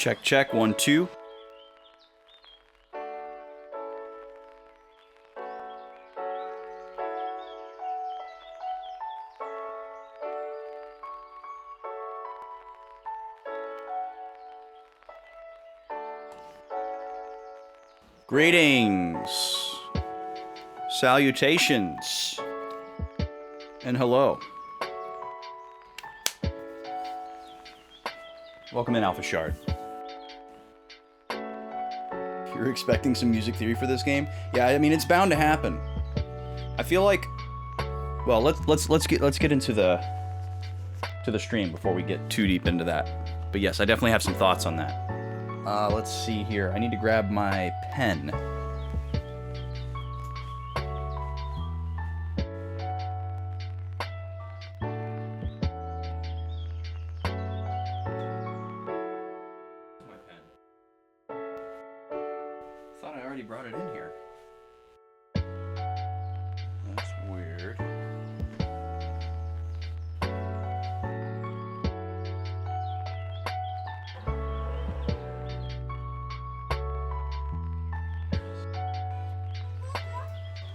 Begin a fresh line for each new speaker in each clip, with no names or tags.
Check, check, 1, 2. Greetings, salutations, and hello. Welcome in, Alpha Shard. You're expecting some music theory for this game? Yeah, I mean, it's bound to happen. I feel like, well, let's get into the stream before we get too deep into that. But yes, I definitely have some thoughts on that. Let's see here. I need to grab my pen. Thought I already brought it in here. That's weird.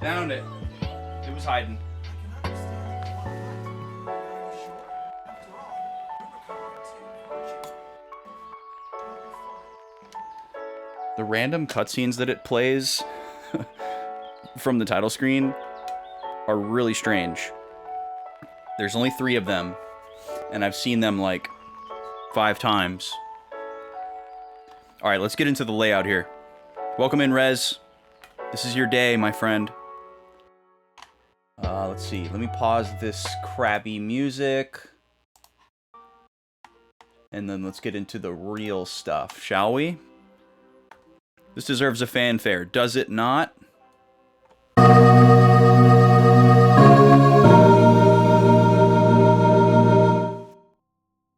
Found it. It was hiding. The random cutscenes that it plays from the title screen are really strange. There's only 3 of them, and I've seen them like 5 times. Alright, let's get into the layout here. Welcome in, Rez. This is your day, my friend. Let's see. Let me pause this crabby music. And then let's get into the real stuff, shall we? This deserves a fanfare, does it not?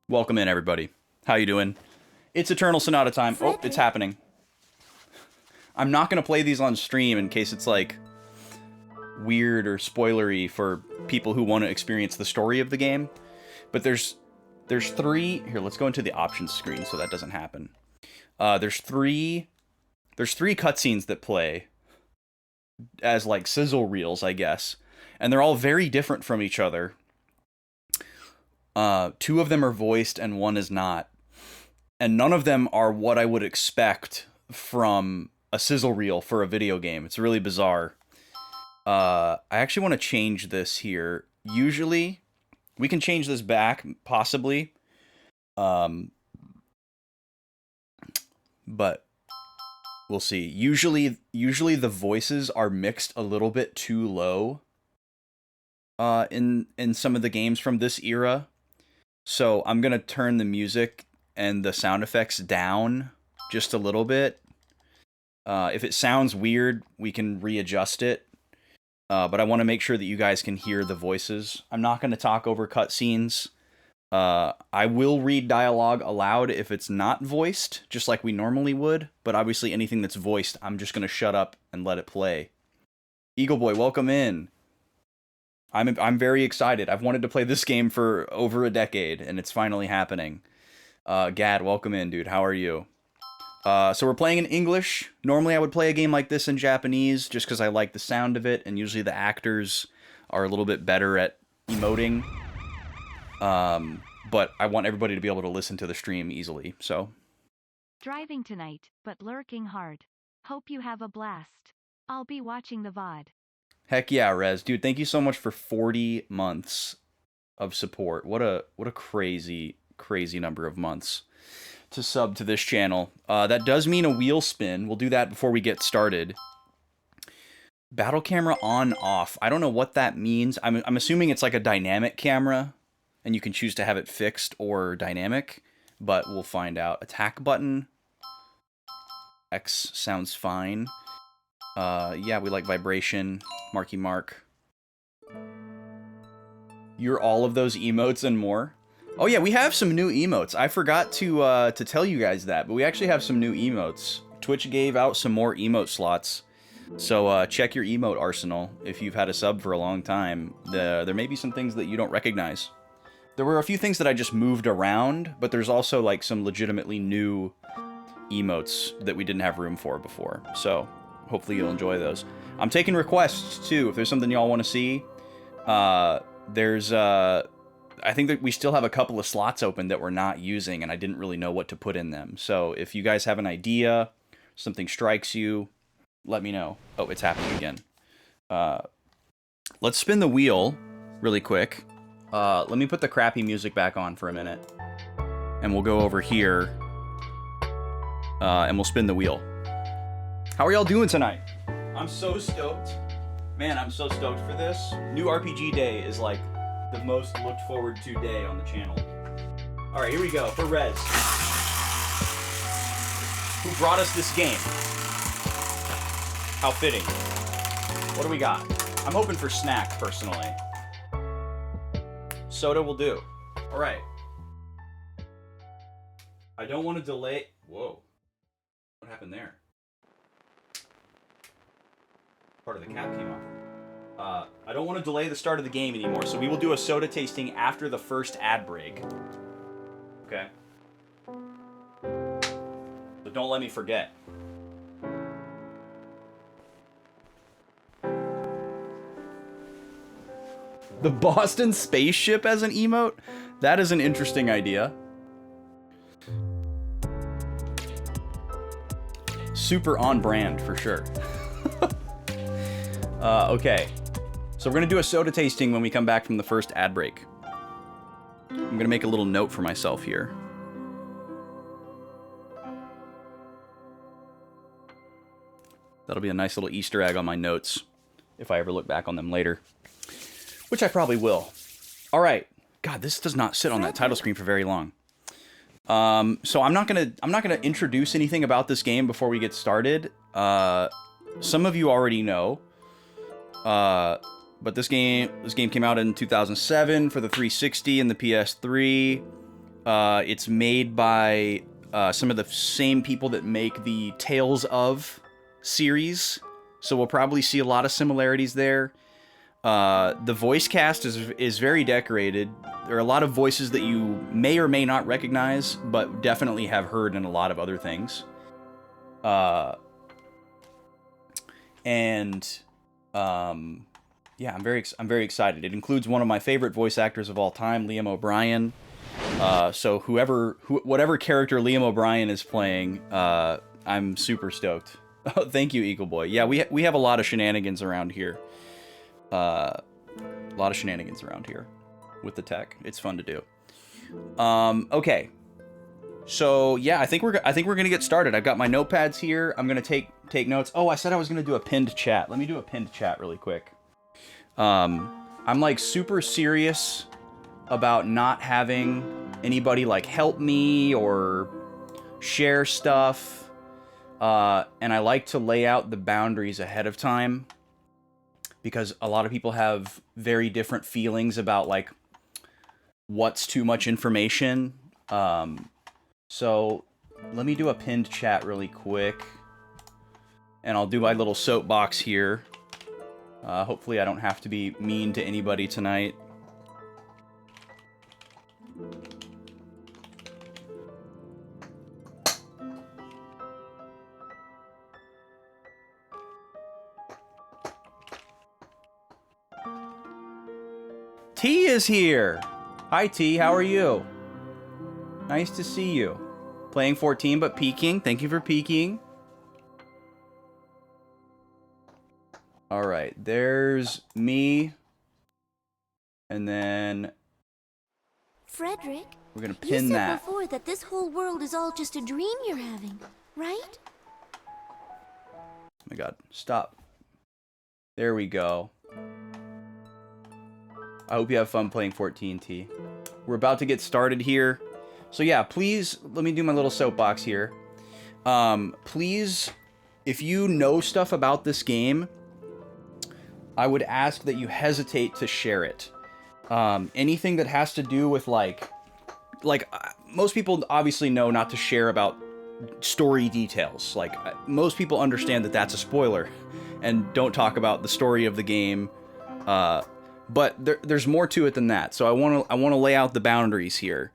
Welcome in, everybody. How you doing? It's Eternal Sonata time. Oh, it's happening. I'm not going to play these on stream in case it's, like, weird or spoilery for people who want to experience the story of the game. But there's 3... Here, let's go into the options screen so that doesn't happen. There's three cutscenes that play as, like, sizzle reels, I guess. And they're all very different from each other. 2 of them are voiced and 1 is not. And none of them are what I would expect from a sizzle reel for a video game. It's really bizarre. I actually want to change this here. Usually, we can change this back, possibly. But we'll see. Usually the voices are mixed a little bit too low in some of the games from this era. So I'm going to turn the music and the sound effects down just a little bit. If it sounds weird, we can readjust it. But I want to make sure that you guys can hear the voices. I'm not going to talk over cutscenes. I will read dialogue aloud if it's not voiced, just like we normally would. But obviously anything that's voiced, I'm just going to shut up and let it play. Eagle Boy, welcome in. I'm very excited. I've wanted to play this game for over a decade, and it's finally happening. Gad, welcome in, dude. How are you? So we're playing in English. Normally I would play a game like this in Japanese, just because I like the sound of it, and usually the actors are a little bit better at emoting. But I want everybody to be able to listen to the stream easily, so.
Driving tonight, but lurking hard. Hope you have a blast. I'll be watching the VOD.
Heck yeah, Rez. Dude, thank you so much for 40 months of support. What a crazy, crazy number of months to sub to this channel. That does mean a wheel spin. We'll do that before we get started. Battle camera on, off. I don't know what that means. I'm assuming it's like a dynamic camera, and you can choose to have it fixed or dynamic, but we'll find out. Attack button. X sounds fine. Yeah, we like vibration. Marky Mark. You're all of those emotes and more. Oh yeah, we have some new emotes. I forgot to tell you guys that, but we actually have some new emotes. Twitch gave out some more emote slots. So check your emote arsenal if you've had a sub for a long time. There may be some things that you don't recognize. There were a few things that I just moved around, but there's also like some legitimately new emotes that we didn't have room for before. So hopefully you'll enjoy those. I'm taking requests too. If there's something y'all want to see, I think that we still have a couple of slots open that we're not using, and I didn't really know what to put in them. So if you guys have an idea, something strikes you, let me know. Oh, it's happening again. Let's spin the wheel really quick. Let me put the crappy music back on for a minute, and we'll go over here, and we'll spin the wheel. How are y'all doing tonight? I'm so stoked. Man, I'm so stoked for this. New RPG Day is like the most looked forward to day on the channel. All right, here we go for Rez, who brought us this game. How fitting. What do we got? I'm hoping for snack, personally. Soda will do. All right. I don't want to delay. Whoa. What happened there? Part of the cap came off. I don't want to delay the start of the game anymore, so we will do a soda tasting after the first ad break. Okay? So don't let me forget. The Boston spaceship as an emote? That is an interesting idea. Super on brand, for sure. Okay. So we're going to do a soda tasting when we come back from the first ad break. I'm going to make a little note for myself here. That'll be a nice little Easter egg on my notes if I ever look back on them later. Which I probably will. All right. God, this does not sit on that title screen for very long. So I'm not gonna introduce anything about this game before we get started. Some of you already know. But this game came out in 2007 for the 360 and the PS3. It's made by some of the same people that make the Tales of series, so we'll probably see a lot of similarities there. The voice cast is very decorated. There are a lot of voices that you may or may not recognize, but definitely have heard in a lot of other things. Yeah, I'm very excited. It includes one of my favorite voice actors of all time, Liam O'Brien. So whatever character Liam O'Brien is playing, I'm super stoked. Oh, thank you, Eagle Boy. Yeah, we have a lot of shenanigans around here. A lot of shenanigans around here with the tech. It's fun to do. Okay. So yeah, I think we're gonna get started. I've got my notepads here. I'm gonna take notes. Oh, I said I was gonna do a pinned chat. Let me do a pinned chat really quick. I'm like super serious about not having anybody like help me or share stuff. And I like to lay out the boundaries ahead of time because a lot of people have very different feelings about like what's too much information. So let me do a pinned chat really quick, and I'll do my little soapbox here. Hopefully I don't have to be mean to anybody tonight. T is here! Hi T, how are you? Nice to see you. Playing 14 but peeking. Thank you for peeking. Alright, there's me. And then
Frederick,
we're gonna pin
you said
that.
before that this whole world is all just a dream you're having, right?
Oh my god, stop. There we go. I hope you have fun playing 14T. We're about to get started here. So yeah, please, let me do my little soapbox here. Please, if you know stuff about this game, I would ask that you hesitate to share it. Anything that has to do with like most people obviously know not to share about story details. Like most people understand that that's a spoiler and don't talk about the story of the game. but there's more to it than that. So I want to lay out the boundaries here.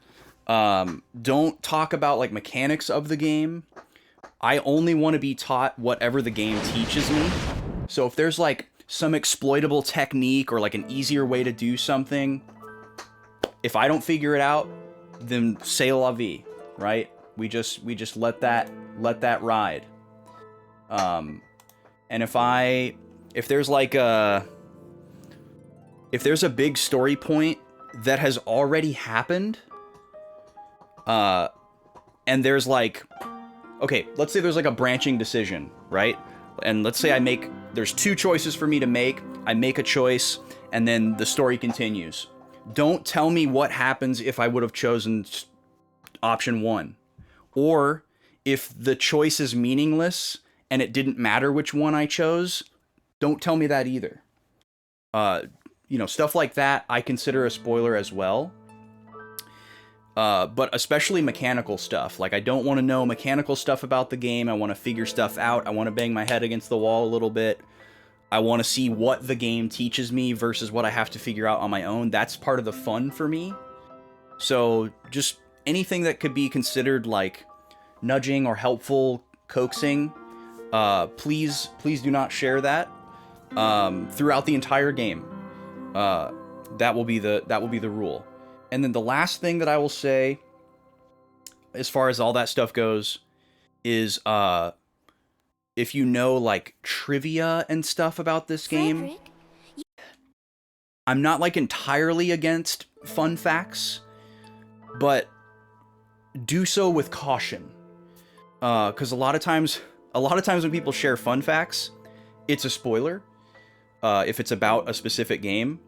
Don't talk about like mechanics of the game. I only want to be taught whatever the game teaches me. So if there's like some exploitable technique or like an easier way to do something, if I don't figure it out, then c'est la vie, right? We just let that ride. And if there's a big story point that has already happened, and there's like, okay, let's say there's like a branching decision, right? And let's say there's two choices for me to make. I make a choice, and then the story continues. Don't tell me what happens if I would have chosen option 1. Or if the choice is meaningless and it didn't matter which one I chose, don't tell me that either. Stuff like that I consider a spoiler as well. But especially mechanical stuff. Like, I don't want to know mechanical stuff about the game. I want to figure stuff out. I want to bang my head against the wall a little bit. I want to see what the game teaches me versus what I have to figure out on my own. That's part of the fun for me. So just anything that could be considered like nudging or helpful, coaxing, please do not share that throughout the entire game. That will be the rule. And then the last thing that I will say, as far as all that stuff goes, is if you know like trivia and stuff about this game, I'm not like entirely against fun facts, but do so with caution. Because a lot of times when people share fun facts, it's a spoiler. If it's about a specific game,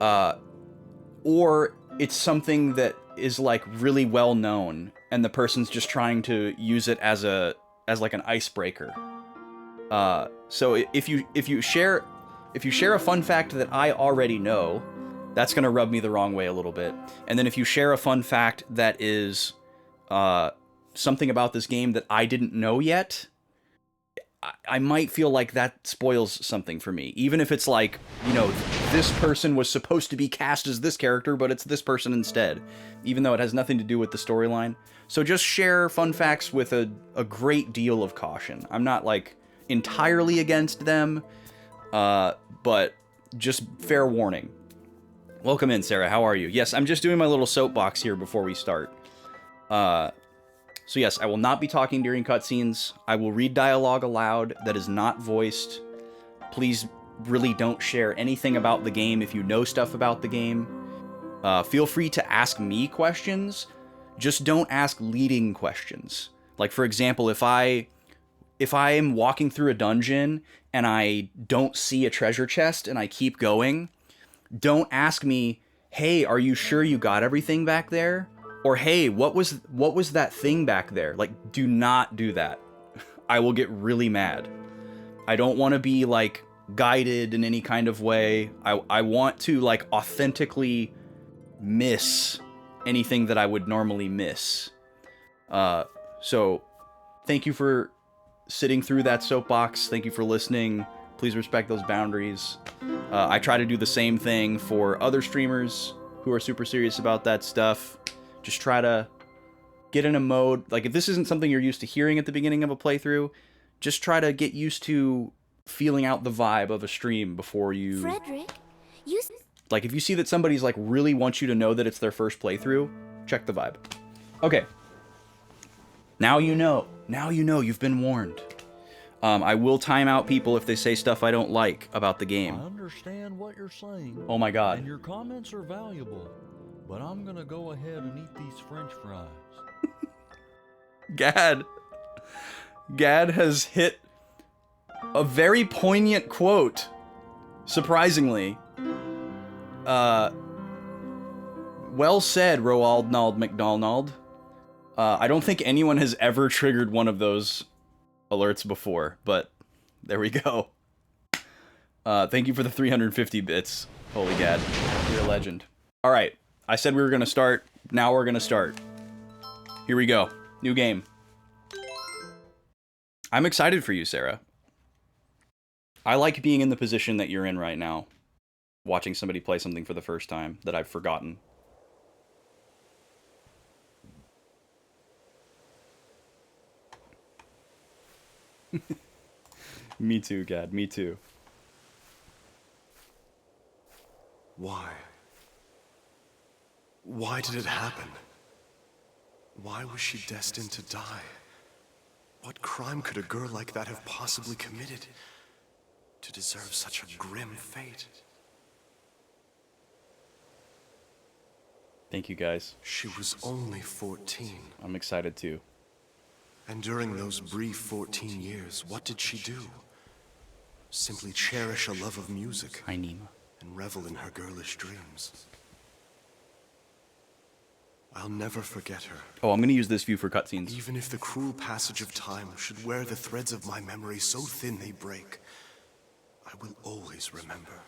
or it's something that is like really well known, and the person's just trying to use it as like an icebreaker. So if you share a fun fact that I already know, that's gonna rub me the wrong way a little bit. And then if you share a fun fact that is something about this game that I didn't know yet, I might feel like that spoils something for me. Even if it's like, this person was supposed to be cast as this character, but it's this person instead. Even though it has nothing to do with the storyline. So just share fun facts with a great deal of caution. I'm not like entirely against them, but just fair warning. Welcome in, Sarah. How are you? Yes, I'm just doing my little soapbox here before we start. So yes, I will not be talking during cutscenes. I will read dialogue aloud that is not voiced. Please really don't share anything about the game if you know stuff about the game. Feel free to ask me questions. Just don't ask leading questions. Like, for example, if I am walking through a dungeon and I don't see a treasure chest and I keep going, don't ask me, hey, are you sure you got everything back there? Or, hey, what was that thing back there? Like, do not do that. I will get really mad. I don't want to be, like, guided in any kind of way. I want to, like, authentically miss anything that I would normally miss. So, thank you for sitting through that soapbox. Thank you for listening. Please respect those boundaries. I try to do the same thing for other streamers who are super serious about that stuff. Just try to get in a mode. Like, if this isn't something you're used to hearing at the beginning of a playthrough, just try to get used to feeling out the vibe of a stream before you...
Frederick,
Like, if you see that somebody's, like, really wants you to know that it's their first playthrough, check the vibe. Okay. Now you know. Now you know. You've been warned. I will time out people if they say stuff I don't like about the game.
I understand what you're saying.
Oh my god.
And your comments are valuable. But I'm gonna go ahead and eat these French fries.
Gad has hit a very poignant quote. Surprisingly. Well said, Roald Nald McDonald. I don't think anyone has ever triggered one of those alerts before, but there we go. Thank you for the 350 bits, Holy Gad. You're a legend. Alright. I said we were going to start. Now we're going to start. Here we go. New game. I'm excited for you, Sarah. I like being in the position that you're in right now, watching somebody play something for the first time that I've forgotten. Me too, Gad. Me too.
Why? Why did it happen? Why was she destined to die? What crime could a girl like that have possibly committed to deserve such a grim fate?
Thank you, guys.
She was only 14.
I'm excited too.
And during those brief 14 years, what did she do? Simply cherish a love of music.
Hi, Nima.
And revel in her girlish dreams. I'll never forget her.
Oh, I'm gonna use this view for cutscenes.
Even if the cruel passage of time should wear the threads of my memory so thin they break, I will always remember.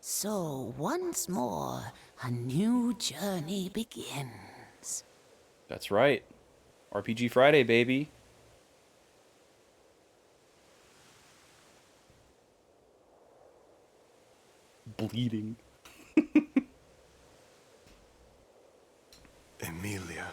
So, once more, a new journey begins.
That's right. RPG Friday, baby. Bleeding.
Emilia.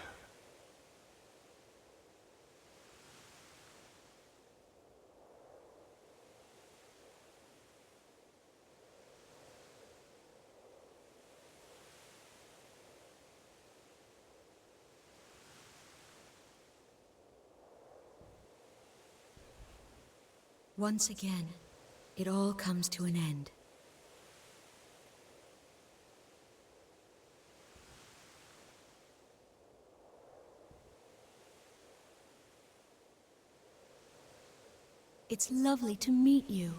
Once again, it all comes to an end. It's lovely to meet you.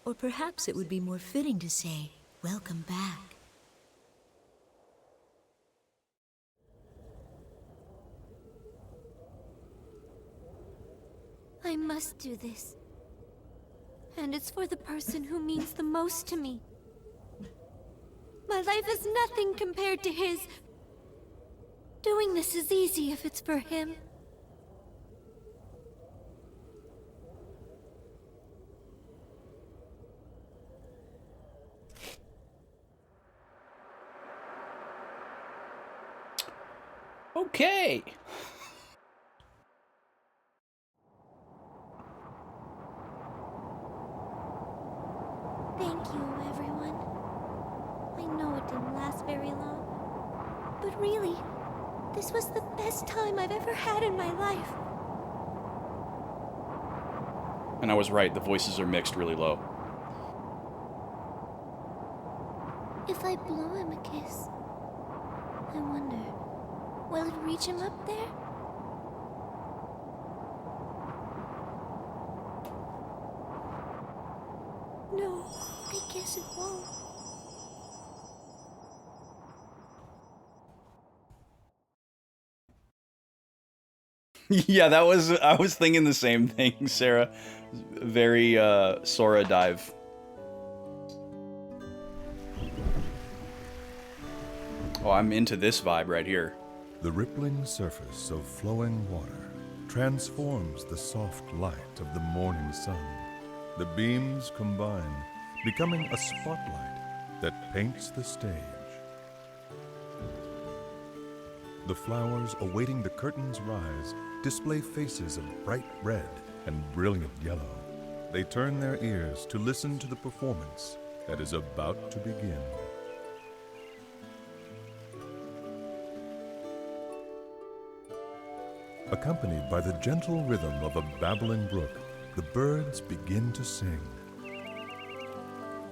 Or perhaps it would be more fitting to say, welcome back.
I must do this. And it's for the person who means the most to me. My life is nothing compared to his. Doing this is easy if it's for him.
Okay.
Thank you, everyone. I know it didn't last very long, but really, this was the best time I've ever had in my life.
And I was right, the voices are mixed really low.
If I blow him a kiss, I wonder, will it reach him up there? No, I guess it won't.
Yeah, I was thinking the same thing, Sarah. Very, Sora dive. Oh, I'm into this vibe right here.
The rippling surface of flowing water transforms the soft light of the morning sun. The beams combine, becoming a spotlight that paints the stage. The flowers awaiting the curtain's rise display faces of bright red and brilliant yellow. They turn their ears to listen to the performance that is about to begin. Accompanied by the gentle rhythm of a babbling brook, the birds begin to sing.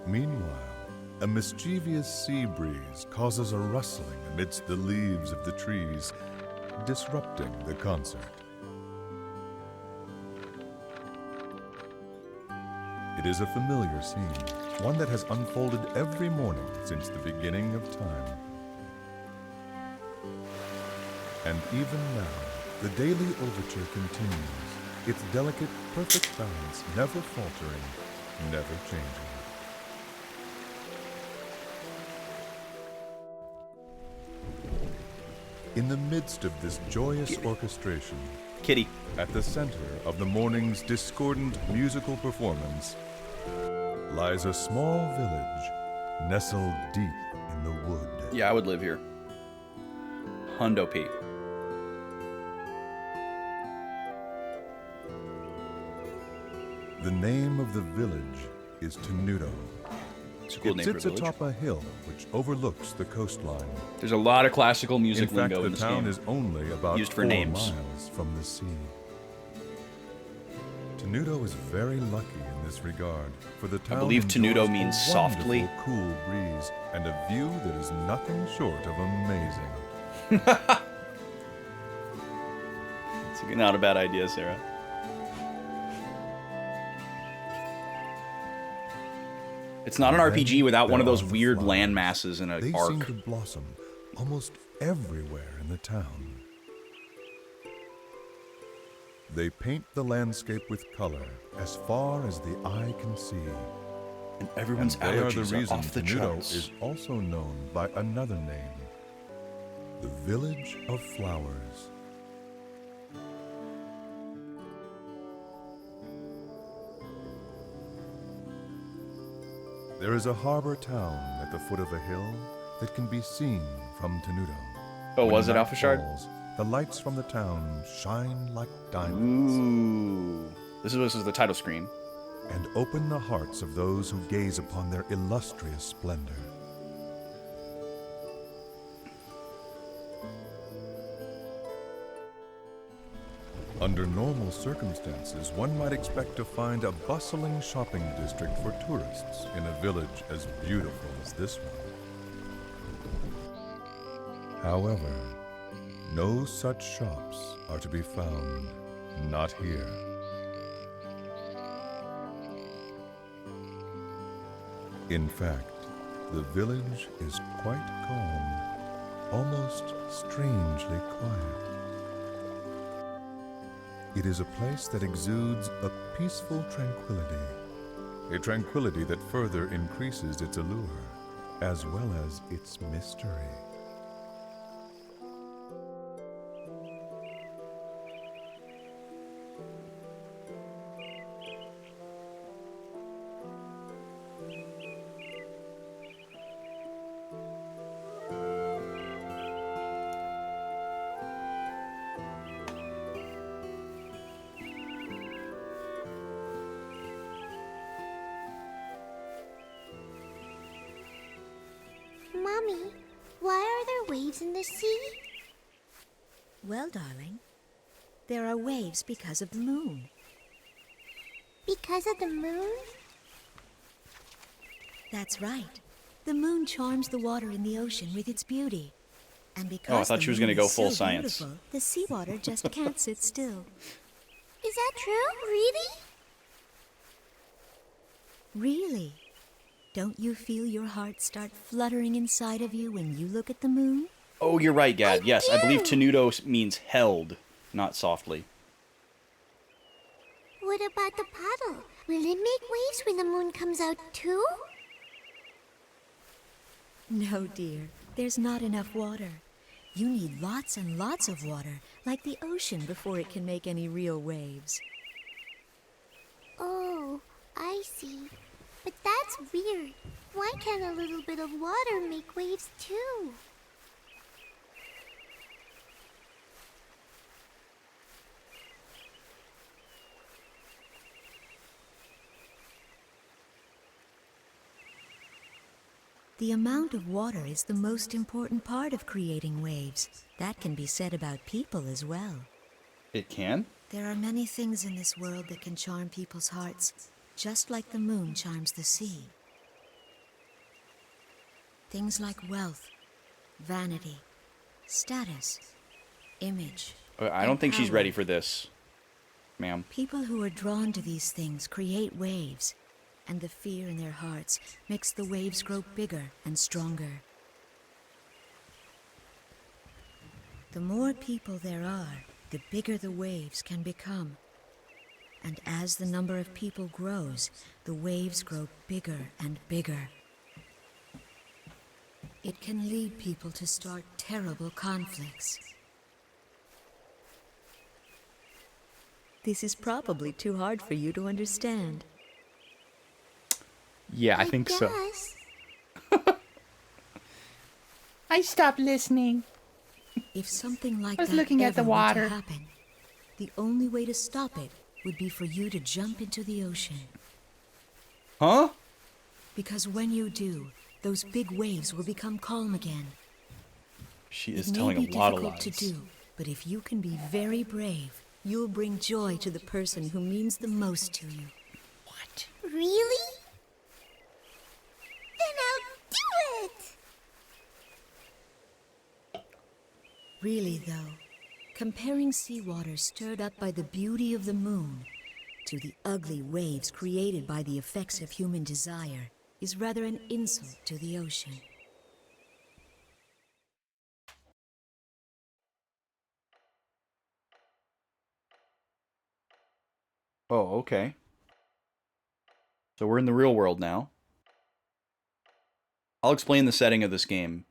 Meanwhile, a mischievous sea breeze causes a rustling amidst the leaves of the trees, disrupting the concert. It is a familiar scene, one that has unfolded every morning since the beginning of time. And even now, the daily overture continues, its delicate, perfect balance never faltering, never changing. In the midst of this joyous orchestration,
kitty.
At the center of the morning's discordant musical performance lies a small village nestled deep in the wood.
Yeah, I would live here. Hundo P.
The name of the village is Tenuto.
It's a cool
It
name for a
sits
village.
atop a hill which overlooks the coastline.
There's a lot of classical music
In fact,
lingo
the
in this
town
game.
is only about
Used for
4
names.
miles from the sea. Tenuto is very lucky in this regard, for the town
believe Tenuto
enjoys a
means softly.
wonderful cool breeze and a view that is nothing short of amazing.
It's not a bad idea, Sarah. It's not an
And
RPG
then
without one of
there
those
are the
weird
flowers.
land masses in an
They
arc.
seem to blossom almost everywhere in the town. They paint the landscape with color as far as the eye can see.
And everyone's
And they are the
allergies are
reason
off the
Tenuto
charts.
is also known by another name, the Village of Flowers. There is a harbor town at the foot of a hill that can be seen from Tenuto.
Oh,
When
was it
night
Alpha Shard?
falls, the lights from the town shine like diamonds
Ooh. This is the title screen.
and open the hearts of those who gaze upon their illustrious splendor. Under normal circumstances, one might expect to find a bustling shopping district for tourists in a village as beautiful as this one. However, no such shops are to be found, not here. In fact, the village is quite calm, almost strangely quiet. It is a place that exudes a peaceful tranquility, a tranquility that further increases its allure, as well as its mystery.
Mommy, why are there waves in the sea?
Well, darling, there are waves because of the moon.
Because of the moon?
That's right. The moon charms the water in the ocean with its beauty. And because
Oh, I thought
the
she was
moon
gonna go
is
full
so
science.
beautiful, the seawater just can't sit still.
Is that true? Really?
Really? Don't you feel your heart start fluttering inside of you when you look at the moon?
Oh, you're right, Gad. Yes, I believe
do.
Tenuto means held, not softly.
What about the paddle? Will it make waves when the moon comes out too?
No, dear. There's not enough water. You need lots and lots of water, like the ocean, before it can make any real waves.
Oh, I see. But that's weird. Why can't a little bit of water make waves too?
The amount of water is the most important part of creating waves. That can be said about people as well.
It can?
There are many things in this world that can charm people's hearts, just like the moon charms the sea. Things like wealth, vanity, status, image.
I don't
and
think she's
power.
ready for this, ma'am.
People who are drawn to these things create waves, and the fear in their hearts makes the waves grow bigger and stronger. The more people there are, the bigger the waves can become. And as the number of people grows, the waves grow bigger and bigger. It can lead people to start terrible conflicts. This is probably too hard for you to understand.
Yeah, I think so.
I stopped listening.
If something like
I was
that
looking at
ever
the
were
water.
to happen, the only way to stop it would be for you to jump into the ocean.
Huh?
Because when you do, those big waves will become calm again.
She is
It may
telling
be
a lot of
difficult
lies.
to do, but if you can be very brave, you'll bring joy to the person who means the most to you.
What?
Really? Then I'll do it!
Really, though, comparing seawater stirred up by the beauty of the moon to the ugly waves created by the effects of human desire is rather an insult to the ocean.
Oh, okay. So we're in the real world now. I'll explain the setting of this game.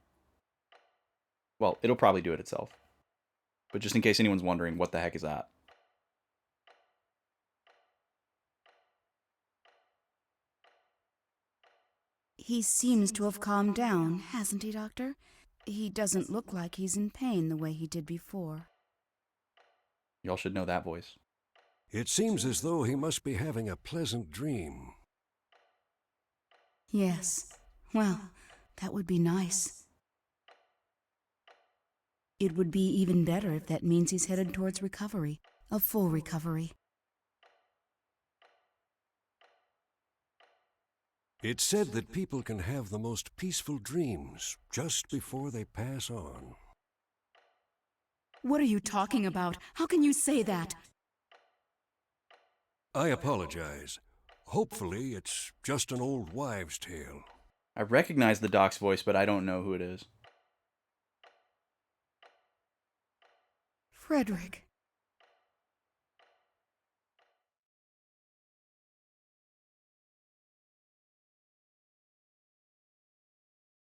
Well, it'll probably do it itself. But just in case anyone's wondering, what the heck is that?
He seems to have calmed down, hasn't he, Doctor? He doesn't look like he's in pain the way he did before.
Y'all should know that voice.
It seems as though he must be having a pleasant dream.
Yes. Well, that would be nice. It would be even better if that means he's headed towards recovery, a full recovery.
It's said that people can have the most peaceful dreams just before they pass on.
What are you talking about? How can you say that?
I apologize. Hopefully, it's just an old wives' tale.
I recognize the doc's voice, but I don't know who it is.
Frederick.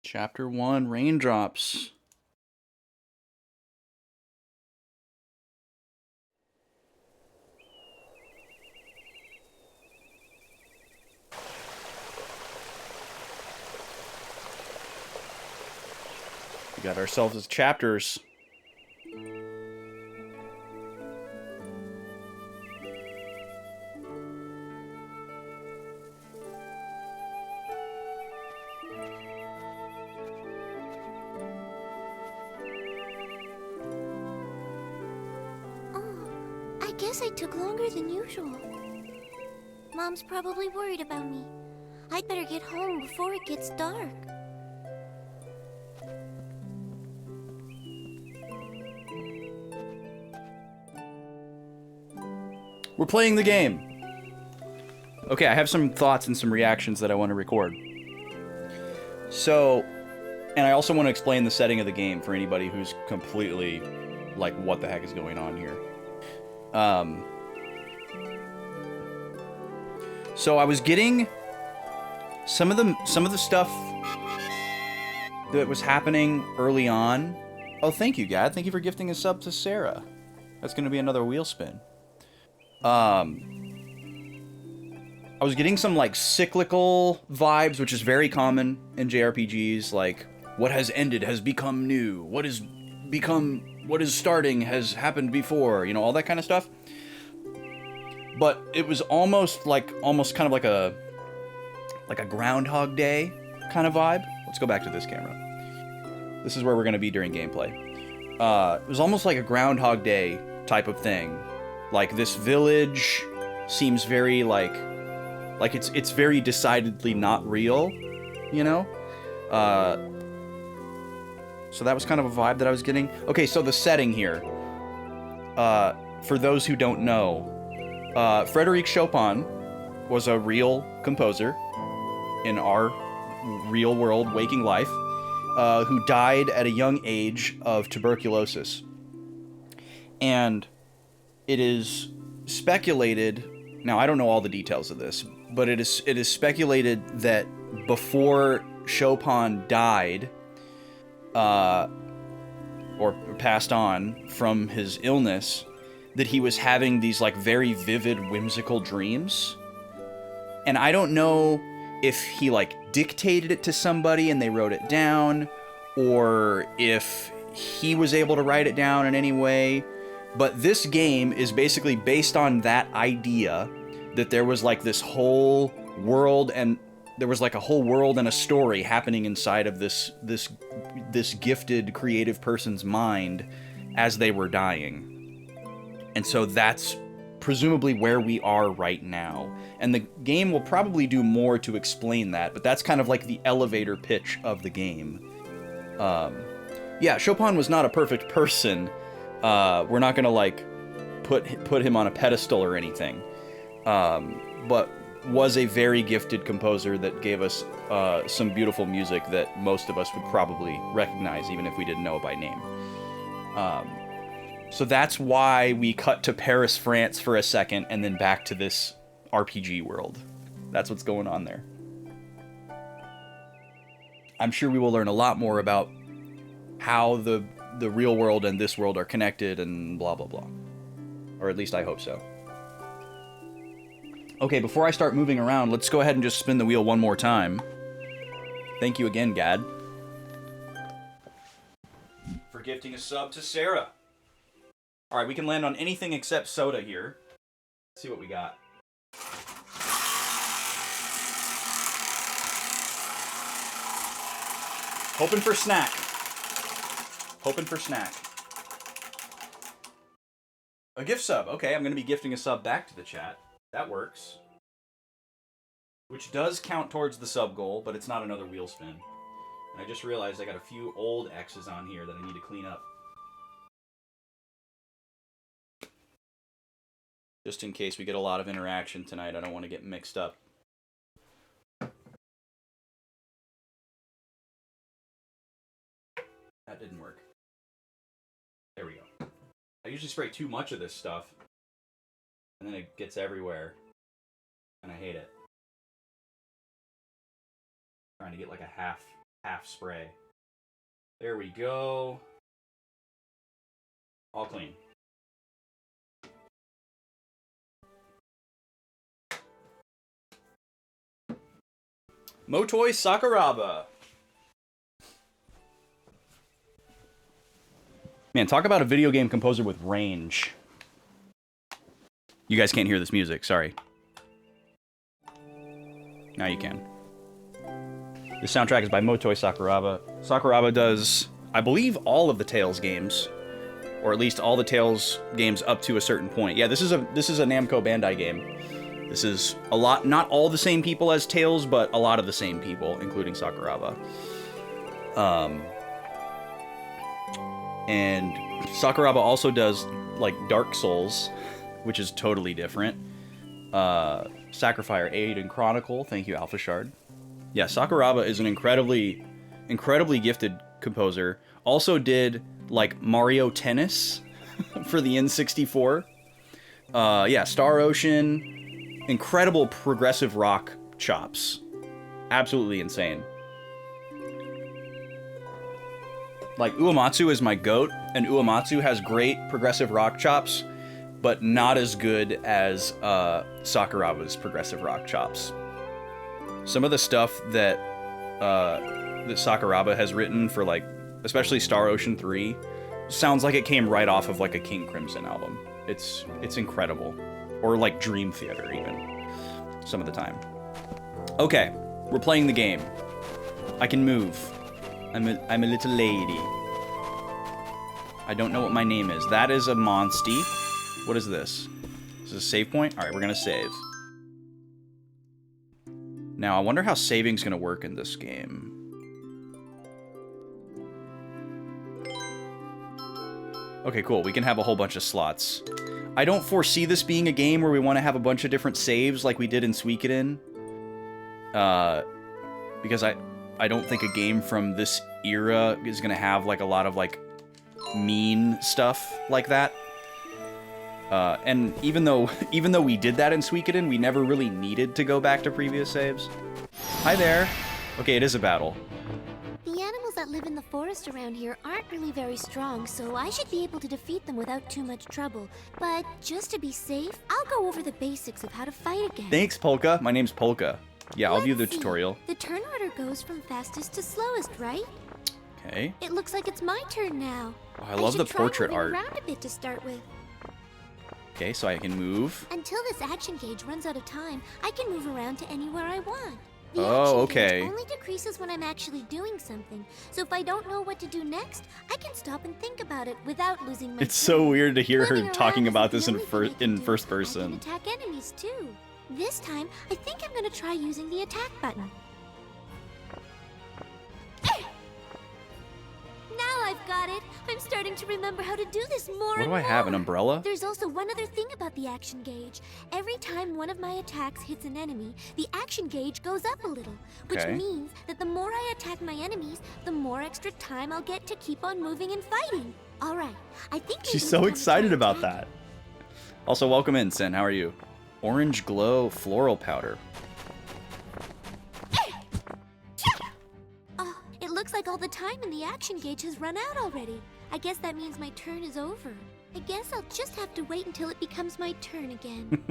Chapter 1, Raindrops. We got ourselves chapters.
I guess I took longer than usual. Mom's probably worried about me. I'd better get home before it gets dark.
We're playing the game. Okay, I have some thoughts and some reactions that I want to record. So, and I also want to explain the setting of the game for anybody who's completely like, what the heck is going on here? So I was getting some of the stuff that was happening early on. Oh, thank you, Gad. Thank you for gifting a sub to Sarah. That's going to be another wheel spin. I was getting some like cyclical vibes, which is very common in JRPGs. Like, what has ended has become new. What is starting has happened before. You know, all that kind of stuff. But it was almost kind of like a Groundhog Day kind of vibe. Let's go back to this camera. This is where we're going to be during gameplay. It was almost like a Groundhog Day type of thing. Like, this village seems very like it's very decidedly not real, you know? So that was kind of a vibe that I was getting. Okay, so the setting here. For those who don't know, Frédéric Chopin was a real composer in our real world waking life, who died at a young age of tuberculosis. And it is speculated, now I don't know all the details of this, but it is speculated that before Chopin died, or passed on from his illness, that he was having these like very vivid, whimsical dreams. And I don't know if he like dictated it to somebody and they wrote it down, or if he was able to write it down in any way. But this game is basically based on that idea that there was like this whole world, and there was like a whole world and a story happening inside of this gifted creative person's mind as they were dying. And so that's presumably where we are right now. And the game will probably do more to explain that, but that's kind of like the elevator pitch of the game. Yeah, Chopin was not a perfect person. We're not gonna like put him on a pedestal or anything. But was a very gifted composer that gave us some beautiful music that most of us would probably recognize, even if we didn't know it by name. So that's why we cut to Paris, France for a second, and then back to this RPG world. That's what's going on there. I'm sure we will learn a lot more about how the real world and this world are connected and blah, blah, blah. Or at least I hope so. Okay, before I start moving around, let's go ahead and just spin the wheel one more time. Thank you again, Gad, for gifting a sub to Sarah. Alright, we can land on anything except soda here. Let's see what we got. Hoping for snack. Hoping for snack. A gift sub. Okay, I'm going to be gifting a sub back to the chat. That works. Which does count towards the sub goal, but it's not another wheel spin. And I just realized I got a few old X's on here that I need to clean up. Just in case we get a lot of interaction tonight, I don't want to get mixed up. That didn't work. There we go. I usually spray too much of this stuff, and then it gets everywhere, and I hate it. Trying to get like a half spray. There we go. All clean. Motoi Sakuraba. Man, talk about a video game composer with range. You guys can't hear this music, sorry. Now you can. The soundtrack is by Motoi Sakuraba. Sakuraba does, I believe, all of the Tales games, or at least all the Tales games up to a certain point. Yeah, this is a Namco Bandai game. This is a lot, not all the same people as Tales, but a lot of the same people, including Sakuraba. And Sakuraba also does, like, Dark Souls, which is totally different. Sacrifier 8 and Chronicle, thank you, Alpha Shard. Yeah, Sakuraba is an incredibly gifted composer. Also did, like, Mario Tennis for the N64. Yeah, Star Ocean. Incredible progressive rock chops. Absolutely insane. Like, Uematsu is my goat, and Uematsu has great progressive rock chops, but not as good as Sakuraba's progressive rock chops. Some of the stuff that Sakuraba has written for, like, especially Star Ocean 3, sounds like it came right off of, like, a King Crimson album. It's incredible. Or, like, Dream Theater, even. Some of the time. Okay, we're playing the game. I can move. I'm a little lady. I don't know what my name is. That is a Monstie. What is this? Is this a save point? Alright, we're gonna save. Now, I wonder how saving's gonna work in this game. Okay, cool. We can have a whole bunch of slots. I don't foresee this being a game where we want to have a bunch of different saves like we did in Suikoden. Because I don't think a game from this era is going to have, like, a lot of, like, mean stuff like that. And even though we did that in Suikoden, we never really needed to go back to previous saves. Hi there. Okay, it is a battle.
The animals animals that live in the forest around here aren't really very strong, so I should be able to defeat them without too much trouble. But just to be safe, I'll go over the basics of how to fight again.
Thanks, Polka. My name's Polka. Yeah, I'll view the tutorial.
The turn order goes from fastest to slowest, right?
Okay.
It looks like it's my turn now.
Oh, I love the portrait art.
Around a bit to start with.
Okay, so I can move.
Until this action gauge runs out of time, I can move around to anywhere I want. The
Oh,
action
okay.
gauge only decreases when I'm actually doing something. So if I don't know what to do next, I can stop and think about it without losing my
It's so weird to hear her
Moving
talking
around
about
isn't
this
the only thing I
in
can
first
do. I
person.
can attack enemies too. This time, I think I'm gonna try using the attack button. Now I've got it. I'm starting to remember how to do this more
What
and
do I have, an
more.
umbrella?
There's also one other thing about the action gauge. Every time one of my attacks hits an enemy, the action gauge goes up a little, which
Okay.
means that the more I attack my enemies, the more extra time I'll get to keep on moving and fighting. All right, I think maybe
She's
it's
so
time to
excited
try
about
attacking.
that. Also, welcome in, Sin. How are you? Orange Glow Floral Powder.
Oh, it looks like all the time in the action gauge has run out already. I guess that means my turn is over. I guess I'll just have to wait until it becomes my turn again.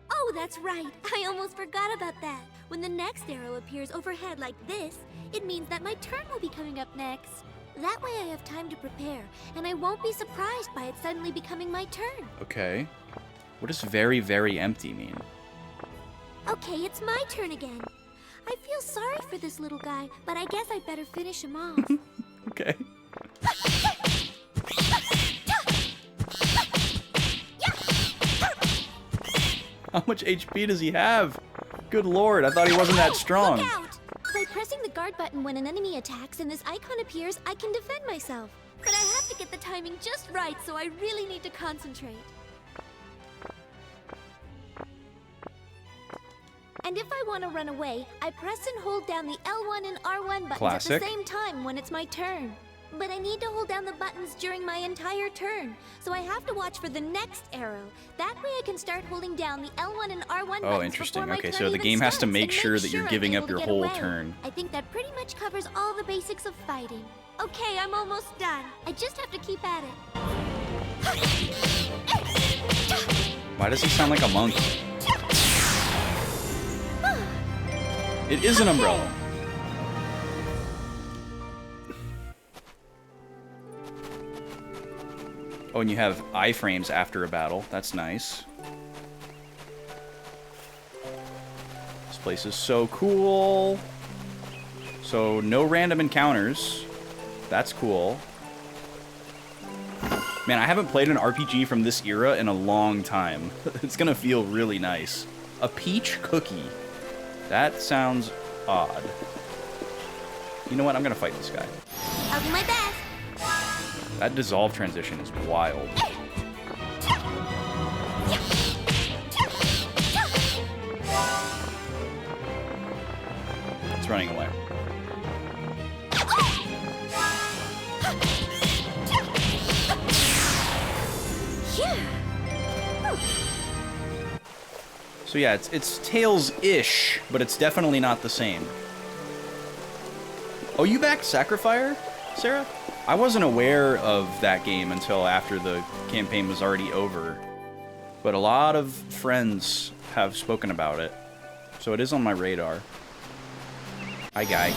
Oh, that's right. I almost forgot about that. When the next arrow appears overhead like this, it means that my turn will be coming up next. That way I have time to prepare, and I won't be surprised by it suddenly becoming my turn.
Okay. What does very, very empty mean?
Okay, it's my turn again. I feel sorry for this little guy, but I guess I better finish him off.
Okay. How much HP does he have? Good lord, I thought he wasn't that strong.
Look out! By pressing the guard button when an enemy attacks and this icon appears, I can defend myself. But I have to get the timing just right, so I really need to concentrate. And if I want to run away, I press and hold down the L1 and R1 buttons
Classic.
at the same time when it's my turn. But I need to hold down the buttons during my entire turn, so I have to watch for the next arrow. That way I can start holding down the L1 and R1 buttons.
Oh, interesting.
before my
Okay,
turn
so the
even
game has to
starts,
make
and
sure that you're
I'm
giving up
able to
your
get
whole
away.
turn.
I think that pretty much covers all the basics of fighting. Okay, I'm almost done. I just have to keep at it.
Why does he sound like a monk? It is an umbrella. Oh, and you have iframes after a battle. That's nice. This place is so cool. So, no random encounters. That's cool. Man, I haven't played an RPG from this era in a long time. It's gonna feel really nice. A peach cookie. That sounds odd. You know what? I'm gonna fight this guy.
I'll do my best.
That dissolve transition is wild. It's running away. So yeah, it's Tails-ish, but it's definitely not the same. Oh, you backed Sacrifier, Sarah? I wasn't aware of that game until after the campaign was already over. But a lot of friends have spoken about it. So it is on my radar. Hi, guy.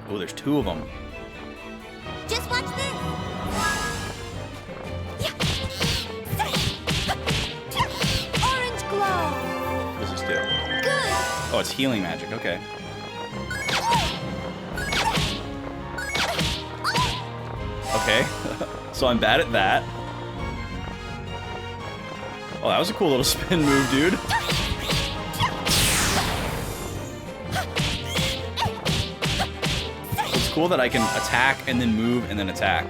Oh, there's two of them.
Just watch this. Orange glow.
What does this do?
Good.
Oh, it's healing magic. Okay. Okay. So I'm bad at that. Oh, that was a cool little spin move, dude. It's cool that I can attack and then move and then attack.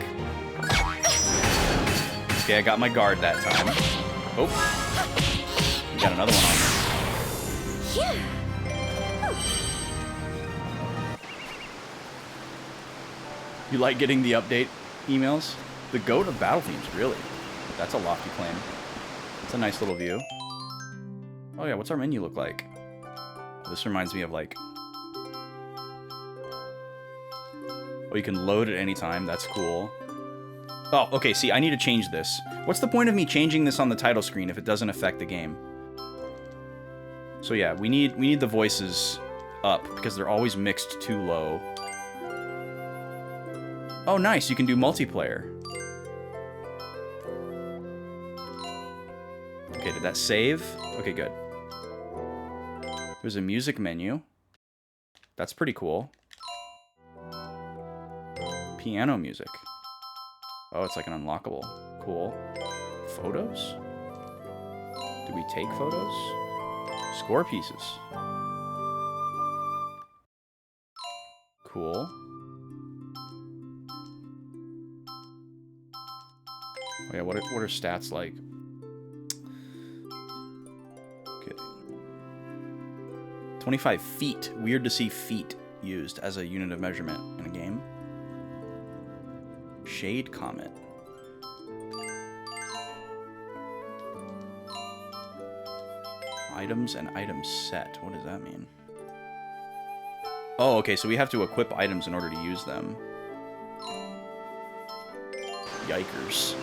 Okay, I got my guard that time. Oh. Got another one on me. You like getting the update emails? The goat of battle themes, really? That's a lofty claim. It's a nice little view. Oh yeah, what's our menu look like? This reminds me of like Oh, you can load at any time. That's cool. Oh, okay, see, I need to change this. What's the point of me changing this on the title screen if it doesn't affect the game? So yeah, we need the voices up because they're always mixed too low. Oh, nice, you can do multiplayer. Okay, did that save? Okay, good. There's a music menu. That's pretty cool. Piano music. Oh, it's like an unlockable. Cool. Photos? Do we take photos? Score pieces. Cool. Oh yeah, what are stats like? Okay. 25 feet. Weird to see feet used as a unit of measurement in a game. Shade Comet. Items and item set. What does that mean? Oh, okay, so we have to equip items in order to use them. Yikers.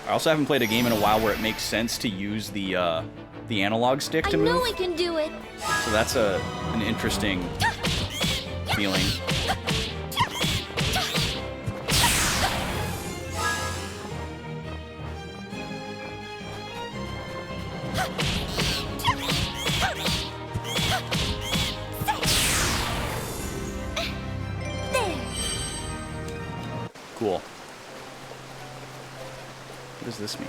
I also haven't played a game in a while where it makes sense to use the analog stick to move.
I know I can do it.
So that's an interesting feeling. Cool. What does this mean?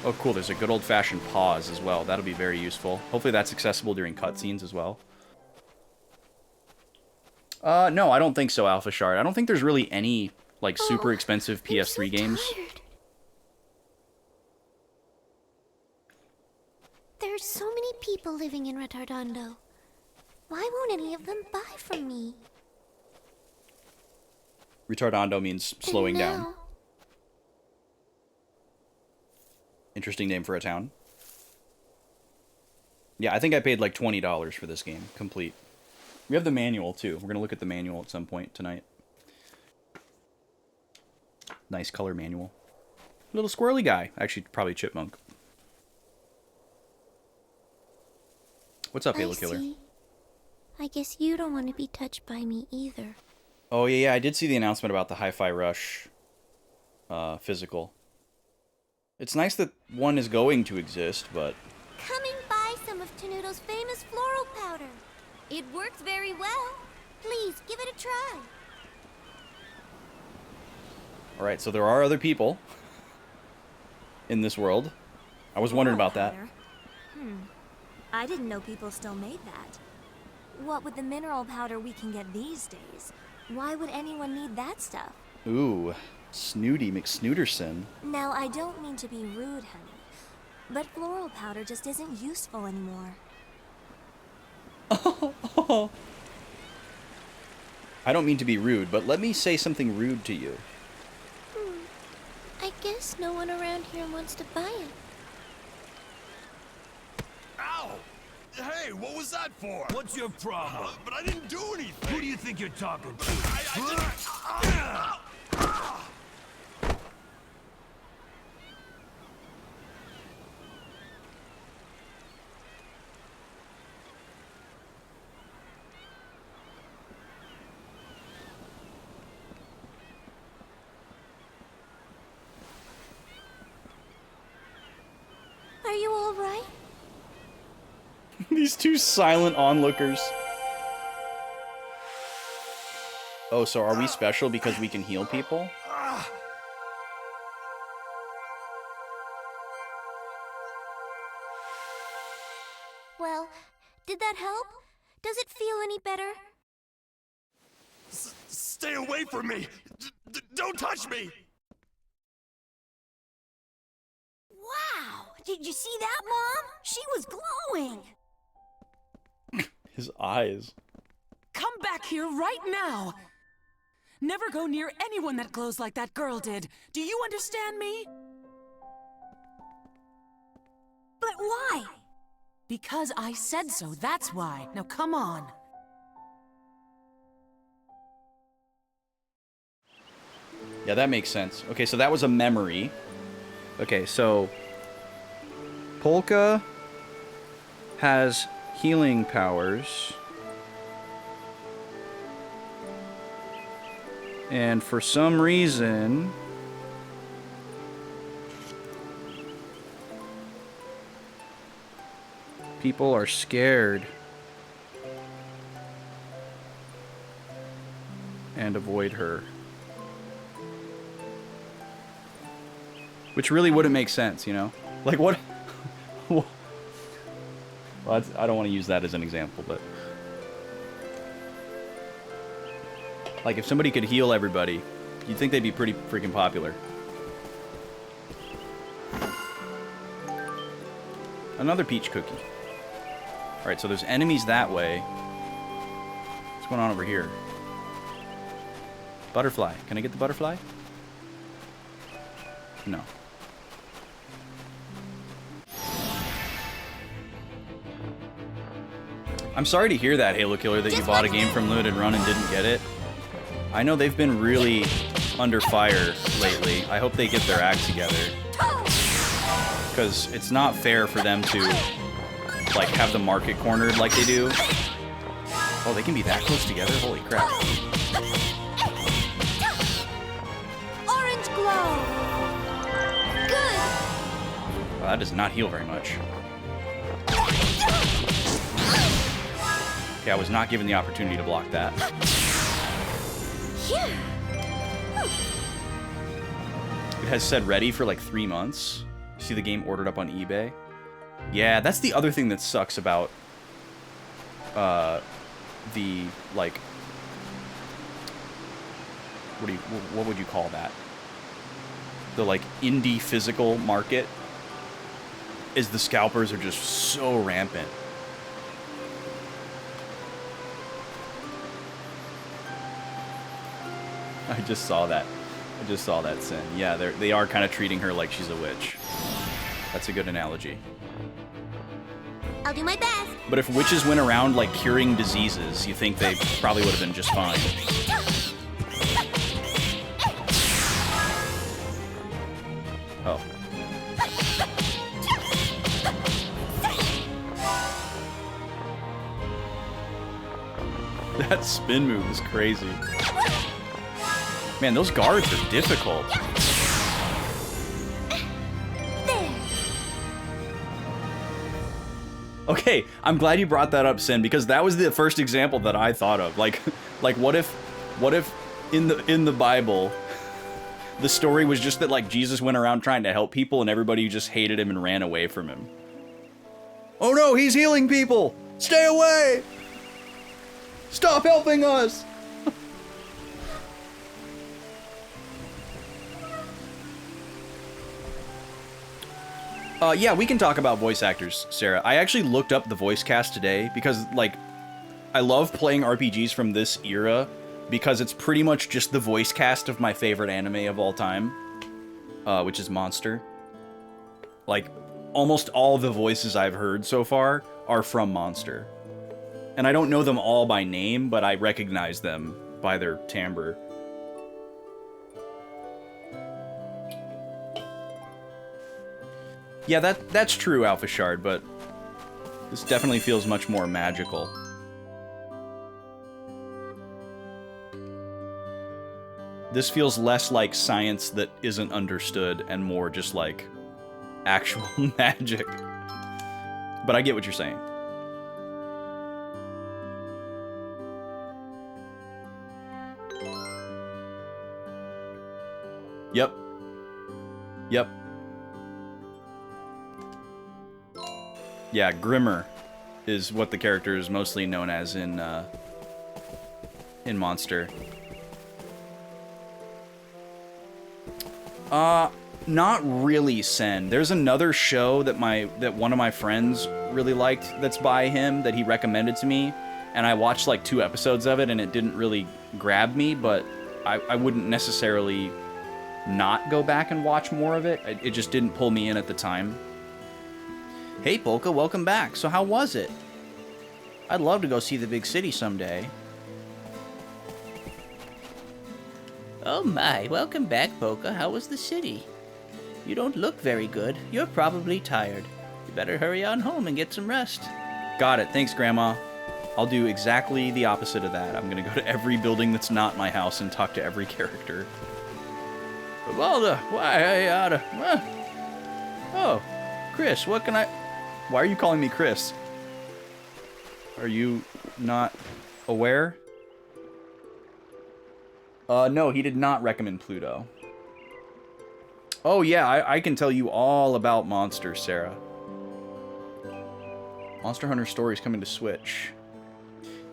Oh, cool. There's a good old-fashioned pause as well. That'll be very useful. Hopefully that's accessible during cutscenes as well. No, I don't think so, Alpha Shard. I don't think there's really any, like, super expensive PS3 games.
Tired. There's so many people living in Retardando. Why won't any of them buy from me?
Retardando means slowing down. Interesting name for a town. Yeah, I think I paid like $20 for this game, complete. We have the manual, too. We're going to look at the manual at some point tonight. Nice color manual. Little squirrely guy. Actually, probably chipmunk. What's up, Halo Killer?
I guess you don't want to be touched by me either.
Oh, yeah, I did see the announcement about the Hi-Fi Rush physical. It's nice that one is going to exist, but...
Come and buy some of Tenuto's famous floral powder. It works very well. Please, give it a try.
Alright, so there are other people in this world. I was wondering about that.
I didn't know people still made that. What with the mineral powder we can get these days, why would anyone need that stuff?
Ooh, Snooty McSnooterson.
Now, I don't mean to be rude, honey, but floral powder just isn't useful anymore.
I don't mean to be rude, but let me say something rude to you.
I guess no one around here wants to buy it.
Ow! Hey, what was that for?
What's your problem?
But I didn't do anything.
Who do you think you're talking to?
Are you all right?
These two silent onlookers. Oh, so are we special because we can heal people?
Well, did that help? Does it feel any better?
Stay away from me! Don't touch me!
Wow! Did you see that, Mom? She was glowing!
His eyes.
Come back here right now! Never go near anyone that glows like that girl did. Do you understand me?
But why?
Because I said so, that's why. Now come on.
Yeah, that makes sense. Okay, so that was a memory. Okay, so Polka has healing powers. And for some reason, people are scared and avoid her. Which really wouldn't make sense, you know? Like, what? Well, I don't want to use that as an example, but... Like, if somebody could heal everybody, you'd think they'd be pretty freaking popular. Another peach cookie. Alright, so there's enemies that way. What's going on over here? Butterfly. Can I get the butterfly? No. I'm sorry to hear that, Halo Killer, that you bought a game from Limited Run and didn't get it. I know they've been really under fire lately. I hope they get their act together. Because it's not fair for them to, like, have the market cornered like they do. Oh, they can be that close together? Holy crap.
Orange glow. Good.
Well, that does not heal very much. Okay, I was not given the opportunity to block that. It has said ready for like 3 months. See the game ordered up on eBay? Yeah, that's the other thing that sucks about the, like, what would you call that? The, like, indie physical market is the scalpers are just so rampant. I just saw that. I just saw that, Sin. Yeah, they are kind of treating her like she's a witch. That's a good analogy.
I'll do my best.
But if witches went around, like, curing diseases, you think they probably would have been just fine. Oh. That spin move is crazy. Man, those guards are difficult. Okay, I'm glad you brought that up, Sin, because that was the first example that I thought of. Like what if in the Bible the story was just that, like, Jesus went around trying to help people and everybody just hated him and ran away from him. Oh no, he's healing people! Stay away! Stop helping us! Yeah, we can talk about voice actors, Sarah. I actually looked up the voice cast today because, like, I love playing RPGs from this era because it's pretty much just the voice cast of my favorite anime of all time, which is Monster. Like, almost all the voices I've heard so far are from Monster. And I don't know them all by name, but I recognize them by their timbre. Yeah, that's true, Alpha Shard, but this definitely feels much more magical. This feels less like science that isn't understood and more just like actual magic. But I get what you're saying. Yep. Yep. Yeah, Grimmer is what the character is mostly known as in Monster. Not really, Sen. There's another show that one of my friends really liked that's by him that he recommended to me, and I watched like 2 episodes of it and it didn't really grab me, but I wouldn't necessarily not go back and watch more of it. It just didn't pull me in at the time. Hey, Polka, welcome back. So how was it? I'd love to go see the big city someday.
Oh my, welcome back, Polka. How was the city? You don't look very good. You're probably tired. You better hurry on home and get some rest.
Got it. Thanks, Grandma. I'll do exactly the opposite of that. I'm gonna go to every building that's not my house and talk to every character. Valda, why I oughta... Oh, Chris, what can I... Why are you calling me Chris? Are you not aware? No, he did not recommend Pluto. Oh yeah, I can tell you all about monsters, Sarah. Monster Hunter Stories coming to Switch.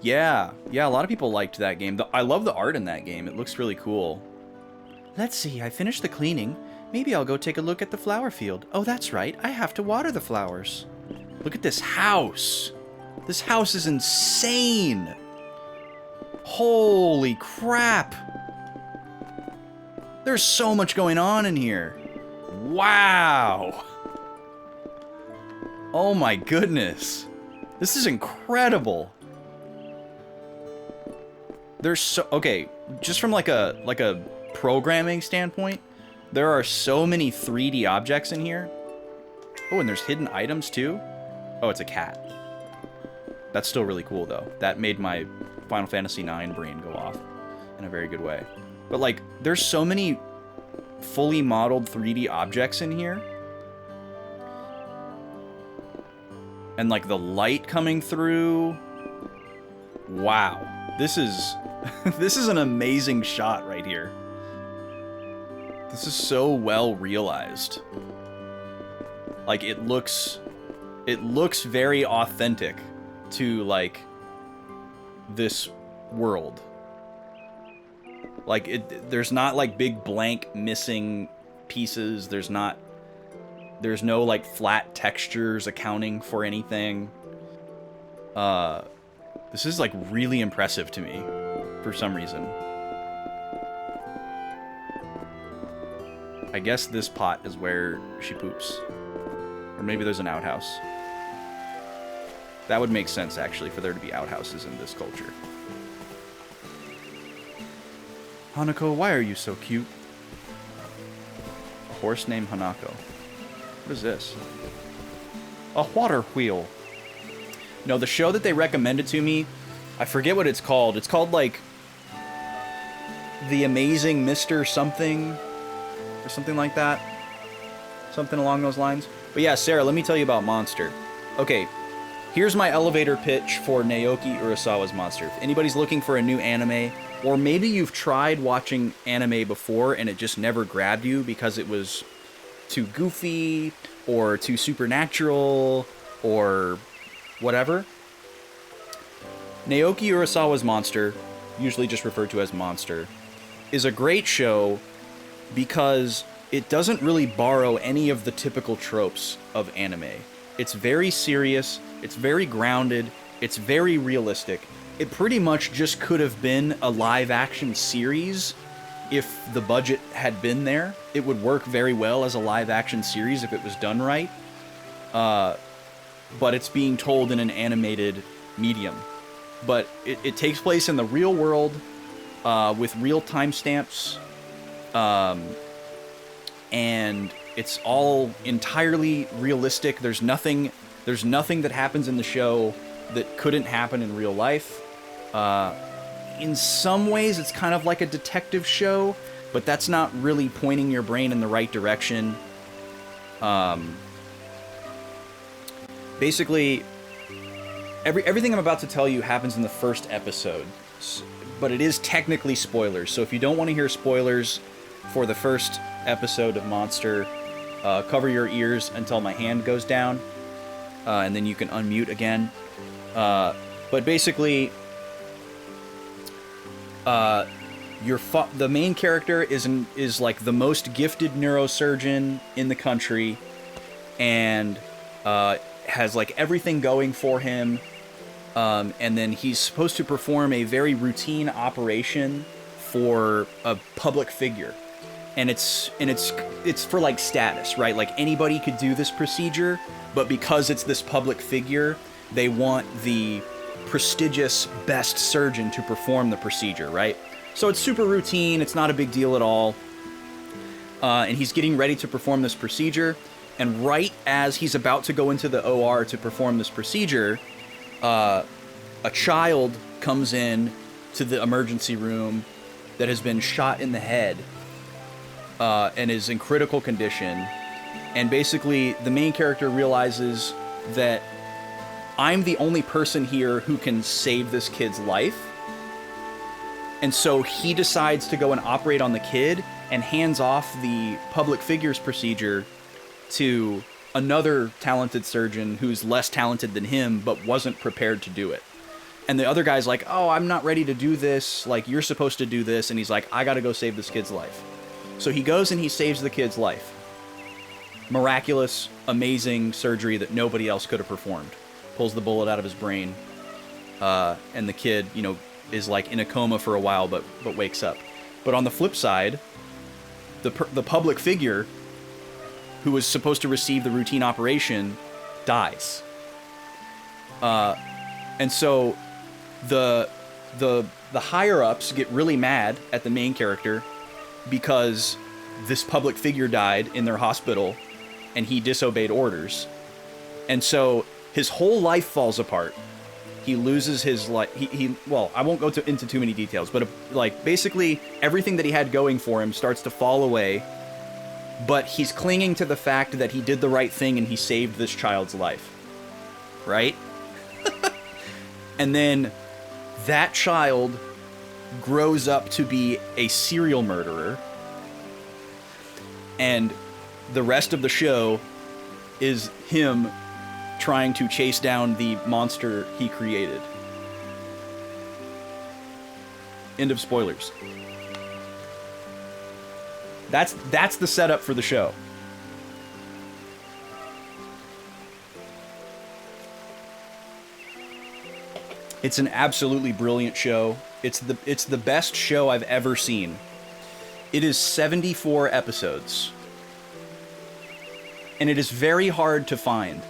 Yeah, a lot of people liked that game. I love the art in that game. It looks really cool. Let's see, I finished the cleaning. Maybe I'll go take a look at the flower field. Oh, that's right, I have to water the flowers. Look at this house. This house is insane. Holy crap. There's so much going on in here. Wow. Oh my goodness. This is incredible. There's so... Okay, just from like a programming standpoint, there are so many 3D objects in here. Oh, and there's hidden items too. Oh, it's a cat. That's still really cool though. That made my Final Fantasy IX brain go off in a very good way. But like, there's so many fully modeled 3D objects in here. And like the light coming through. Wow. This is this is an amazing shot right here. This is so well realized. Like it looks very authentic to like this world. Like there's not like big blank missing pieces. There's no like flat textures accounting for anything. This is like really impressive to me for some reason. I guess this pot is where she poops. Or maybe there's an outhouse. That would make sense, actually, for there to be outhouses in this culture. Hanako, why are you so cute? A horse named Hanako. What is this? A water wheel. No, the show that they recommended to me, I forget what it's called. It's called, like, The Amazing Mr. Something, or something like that. Something along those lines. But yeah, Sarah, let me tell you about Monster. Okay, here's my elevator pitch for Naoki Urasawa's Monster. If anybody's looking for a new anime, or maybe you've tried watching anime before and it just never grabbed you because it was too goofy, or too supernatural, or whatever. Naoki Urasawa's Monster, usually just referred to as Monster, is a great show because it doesn't really borrow any of the typical tropes of anime. It's very serious, it's very grounded, it's very realistic. It pretty much just could have been a live-action series if the budget had been there. It would work very well as a live-action series if it was done right. But it's being told in an animated medium. But it takes place in the real world with real timestamps. And it's all entirely realistic. There's nothing that happens in the show that couldn't happen in real life. In some ways, it's kind of like a detective show, but that's not really pointing your brain in the right direction. Basically, everything I'm about to tell you happens in the first episode, but it is technically spoilers. So if you don't want to hear spoilers for the first episode of Monster, cover your ears until my hand goes down, and then you can unmute again. But basically, the main character is like the most gifted neurosurgeon in the country, and has like everything going for him. And then he's supposed to perform a very routine operation for a public figure. And it's for like status, right? Like anybody could do this procedure, but because it's this public figure, they want the prestigious best surgeon to perform the procedure, right? So it's super routine, it's not a big deal at all. And he's getting ready to perform this procedure, and right as he's about to go into the OR to perform this procedure, a child comes in to the emergency room that has been shot in the head and is in critical condition. And basically, the main character realizes that I'm the only person here who can save this kid's life. And so he decides to go and operate on the kid and hands off the public figures procedure to another talented surgeon who's less talented than him but wasn't prepared to do it. And the other guy's like, oh, I'm not ready to do this. Like, you're supposed to do this. And he's like, I gotta go save this kid's life. So he goes and he saves the kid's life. Miraculous, amazing surgery that nobody else could have performed. Pulls the bullet out of his brain. And the kid, you know, is like in a coma for a while, but wakes up. But on the flip side, the public figure who was supposed to receive the routine operation dies. And so the higher-ups get really mad at the main character because this public figure died in their hospital and he disobeyed orders. And so his whole life falls apart. He loses his life. Well, I won't go into too many details, but like basically everything that he had going for him starts to fall away, but he's clinging to the fact that he did the right thing and he saved this child's life. Right? And then that child grows up to be a serial murderer. And the rest of the show is him trying to chase down the monster he created. End of spoilers. That's the setup for the show. It's an absolutely brilliant show. It's the best show I've ever seen. It is 74 episodes. And it is very hard to find.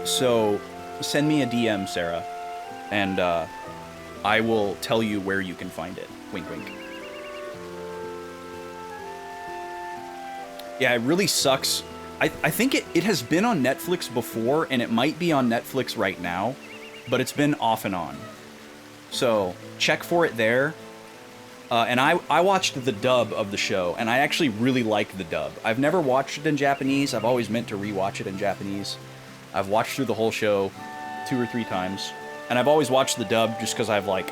So send me a DM, Sarah, and I will tell you where you can find it. Wink, wink. Yeah, it really sucks. I think it has been on Netflix before, and it might be on Netflix right now, but it's been off and on. So check for it there. And I watched the dub of the show, and I actually really like the dub. I've never watched it in Japanese. I've always meant to rewatch it in Japanese. I've watched through the whole show 2 or 3 times, and I've always watched the dub just because I've like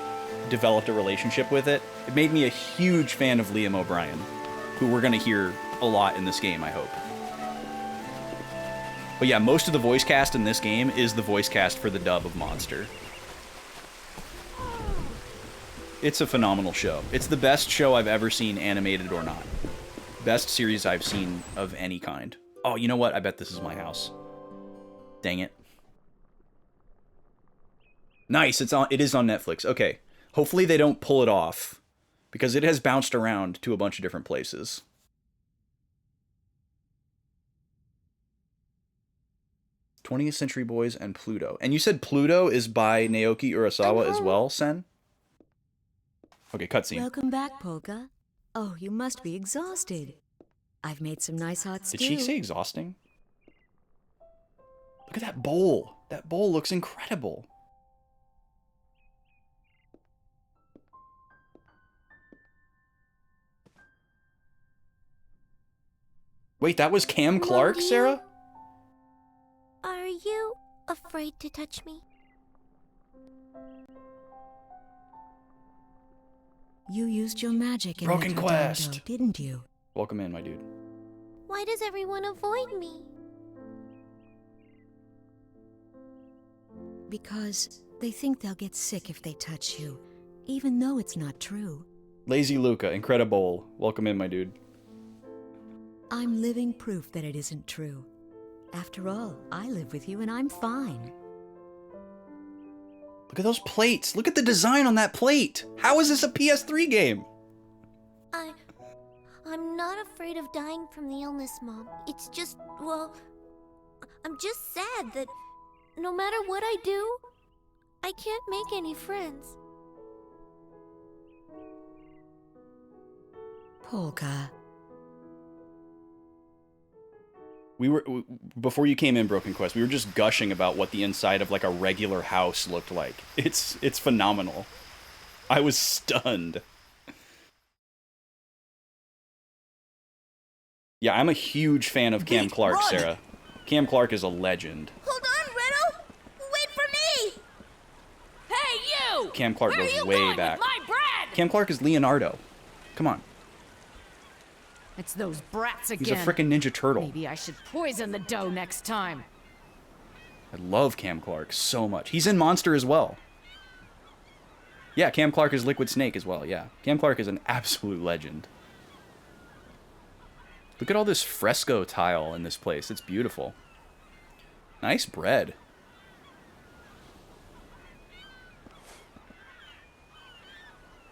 developed a relationship with it. It made me a huge fan of Liam O'Brien, who we're gonna hear a lot in this game, I hope. But yeah, most of the voice cast in this game is the voice cast for the dub of Monster. It's a phenomenal show. It's the best show I've ever seen, animated or not. Best series I've seen of any kind. Oh, you know what? I bet this is my house. Dang it. Nice, it is on Netflix. Okay. Hopefully they don't pull it off, because it has bounced around to a bunch of different places. "20th Century Boys" and Pluto. And you said Pluto is by Naoki Urasawa as well, Sen? Okay, cutscene.
Welcome back, Polka. Oh, you must be exhausted. I've made some nice hot stew.
Did she say exhausting? Look at that bowl. That bowl looks incredible. Wait, that was Cam Clark, Sarah?
Are you afraid to touch me?
You used your magic in
Broken
that
Quest,
redondo, didn't you?
Welcome in, my dude.
Why does everyone avoid me?
Because they think they'll get sick if they touch you, even though it's not true.
Lazy Luca, incredible. Welcome in, my dude.
I'm living proof that it isn't true. After all, I live with you and I'm fine.
Look at those plates. Look at the design on that plate. How is this a PS3 game?
I'm not afraid of dying from the illness, Mom. It's just, well, I'm just sad that no matter what I do, I can't make any friends.
Polka.
Before you came in, Broken Quest, we were just gushing about what the inside of like a regular house looked like. It's phenomenal. I was stunned. Yeah, I'm a huge fan of Cam Clark,
run!
Sarah. Cam Clark is a legend.
Hold on, Riddle! Wait for me!
Hey, you!
Cam Clark
Where
goes
are you
way
going
back.
with my bread?
Cam Clark is Leonardo. Come on.
It's those brats again.
He's a frickin' Ninja Turtle.
Maybe I should poison the dough next time.
I love Cam Clark so much. He's in Monster as well. Yeah, Cam Clark is Liquid Snake as well, yeah. Cam Clark is an absolute legend. Look at all this fresco tile in this place. It's beautiful. Nice bread.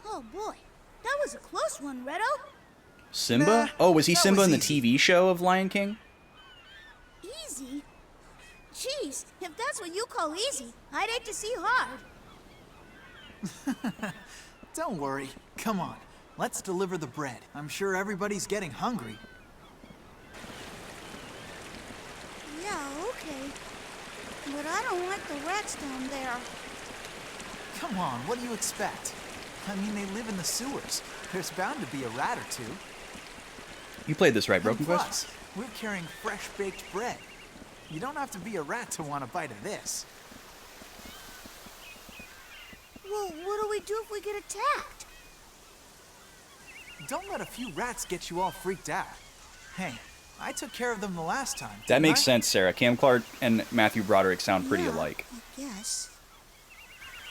Oh boy, that was a close one, Redo.
Simba?
Nah,
Oh, was he
that
Simba
was
in the
easy.
TV show of Lion King?
Easy? Jeez, if that's what you call easy, I'd hate to see hard.
Don't worry. Come on. Let's deliver the bread. I'm sure everybody's getting hungry.
Yeah, okay. But I don't like the rats down there.
Come on, what do you expect? I mean, they live in the sewers. There's bound to be a rat or two.
You played this right, Broken
And
Quest?
plus, we're carrying fresh baked bread. You don't have to be a rat to want a bite of this.
Well, what do we do if we get attacked?
Don't let a few rats get you all freaked out. Hey, I took care of them the last time.
That
didn't
makes
I?
sense, Sarah. Cam Clark and Matthew Broderick sound pretty alike.
Yes.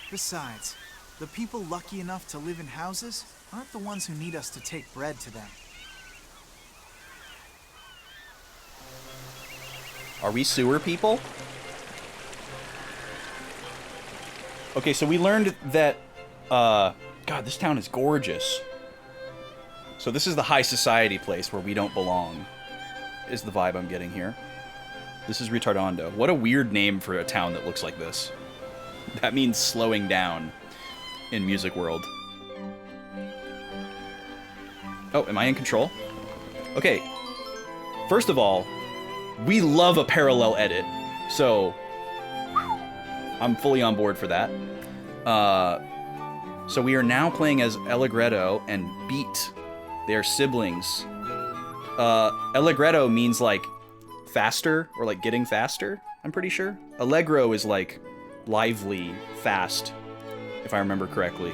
Besides, the people lucky enough to live in houses aren't the ones who need us to take bread to them.
Are we sewer people? Okay, so we learned that, God, this town is gorgeous. So this is the high society place where we don't belong, is the vibe I'm getting here. This is Retardando. What a weird name for a town that looks like this. That means slowing down in music world. Oh, am I in control? Okay. First of all, we love a parallel edit, so I'm fully on board for that. So we are now playing as Allegretto and Beat. They are siblings. Allegretto means like faster or like getting faster, I'm pretty sure. Allegro is like lively, fast, if I remember correctly.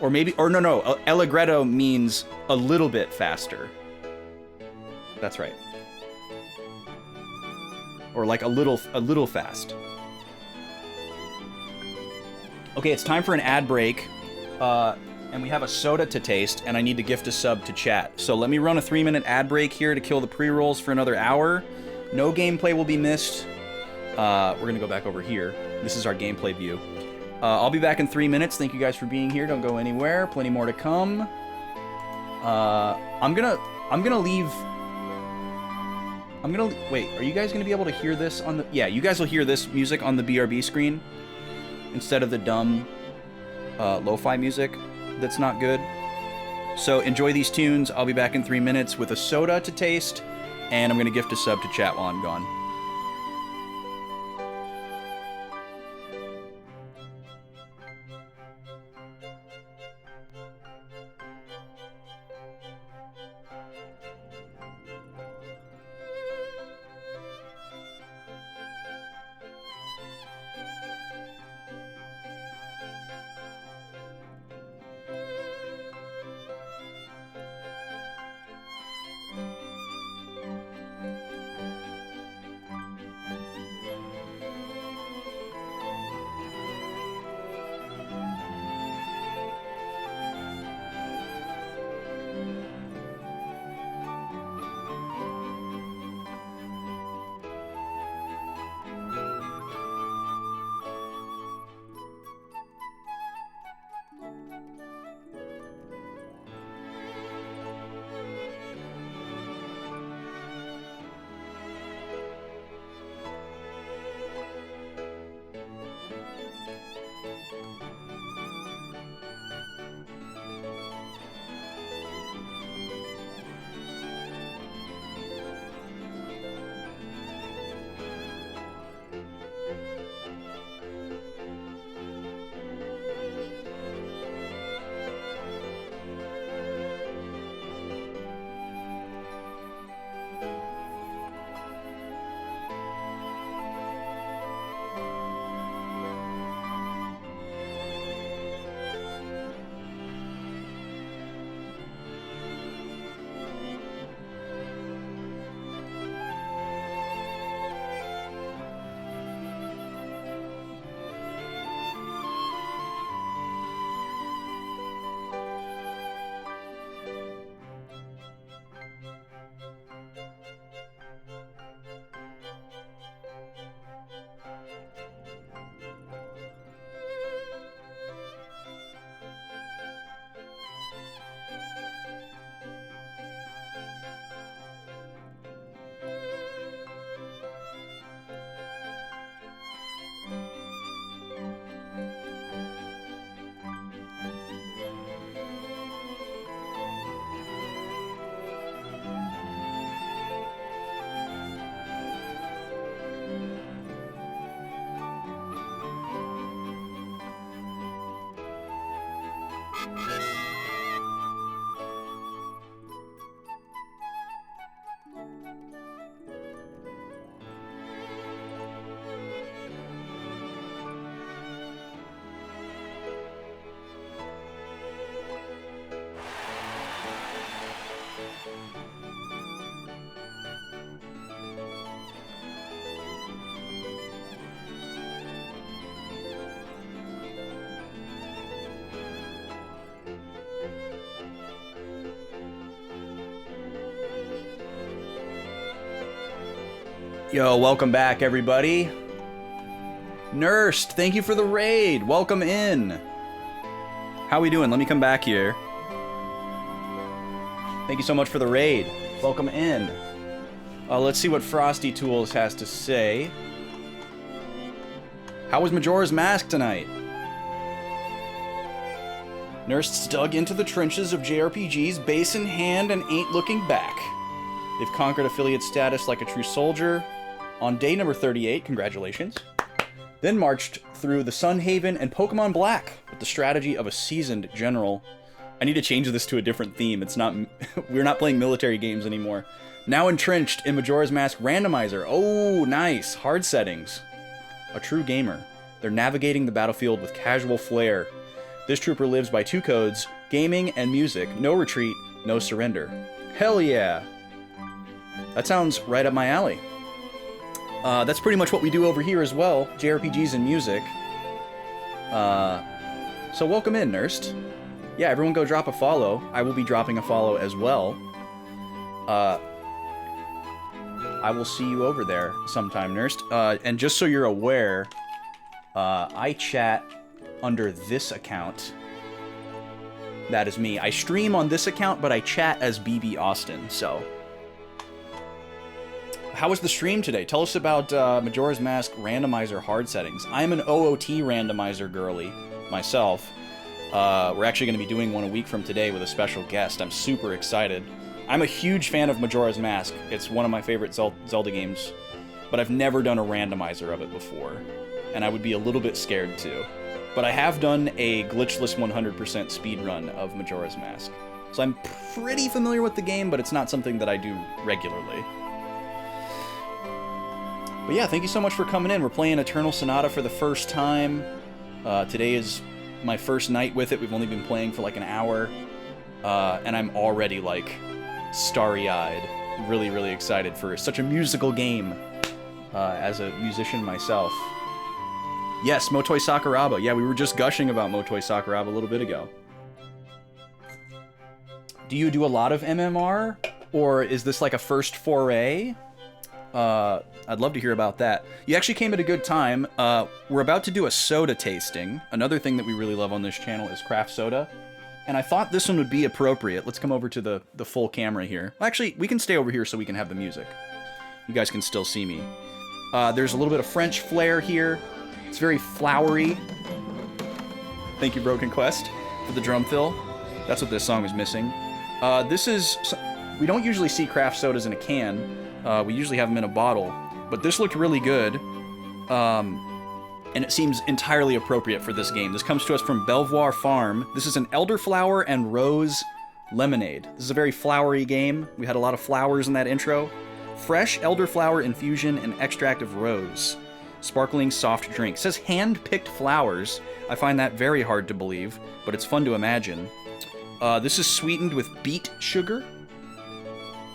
Or maybe, or no, Allegretto means a little bit faster. That's right. Or like a little fast. Okay, it's time for an ad break. And we have a soda to taste, and I need to gift a sub to chat. So let me run a 3-minute ad break here to kill the pre-rolls for another hour. No gameplay will be missed. We're gonna go back over here. This is our gameplay view. I'll be back in 3 minutes. Thank you guys for being here. Don't go anywhere. Plenty more to come. I'm gonna leave. Wait, are you guys gonna be able to hear this on the? Yeah, you guys will hear this music on the BRB screen instead of the dumb lo-fi music that's not good. So enjoy these tunes. I'll be back in 3 minutes with a soda to taste, and I'm gonna gift a sub to chat while I'm gone. Yo, welcome back, everybody. Nursed, thank you for the raid. Welcome in. How we doing? Let me come back here. Thank you so much for the raid. Welcome in. Let's see what Frosty Tools has to say. How was Majora's Mask tonight? Nursed dug into the trenches of JRPGs, base in hand, and ain't looking back. They've conquered affiliate status like a true soldier. On day number 38, congratulations. Then marched through the Sun Haven and Pokemon Black with the strategy of a seasoned general. I need to change this to a different theme. It's not, we're not playing military games anymore. Now entrenched in Majora's Mask Randomizer. Oh, nice. Hard settings. A true gamer. They're navigating the battlefield with casual flair. This trooper lives by two codes, gaming and music. No retreat, no surrender. Hell yeah. That sounds right up my alley. That's pretty much what we do over here as well, JRPGs and music. So welcome in, Nursed. Yeah, everyone go drop a follow. I will be dropping a follow as well. I will see you over there sometime, Nursed. And just so you're aware, I chat under this account. That is me. I stream on this account, but I chat as BB Austin, so... How was the stream today? Tell us about Majora's Mask randomizer hard settings. I'm an OOT randomizer girly myself. We're actually going to be doing one a week from today with a special guest. I'm super excited. I'm a huge fan of Majora's Mask. It's one of my favorite Zelda games, but I've never done a randomizer of it before, and I would be a little bit scared too. But I have done a glitchless 100% speedrun of Majora's Mask. So I'm pretty familiar with the game, but it's not something that I do regularly. But yeah, thank you so much for coming in. We're playing Eternal Sonata for the first time. Today is my first night with it. We've only been playing for like an hour. And I'm already like starry-eyed. Really, really excited for such a musical game as a musician myself. Yes, Motoi Sakuraba. Yeah, we were just gushing about Motoi Sakuraba a little bit ago. Do you do a lot of MMR? Or is this like a first foray? I'd love to hear about that. You actually came at a good time. We're about to do a soda tasting. Another thing that we really love on this channel is craft soda. And I thought this one would be appropriate. Let's come over to the full camera here. Actually, we can stay over here so we can have the music. You guys can still see me. There's a little bit of French flair here. It's very flowery. Thank you, Broken Quest, for the drum fill. That's what this song is missing. This is... We don't usually see craft sodas in a can. We usually have them in a bottle. But this looked really good. And it seems entirely appropriate for this game. This comes to us from Belvoir Farm. This is an elderflower and rose lemonade. This is a very flowery game. We had a lot of flowers in that intro. Fresh elderflower infusion and extract of rose. Sparkling soft drink. It says hand-picked flowers. I find that very hard to believe, but it's fun to imagine. This is sweetened with beet sugar,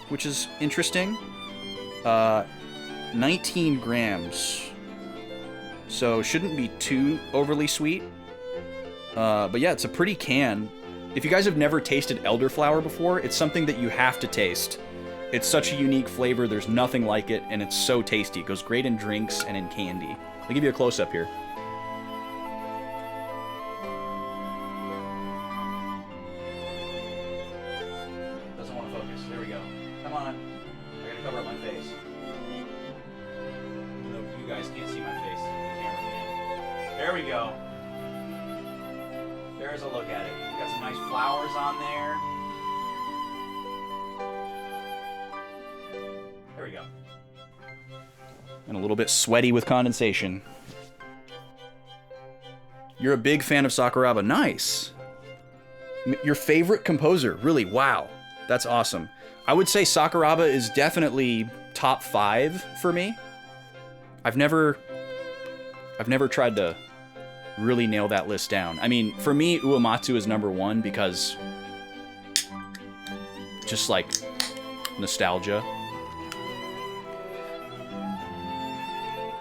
which is interesting. 19 grams. So shouldn't be too overly sweet. But yeah, it's a pretty can. If you guys have never tasted elderflower before, it's something that you have to taste. It's such a unique flavor, there's nothing like it, and it's so tasty. It goes great in drinks and in candy. I'll give you a close-up here. Doesn't want to focus. There we go. Come on. I gotta cover up my face. Even though you guys can't see my face, the camera can. There we go. There's a look at it. Got some nice flowers on there. There we go. And a little bit sweaty with condensation. You're a big fan of Sakuraba. Nice. Your favorite composer. Really, wow. That's awesome. I would say Sakuraba is definitely top 5 for me. I've never tried to really nail that list down. I mean, for me, Uematsu is number 1 because just like nostalgia.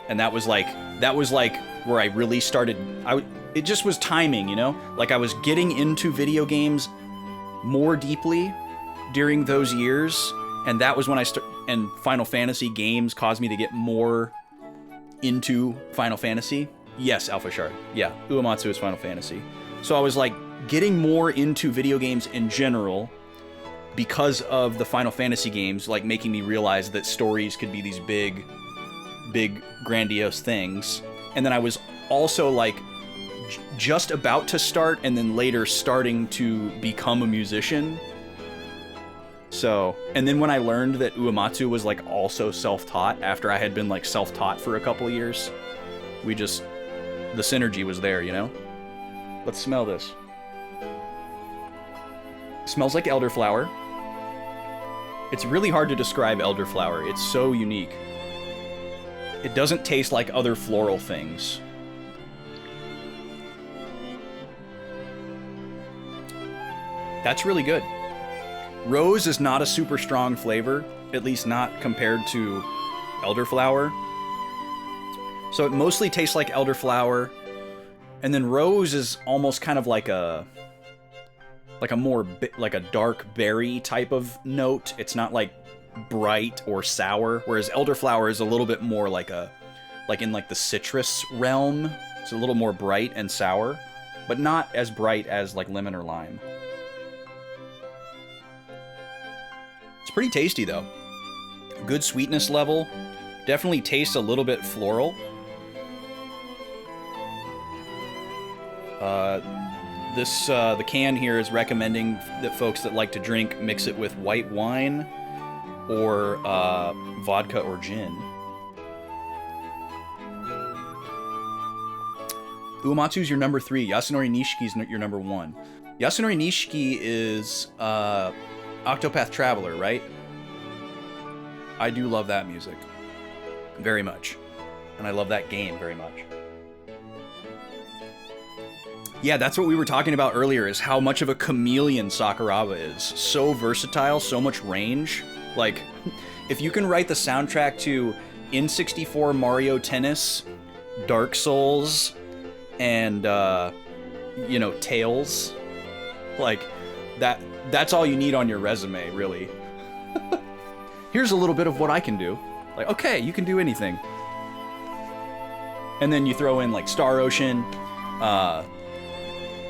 And that was like where I really started. It just was timing, you know? Like I was getting into video games more deeply during those years, And that was when and Final Fantasy games caused me to get more into Final Fantasy. Yes, Alpha Shard. Yeah, Uematsu is Final Fantasy. So I was like getting more into video games in general because of the Final Fantasy games, like making me realize that stories could be these big, grandiose things. And then I was also like just about to start and then later starting to become a musician. So, and then when I learned that Uematsu was like also self-taught after I had been like self-taught for a couple years, the synergy was there, you know? Let's smell this. It smells like elderflower. It's really hard to describe elderflower. It's so unique. It doesn't taste like other floral things. That's really good. Rose is not a super strong flavor, at least not compared to elderflower. So it mostly tastes like elderflower, and then rose is almost kind of like a more like a dark berry type of note. It's not like bright or sour, whereas elderflower is a little bit more like in the citrus realm. It's a little more bright and sour, but not as bright as like lemon or lime. It's pretty tasty though. Good sweetness level. Definitely tastes a little bit floral. The can here is recommending that folks that like to drink mix it with white wine or vodka or gin. Uematsu's your number 3. Yasunori Nishiki's your number 1. Yasunori Nishiki is Octopath Traveler, right? I do love that music very much, and I love that game very much. Yeah, that's what we were talking about earlier, is how much of a chameleon Sakuraba is. So versatile, so much range. Like, if you can write the soundtrack to N64 Mario Tennis, Dark Souls, and, Tales, like, that's all you need on your resume, really. Here's a little bit of what I can do. Like, okay, you can do anything. And then you throw in, like, Star Ocean,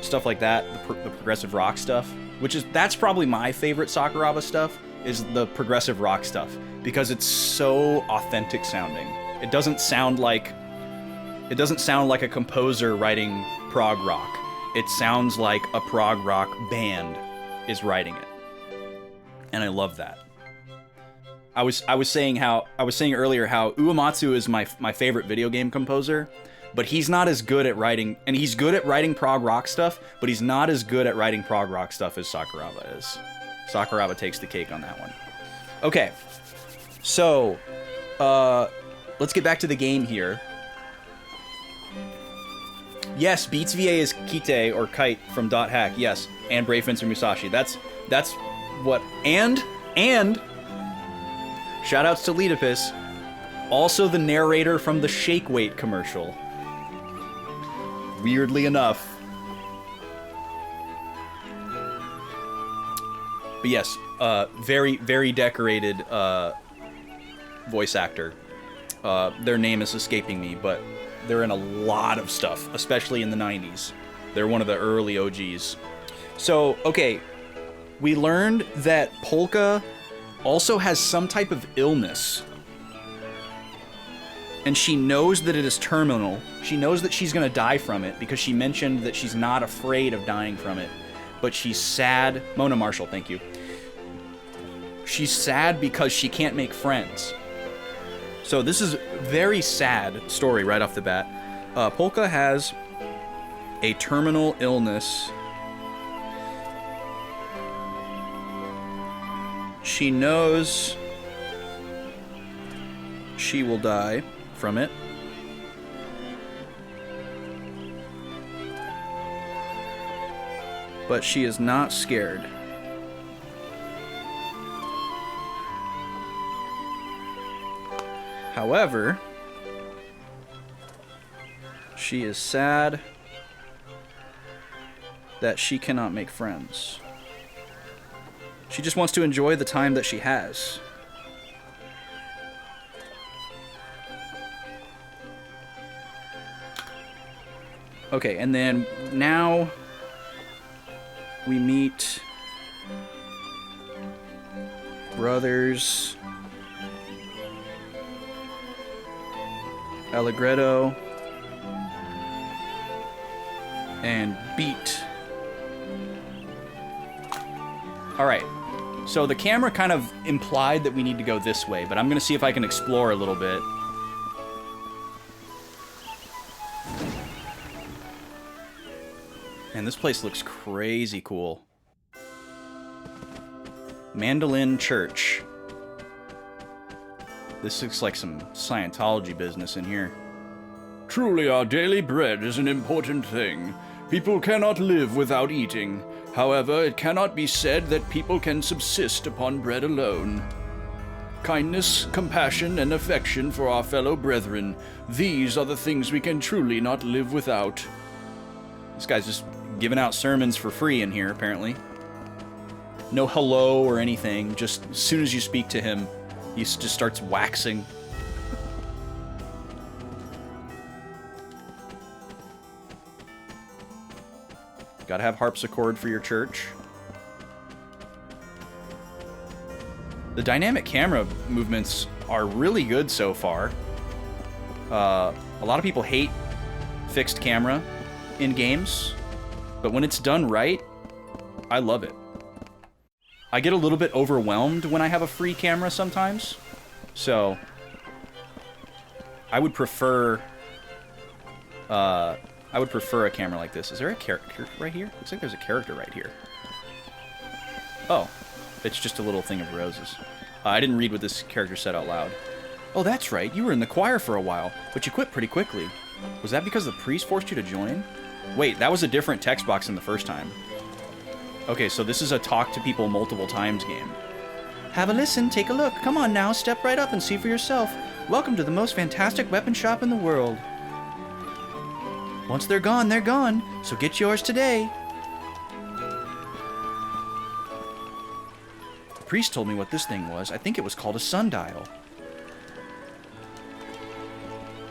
stuff like that, the progressive rock stuff, that's probably my favorite Sakuraba stuff, is the progressive rock stuff, because it's so authentic sounding. It doesn't sound like a composer writing prog rock. It sounds like a prog rock band is writing it. And I love that. I was saying earlier how Uematsu is my favorite video game composer, but he's not as good at writing, and he's good at writing prog rock stuff, but he's not as good at writing prog rock stuff as Sakuraba is. Sakuraba takes the cake on that one. Okay, so let's get back to the game here. Yes, Beats VA is Kite or Kite from Dot Hack. Yes, and Brave Fencer Musashi. That's what. And shoutouts to Letopus, also the narrator from the Shake Weight commercial. Weirdly enough. But yes, very, very decorated voice actor. Their name is escaping me, but they're in a lot of stuff, especially in the 90s. They're one of the early OGs. So, okay, we learned that Polka also has some type of illness. And she knows that it is terminal. She knows that she's gonna die from it because she mentioned that she's not afraid of dying from it. But she's sad. Mona Marshall, thank you. She's sad because she can't make friends. So this is a very sad story right off the bat. Polka has a terminal illness. She knows she will die from it. But she is not scared. However, she is sad that she cannot make friends. She just wants to enjoy the time that she has. Okay, and then now we meet brothers Allegretto and Beat. Alright, so the camera kind of implied that we need to go this way, but I'm going to see if I can explore a little bit. And this place looks crazy cool. Mandolin Church. This looks like some Scientology business in here.
Truly, our daily bread is an important thing. People cannot live without eating. However, it cannot be said that people can subsist upon bread alone. Kindness, compassion, and affection for our fellow brethren, these are the things we can truly not live without.
This guy's just giving out sermons for free in here, apparently. No hello or anything, just as soon as you speak to him, he just starts waxing. Gotta have harpsichord for your church. The dynamic camera movements are really good so far. A lot of people hate fixed camera in games, but when it's done right, I love it. I get a little bit overwhelmed when I have a free camera sometimes, so I would prefer a camera like this. Is there a character right here? Looks like there's a character right here. Oh, it's just a little thing of roses. I didn't read what this character said out loud. Oh, that's right. You were in the choir for a while, but you quit pretty quickly. Was that because the priest forced you to join? Wait, that was a different text box than the first time. Okay, so this is a talk to people multiple times game. Have a listen, take a look. Come on now, step right up and see for yourself. Welcome to the most fantastic weapon shop in the world. Once they're gone, so get yours today. The priest told me what this thing was. I think it was called a sundial.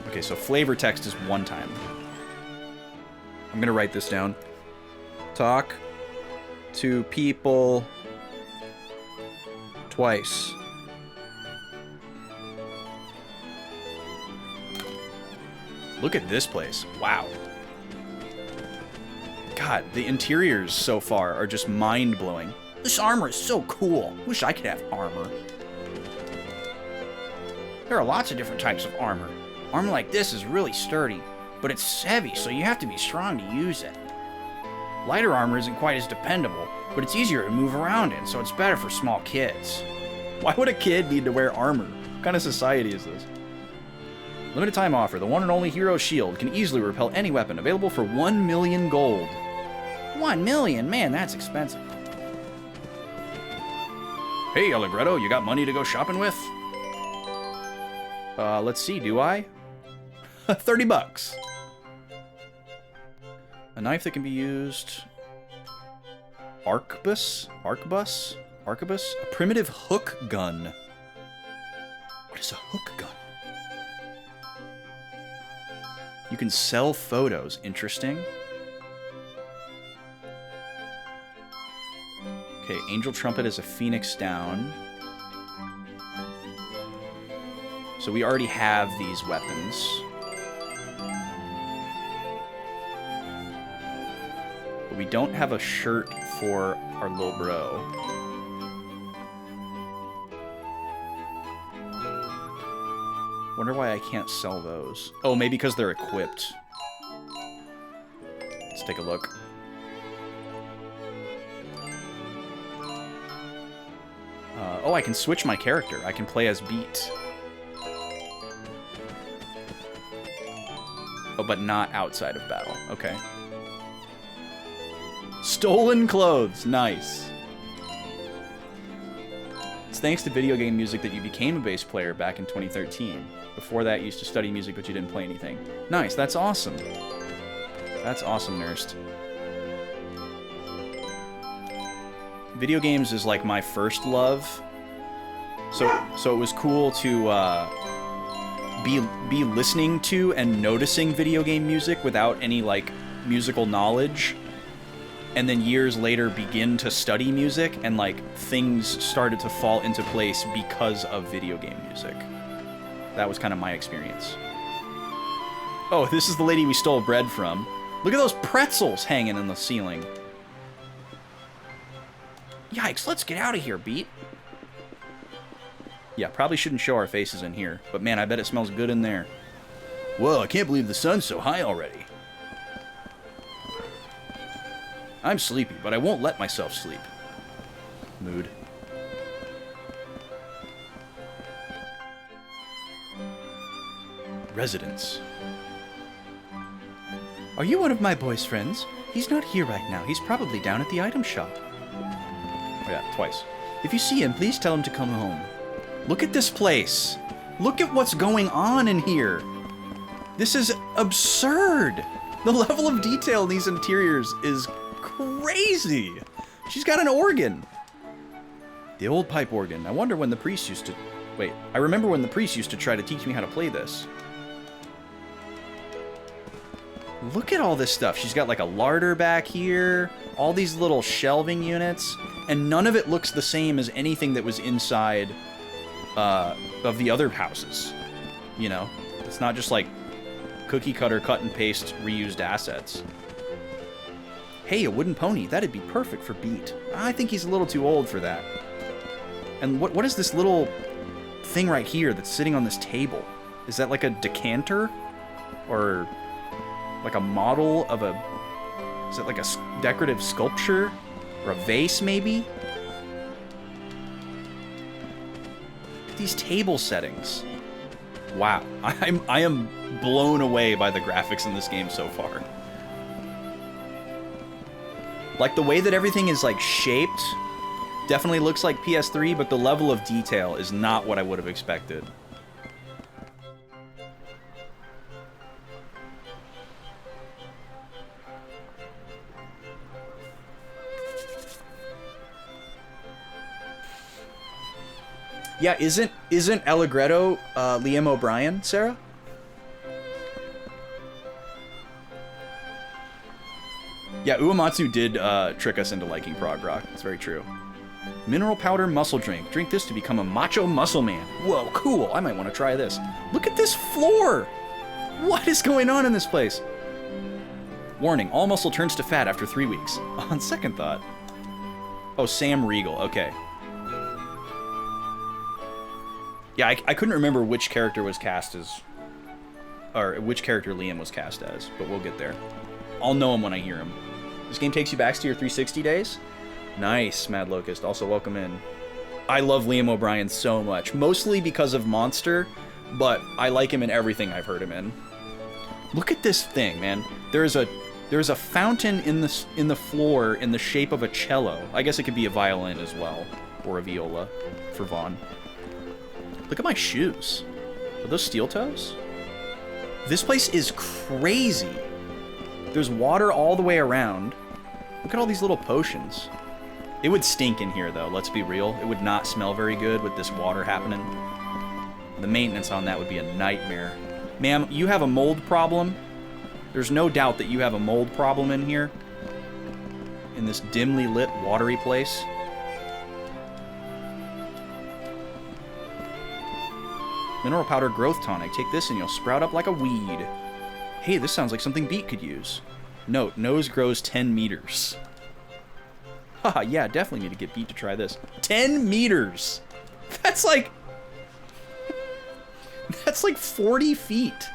Okay, so flavor text is one time. I'm gonna write this down. Talk to people twice. Look at this place. Wow. God, the interiors so far are just mind-blowing. This armor is so cool. Wish I could have armor. There are lots of different types of armor. Armor like this is really sturdy, but it's heavy, so you have to be strong to use it. Lighter armor isn't quite as dependable, but it's easier to move around in, so it's better for small kids. Why would a kid need to wear armor? What kind of society is this? Limited time offer. The one and only hero shield can easily repel any weapon. Available for 1 million gold. 1 million? Man, that's expensive. Hey, Allegretto, you got money to go shopping with? Let's see, do I? 30 bucks. A knife that can be used. Arquebus? A primitive hook gun. What is a hook gun? You can sell photos. Interesting. Okay, Angel Trumpet is a Phoenix down. So we already have these weapons. But we don't have a shirt for our little bro. Wonder why I can't sell those. Oh, maybe because they're equipped. Let's take a look. Oh, I can switch my character. I can play as Beat. Oh, but not outside of battle. Okay. Stolen clothes. Nice. It's thanks to video game music that you became a bass player back in 2013. Before that, you used to study music, but you didn't play anything. Nice. That's awesome. That's awesome, Nurst. Video games is like my first love. So it was cool to be listening to and noticing video game music without any like musical knowledge, and then years later begin to study music, and like things started to fall into place because of video game music. That was kind of my experience. Oh, this is the lady we stole bread from. Look at those pretzels hanging in the ceiling. Yikes, let's get out of here, Beat. Yeah, probably shouldn't show our faces in here, but man, I bet it smells good in there. Whoa, I can't believe the sun's so high already. I'm sleepy, but I won't let myself sleep. Mood. Residence. Are you one of my boy's friends? He's not here right now. He's probably down at the item shop. Oh yeah, twice. If you see him, please tell him to come home. Look at this place. Look at what's going on in here. This is absurd. The level of detail in these interiors is crazy. She's got an organ. The old pipe organ. I wonder when the priest used to... Wait, I remember when the priest used to try to teach me how to play this. Look at all this stuff. She's got like a larder back here, all these little shelving units, and none of it looks the same as anything that was inside of the other houses. You know? It's not just like cookie cutter, cut and paste, reused assets. Hey, a wooden pony. That'd be perfect for Beat. I think he's a little too old for that. And what is this little thing right here that's sitting on this table? Is that like a decanter? Or like a model of a... Is it like a decorative sculpture? Or a vase, maybe? These table settings. Wow. I am blown away by the graphics in this game so far. Like, the way that everything is, like, shaped definitely looks like PS3, but the level of detail is not what I would have expected. Yeah, isn't Allegretto Liam O'Brien, Sarah? Yeah, Uematsu did trick us into liking prog rock. It's very true. Mineral powder muscle drink. Drink this to become a macho muscle man. Whoa, cool. I might want to try this. Look at this floor. What is going on in this place? Warning, all muscle turns to fat after 3 weeks. On second thought. Oh, Sam Riegel. Okay. Yeah, I couldn't remember which character was cast as... Or which character Liam was cast as, but we'll get there. I'll know him when I hear him. This game takes you back to your 360 days? Nice, Mad Locust. Also, welcome in. I love Liam O'Brien so much. Mostly because of Monster, but I like him in everything I've heard him in. Look at this thing, man. There's a fountain in the floor in the shape of a cello. I guess it could be a violin as well. Or a viola for Vaughn. Look at my shoes. Are those steel toes? This place is crazy. There's water all the way around. Look at all these little potions. It would stink in here, though, let's be real. It would not smell very good with this water happening. The maintenance on that would be a nightmare. Ma'am, you have a mold problem? There's no doubt that you have a mold problem in here. In this dimly lit, watery place. Mineral powder growth tonic. Take this and you'll sprout up like a weed. Hey, this sounds like something Beat could use. Note, nose grows 10 meters. Haha, yeah, definitely need to get Beat to try this. 10 meters! That's like... That's like 40 feet.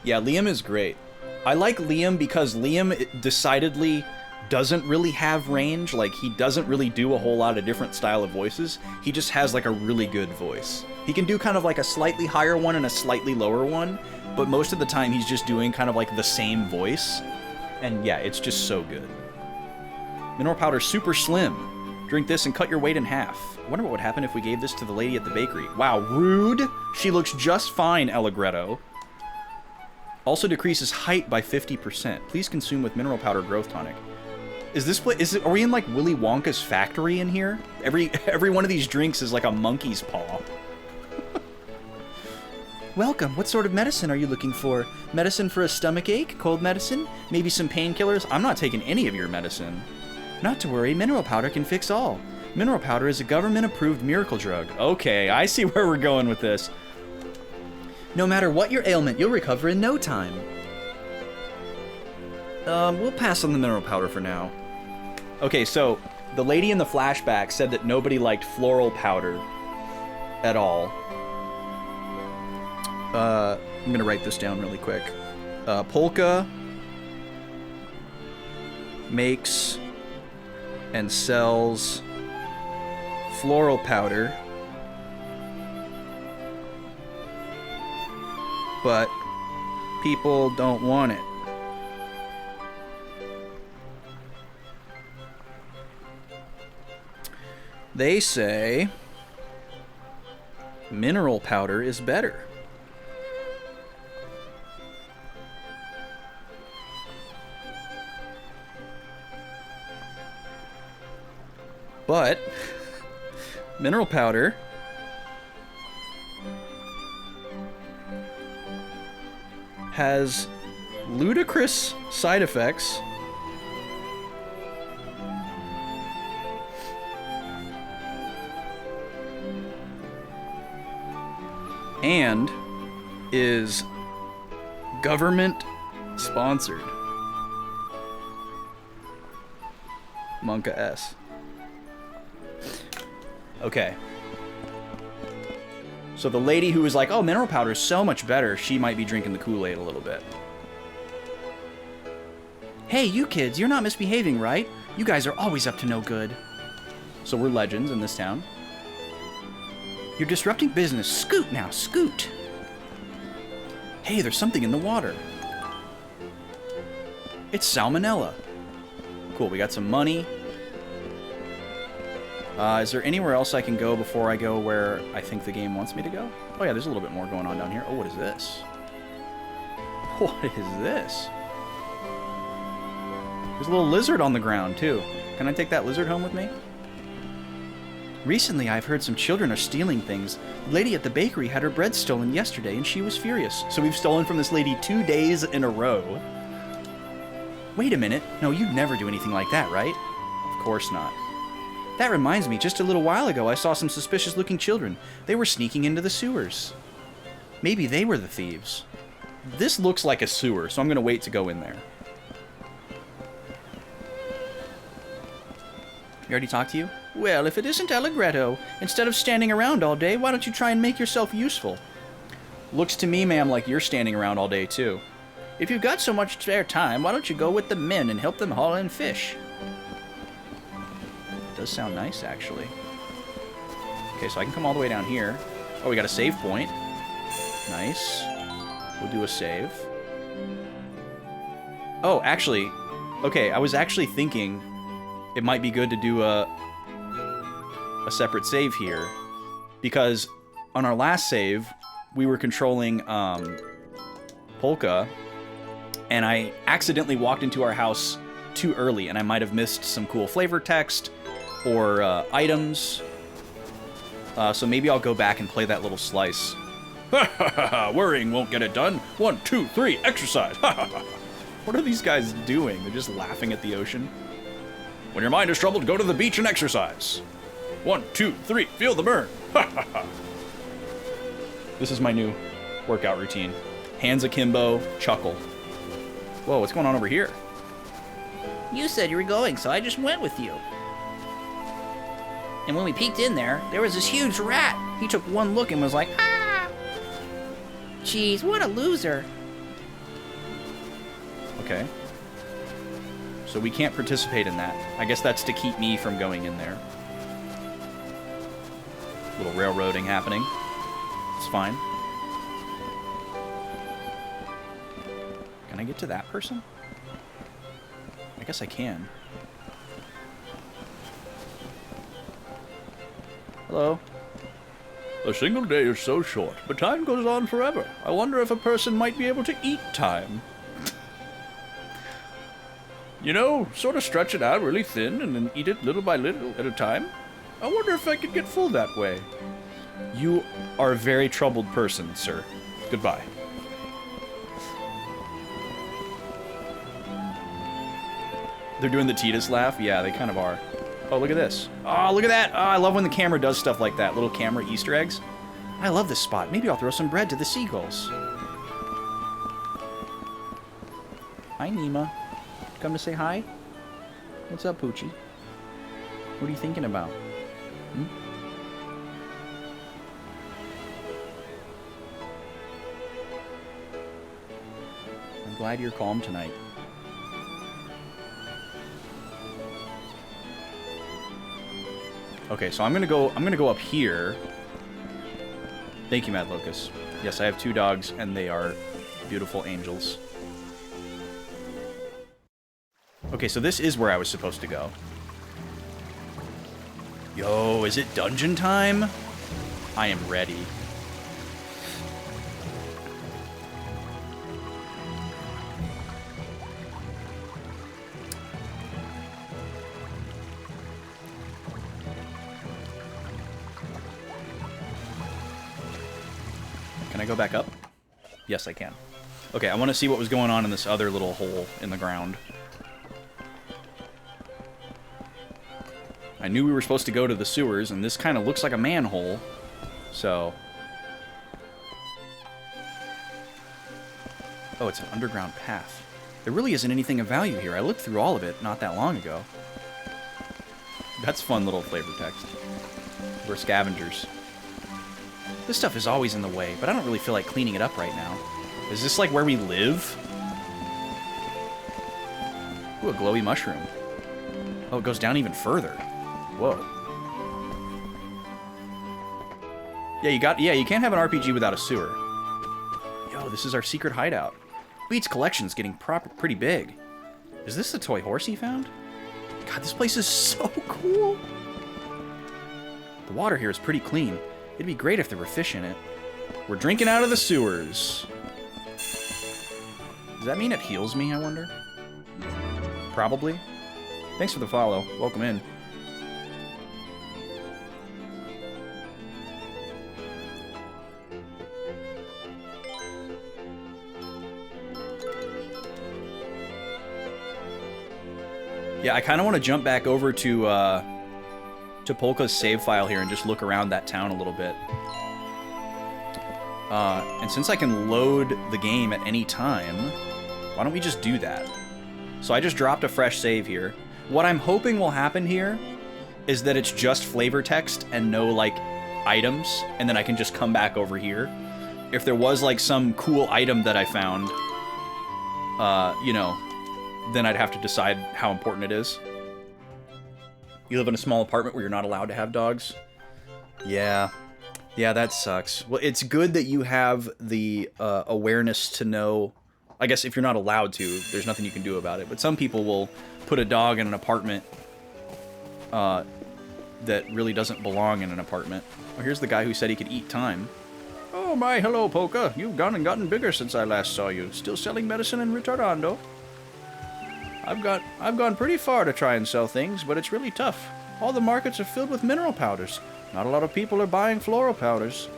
Yeah, Liam is great. I like Liam because Liam decidedly doesn't really have range. Like, he doesn't really do a whole lot of different style of voices. He just has like a really good voice. He can do kind of like a slightly higher one and a slightly lower one, but most of the time he's just doing kind of like the same voice. And yeah, it's just so good. Mineral powder super slim. Drink this and cut your weight in half. I wonder what would happen if we gave this to the lady at the bakery. Wow, rude. She looks just fine, Allegretto. Also decreases height by 50%. Please consume with mineral powder growth tonic. Is this place? Are we in like Willy Wonka's factory in here? Every one of these drinks is like a monkey's paw. Welcome. What sort of medicine are you looking for? Medicine for a stomach ache? Cold medicine? Maybe some painkillers? I'm not taking any of your medicine. Not to worry, mineral powder can fix all. Mineral powder is a government-approved miracle drug. Okay, I see where we're going with this. No matter what your ailment, you'll recover in no time. We'll pass on the mineral powder for now. Okay, so the lady in the flashback said that nobody liked floral powder at all. I'm gonna write this down really quick. Polka makes and sells floral powder, but people don't want it. They say mineral powder is better. But mineral powder has ludicrous side effects and is government sponsored. Monka S. Okay. So the lady who was like, oh, mineral powder is so much better, she might be drinking the Kool-Aid a little bit. Hey, you kids, you're not misbehaving, right? You guys are always up to no good. So we're legends in this town. You're disrupting business. Scoot now, scoot. Hey, there's something in the water. It's salmonella. Cool, we got some money. Is there anywhere else I can go before I go where I think the game wants me to go? Oh yeah, there's a little bit more going on down here. Oh, what is this? What is this? There's a little lizard on the ground, too. Can I take that lizard home with me? Recently, I've heard some children are stealing things. The lady at the bakery had her bread stolen yesterday, and she was furious. So we've stolen from this lady 2 days in a row. Wait a minute. No, you'd never do anything like that, right? Of course not. That reminds me, just a little while ago, I saw some suspicious-looking children. They were sneaking into the sewers. Maybe they were the thieves. This looks like a sewer, so I'm going to wait to go in there. You already talked to you? Well, if it isn't Allegretto, instead of standing around all day, why don't you try and make yourself useful? Looks to me, ma'am, like you're standing around all day, too. If you've got so much spare time, why don't you go with the men and help them haul in fish? Does sound nice, actually. Okay, so I can come all the way down here. Oh, we got a save point. Nice. We'll do a save. Oh, actually, okay, I was actually thinking it might be good to do a separate save here, because on our last save, we were controlling Polka, and I accidentally walked into our house too early, and I might have missed some cool flavor text or items. So maybe I'll go back and play that little slice.
Ha ha ha ha! Worrying won't get it done. 1, 2, 3, exercise! Ha ha ha!
What are these guys doing? They're just laughing at the ocean.
When your mind is troubled, go to the beach and exercise. 1, 2, 3, feel the burn! Ha ha ha!
This is my new workout routine. Hands akimbo, chuckle. Whoa, what's going on over here?
You said you were going, so I just went with you. And when we peeked in there was this huge rat. He took one look and was like, ah! Jeez, what a loser.
Okay. So we can't participate in that. I guess that's to keep me from going in there. Little railroading happening. It's fine. Can I get to that person? I guess I can. Hello.
A single day is so short, but time goes on forever. I wonder if a person might be able to eat time. You know, sort of stretch it out really thin and then eat it little by little at a time. I wonder if I could get full that way.
You are a very troubled person, sir. Goodbye. They're doing the Titus laugh? Yeah, they kind of are. Oh, look at this. Oh, look at that. Oh, I love when the camera does stuff like that. Little camera Easter eggs. I love this spot. Maybe I'll throw some bread to the seagulls. Hi, Nima. Come to say hi? What's up, Poochie? What are you thinking about? Hmm? I'm glad you're calm tonight. Okay, so I'm gonna go up here. Thank you, Mad Locust. Yes, I have 2 dogs, and they are beautiful angels. Okay, so this is where I was supposed to go. Yo, is it dungeon time? I am ready. Can I go back up? Yes, I can. Okay, I want to see what was going on in this other little hole in the ground. I knew we were supposed to go to the sewers, and this kind of looks like a manhole, so... Oh, it's an underground path. There really isn't anything of value here. I looked through all of it not that long ago. That's fun little flavor text. We're scavengers. This stuff is always in the way, but I don't really feel like cleaning it up right now. Is this like where we live? Ooh, a glowy mushroom. Oh, it goes down even further. Whoa. Yeah, you can't have an RPG without a sewer. Yo, this is our secret hideout. Beats collection's getting pretty big. Is this the toy horse he found? God, this place is so cool. The water here is pretty clean. It'd be great if there were fish in it. We're drinking out of the sewers. Does that mean it heals me, I wonder? Probably. Thanks for the follow. Welcome in. Yeah, I kind of want to jump back over to Polka's save file here and just look around that town a little bit. And since I can load the game at any time, why don't we just do that? So I just dropped a fresh save here. What I'm hoping will happen here is that it's just flavor text and no, like, items, and then I can just come back over here. If there was, like, some cool item that I found, you know, then I'd have to decide how important it is. You live in a small apartment where you're not allowed to have dogs? Yeah. Yeah, that sucks. Well, it's good that you have the awareness to know... I guess if you're not allowed to, there's nothing you can do about it. But some people will put a dog in an apartment that really doesn't belong in an apartment. Oh, here's the guy who said he could eat time. Oh my, hello, Polka. You've gone and gotten bigger since I last saw you. Still selling medicine in Ritorando? I've gone pretty far to try and sell things, but it's really tough. All the markets are filled with mineral powders. Not a lot of people are buying floral powders.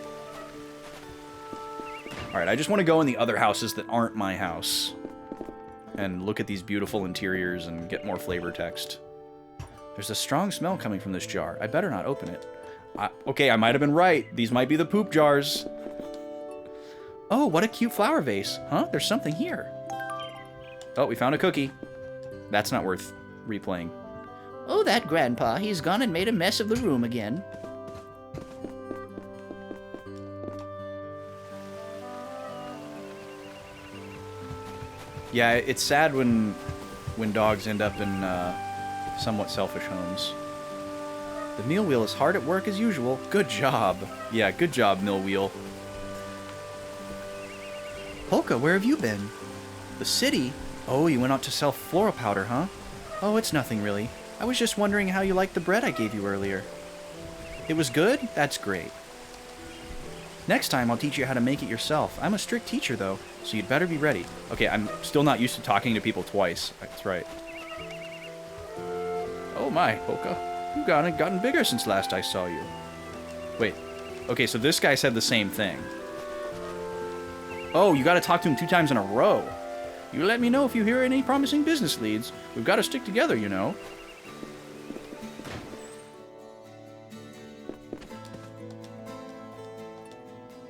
Alright, I just want to go in the other houses that aren't my house. And look at these beautiful interiors and get more flavor text. There's a strong smell coming from this jar. I better not open it. Okay, I might have been right. These might be the poop jars. Oh, what a cute flower vase. Huh? There's something here. Oh, we found a cookie. That's not worth replaying.
Oh, that grandpa. He's gone and made a mess of the room again.
Yeah, it's sad when dogs end up in somewhat selfish homes. The meal wheel is hard at work as usual. Good job. Yeah, good job, mill wheel. Polka, where have you been? The city? Oh, you went out to sell floral powder, huh? Oh, it's nothing really. I was just wondering how you liked the bread I gave you earlier. It was good? That's great. Next time, I'll teach you how to make it yourself. I'm a strict teacher, though, so you'd better be ready. Okay, I'm still not used to talking to people twice. That's right. Oh my, Polka. You've gotten bigger since last I saw you. Wait. Okay, so this guy said the same thing. Oh, you gotta talk to him 2 times in a row. You let me know if you hear any promising business leads. We've got to stick together, you know.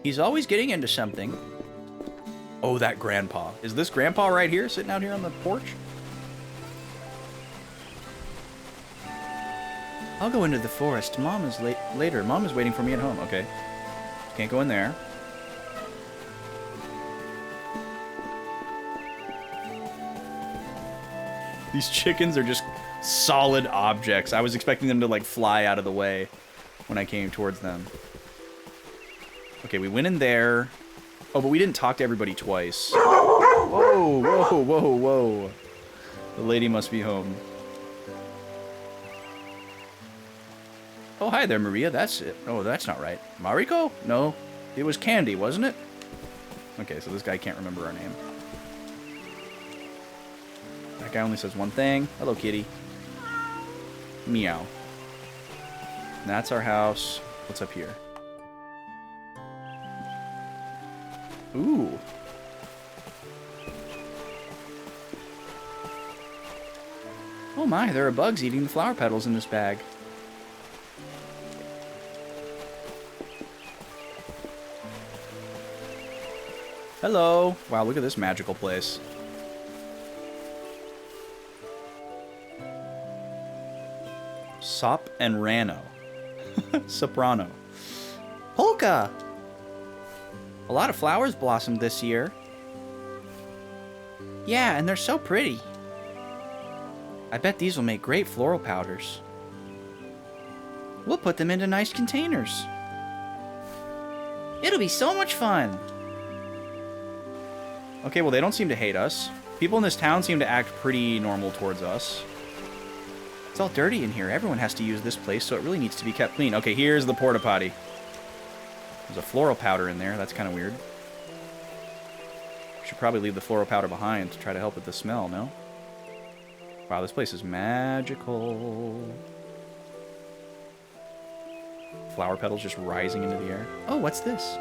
He's always getting into something. Oh, that grandpa. Is this grandpa right here, sitting out here on the porch? I'll go into the forest. Mom is later. Mom is waiting for me at home. Okay. Can't go in there. These chickens are just solid objects. I was expecting them to, like, fly out of the way when I came towards them. Okay, we went in there. Oh, but we didn't talk to everybody twice. Whoa, whoa, whoa, whoa. The lady must be home. Oh, hi there, Maria. That's it. Oh, that's not right. Mariko? No. It was Candy, wasn't it? Okay, so this guy can't remember our name. That guy only says one thing. Hello, kitty. Meow. And that's our house. What's up here? Ooh. Oh my, there are bugs eating the flower petals in this bag. Hello. Wow, look at this magical place. Sop and Rano. Soprano. Polka! A lot of flowers blossomed this year. Yeah, and they're so pretty. I bet these will make great floral powders. We'll put them into nice containers. It'll be so much fun. Okay, well, they don't seem to hate us. People in this town seem to act pretty normal towards us. It's all dirty in here. Everyone has to use this place, so it really needs to be kept clean. Okay, here's the porta potty. There's a floral powder in there. That's kind of weird. Should probably leave the floral powder behind to try to help with the smell, no? Wow, this place is magical. Flower petals just rising into the air. Oh, what's this?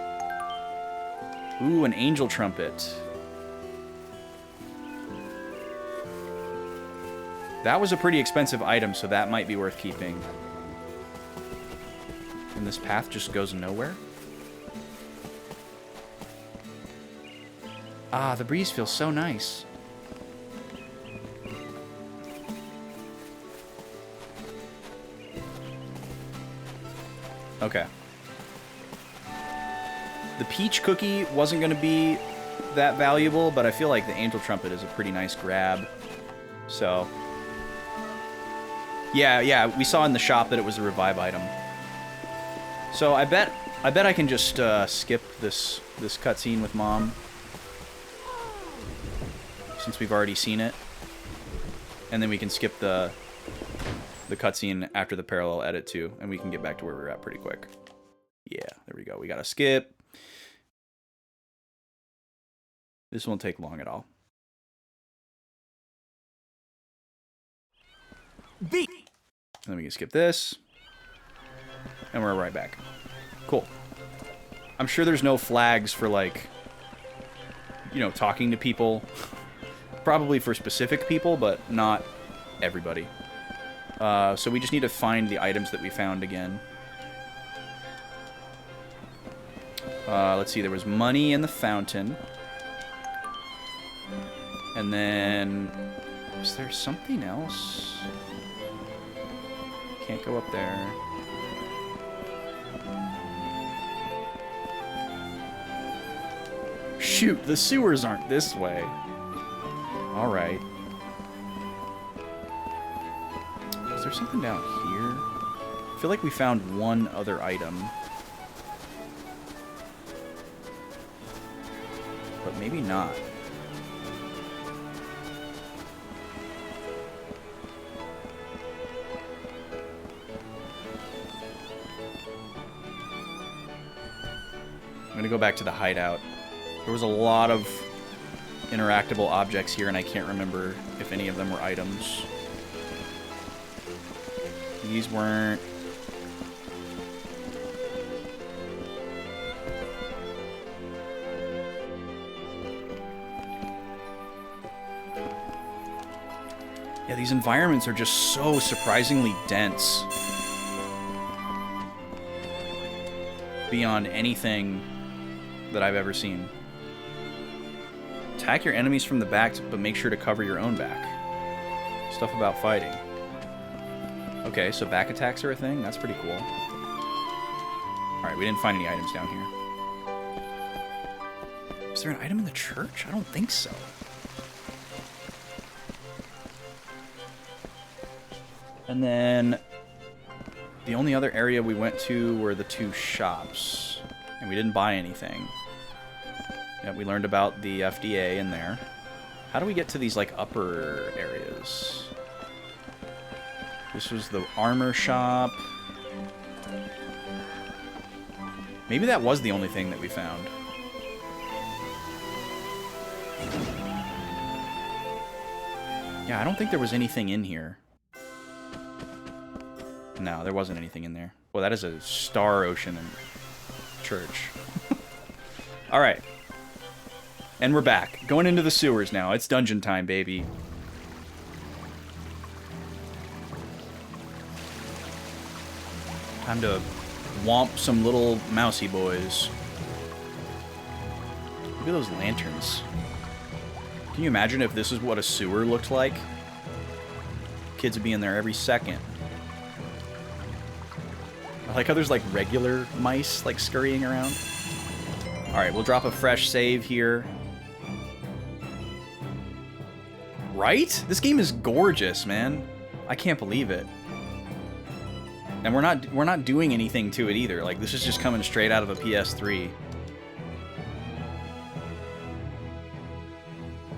Ooh, an angel trumpet. That was a pretty expensive item, so that might be worth keeping. And this path just goes nowhere? Ah, the breeze feels so nice. Okay. The peach cookie wasn't going to be that valuable, but I feel like the angel trumpet is a pretty nice grab. So... Yeah, we saw in the shop that it was a revive item. So I bet I can just skip this cutscene with Mom, since we've already seen it, and then we can skip the cutscene after the parallel edit too, and we can get back to where we're at pretty quick. Yeah, there we go. We gotta skip. This won't take long at all.
B.
And then we can skip this. And we're right back. Cool. I'm sure there's no flags for, like, you know, talking to people. Probably for specific people, but not everybody. So we just need to find the items that we found again. Let's see, there was money in the fountain. And then... is there something else? Can't go up there. Shoot, the sewers aren't this way. Alright. Is there something down here? I feel like we found one other item. But maybe not. I'm gonna go back to the hideout. There was a lot of interactable objects here, and I can't remember if any of them were items. These weren't. these environments are just so surprisingly dense. Beyond anything that I've ever seen. Attack your enemies from the back, but make sure to cover your own back. Stuff about fighting. Okay, so back attacks are a thing? That's pretty cool. Alright, we didn't find any items down here. Is there an item in the church? I don't think so. And then the only other area we went to were the 2 shops. And we didn't buy anything. Yeah, we learned about the FDA in there. How do we get to these, like, upper areas? This was the armor shop. Maybe that was the only thing that we found. Yeah, I don't think there was anything in here. No, there wasn't anything in there. Well, that is a star ocean and church. Alright. And we're back. Going into the sewers now. It's dungeon time, baby. Time to womp some little mousy boys. Look at those lanterns. Can you imagine if this is what a sewer looked like? Kids would be in there every second. I like how there's like regular mice like scurrying around. Alright, we'll drop a fresh save here. Right? This game is gorgeous, man. I can't believe it. And we're not doing anything to it either. Like, this is just coming straight out of a PS3.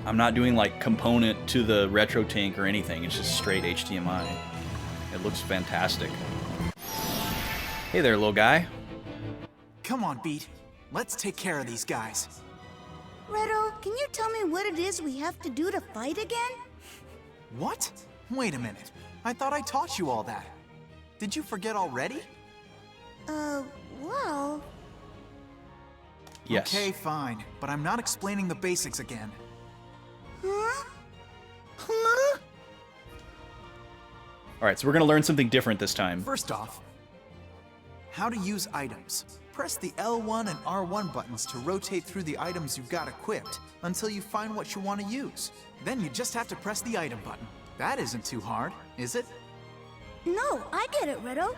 I'm not doing like component to the RetroTink or anything. It's just straight HDMI. It looks fantastic. Hey there, little guy.
Come on, Beat. Let's take care of these guys.
Redo, can you tell me what it is we have to do to fight again?
What? Wait a minute. I thought I taught you all that. Did you forget already?
Well...
Yes.
Okay, fine. But I'm not explaining the basics again.
Huh? Huh?
Alright, so we're gonna learn something different this time.
First off, how to use items. Press the L1 and R1 buttons to rotate through the items you've got equipped until you find what you want to use. Then you just have to press the item button. That isn't too hard, is it?
No, I get it, Redo.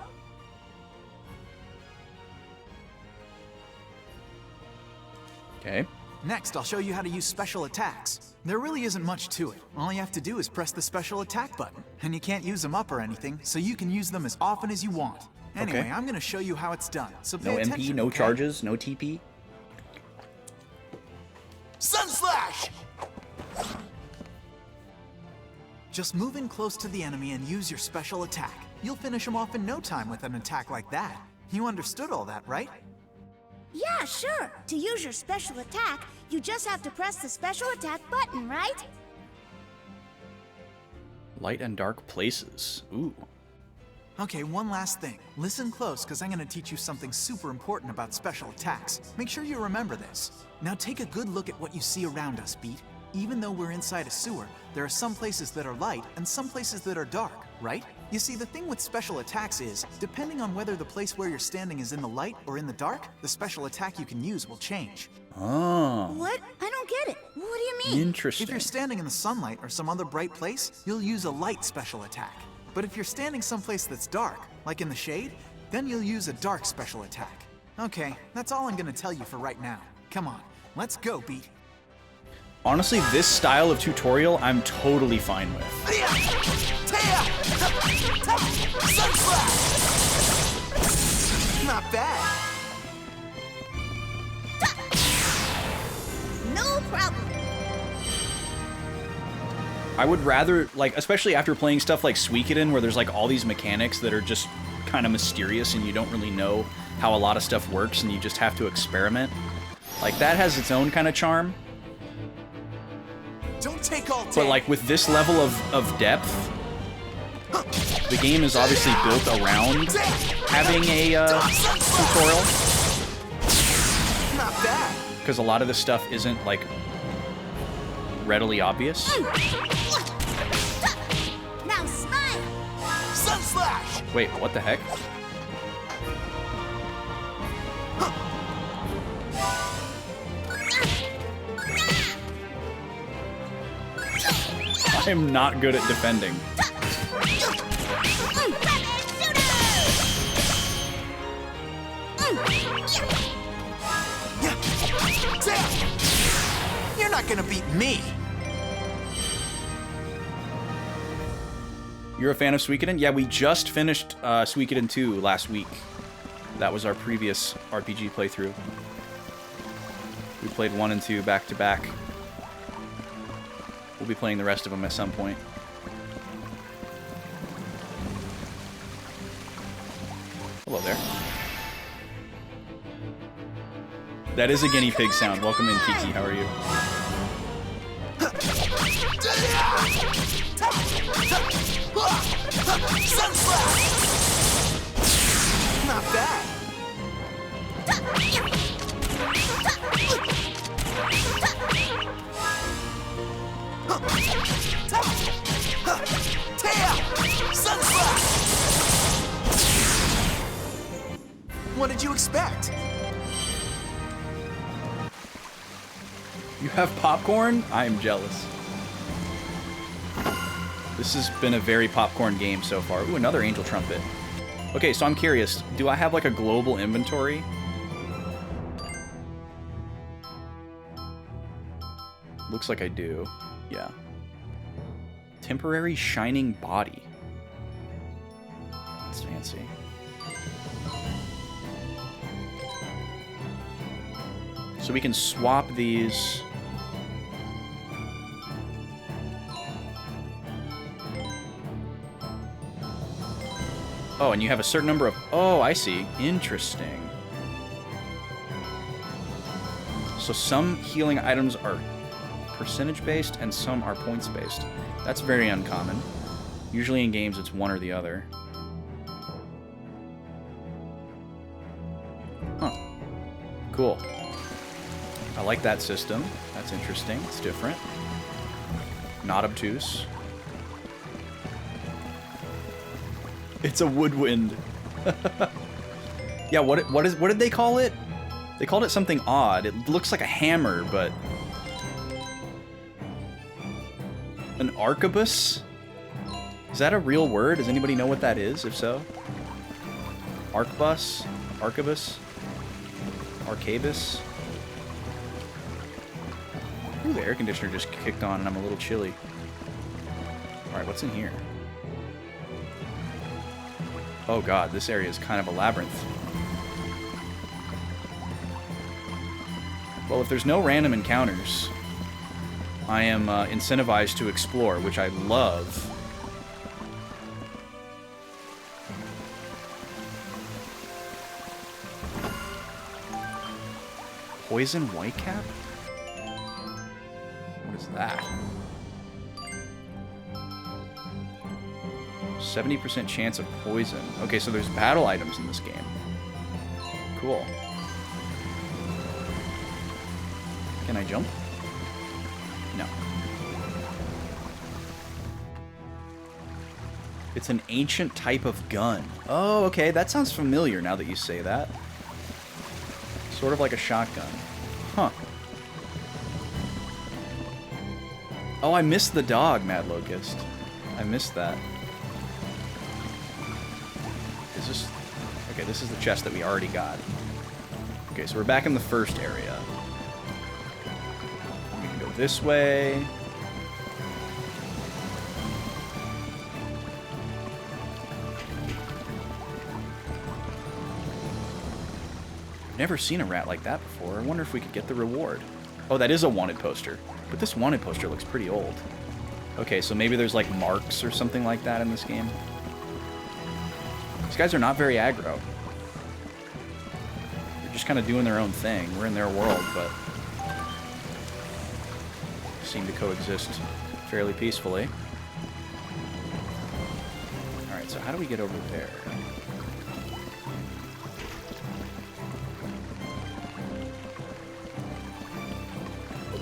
Okay.
Next, I'll show you how to use special attacks. There really isn't much to it. All you have to do is press the special attack button. And you can't use them up or anything, so you can use them as often as you want. Anyway,
Okay.
I'm gonna show you how it's done, so pay
No
attention,
MP, no
okay?
charges, no TP.
Sun Slash! Just move in close to the enemy and use your special attack. You'll finish him off in no time with an attack like that. You understood all that, right?
Yeah, sure. To use your special attack, you just have to press the special attack button, right?
Light and dark places. Ooh.
Okay, one last thing. Listen close, because I'm going to teach you something super important about special attacks. Make sure you remember this. Now take a good look at what you see around us, Beat. Even though we're inside a sewer, there are some places that are light and some places that are dark, right? You see, the thing with special attacks is, depending on whether the place where you're standing is in the light or in the dark, the special attack you can use will change.
Oh.
What? I don't get it. What do you mean?
Interesting.
If you're standing in the sunlight or some other bright place, you'll use a light special attack. But if you're standing someplace that's dark, like in the shade, then you'll use a dark special attack. Okay, that's all I'm gonna tell you for right now. Come on, let's go, Beat.
Honestly, this style of tutorial, I'm totally fine with.
Not bad.
No problem.
I would rather, like, especially after playing stuff like Suikoden, where there's like all these mechanics that are just kind of mysterious and you don't really know how a lot of stuff works and you just have to experiment. Like, that has its own kind of charm.
Don't take all day.
But like with this level of depth, the game is obviously built around having a tutorial.
Not bad.
Because a lot of this stuff isn't like readily obvious.
slash!
Wait, what the heck? I'm not good at defending.
You're not gonna beat me!
You're a fan of Suikoden? Yeah, we just finished Suikoden 2 last week. That was our previous RPG playthrough. We played 1 and 2 back to back. We'll be playing the rest of them at some point. Hello there. That is a guinea pig sound. Welcome in, Kiki. How are you?
Not bad. What did you expect?
You have popcorn? I'm jealous. This has been a very popcorn game so far. Ooh, another angel trumpet. Okay, so I'm curious. Do I have like a global inventory? Looks like I do. Yeah. Temporary shining body. That's fancy. So we can swap these. Oh, and you have a certain number of... Oh, I see. Interesting. So some healing items are percentage-based and some are points-based. That's very uncommon. Usually in games it's one or the other. Huh. Cool. I like that system. That's interesting. It's different. Not obtuse. It's a woodwind. Yeah, what did they call it? They called it something odd. It looks like a hammer, but an arquebus? Is that a real word? Does anybody know what that is? If so, arquebus, arquebus, arquebus. Ooh, the air conditioner just kicked on, and I'm a little chilly. All right, what's in here? Oh god, this area is kind of a labyrinth. Well, if there's no random encounters, I am incentivized to explore, which I love. Poison whitecap? What is that? 70% chance of poison. Okay, so there's battle items in this game. Cool. Can I jump? No. It's an ancient type of gun. Oh, okay, that sounds familiar now that you say that. Sort of like a shotgun. Huh. Oh, I missed the dog, Mad Locust. I missed that. Is this... Okay, this is the chest that we already got. Okay, so we're back in the first area. We can go this way. Never seen a rat like that before. I wonder if we could get the reward. Oh, that is a wanted poster. But this wanted poster looks pretty old. Okay, so maybe there's like marks or something like that in this game. These guys are not very aggro. They're just kind of doing their own thing. We're in their world, but seem to coexist fairly peacefully. Alright, so how do we get over there?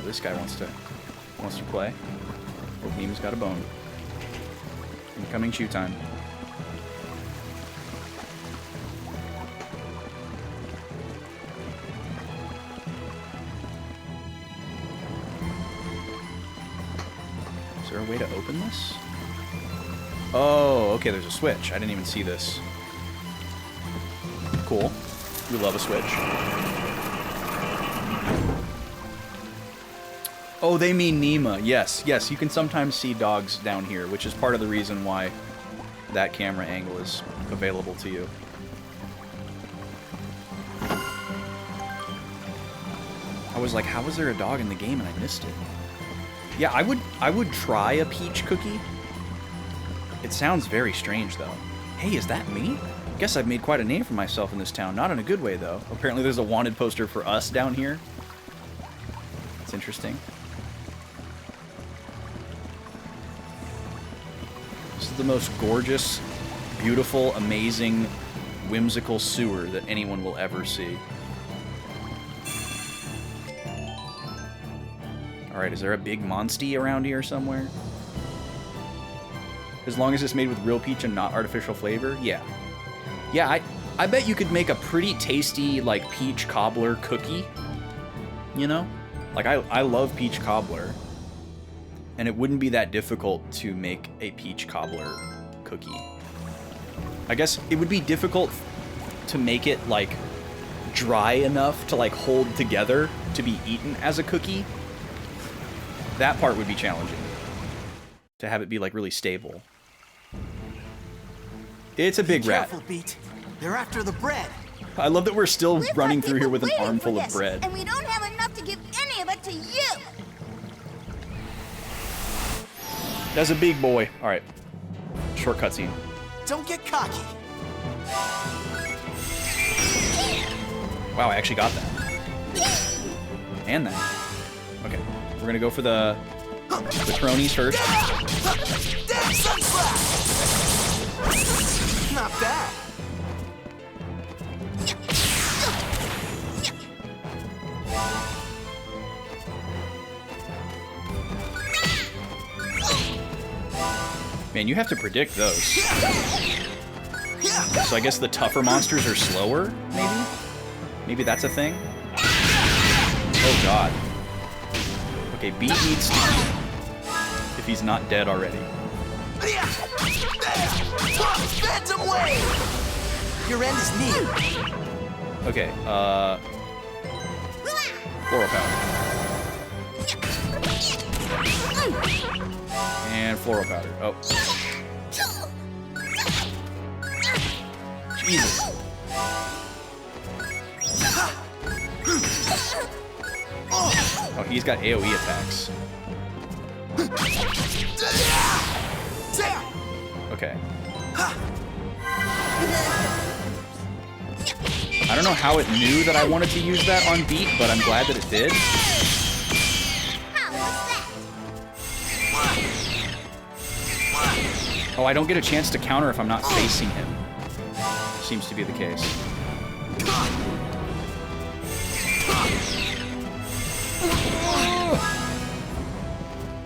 This guy wants to play. Oh, Beam's got a bone. Incoming chew time. there a way to open this? Oh, okay, there's a switch. I didn't even see this. Cool. We love a switch. Oh, they mean Nima. Yes, yes, you can sometimes see dogs down here, which is part of the reason why that camera angle is available to you. I was like, how was there a dog in the game and I missed it? Yeah, I would try a peach cookie. It sounds very strange, though. Hey, is that me? Guess I've made quite a name for myself in this town. Not in a good way, though. Apparently there's a wanted poster for us down here. It's interesting. This is the most gorgeous, beautiful, amazing, whimsical sewer that anyone will ever see. Alright, is there a big monstie around here somewhere? As long as it's made with real peach and not artificial flavor? Yeah. Yeah, I bet you could make a pretty tasty, like, peach cobbler cookie. You know? Like, I love peach cobbler. And it wouldn't be that difficult to make a peach cobbler cookie. I guess it would be difficult to make it, like, dry enough to, like, hold together to be eaten as a cookie. That part would be challenging. To have it be, like, really stable. It's a big rat.
Careful, Beat. They're after the bread.
I love that we're still running through here with an armful of bread.
And we don't have enough to give any of it to you.
That's a big boy. All right. Short cutscene.
Don't get cocky.
Wow, I actually got that. And that. Okay. We're gonna go for the cronies first.
Not bad.
Man, you have to predict those. So I guess the tougher monsters are slower, maybe? Maybe that's a thing? Oh god. Okay, Beat needs to eat if he's not dead already.
Phantom wave! Your end is near.
Okay, floral powder. And floral powder. Oh. Jesus. Oh, he's got AoE attacks. Okay. I don't know how it knew that I wanted to use that on Beat, but I'm glad that it did. Oh, I don't get a chance to counter if I'm not facing him. Seems to be the case.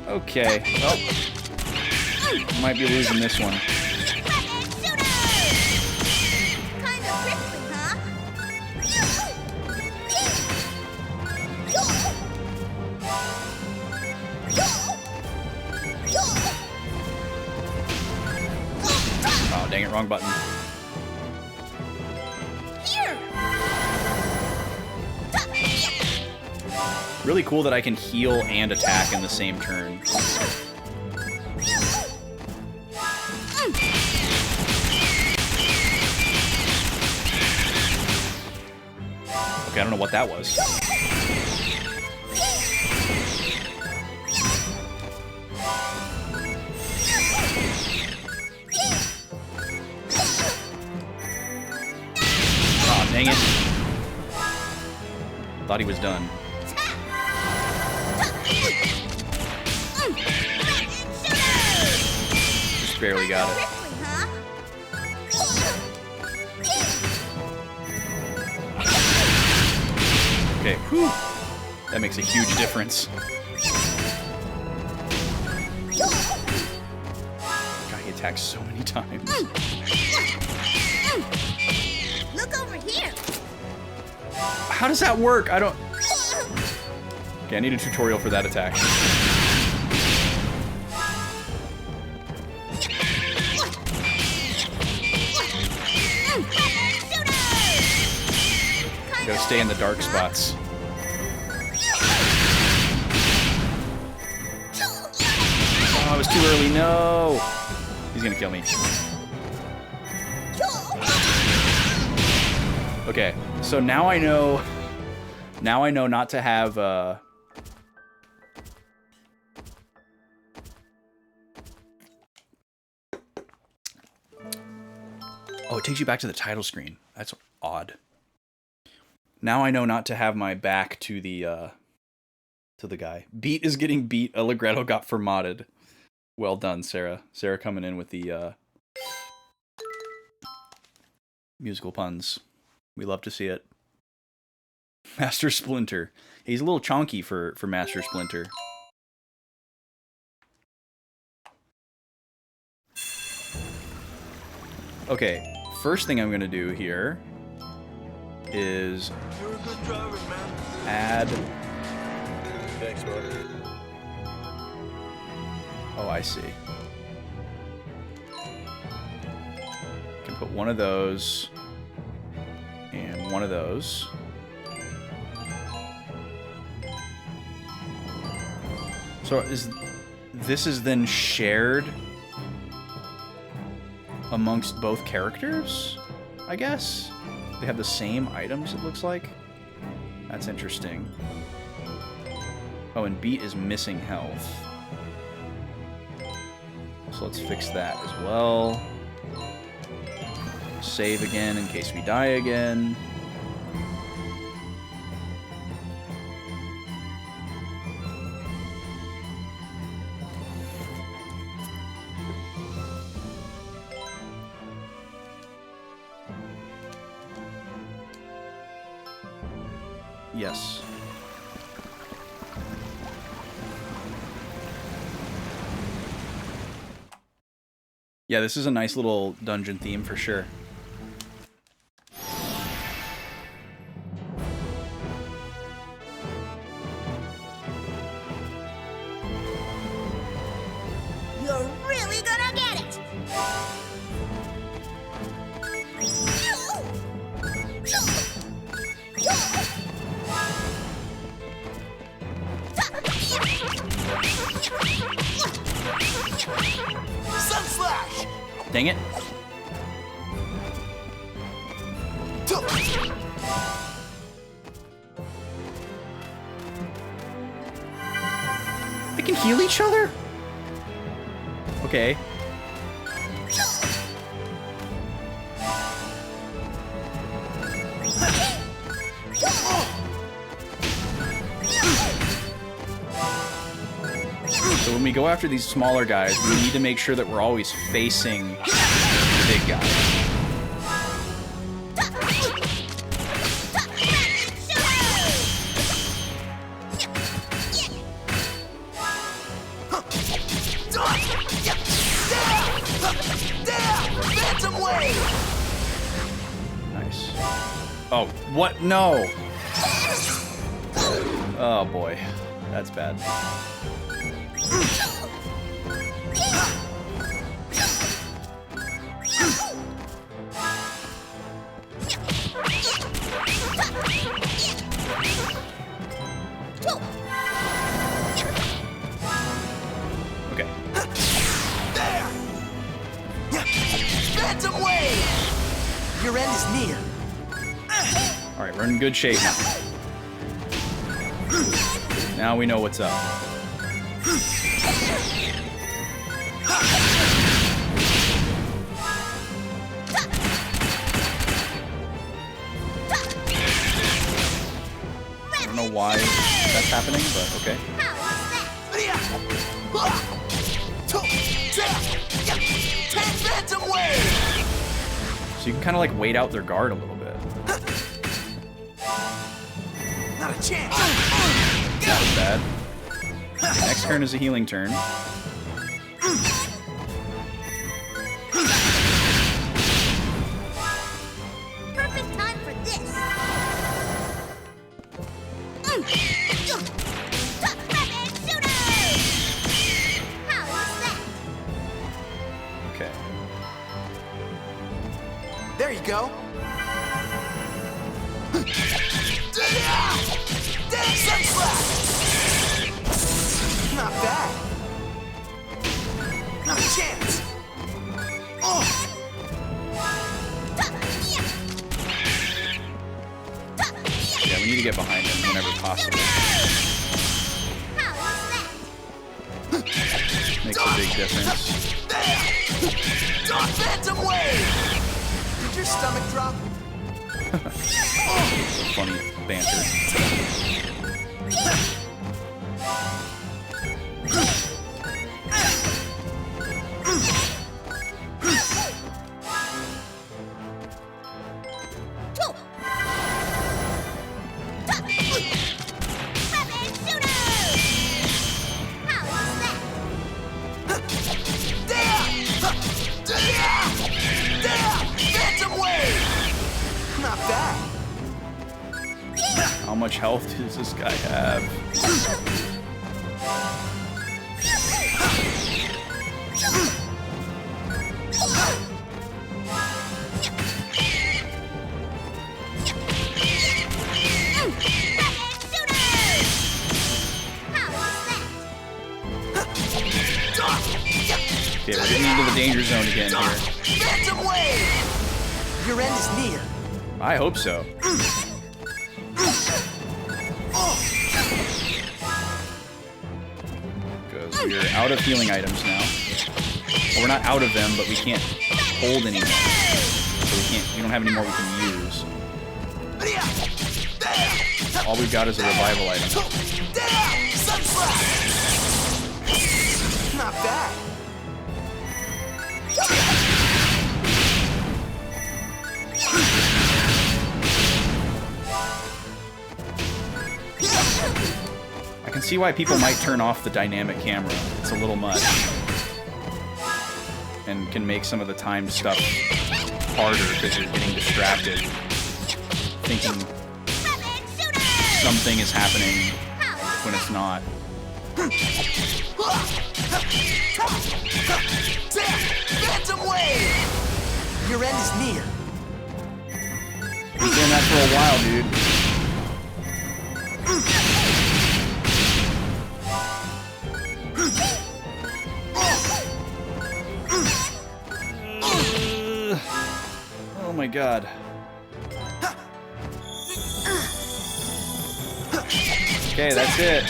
Okay. Oh. Might be losing this one. Oh, dang it, wrong button. Really cool that I can heal and attack in the same turn. Okay, I don't know what that was. Oh, dang it. Thought he was done. Just barely got it. Okay, whew. That makes a huge difference. God, he attacks so many times.
Look over here.
How does that work? I don't... Okay, I need a tutorial for that attack. Gotta stay in the dark spots. Oh, it was too early. No! He's gonna kill me. Okay, so now I know... Now I know not to have, Oh, it takes you back to the title screen. That's odd. Now I know not to have my back to the guy. Beat is getting beat. Allegretto got formatted. Well done, Sarah. Sarah coming in with the musical puns. We love to see it. Master Splinter. He's a little chonky for Master Splinter. Okay, first thing I'm gonna do here is add.
Thanks, bud.
Oh, I see. Can put one of those and one of those. So this is then shared amongst both characters, I guess? They have the same items, it looks like. That's interesting. Oh, and Beat is missing health. So let's fix that as well. Save again in case we die again. Yes. Yeah, this is a nice little dungeon theme for sure.
You're really gonna get it!
Sun slash!
Dang it. They can heal each other? Okay. So when we go after these smaller guys, we need to make sure that we're always facing the big guy. Nice. Oh, what? No! Oh boy. That's bad. Okay.
There! Phantom wave! Your end is near.
Alright, we're in good shape now. Now we know what's up. I don't know why that's happening, but okay.
Phantom wave!
So you can kind of like wait out their guard a little bit.
Not a chance!
That was bad. Next turn is a healing turn.
Perfect time for this! How was that?
There you go. Not bad. Not a chance.
Yeah, we need to get behind him whenever possible. Makes a big difference.
Dark Phantom Wave! Did your stomach drop?
Funny banter. How much health does this guy have? Okay, we're getting into the danger zone again here.
Phantom Wave! Your end is near.
I hope so. Because we're out of healing items now. Well, we're not out of them, but we can't hold anymore. So we don't have any more we can use. All we've got is a revival item.
Not bad.
I can see why people might turn off the dynamic camera. It's a little much. And can make some of the timed stuff harder because you're getting distracted. Thinking something is happening when it's not.
Phantom Wave! Your end is near.
Been doing that for a while, dude. Oh my god. Okay, that's it.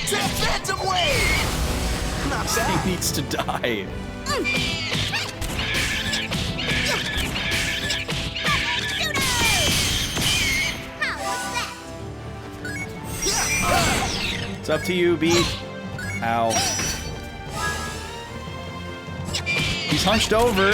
Phantom Wave! Not bad.
He needs to die. It's up to you, Beat. Ow. He's hunched over.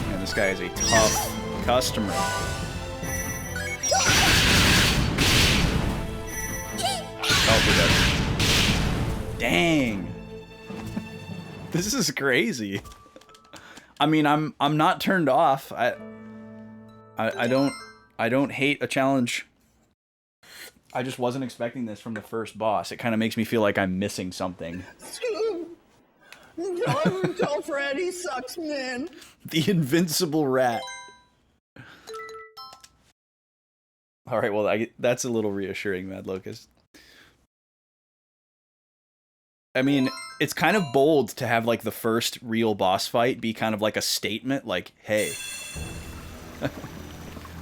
Man, this guy is a tough customer. Oh, we're dead. Dang. This is crazy. I mean, I'm not turned off. I don't hate a challenge. I just wasn't expecting this from the first boss. It kind of makes me feel like I'm missing something.
Don't tell Fred he sucks, man.
The invincible rat. All right, well, that's a little reassuring, Mad Locust. I mean, it's kind of bold to have, like, the first real boss fight be kind of like a statement, like, hey,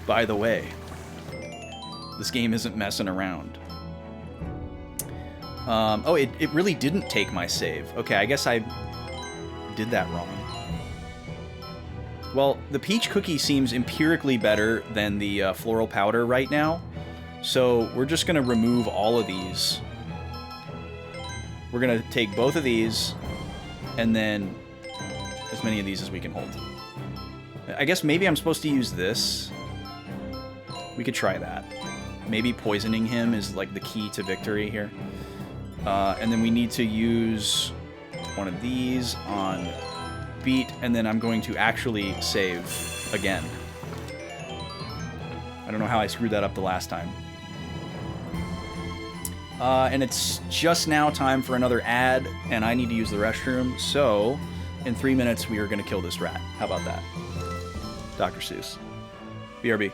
by the way, this game isn't messing around. Oh, it really didn't take my save. Okay, I guess I did that wrong. Well, the peach cookie seems empirically better than the floral powder right now, so we're just going to remove all of these. We're going to take both of these, and then as many of these as we can hold. I guess maybe I'm supposed to use this. We could try that. Maybe poisoning him is like the key to victory here. And then we need to use one of these on Beat, and then I'm going to actually save again. I don't know how I screwed that up the last time. And it's just now time for another ad, and I need to use the restroom, so in 3 minutes we are going to kill this rat. How about that? Dr. Seuss. BRB.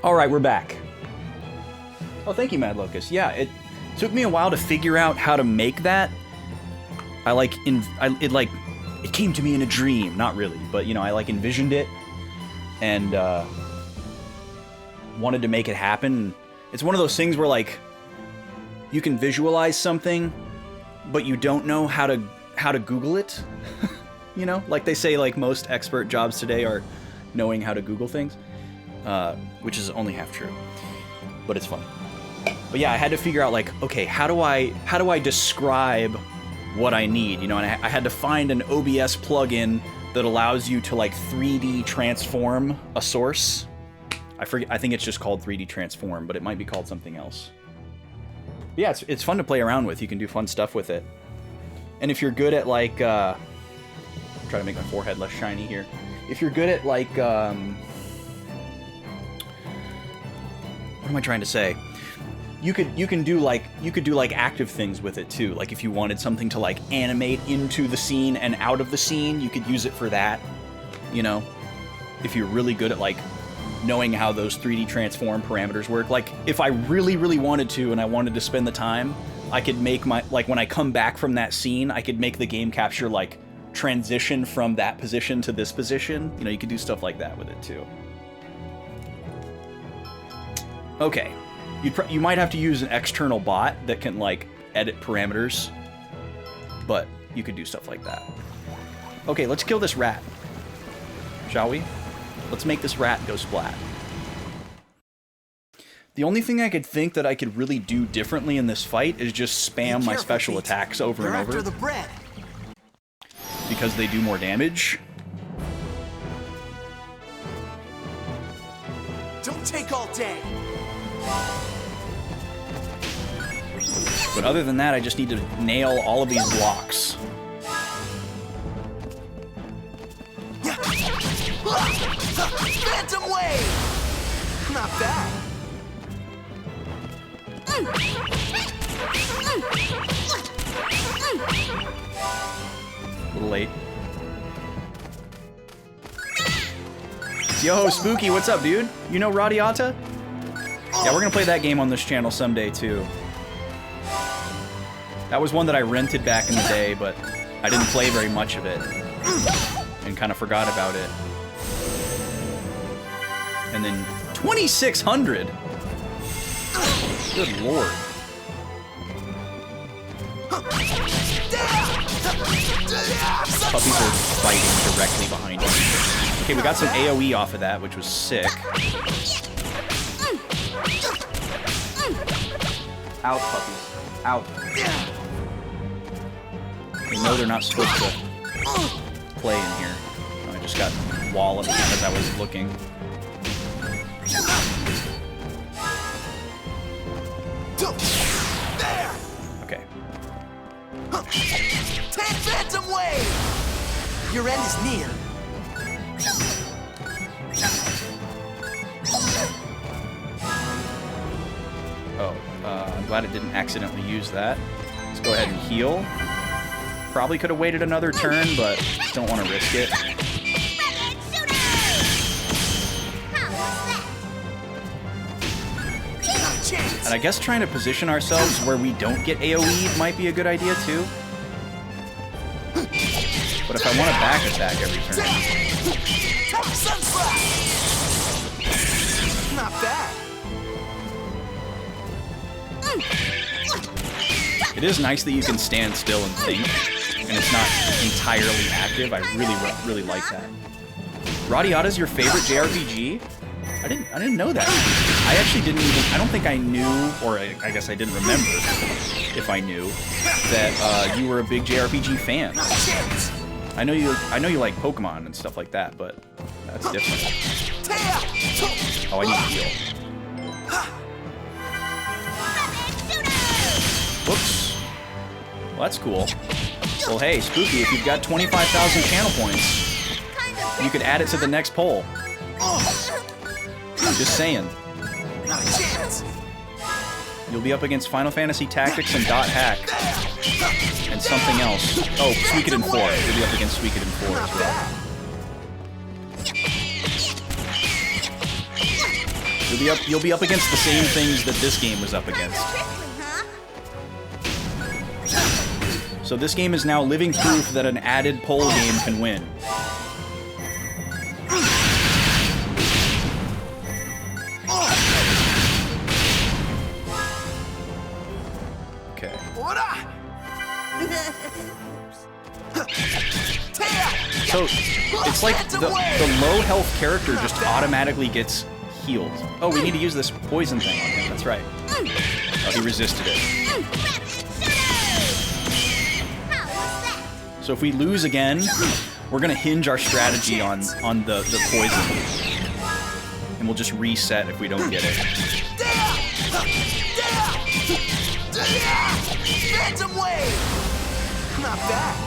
All right, we're back. Oh, thank you, Mad Locust. Yeah, it took me a while to figure out how to make that. It came to me in a dream, not really, but you know, I like envisioned it and wanted to make it happen. It's one of those things where like you can visualize something, but you don't know how to Google it. You know, like they say, like most expert jobs today are knowing how to Google things. Which is only half true, but it's funny. But yeah, I had to figure out like, okay, how do I describe what I need, you know? And I had to find an OBS plugin that allows you to like 3D transform a source. I think it's just called 3D transform, but it might be called something else. But yeah, it's fun to play around with. You can do fun stuff with it. And if you're good at like Try to make my forehead less shiny here. If you're good at like, what am I trying to say? You could do like active things with it too. Like if you wanted something to like animate into the scene and out of the scene, you could use it for that. You know, if you're really good at like knowing how those 3D transform parameters work. Like if I really wanted to and I wanted to spend the time, I could make my, like when I come back from that scene, I could make the game capture like transition from that position to this position. You know, you could do stuff like that with it too. Okay. You might have to use an external bot that can, like, edit parameters, but you could do stuff like that. Okay, let's kill this rat. Shall we? Let's make this rat go splat. The only thing I could think that I could really do differently in this fight is just spam my special attacks over and over.
They're after the bread.
Because they do more damage.
Don't take all day.
But other than that, I just need to nail all of these blocks.
Phantom Wave! Not bad.
A little late. Yo, Spooky, what's up, dude? You know Radiata? Yeah, we're gonna play that game on this channel someday, too. That was one that I rented back in the day, but I didn't play very much of it. And kind of forgot about it. And then 2,600! Good lord. Puppies are fighting directly behind me. Okay, we got some AoE off of that, which was sick. Out, puppies. Out. They know they're not supposed to play in here. I just got walloped because I was looking. Okay.
Take Phantom Wave! Your end is near.
Oh, I'm glad it didn't accidentally use that. Let's go ahead and heal. Probably could have waited another turn, but don't want to risk it. And I guess trying to position ourselves where we don't get AoE might be a good idea too. But if I want to back attack every turn...
Not bad.
It is nice that you can stand still and think, and it's not entirely active. I really like that. Radiata's your favorite JRPG? I didn't know that. I actually didn't even, I don't think I knew, or I guess I didn't remember if I knew that you were a big JRPG fan. I know you like Pokemon and stuff like that, but that's different. Oh, I need to heal. Whoops. Well, that's cool. Well, hey, Spooky, if you've got 25,000 channel points, you could add it to the next poll. I'm just saying. You'll be up against Final Fantasy Tactics and Dot Hack. And something else. Oh, Suikoden 4. You'll be up against Suikoden 4 as well. You'll be up against the same things that this game was up against. So this game is now living proof that an added poll game can win. Okay. So it's like the low health character just automatically gets healed. Oh, we need to use this poison thing on him. That's right. Oh, he resisted it. So if we lose again, we're gonna hinge our strategy on the poison. And we'll just reset if we don't get it.
Phantom Wave! Not bad.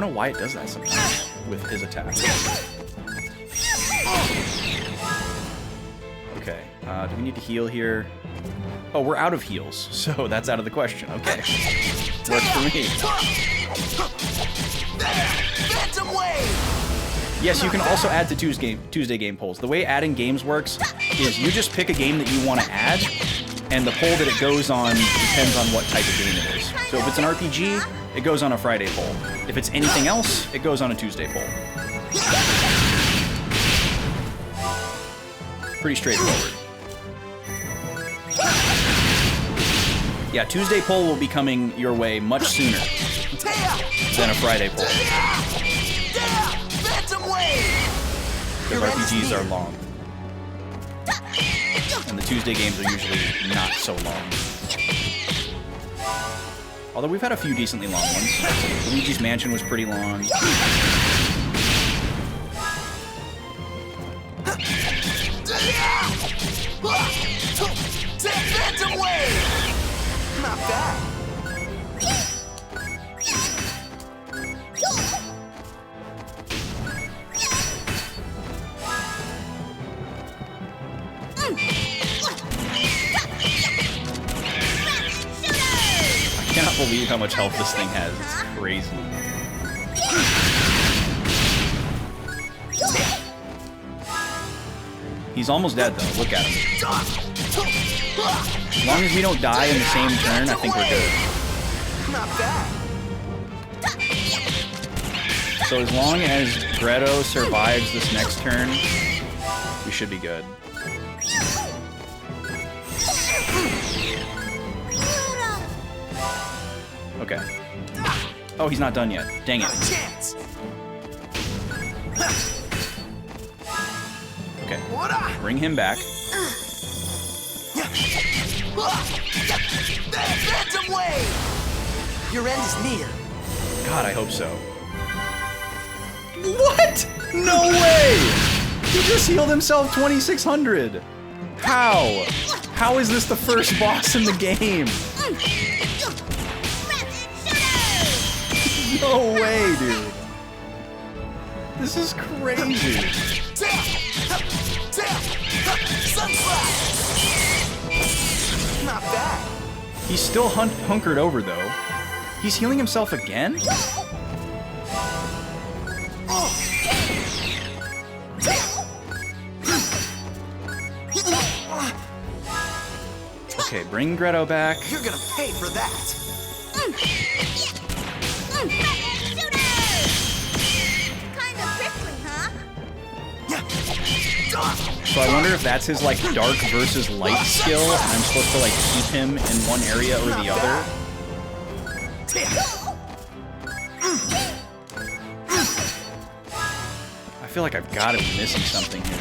don't know why it does that sometimes with his attack. Okay, do we need to heal here? Oh, we're out of heals, so that's out of the question. Okay. Works for me. Yes, you can also add to Tuesday game polls. The way adding games works is you just pick a game that you want to add, and the poll that it goes on depends on what type of game it is. So if it's an RPG, it goes on a Friday poll. If it's anything else, it goes on a Tuesday poll. Pretty straightforward. Yeah, Tuesday poll will be coming your way much sooner than a Friday poll. Because RPGs are long. And the Tuesday games are usually not so long. Although we've had a few decently long ones. Luigi's Mansion was pretty long.
Not bad.
I cannot believe how much health this thing has. It's crazy. He's almost dead though. Look at him. As long as we don't die in the same turn, I think we're good.
Not bad.
So as long as Greto survives this next turn, we should be good. Okay. Oh, he's not done yet. Dang it. Okay. Bring him back.
Phantom Wave! Your end is near.
God, I hope so. What? No way! He just healed himself 2600. How? How is this the first boss in the game? No way, dude. This is crazy.
Not bad.
He's still hunkered over, though. He's healing himself again? Okay, bring Greto back.
You're gonna pay for that.
Kind of prickly, huh?
So I wonder if that's his, like, dark versus light skill, and I'm supposed to, like, keep him in one area or the other. I feel like I've got to be missing something here.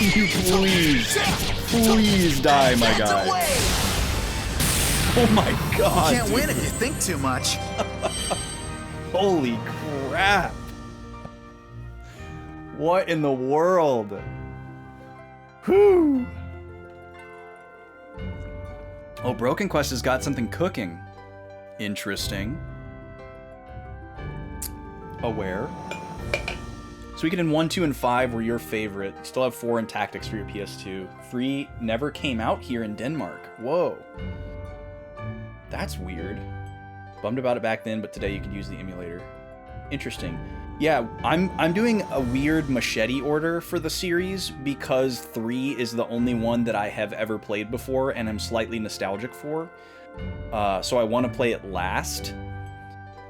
You please die, my guy. Oh my god,
You can't
dude.
win if you think too much.
Holy crap. What in the world? Whew. Oh, Broken Quest has got something cooking. Interesting. Aware. Suikoden 1, 2, and 5 were your favorite. You still have 4 and Tactics for your PS2. 3 never came out here in Denmark. Whoa. That's weird. Bummed about it back then, but today you could use the emulator. Interesting. Yeah, I'm doing a weird machete order for the series because 3 is the only one that I have ever played before and I'm slightly nostalgic for. So I want to play it last.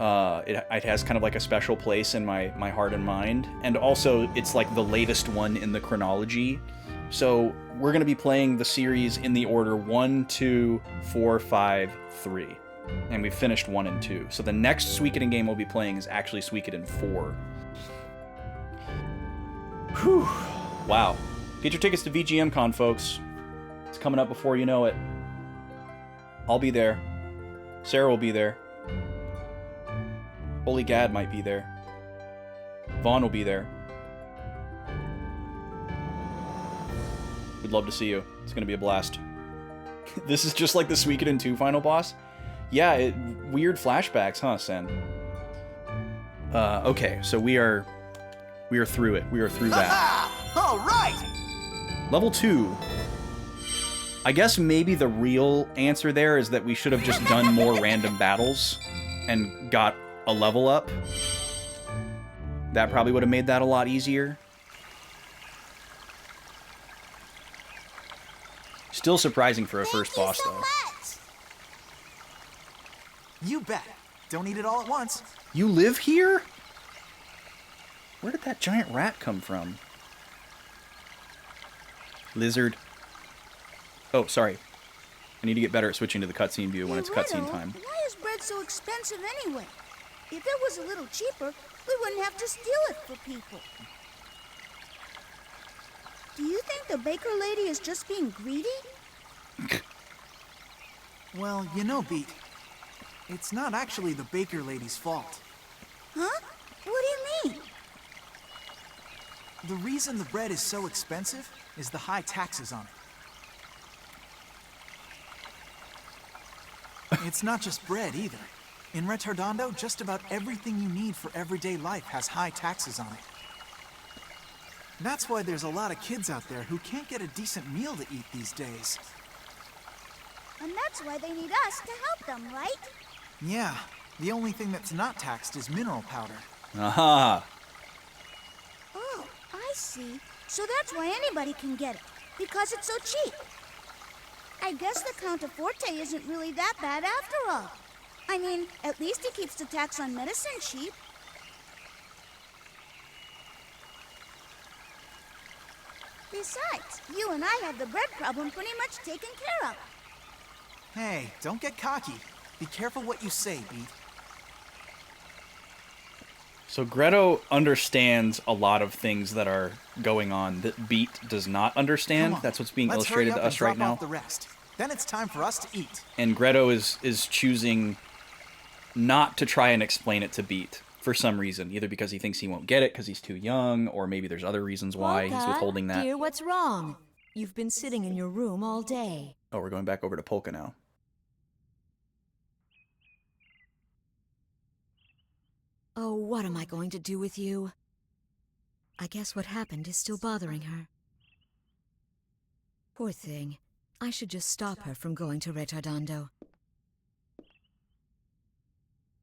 It has kind of like a special place in my heart and mind. And also, it's like the latest one in the chronology. So we're going to be playing the series in the order 1, 2, 4, 5, 3. And we've finished 1 and 2. So the next Suikoden game we'll be playing is actually Suikoden 4. Whew. Wow. Get your tickets to VGM Con, folks. It's coming up before you know it. I'll be there. Sarah will be there. Holy Gad might be there. Vaughn will be there. We'd love to see you. It's gonna be a blast. This is just like the Suikoden 2 final boss? Yeah, weird flashbacks, huh, Sen? Okay, so we are through it. We are through that.
All right!
Level 2. I guess maybe the real answer there is that we should have just done more random battles and got a level up. That probably would have made that a lot easier. Still surprising for a first boss, though.
You bet. Don't eat it all at once.
You live here? Where did that giant rat come from? Lizard. Oh, sorry. I need to get better at switching to the cutscene view when it's cutscene time.
Why is bread so expensive anyway? If it was a little cheaper, we wouldn't have to steal it for people. Do you think the baker lady is just being greedy?
Well, you know, Beat, it's not actually the baker lady's fault.
Huh? What do you mean?
The reason the bread is so expensive is the high taxes on it. It's not just bread either. In Retardondo, just about everything you need for everyday life has high taxes on it. That's why there's a lot of kids out there who can't get a decent meal to eat these days.
And that's why they need us to help them, right?
Yeah, the only thing that's not taxed is mineral powder.
Aha!
Oh, I see. So that's why anybody can get it, because it's so cheap. I guess the Count of Forte isn't really that bad after all. I mean, at least he keeps the tax on medicine cheap. Besides, you and I have the bread problem pretty much taken care of.
Hey, don't get cocky. Be careful what you say, Beat.
So Greto understands a lot of things that are going on that Beat does not understand. That's what's being illustrated to us right now.
Off the rest. Then it's time for us to eat.
And Greto is choosing not to try and explain it to Beat for some reason, either because he thinks he won't get it because he's too young, or maybe there's other reasons why he's withholding that.
Dear, what's wrong? You've been sitting in your room all day.
Oh, we're going back over to Polka now.
Oh, what am I going to do with you? I guess what happened is still bothering her. Poor thing. I should just stop her from going to Retardondo.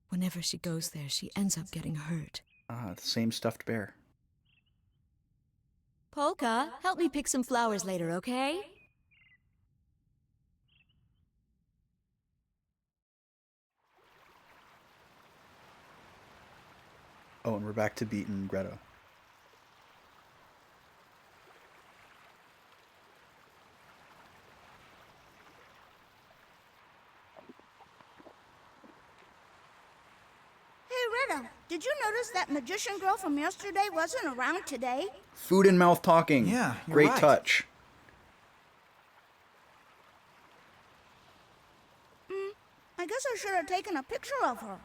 Whenever she goes there, she ends up getting hurt.
Ah, the same stuffed bear.
Polka, help me pick some flowers later, okay?
Oh, and we're back to Beat and Greto.
Did you notice that magician girl from yesterday wasn't around today?
Food and mouth talking.
Yeah, you're
Great
right.
touch.
I guess I should have taken a picture of her.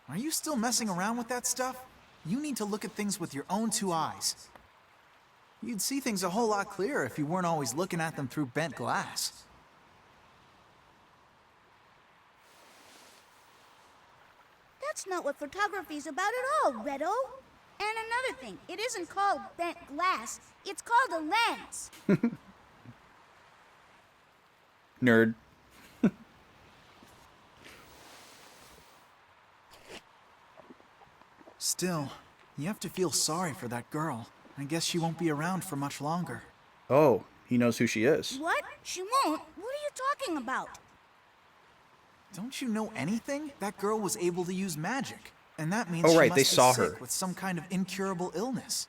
Are you still messing around with that stuff? You need to look at things with your own two eyes. You'd see things a whole lot clearer if you weren't always looking at them through bent glass.
That's not what photography's about at all, Redo. And another thing, it isn't called bent glass. It's called a lens.
Nerd.
Still, you have to feel sorry for that girl. I guess she won't be around for much longer.
Oh, he knows who she is.
What? She won't? What are you talking about?
Don't you know anything? That girl was able to use magic. And that means
Oh, right,
she
they
must
saw
be
her.
sick with some kind of incurable illness.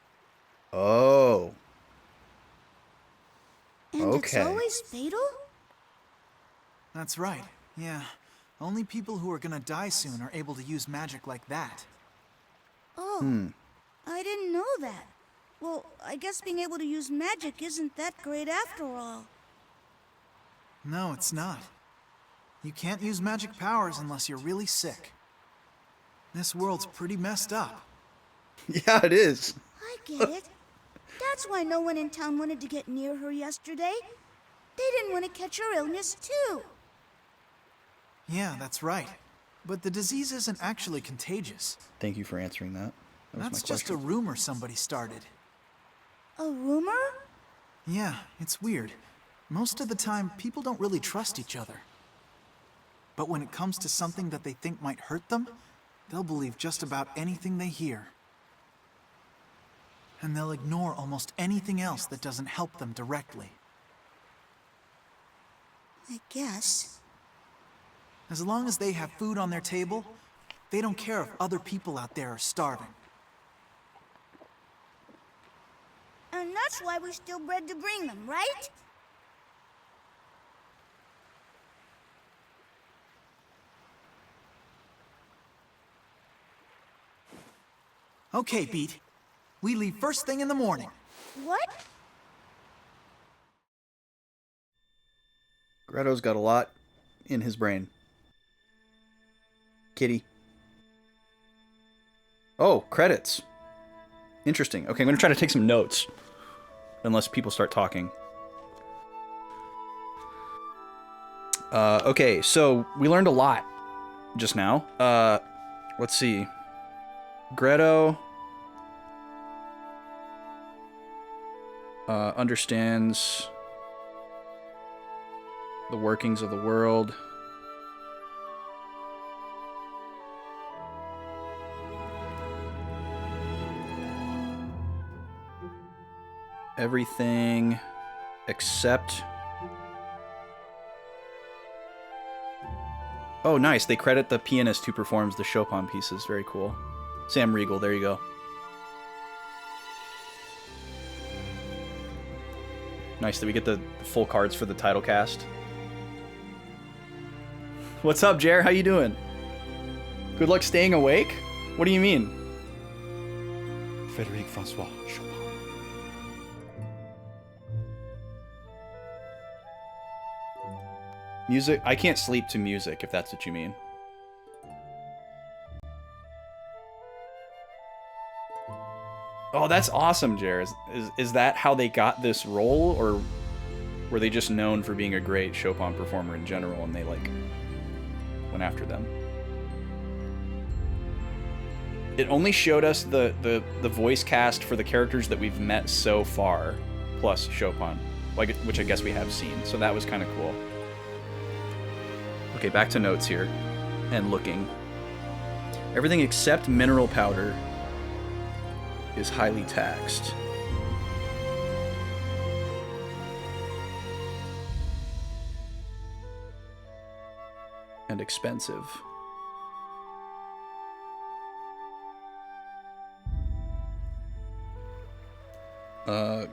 Oh.
And
Okay.
it's always fatal?
That's right, yeah. Only people who are gonna die soon are able to use magic like that.
Oh, I didn't know that. Well, I guess being able to use magic isn't that great after all.
No, it's not. You can't use magic powers unless you're really sick. This world's pretty messed up.
Yeah, it is.
I get it. That's why no one in town wanted to get near her yesterday. They didn't want to catch her illness, too.
Yeah, that's right. But the disease isn't actually contagious.
Thank you for answering that.
That's just a rumor somebody started.
A rumor?
Yeah, it's weird. Most of the time, people don't really trust each other. But when it comes to something that they think might hurt them, they'll believe just about anything they hear. And they'll ignore almost anything else that doesn't help them directly.
I guess.
As long as they have food on their table, they don't care if other people out there are starving.
And that's why we're still bred to bring them, right?
Okay, Beat. We leave first thing in the morning.
What?
Greto's got a lot in his brain. Kitty. Oh, credits. Interesting. Okay, I'm going to try to take some notes. Unless people start talking. Okay, so we learned a lot just now. Let's see. Greto understands the workings of the world. Everything except... Oh, nice. They credit the pianist who performs the Chopin pieces. Very cool. Sam Riegel, there you go. Nice that we get the full cards for the title cast. What's up, Jer? How you doing? Good luck staying awake? What do you mean? Frédéric François Chopin. Music? I can't sleep to music, if that's what you mean. Oh, that's awesome, Jer. Is that how they got this role, or were they just known for being a great Chopin performer in general, and they, like, went after them? It only showed us the voice cast for the characters that we've met so far, plus Chopin, like, which I guess we have seen, so that was kind of cool. Okay, back to notes here, and looking. Everything except mineral powder is highly taxed. And expensive.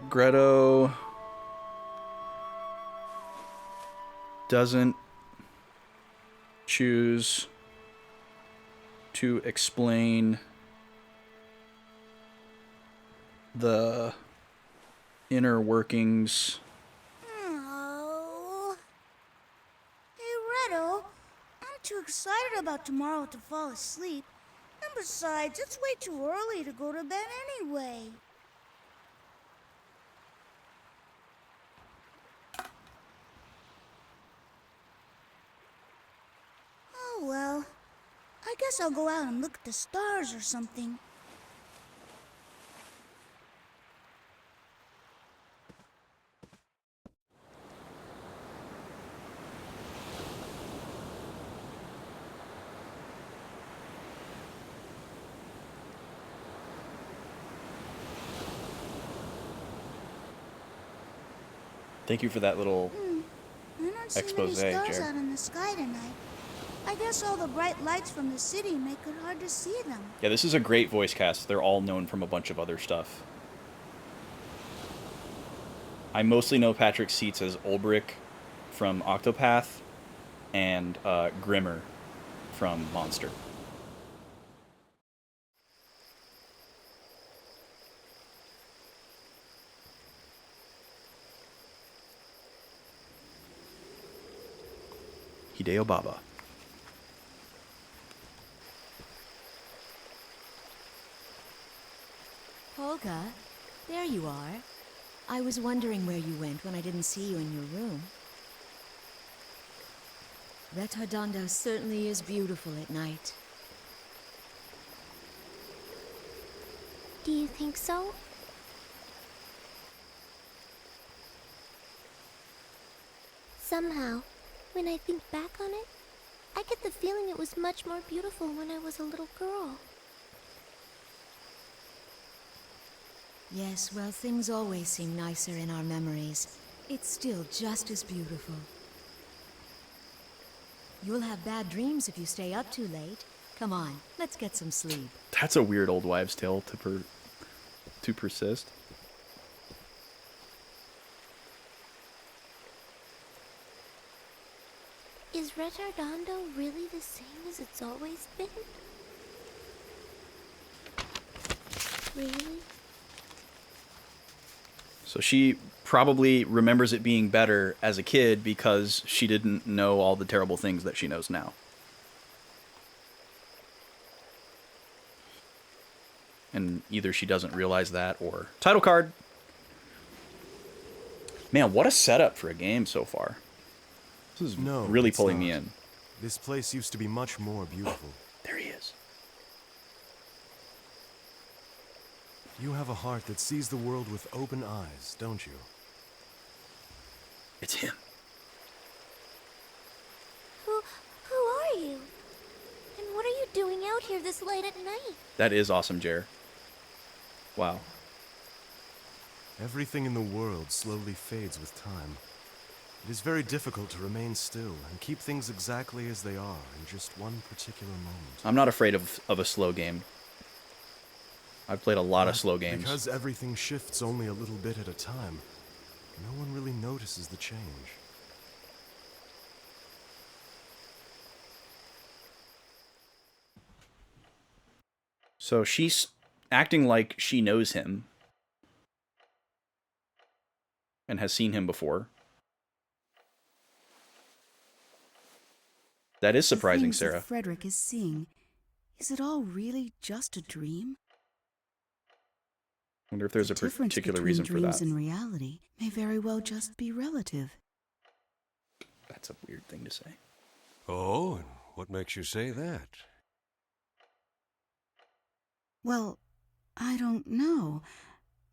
Greto doesn't choose to explain the inner workings.
Oh. Hey, Redo, I'm too excited about tomorrow to fall asleep. And besides, it's way too early to go to bed anyway. Oh, well. I guess I'll go out and look at the stars or something.
Thank you for that little
I don't see
expose,
many stars
Jared.
out in the sky tonight. I guess all the bright lights from the city make it hard to see them.
Yeah, this is a great voice cast. They're all known from a bunch of other stuff. I mostly know Patrick Seitz as Ulbrich from Octopath and Grimmer from Monster. Hideo Baba.
There you are. I was wondering where you went when I didn't see you in your room. Retardanda certainly is beautiful at night.
Do you think so? Somehow, when I think back on it, I get the feeling it was much more beautiful when I was a little girl.
Yes, well, things always seem nicer in our memories. It's still just as beautiful. You'll have bad dreams if you stay up too late. Come on, let's get some sleep.
That's a weird old wives' tale to persist.
Is Retardando really the same as it's always been? Really?
So she probably remembers it being better as a kid because she didn't know all the terrible things that she knows now. And either she doesn't realize that or... Title card! Man, what a setup for a game so far. This is really pulling me in.
This place used to be much more beautiful.
There he is.
You have a heart that sees the world with open eyes, don't you?
It's him.
Who are you? And what are you doing out here this late at night?
That is awesome, Jer. Wow.
Everything in the world slowly fades with time. It is very difficult to remain still and keep things exactly as they are in just one particular moment.
I'm not afraid of a slow game. I've played a lot of slow games.
Because everything shifts only a little bit at a time, no one really notices the change.
So she's acting like she knows him and has seen him before. That is surprising,
the things
Sarah.
That Frederick is seeing, is it all really just a dream?
Wonder if there's a particular reason for that.
Dreams and reality may very well just be relative.
That's a weird thing to say.
Oh, and what makes you say that?
Well, I don't know.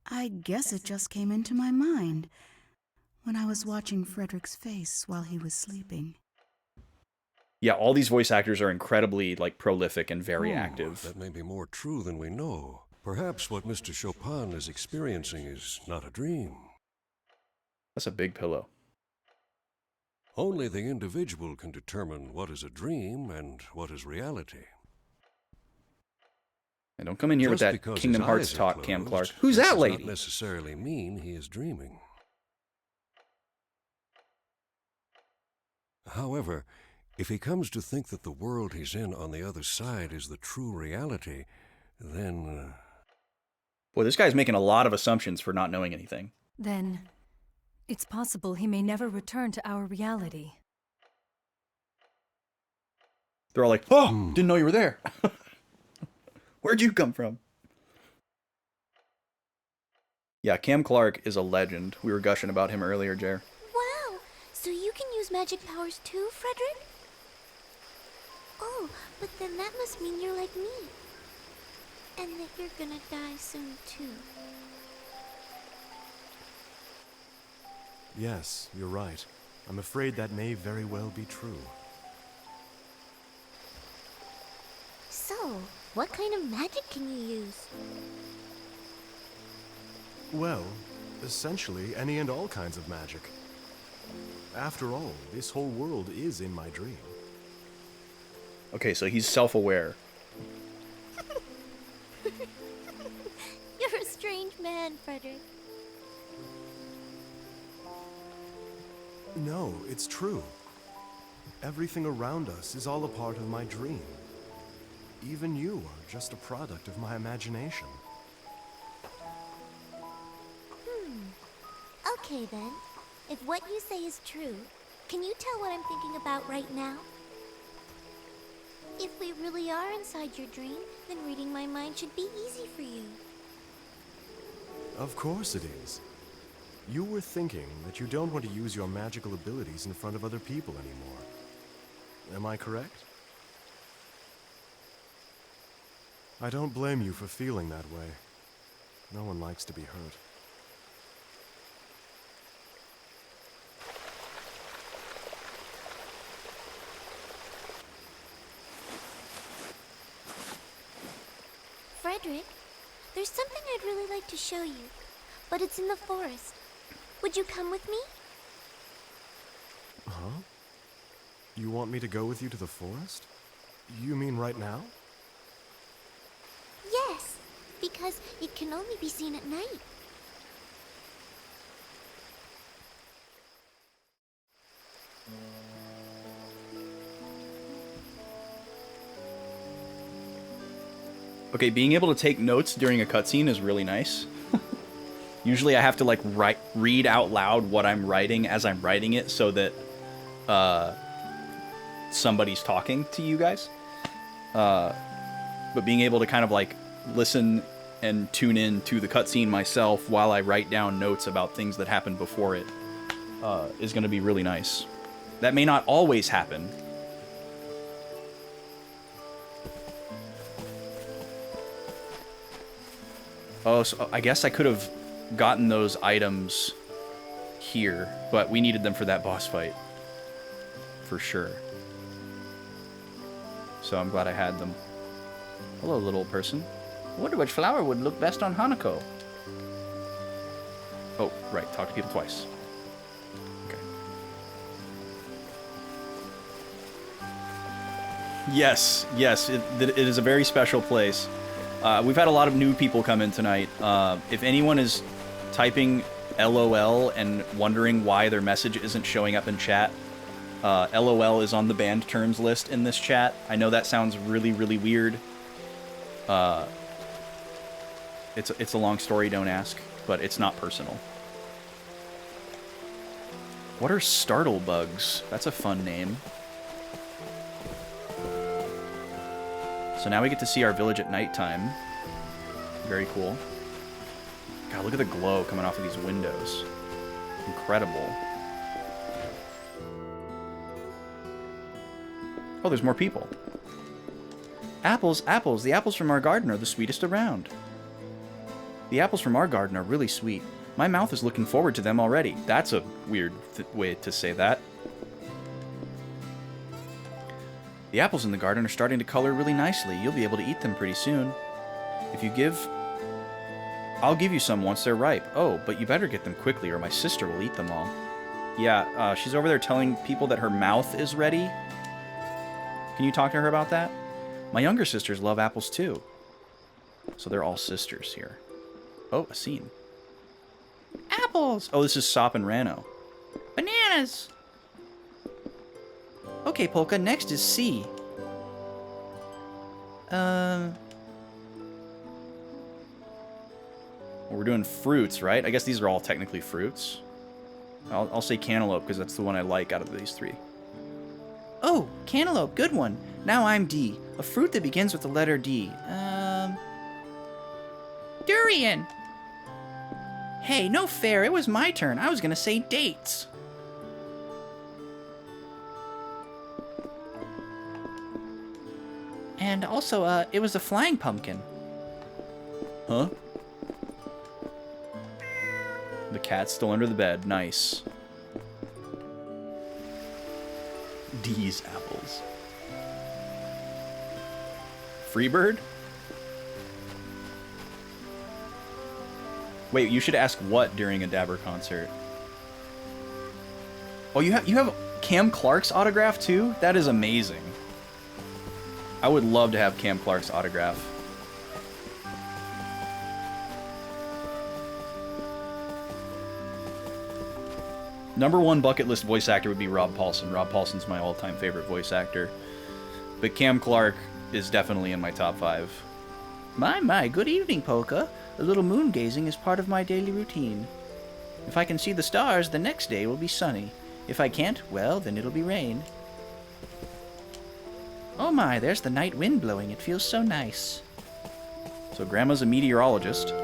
I guess it just came into my mind when I was watching Frederick's face while he was sleeping.
Yeah, all these voice actors are incredibly prolific and very active.
That may be more true than we know. Perhaps what Mr. Chopin is experiencing is not a dream.
That's a big pillow.
Only the individual can determine what is a dream and what is reality.
And don't come in here with that Kingdom Hearts talk, Cam Clark. Who's that lady?
Does not necessarily mean he is dreaming. However, if he comes to think that the world he's in on the other side is the true reality, then...
Boy, this guy's making a lot of assumptions for not knowing anything.
Then, it's possible he may never return to our reality.
They're all like, oh, didn't know you were there. Where'd you come from? Yeah, Cam Clark is a legend. We were gushing about him earlier, Jer.
Wow, so you can use magic powers too, Frederick? Oh, but then that must mean you're like me. And that you're gonna die soon, too.
Yes, you're right. I'm afraid that may very well be true.
So, what kind of magic can you use?
Well, essentially any and all kinds of magic. After all, this whole world is in my dream.
Okay, so he's self-aware.
You're a strange man, Frederick.
No, it's true. Everything around us is all a part of my dream. Even you are just a product of my imagination.
Okay then. If what you say is true, can you tell what I'm thinking about right now? If we really are inside your dream, then reading my mind should be easy for you.
Of course it is. You were thinking that you don't want to use your magical abilities in front of other people anymore. Am I correct? I don't blame you for feeling that way. No one likes to be hurt.
Frederick, there's something I'd really like to show you, but it's in the forest. Would you come with me?
Huh? You want me to go with you to the forest? You mean right now?
Yes, because it can only be seen at night.
Okay, being able to take notes during a cutscene is really nice. Usually I have to like read out loud what I'm writing as I'm writing it so that somebody's talking to you guys. But being able to kind of like listen and tune in to the cutscene myself while I write down notes about things that happened before it is going to be really nice. That may not always happen. Oh, so I guess I could have gotten those items here, but we needed them for that boss fight. For sure. So I'm glad I had them. Hello, little person.
I wonder which flower would look best on Hanako.
Oh, right. Talk to people twice. Okay. Yes, yes. It is a very special place. We've had a lot of new people come in tonight. If anyone is typing LOL and wondering why their message isn't showing up in chat, LOL is on the banned terms list in this chat. I know that sounds really, really weird. It's a long story, don't ask, but it's not personal. What are startle bugs? That's a fun name. So now we get to see our village at nighttime. Very cool. God, look at the glow coming off of these windows. Incredible. Oh, there's more people. Apples, apples. The apples from our garden are the sweetest around. The apples from our garden are really sweet. My mouth is looking forward to them already. That's a weird way to say that. The apples in the garden are starting to color really nicely. You'll be able to eat them pretty soon. If you give... I'll give you some once they're ripe. Oh, but you better get them quickly or my sister will eat them all. Yeah, she's over there telling people that her mouth is ready. Can you talk to her about that? My younger sisters love apples too. So they're all sisters here. Oh, a scene.
Apples!
Oh, this is Sop and Rano.
Bananas! Okay, Polka, next is C.
We're doing fruits, right? I guess these are all technically fruits. I'll say cantaloupe because that's the one I like out of these three.
Oh, cantaloupe, good one. Now I'm D. A fruit that begins with the letter D. Durian! Hey, no fair, it was my turn. I was gonna say dates. And also, it was a flying pumpkin.
Huh? The cat's still under the bed. Nice. D's apples. Freebird? Wait, you should ask what during a Dabber concert? Oh, you have Cam Clark's autograph too? That is amazing. I would love to have Cam Clark's autograph. #1 bucket list voice actor would be Rob Paulsen. Rob Paulsen's my all-time favorite voice actor. But Cam Clark is definitely in my top 5.
My, good evening, Polka. A little moon gazing is part of my daily routine. If I can see the stars, the next day will be sunny. If I can't, well, then it'll be rain. Oh my, there's the night wind blowing. It feels so nice.
So Grandma's a meteorologist.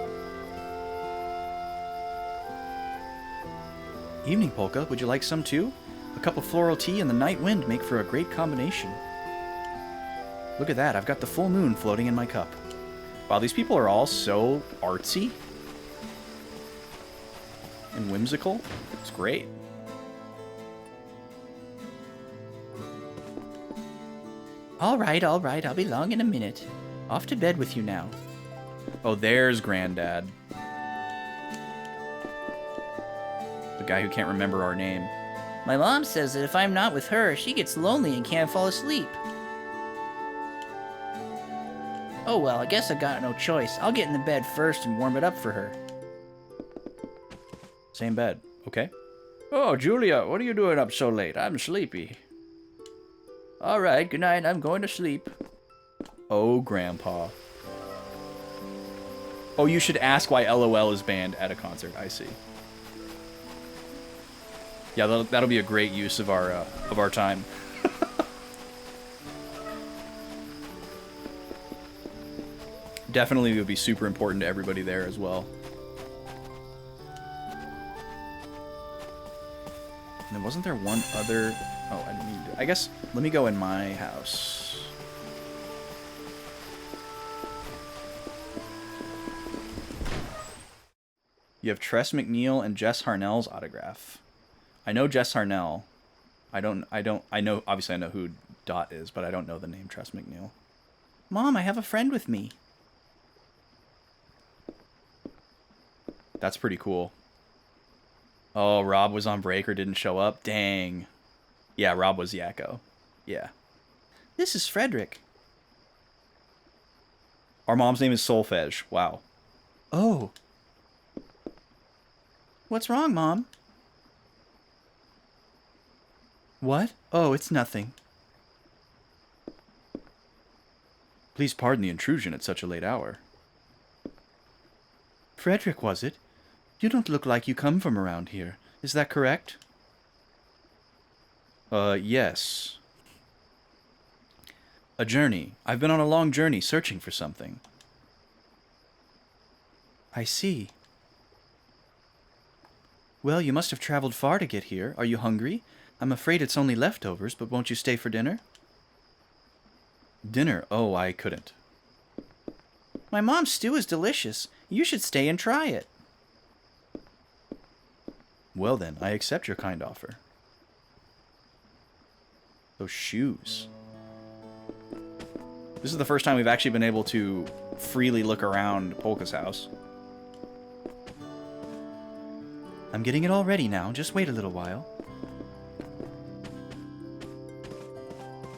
Evening, Polka. Would you like some too? A cup of floral tea and the night wind make for a great combination. Look at that, I've got the full moon floating in my cup. Wow, these people are all so artsy and whimsical. It's great. All right, I'll be long in a minute. Off to bed with you now. Oh, there's Granddad. The guy who can't remember our name. My mom says that if I'm not with her, she gets lonely and can't fall asleep. Oh well, I guess I got no choice. I'll get in the bed first and warm it up for her. Same bed, okay. Oh, Julia, what are you doing up so late? I'm sleepy. Alright, good night, I'm going to sleep. Oh, Grandpa. Oh, you should ask why LOL is banned at a concert, I see. Yeah, that'll be a great use of our time. Definitely would be super important to everybody there as well. And then wasn't there one other... Oh, I didn't mean to... I guess, let me go in my house. You have Tress McNeil and Jess Harnell's autograph. I know Jess Harnell. I know, obviously I know who Dot is, but I don't know the name Tress McNeil. Mom, I have a friend with me. That's pretty cool. Oh, Rob was on break or didn't show up? Dang. Yeah, Rob was Yakko. Yeah. This is Frederick. Our mom's name is Solfege. Wow. Oh. What's wrong, Mom? What? Oh, it's nothing. Please pardon the intrusion at such a late hour. Frederick, was it? You don't look like you come from around here. Is that correct? Yes. A journey. I've been on a long journey searching for something. I see. Well, you must have traveled far to get here. Are you hungry? I'm afraid it's only leftovers, but won't you stay for dinner? Dinner? Oh, I couldn't. My mom's stew is delicious. You should stay and try it. Well then, I accept your kind offer. Those shoes. This is the first time we've actually been able to freely look around Polka's house. I'm getting it all ready now. Just wait a little while.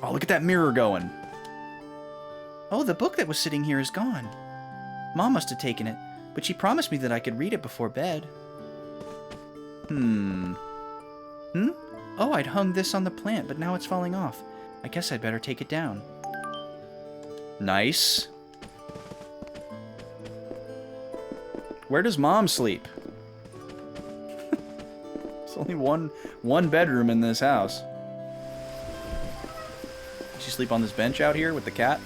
Oh, look at that mirror going. Oh, the book that was sitting here is gone. Mom must have taken it, but she promised me that I could read it before bed. Oh, I'd hung this on the plant, but now it's falling off. I guess I'd better take it down. Nice. Where does Mom sleep? There's only one bedroom in this house. Does she sleep on this bench out here with the cat?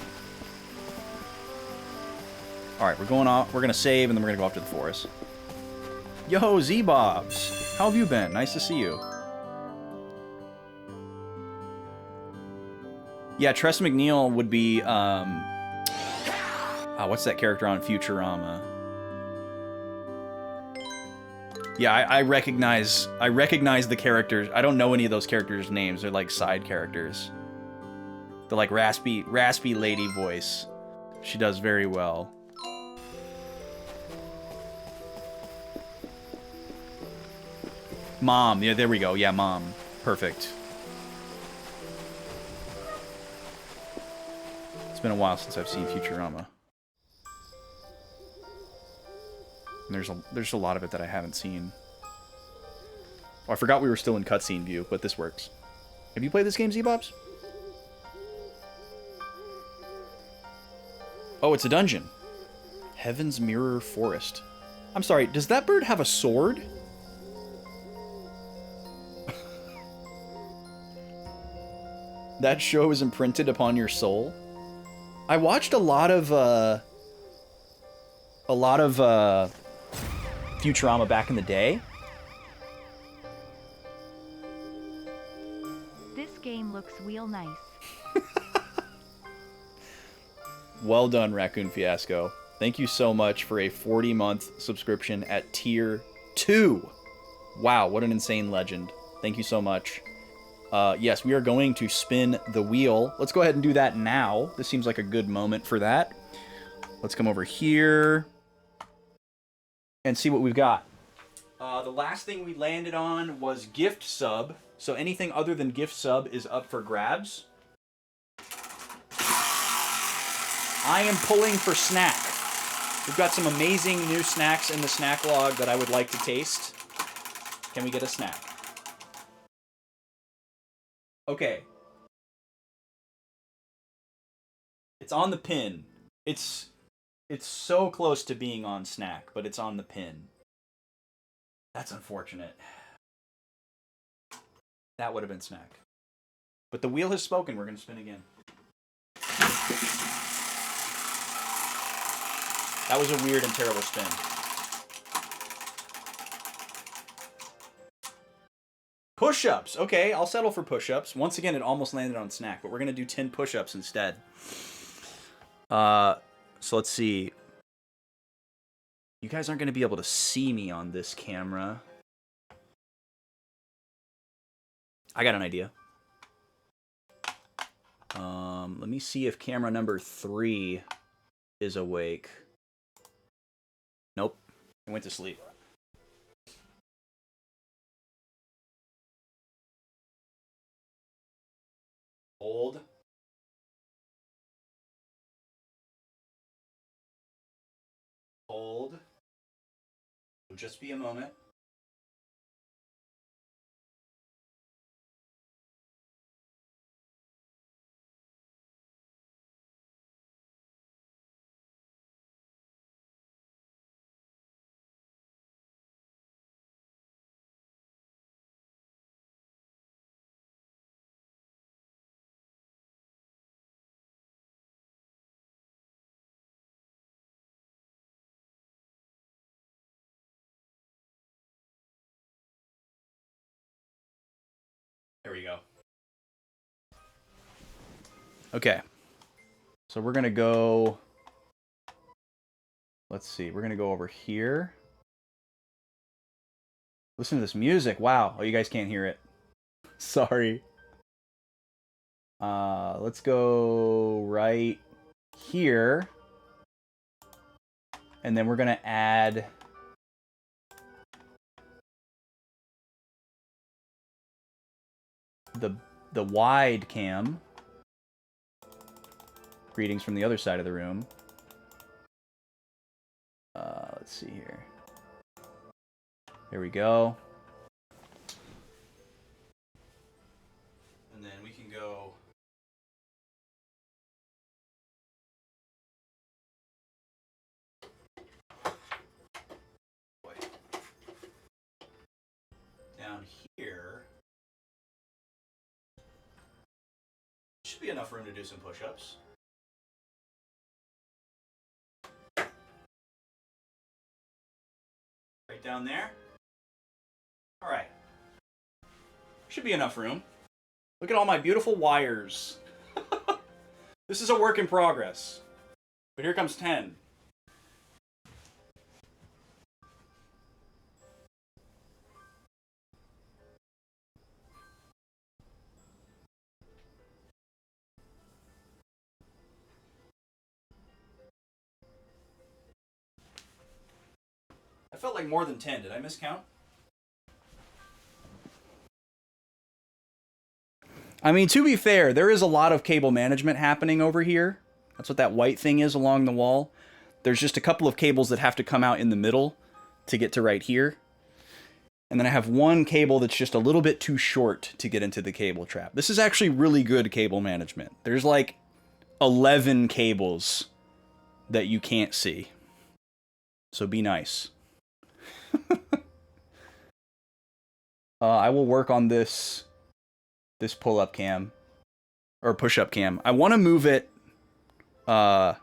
Alright, we're going off. We're going to save, and then we're going to go off to the forest. Yo, Z-Bobs! How have you been? Nice to see you. Yeah, Tress McNeil would be, what's that character on Futurama? Yeah, I recognize the characters. I don't know any of those characters' names. They're like side characters. The like raspy lady voice. She does very well. Mom, yeah, there we go. Yeah, Mom. Perfect. It's been a while since I've seen Futurama. And there's a lot of it that I haven't seen. Oh, I forgot we were still in cutscene view, but this works. Have you played this game, Z-Bobs? Oh, it's a dungeon. Heaven's Mirror Forest. I'm sorry, does that bird have a sword? That show is imprinted upon your soul? I watched a lot of Futurama back in the day.
looks real nice.
Well done, Raccoon Fiasco. Thank you so much for a 40-month subscription at tier 2. Wow, what an insane legend. Thank you so much. Yes, we are going to spin the wheel. Let's go ahead and do that now. This seems like a good moment for that. Let's come over here and see what we've got. The last thing we landed on was gift sub. So anything other than gift sub is up for grabs. I am pulling for snack. We've got some amazing new snacks in the snack log that I would like to taste. Can we get a snack? Okay. It's on the pin. It's so close to being on snack, but it's on the pin. That's unfortunate. That would have been snack. But the wheel has spoken. We're going to spin again. That was a weird and terrible spin. Push-ups. Okay, I'll settle for push-ups. Once again, it almost landed on snack, but we're going to do 10 push-ups instead. So let's see. You guys aren't going to be able to see me on this camera. I got an idea. Let me see if camera number 3 is awake. Nope. I went to sleep. Hold. Hold. It'll just be a moment. There we go. Okay. So we're going to go... Let's see. We're going to go over here. Listen to this music. Wow. Oh, you guys can't hear it. Sorry. Let's go right here. And then we're going to add... the wide cam. Greetings from the other side of the room. Let's see here. There we go. And then we can go... down here. Should be enough room to do some push-ups. Right down there. All right. Should be enough room. Look at all my beautiful wires. This is a work in progress. But here comes 10. I felt like more than 10. Did I miscount? I mean, to be fair, there is a lot of cable management happening over here. That's what that white thing is along the wall. There's just a couple of cables that have to come out in the middle to get to right here. And then I have one cable that's just a little bit too short to get into the cable trap. This is actually really good cable management. There's like 11 cables that you can't see. So be nice. I will work on this pull-up cam or push-up cam. I want to move it over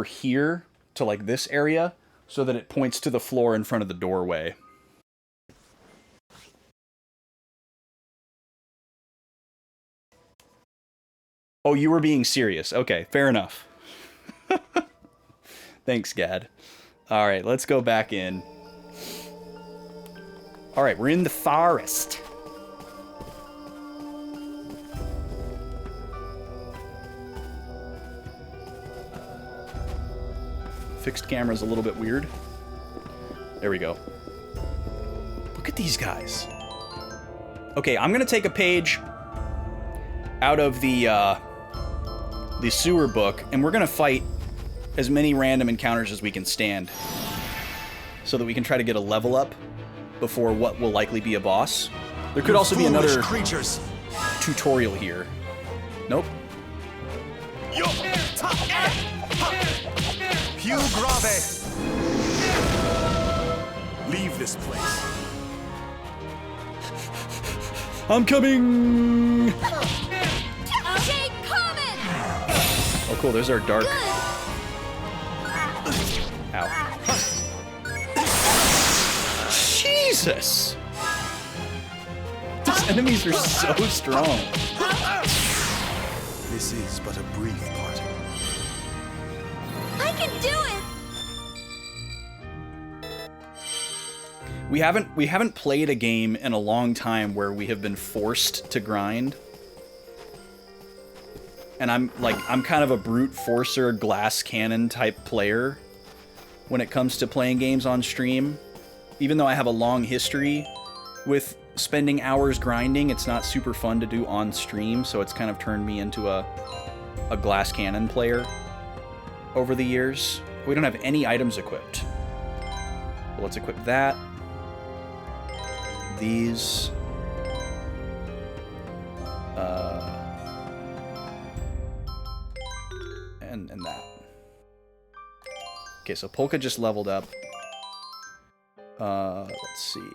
here to like this area so that it points to the floor in front of the doorway. Oh, you were being serious. Okay, fair enough. Thanks, Gad. All right, let's go back in. All right, we're in the forest. Fixed camera's a little bit weird. There we go. Look at these guys. Okay, I'm gonna take a page out of the sewer book, and we're gonna fight as many random encounters as we can stand, so that we can try to get a level up before what will likely be a boss. There could also be another tutorial here. Nope.
Pew grave. Leave this place.
I'm coming! Oh, cool, there's our dark. Ow. Jesus! These enemies are so strong.
This is but a brief parting.
I can do it!
We haven't played a game in a long time where we have been forced to grind. And I'm kind of a brute forcer, glass cannon type player when it comes to playing games on stream. Even though I have a long history with spending hours grinding, it's not super fun to do on stream, so it's kind of turned me into a glass cannon player over the years. We don't have any items equipped. Well, let's equip that. These. And that. Okay, so Polka just leveled up. Let's see.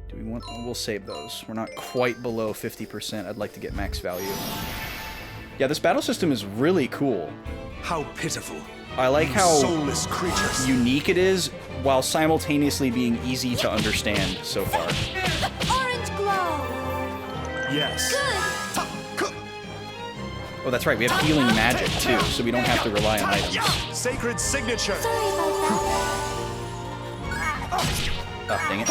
Do we want... We'll save those. We're not quite below 50%. I'd like to get max value. Yeah, this battle system is really cool.
How pitiful.
I like how
soulless creatures.
Unique it is, while simultaneously being easy to understand so far.
Orange glow!
Yes.
Good!
Oh, that's right, we have healing magic too, so we don't have to rely on items.
Sacred signature!
Sorry about that.
Oh, dang it.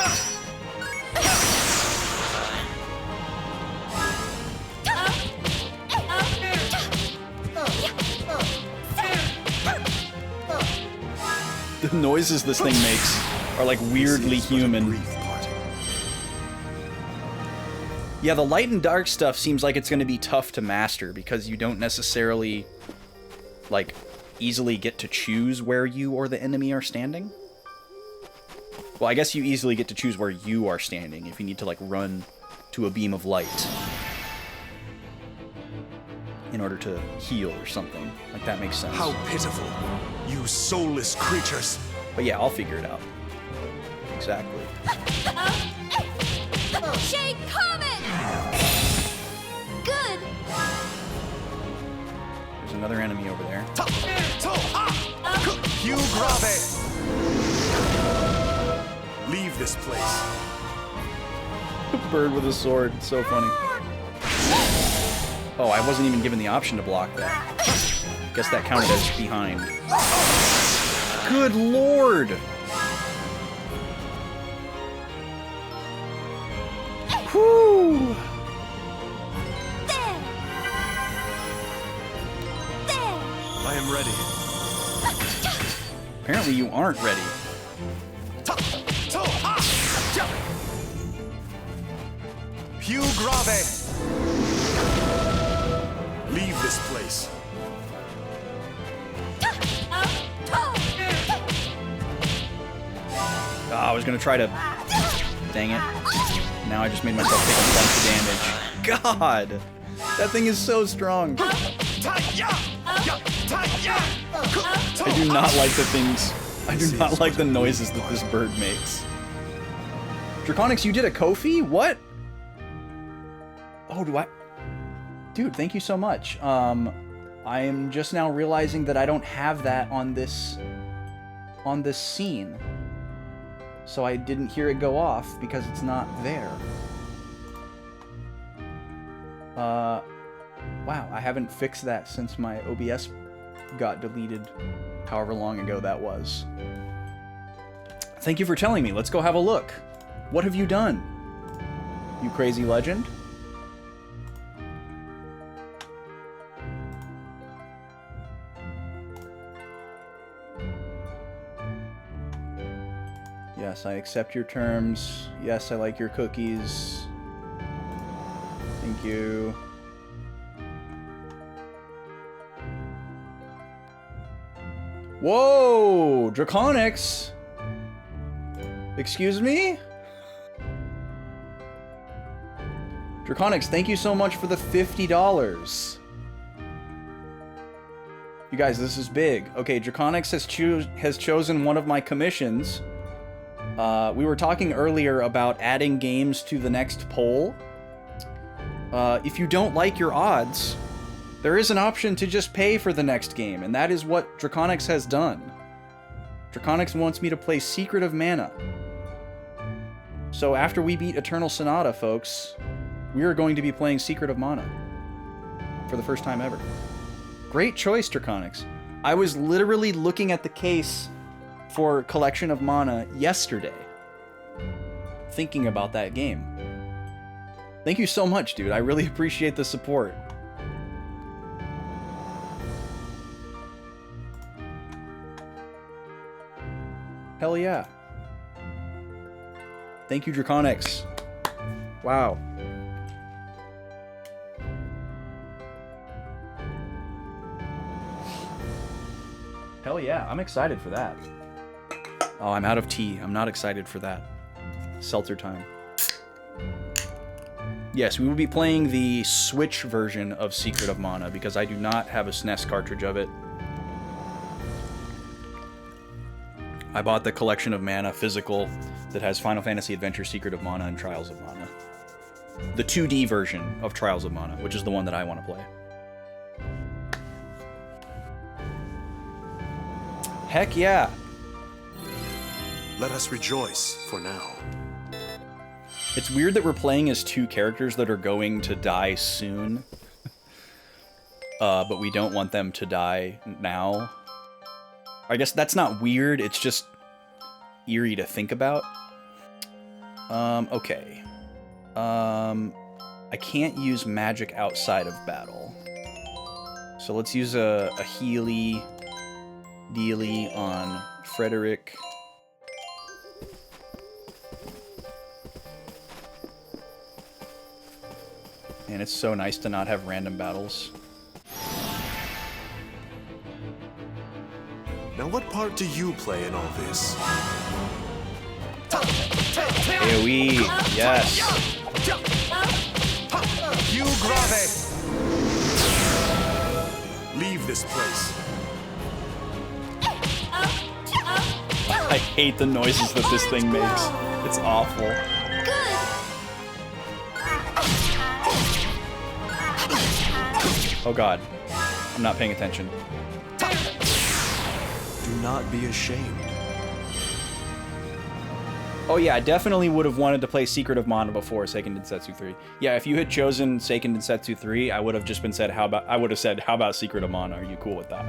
The noises this thing makes are like weirdly human. Yeah, the light and dark stuff seems like it's going to be tough to master because you don't necessarily, like, easily get to choose where you or the enemy are standing. Well, I guess you easily get to choose where you are standing if you need to, like, run to a beam of light in order to heal or something. Like, that makes sense.
How pitiful, you soulless creatures.
But yeah, I'll figure it out. Exactly.
Shade Comet! Good!
There's another enemy over there.
Pew grave. Leave this place.
Bird with a sword. So funny. Oh, I wasn't even given the option to block that. Guess that counted as behind. Good lord! Whew!
I am ready.
Apparently you aren't ready.
Pew grave. Leave this place.
Oh, I was gonna try to... Dang it. Now I just made myself take a bunch of damage. God! That thing is so strong. I do not like the things... I do not like the noises that this bird makes. Draconics, you did a Kofi? What? Oh, do I... Dude, thank you so much. I am just now realizing that I don't have that on this scene. So I didn't hear it go off because it's not there. Wow, I haven't fixed that since my OBS got deleted however long ago that was. Thank you for telling me. Let's go have a look. What have you done, you crazy legend? Yes, I accept your terms. Yes, I like your cookies. Thank you. Whoa! Draconics! Excuse me? Draconics, thank you so much for the $50. You guys, this is big. Okay, Draconics has chosen one of my commissions. We were talking earlier about adding games to the next poll. If you don't like your odds, there is an option to just pay for the next game, and that is what Draconics has done. Draconics wants me to play Secret of Mana. So after we beat Eternal Sonata, folks, we are going to be playing Secret of Mana for the first time ever. Great choice, Draconics. I was literally looking at the case for Collection of Mana yesterday, thinking about that game. Thank you so much, dude. I really appreciate the support. Hell yeah. Thank you, Draconics. Wow. Hell yeah, I'm excited for that. Oh, I'm out of tea. I'm not excited for that. Seltzer time. Yes, we will be playing the Switch version of Secret of Mana because I do not have a SNES cartridge of it. I bought the Collection of Mana physical that has Final Fantasy Adventure, Secret of Mana, and Trials of Mana. The 2D version of Trials of Mana, which is the one that I want to play. Heck yeah!
Let us rejoice for now.
It's weird that we're playing as two characters that are going to die soon. But we don't want them to die now. I guess that's not weird, it's just eerie to think about. Okay. I can't use magic outside of battle. So let's use a Healy dealy on Frederick. And it's so nice to not have random battles.
Now what part do you play in all this?
AoE, yes.
You grave. Leave this place.
I hate the noises that this thing makes. It's awful. Oh god. I'm not paying attention.
Do not be ashamed.
Oh yeah, I definitely would have wanted to play Secret of Mana before Seiken Densetsu 3. Yeah, if you had chosen Seiken Densetsu 3, I would have just been said, how about Secret of Mana? Are you cool with that?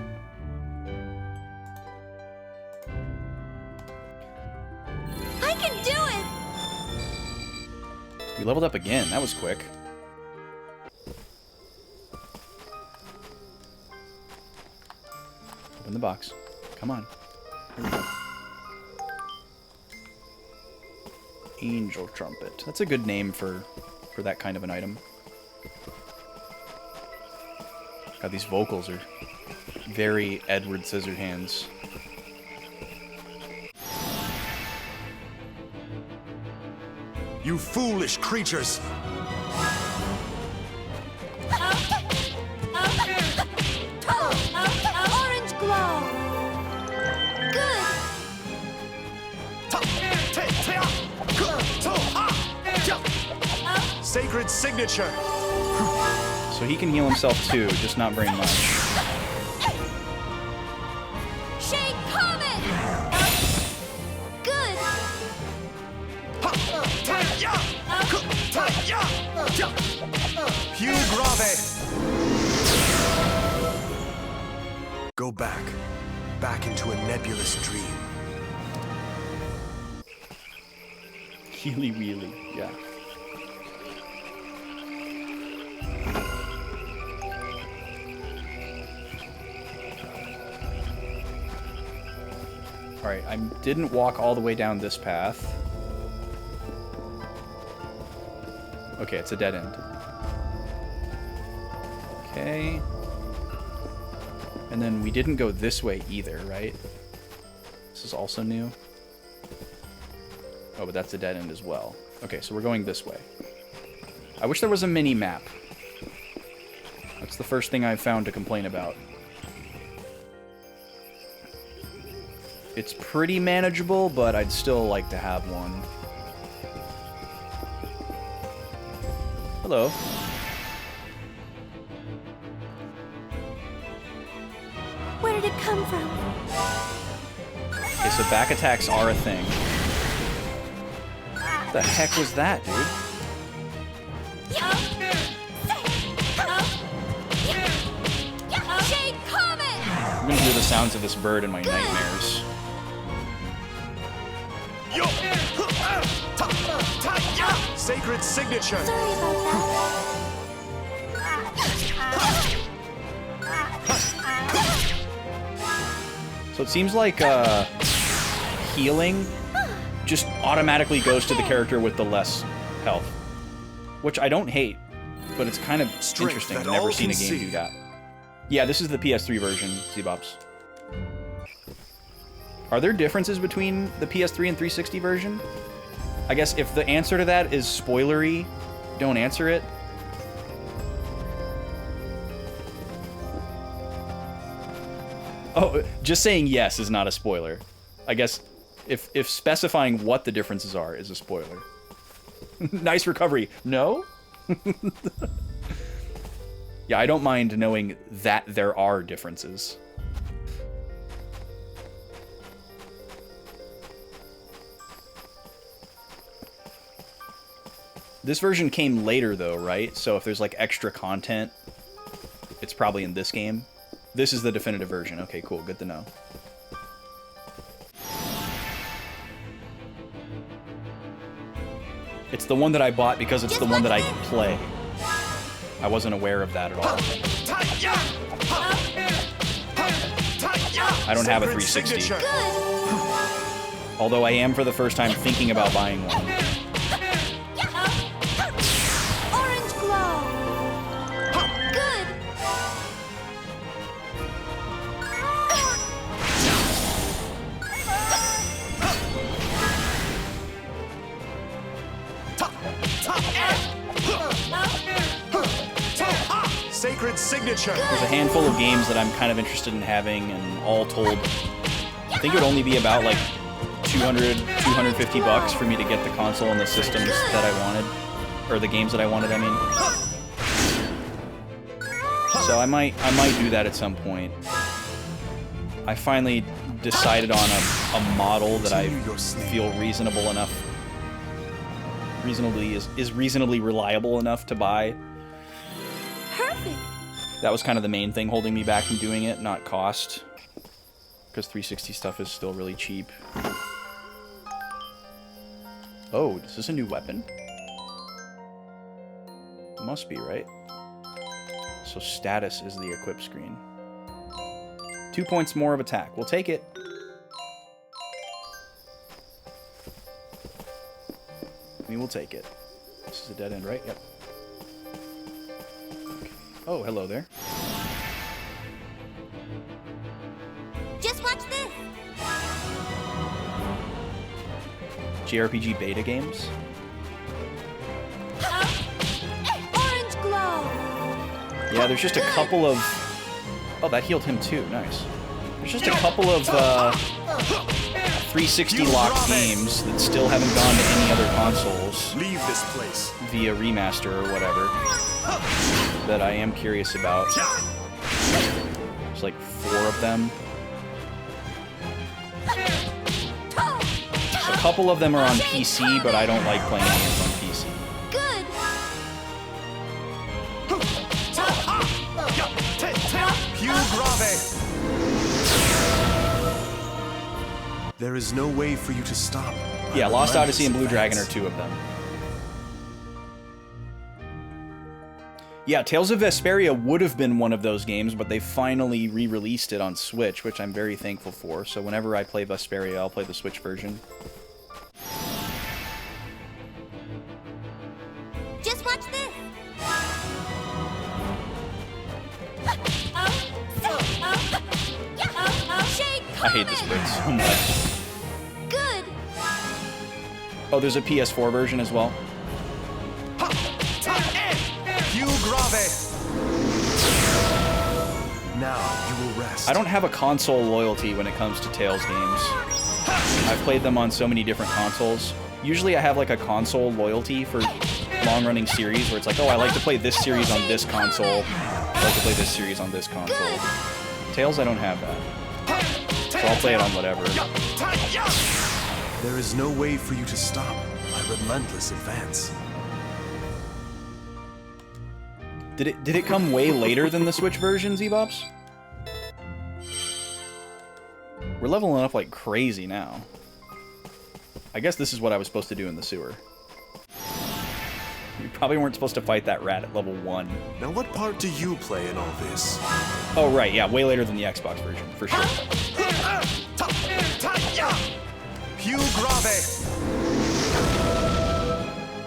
I can do it!
We leveled up again. That was quick. Open the box. Come on. Here we go. Angel Trumpet. That's a good name for that kind of an item. God, these vocals are very Edward Scissorhands.
You foolish creatures!
Orange glow! Good!
Sacred signature!
So he can heal himself too, just not very much.
Shade Comet! Good!
Hugh Grave! Go back into a nebulous dream.
Healy wheely, yeah. Alright, I didn't walk all the way down this path. Okay, it's a dead end. Okay. And then we didn't go this way either, right? This is also new. Oh, but that's a dead end as well. Okay, so we're going this way. I wish there was a mini-map. That's the first thing I've found to complain about. It's pretty manageable, but I'd still like to have one. Hello.
Where did it come from?
Okay, so back attacks are a thing. What the heck was that, dude? I'm gonna hear the sounds of this bird in my nightmares.
Sacred signature.
Sorry about that.
So it seems like healing just automatically goes to the character with the less health, which I don't hate, but it's kind of interesting. I've never seen a game do that. Yeah, this is the PS3 version, Z-Bops. Are there differences between the PS3 and 360 version? I guess if the answer to that is spoilery, don't answer it. Oh, just saying yes is not a spoiler. I guess if specifying what the differences are is a spoiler. Nice recovery. No? Yeah, I don't mind knowing that there are differences. This version came later though, right? So if there's like extra content, it's probably in this game. This is the definitive version. Okay, cool. Good to know. It's the one that I bought because it's the one that I can play. I wasn't aware of that at all. I don't have a 360. Although I am for the first time thinking about buying one.
Orange glow. Good.
Sacred signature.
There's a handful of games that I'm kind of interested in having, and all told, I think it would only be about like 200, 250 bucks for me to get the console and the systems that I wanted, or the games that I wanted, I mean. So I might do that at some point. I finally decided on a model that I feel reasonable enough, is reasonably reliable enough to buy.
Perfect.
That was kind of the main thing holding me back from doing it, not cost. Because 360 stuff is still really cheap. Oh, is this a new weapon? Must be, right? So status is the equip screen. 2 points more of attack. We'll take it. We will take it. This is a dead end, right? Yep. Okay. Oh, hello there.
Just watch this.
JRPG beta games?
Orange glow.
Yeah, there's just a couple of... Oh, that healed him too. Nice. There's just a couple of 360 locked games that still haven't gone to any other consoles.
Leave this place.
Via remaster or whatever. That I am curious about. There's like 4 of them. A couple of them are on PC, but I don't like playing games on PC.
Good.
Pew grave. There is no way for you to stop.
Yeah, Lost Odyssey and Blue Dragon are two of them. Yeah, Tales of Vesperia would have been one of those games, but they finally re-released it on Switch, which I'm very thankful for. So whenever I play Vesperia, I'll play the Switch version.
Just watch this.
I hate this bird so much.
Good.
Oh, there's a PS4 version as well.
Now you will rest.
I don't have a console loyalty when it comes to Tales games. I've played them on so many different consoles. Usually I have like a console loyalty for long-running series where it's like, oh, I like to play this series on this console. I like to play this series on this console. Tales, I don't have that. So I'll play it on whatever.
There is no way for you to stop my relentless advance.
Did it come way later than the Switch version, Z-Bops? We're leveling up like crazy now. I guess this is what I was supposed to do in the sewer. You probably weren't supposed to fight that rat at level 1.
Now what part do you play in all this?
Oh right, yeah, way later than the Xbox version, for sure.
Più grave!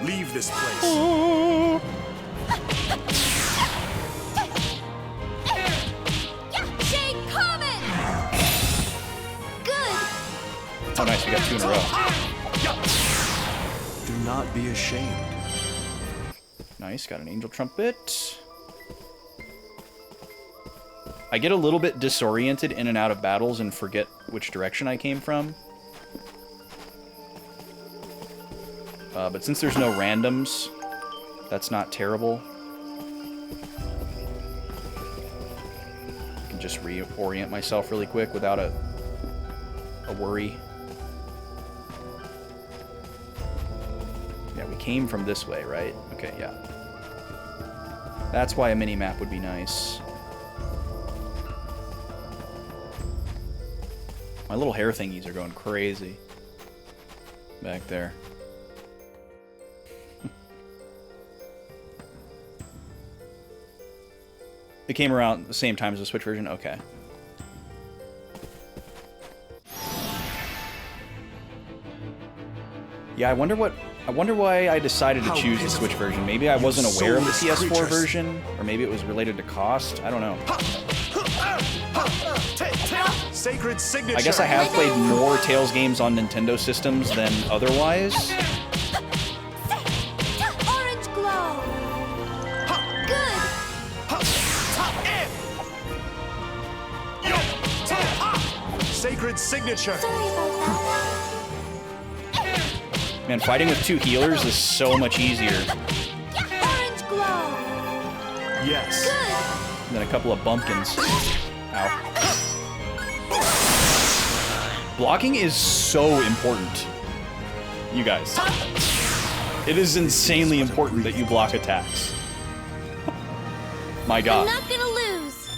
Leave this place.
Oh nice, we got 2 in a row.
Do not be ashamed.
Nice, got an angel trumpet. I get a little bit disoriented in and out of battles and forget which direction I came from. But since there's no randoms, that's not terrible. I can just reorient myself really quick without a worry. Yeah, we came from this way, right? Okay, yeah. That's why a mini-map would be nice. My little hair thingies are going crazy. Back there. It came around at the same time as the Switch version? Okay. Yeah, I wonder why I decided to choose the Switch version. Maybe I wasn't aware of the PS4 version, or maybe it was related to cost. I don't know.
Sacred signature.
I guess I have played more Tales games on Nintendo systems than otherwise.
Orange glow. Good.
Sacred signature.
Man, fighting with 2 healers is so much easier
Orange glow.
Yes.
than a couple of bumpkins. Ow. Blocking is so important, you guys. It is insanely important that you block attacks. My god.
I'm not gonna lose.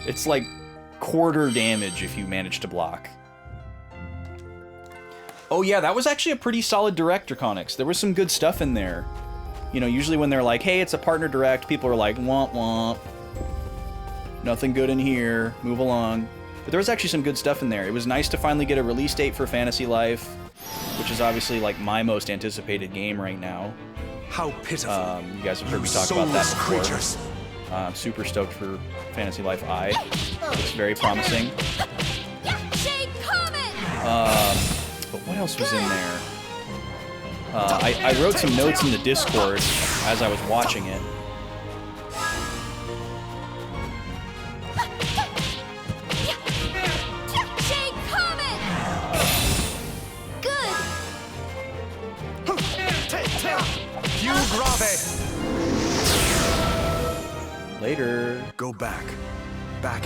It's like quarter damage if you manage to block. Oh yeah, that was actually a pretty solid direct, Draconics. There was some good stuff in there. You know, usually when they're like, hey, it's a partner direct, people are like, womp womp. Nothing good in here, move along. But there was actually some good stuff in there. It was nice to finally get a release date for Fantasy Life, which is obviously like my most anticipated game right now.
How pitiful.
You guys have heard me talk about that before. I'm super stoked for Fantasy Life I. Looks very promising. But what else was in there? I wrote some notes in the Discord as I was watching it. Later.
Go back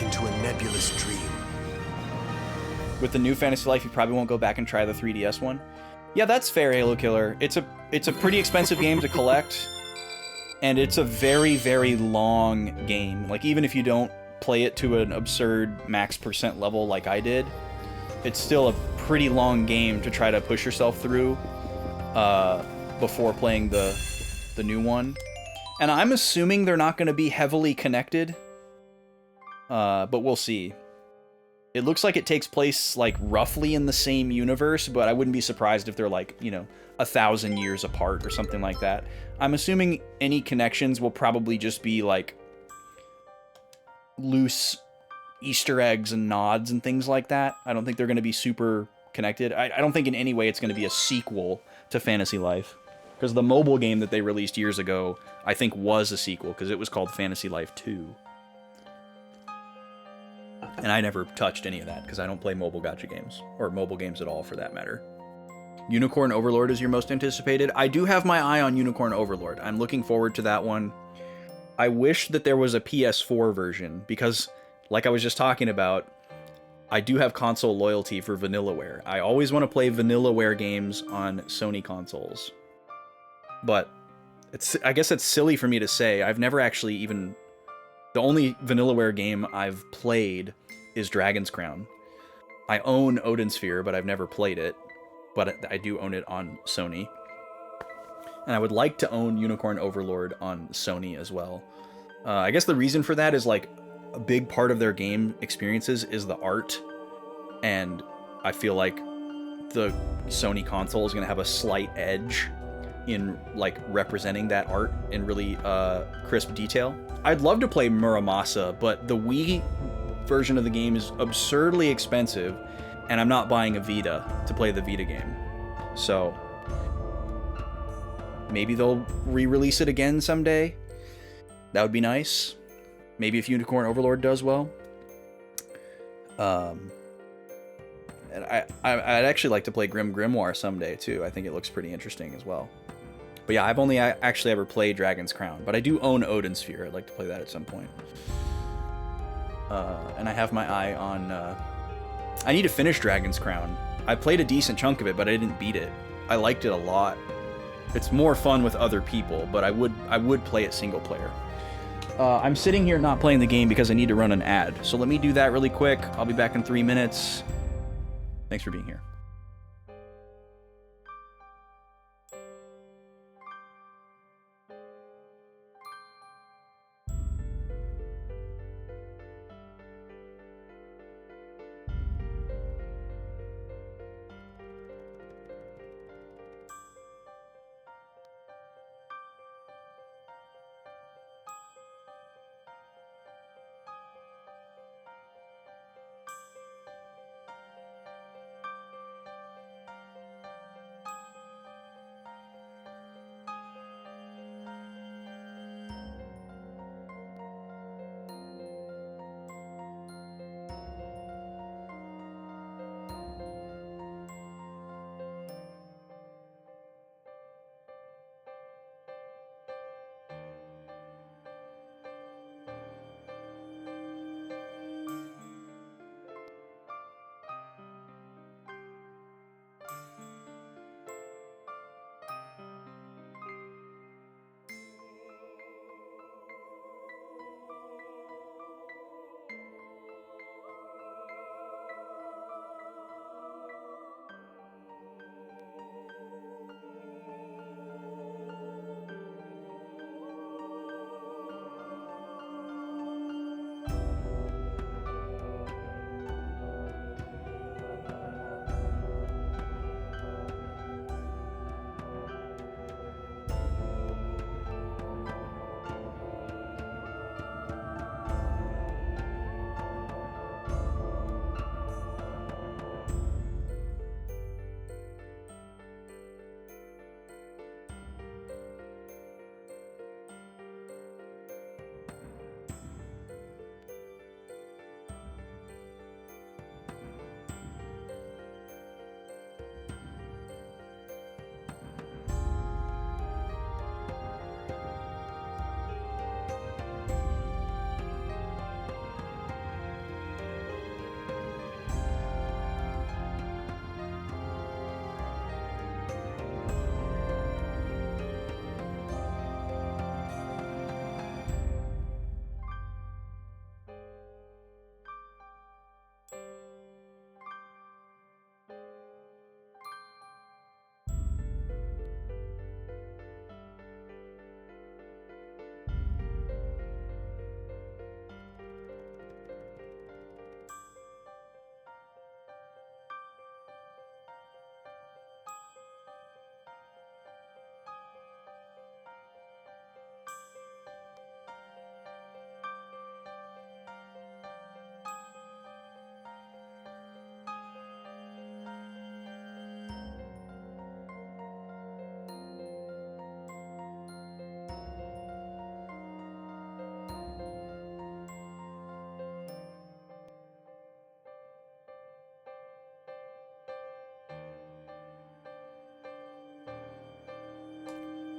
into a nebulous dream.
With the new Fantasy Life, you probably won't go back and try the 3DS one. Yeah, that's fair, Halo Killer. It's a pretty expensive game to collect, and it's a very, very long game. Like, even if you don't play it to an absurd max % level like I did, it's still a pretty long game to try to push yourself through before playing the new one. And I'm assuming they're not going to be heavily connected, but we'll see. It looks like it takes place, like, roughly in the same universe, but I wouldn't be surprised if they're, like, you know, 1,000 years apart or something like that. I'm assuming any connections will probably just be, like, loose Easter eggs and nods and things like that. I don't think they're going to be super connected. I don't think in any way it's going to be a sequel to Fantasy Life. Because the mobile game that they released years ago, I think, was a sequel, because it was called Fantasy Life 2. And I never touched any of that, because I don't play mobile gacha games, or mobile games at all, for that matter. Unicorn Overlord is your most anticipated? I do have my eye on Unicorn Overlord. I'm looking forward to that one. I wish that there was a PS4 version, because, like I was just talking about, I do have console loyalty for Vanillaware. I always want to play Vanillaware games on Sony consoles. But I guess it's silly for me to say. I've never actually even... The only Vanillaware game I've played is Dragon's Crown. I own Odin Sphere, but I've never played it. But I do own it on Sony. And I would like to own Unicorn Overlord on Sony as well. I guess the reason for that is, like, a big part of their game experiences is the art. And I feel like the Sony console is going to have a slight edge in, like, representing that art in really crisp detail. I'd love to play Muramasa, but the Wii version of the game is absurdly expensive, and I'm not buying a Vita to play the Vita game. So maybe they'll re-release it again someday. That would be nice. Maybe if Unicorn Overlord does well. And I'd actually like to play Grim Grimoire someday too. I think it looks pretty interesting as well. But yeah, I've only actually ever played Dragon's Crown, but I do own Odin Sphere. I'd like to play that at some point. And I have my eye on... I need to finish Dragon's Crown. I played a decent chunk of it, but I didn't beat it. I liked it a lot. It's more fun with other people, but I would play it single player. I'm sitting here not playing the game because I need to run an ad. So let me do that really quick. I'll be back in 3 minutes. Thanks for being here.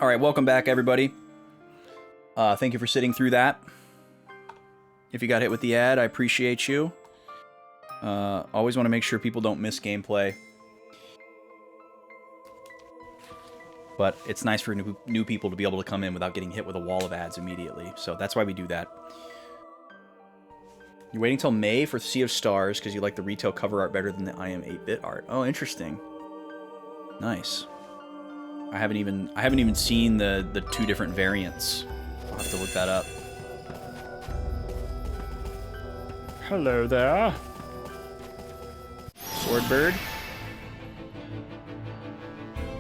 All right, welcome back, everybody. Thank you for sitting through that. If you got hit with the ad, I appreciate you. Always want to make sure people don't miss gameplay. But it's nice for new people to be able to come in without getting hit with a wall of ads immediately. So that's why we do that. You're waiting till May for Sea of Stars because you like the retail cover art better than the IM 8-bit art. Oh, interesting. Nice. I haven't even seen the two different variants. I'll have to look that up. Hello there. Swordbird.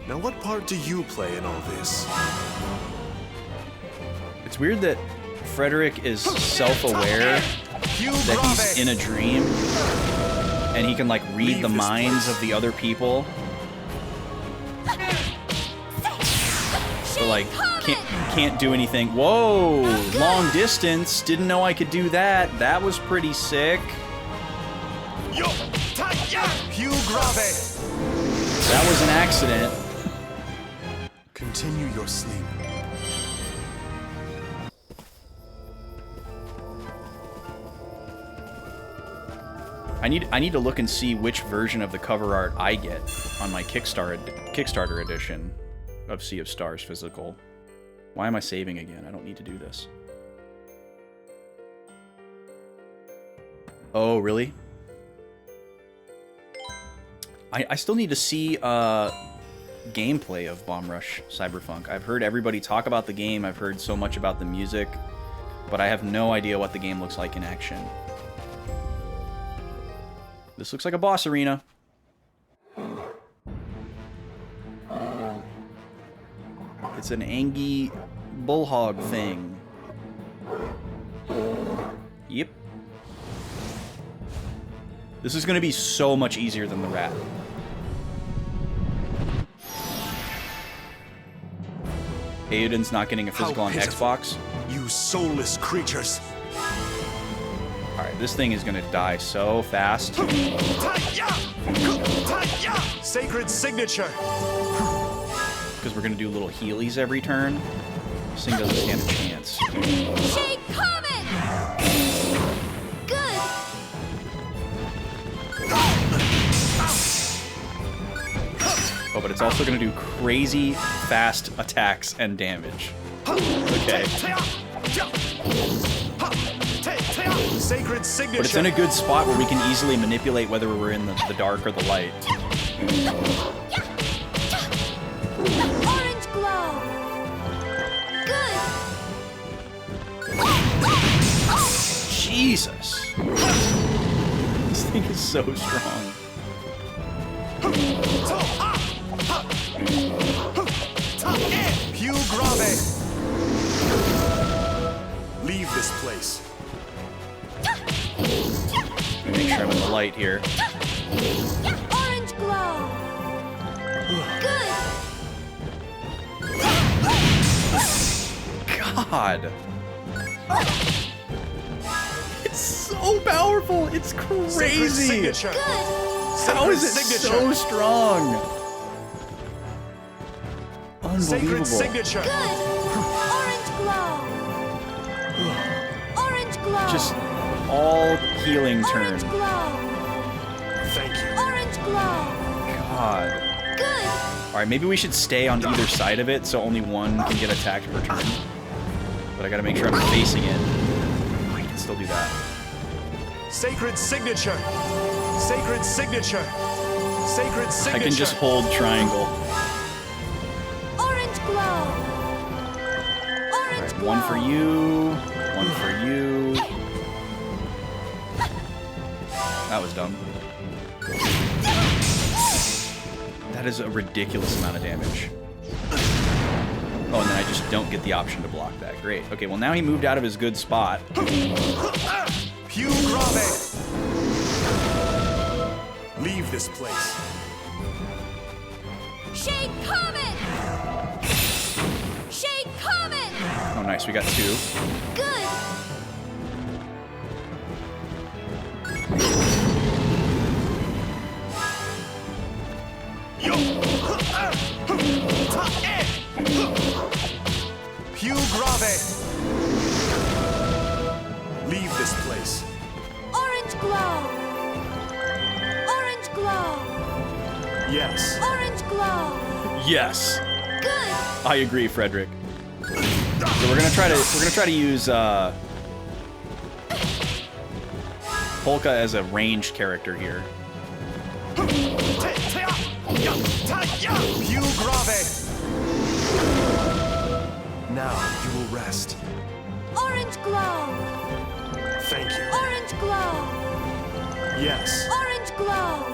Now, what part do you play in all this?
It's weird that Frederick is self-aware that he's in a dream, and he can, like, read the minds of the other people. But, like, can't do anything. Whoa! Long distance. Didn't know I could do that. That was pretty sick. That was an accident.
Continue your sleep.
I need to look and see which version of the cover art I get on my Kickstarter edition of Sea of Stars physical. Why am I saving again? I don't need to do this. Oh, really? I still need to see gameplay of Bomb Rush Cyberpunk. I've heard everybody talk about the game. I've heard so much about the music, but I have no idea what the game looks like in action. This looks like a boss arena. It's an Angie bullhog thing. Yep. This is going to be so much easier than the rat. Aoden's not getting a physical on Xbox.
You soulless creatures.
Alright, this thing is gonna die so fast.
Sacred signature.
Because we're gonna do little healies every turn. This thing doesn't stand a chance.
Shade Comet! Good!
Oh, but it's also gonna do crazy fast attacks and damage. Okay.
Sacred signature.
But it's in a good spot where we can easily manipulate whether we're in the dark or the light.
Orange glow! Good!
Jesus! This thing is so strong.
Piu grave. Leave this place.
Make sure I'm in the light here.
Orange glow! Good!
God! It's so powerful! It's crazy!
Good!
How is it so strong? Unbelievable.
Sacred signature.
Good! Orange glow! Orange glow!
Just all healing turn.
Orange glow!
Thank you.
Orange glow!
God.
Good!
Alright, maybe we should stay on either side of it so only one can get attacked per turn. But I gotta make sure I'm facing it. I can still do that.
Sacred signature. Sacred signature. Sacred signature.
I can just hold triangle.
Orange glow! Orange
Alright, one for you. One for you. That was dumb. That is a ridiculous amount of damage. Oh, and then I just don't get the option to block that. Great. Okay, well now he moved out of his good spot.
Piu grave. Leave this place.
Shade Comet! Shade Comet!
Oh, nice. We got two.
Good!
Leave this place.
Orange glow! Orange glow!
Yes.
Orange glow!
Yes.
Good!
I agree, Frederick. So we're gonna try to use Polka as a ranged character here.
Più grave. Now you will rest.
Orange glow!
Thank you.
Orange glow!
Yes.
Orange glow!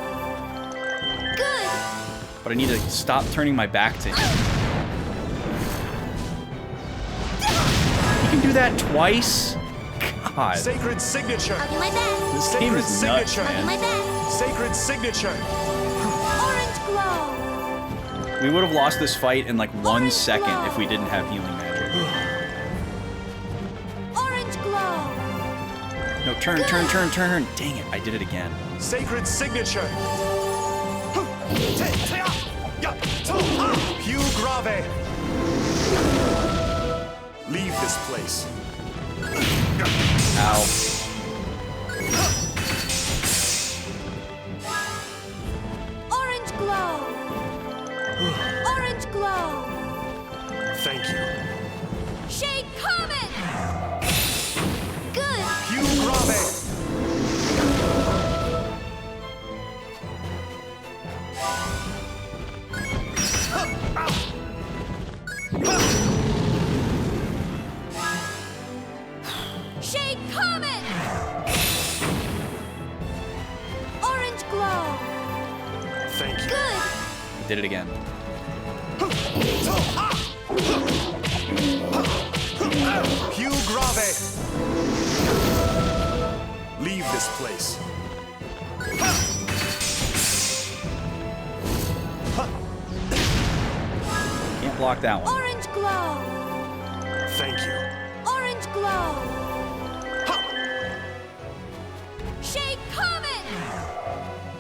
Good!
But I need to stop turning my back to him. You can do that twice? God.
Sacred signature.
I'll do my best.
This
Sacred
game is nuts,
signature.
I'll do my
man.
best.
Sacred signature.
Orange glow!
We would have lost this fight in like 1 second if we didn't have healing magic.
Orange glow!
No, turn. Dang it, I did it again.
Sacred signature. Più grave. Leave this place.
Ow.
Orange glow! Orange glow!
Thank you.
Shade Comet! Good!
Più grave.
Shade Comet! Orange glow!
Thank you.
Good!
Did it again.
Più grave. Leave this place.
Can't block that one.
Orange glow!
Thank you.
Orange glow! Shade Comet!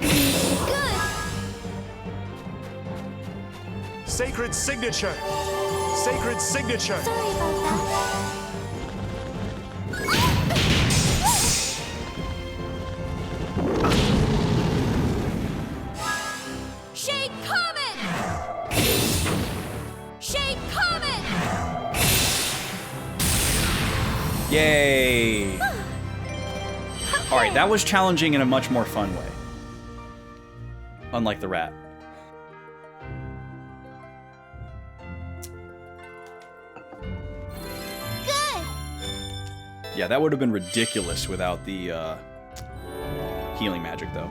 Good!
Sacred signature. Sacred signature.
Sorry about that. Shade Comet! Shade Comet!
Yay! Alright, that was challenging in a much more fun way. Unlike the rat.
Good!
Yeah, that would have been ridiculous without the healing magic, though.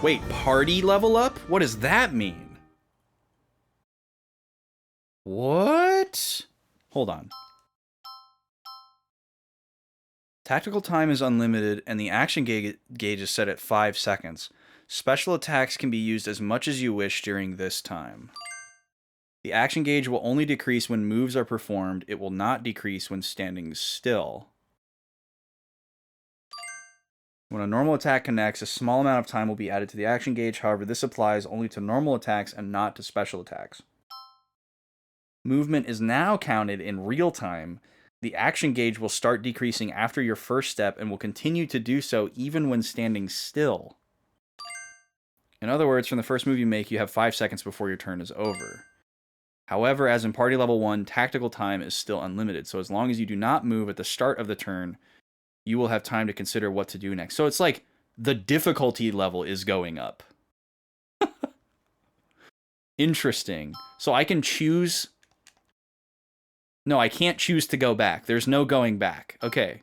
Wait, party level up? What does that mean? What? Hold on. Tactical time is unlimited, and the action gauge is set at 5 seconds. Special attacks can be used as much as you wish during this time. The action gauge will only decrease when moves are performed. It will not decrease when standing still. When a normal attack connects, a small amount of time will be added to the action gauge. However, this applies only to normal attacks and not to special attacks. Movement is now counted in real time. The action gauge will start decreasing after your first step and will continue to do so even when standing still. In other words, from the first move you make, you have 5 seconds before your turn is over. However, as in Party Level 1, tactical time is still unlimited, so as long as you do not move at the start of the turn, you will have time to consider what to do next. So it's like the difficulty level is going up. Interesting. So I can choose... No, I can't choose to go back. There's no going back. Okay.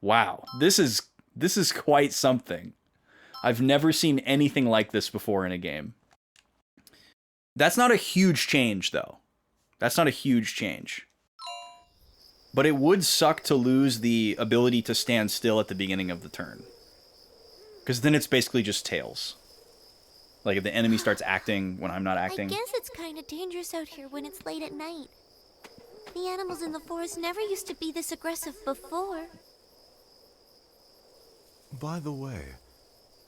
Wow. This is quite something. I've never seen anything like this before in a game. That's not a huge change, though. That's not a huge change. But it would suck to lose the ability to stand still at the beginning of the turn. Because then it's basically just tails. Like if the enemy starts acting when I'm not acting.
I guess it's kind of dangerous out here when it's late at night. The animals in the forest never used to be this aggressive before.
By the way,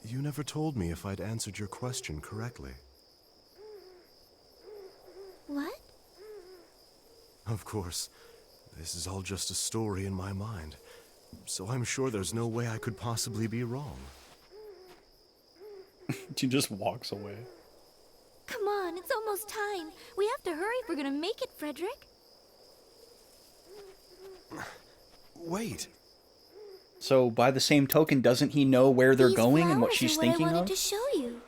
you never told me if I'd answered your question correctly.
What?
Of course, This is all just a story in my mind, so I'm sure there's no way I could possibly be wrong.
She just walks away.
Come on, it's almost time. We have to hurry if we're gonna make it, Frederick.
Wait.
So, by the same token, doesn't he know where they're
These
going and what
flowers
she's
are
thinking
I wanted
of?
to show you.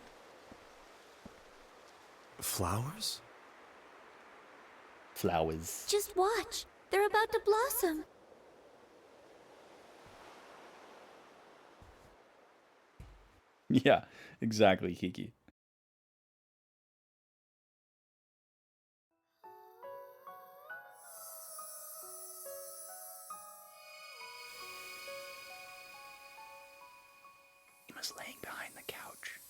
Flowers?
Flowers.
Just watch. They're about to blossom.
Yeah, exactly, Kiki. He was laying behind the couch.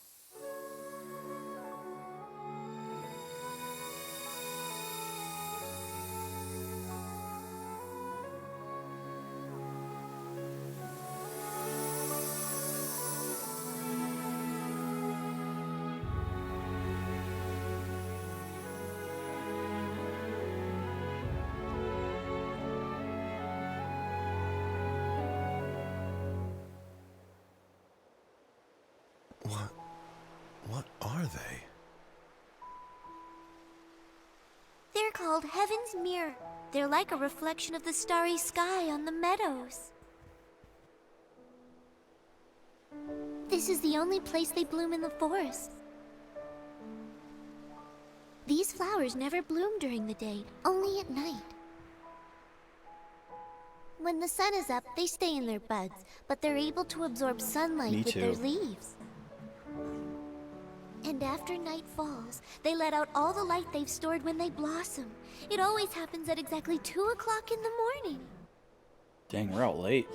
What are they?
They're called Heaven's Mirror. They're like a reflection of the starry sky on the meadows. This is the only place they bloom in the forest. These flowers never bloom during the day, only at night. When the sun is up, they stay in their buds, but they're able to absorb sunlight with their leaves. And after night falls, they let out all the light they've stored when they blossom. It always happens at exactly 2 o'clock in the morning.
Dang, we're out late.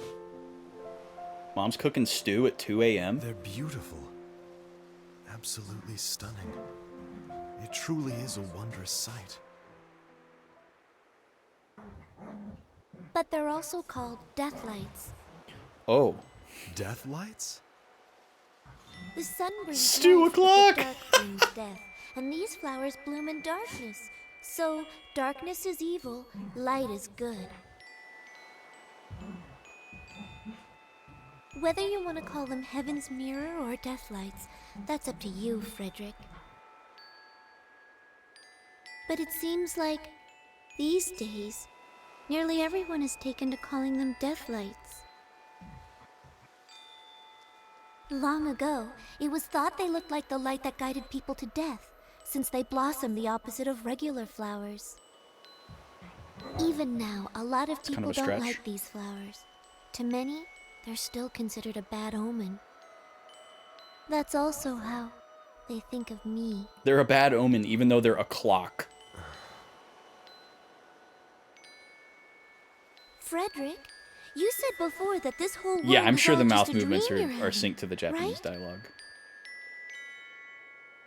Mom's cooking stew at 2 a.m.?
They're beautiful. Absolutely stunning. It truly is a wondrous sight.
But they're also called death lights.
Oh.
Death lights?
The sun brings
2
light, but
o'clock!
the dark brings death. And these flowers bloom in darkness. So, darkness is evil, light is good. Whether you want to call them Heaven's Mirror or Death Lights, that's up to you, Frederick. But it seems like, these days, nearly everyone has taken to calling them Death Lights. Long ago, it was thought they looked like the light that guided people to death, since they blossom the opposite of regular flowers. Even now, a lot of people don't like these flowers. To many, they're still considered a bad omen. That's also how they think of me.
They're a bad omen, even though they're a clock.
Frederick, you said before that this whole world
Yeah, I'm
is
sure
all
the
just
mouth
a
movements
dream you're
are
having,
synced to the Japanese
right?
dialogue.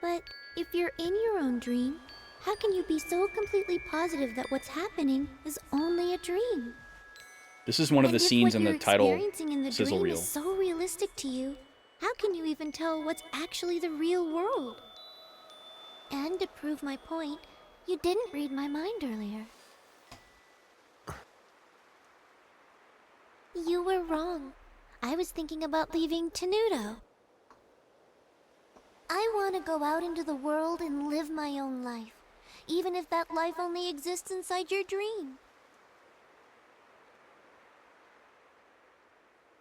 But if you're in your own dream, how can you be so completely positive that what's happening is only a dream?
This is one of the scenes in the title
experiencing in the
sizzle
dream
reel.
is so realistic to you. How can you even tell what's actually the real world? And to prove my point, you didn't read my mind earlier. You were wrong. I was thinking about leaving Tenuto. I want to go out into the world and live my own life, even if that life only exists inside your dream.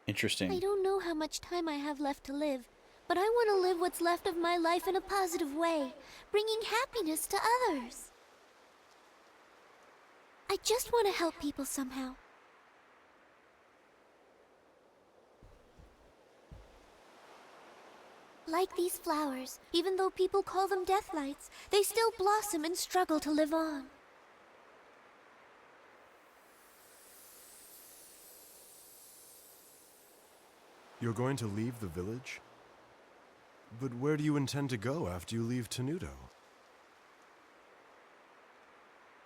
Interesting.
I don't know how much time I have left to live, but I want to live what's left of my life in a positive way, bringing happiness to others. I just want to help people somehow. Like these flowers, even though people call them death lights, they still blossom and struggle to live on.
You're going to leave the village? But where do you intend to go after you leave Tenuto?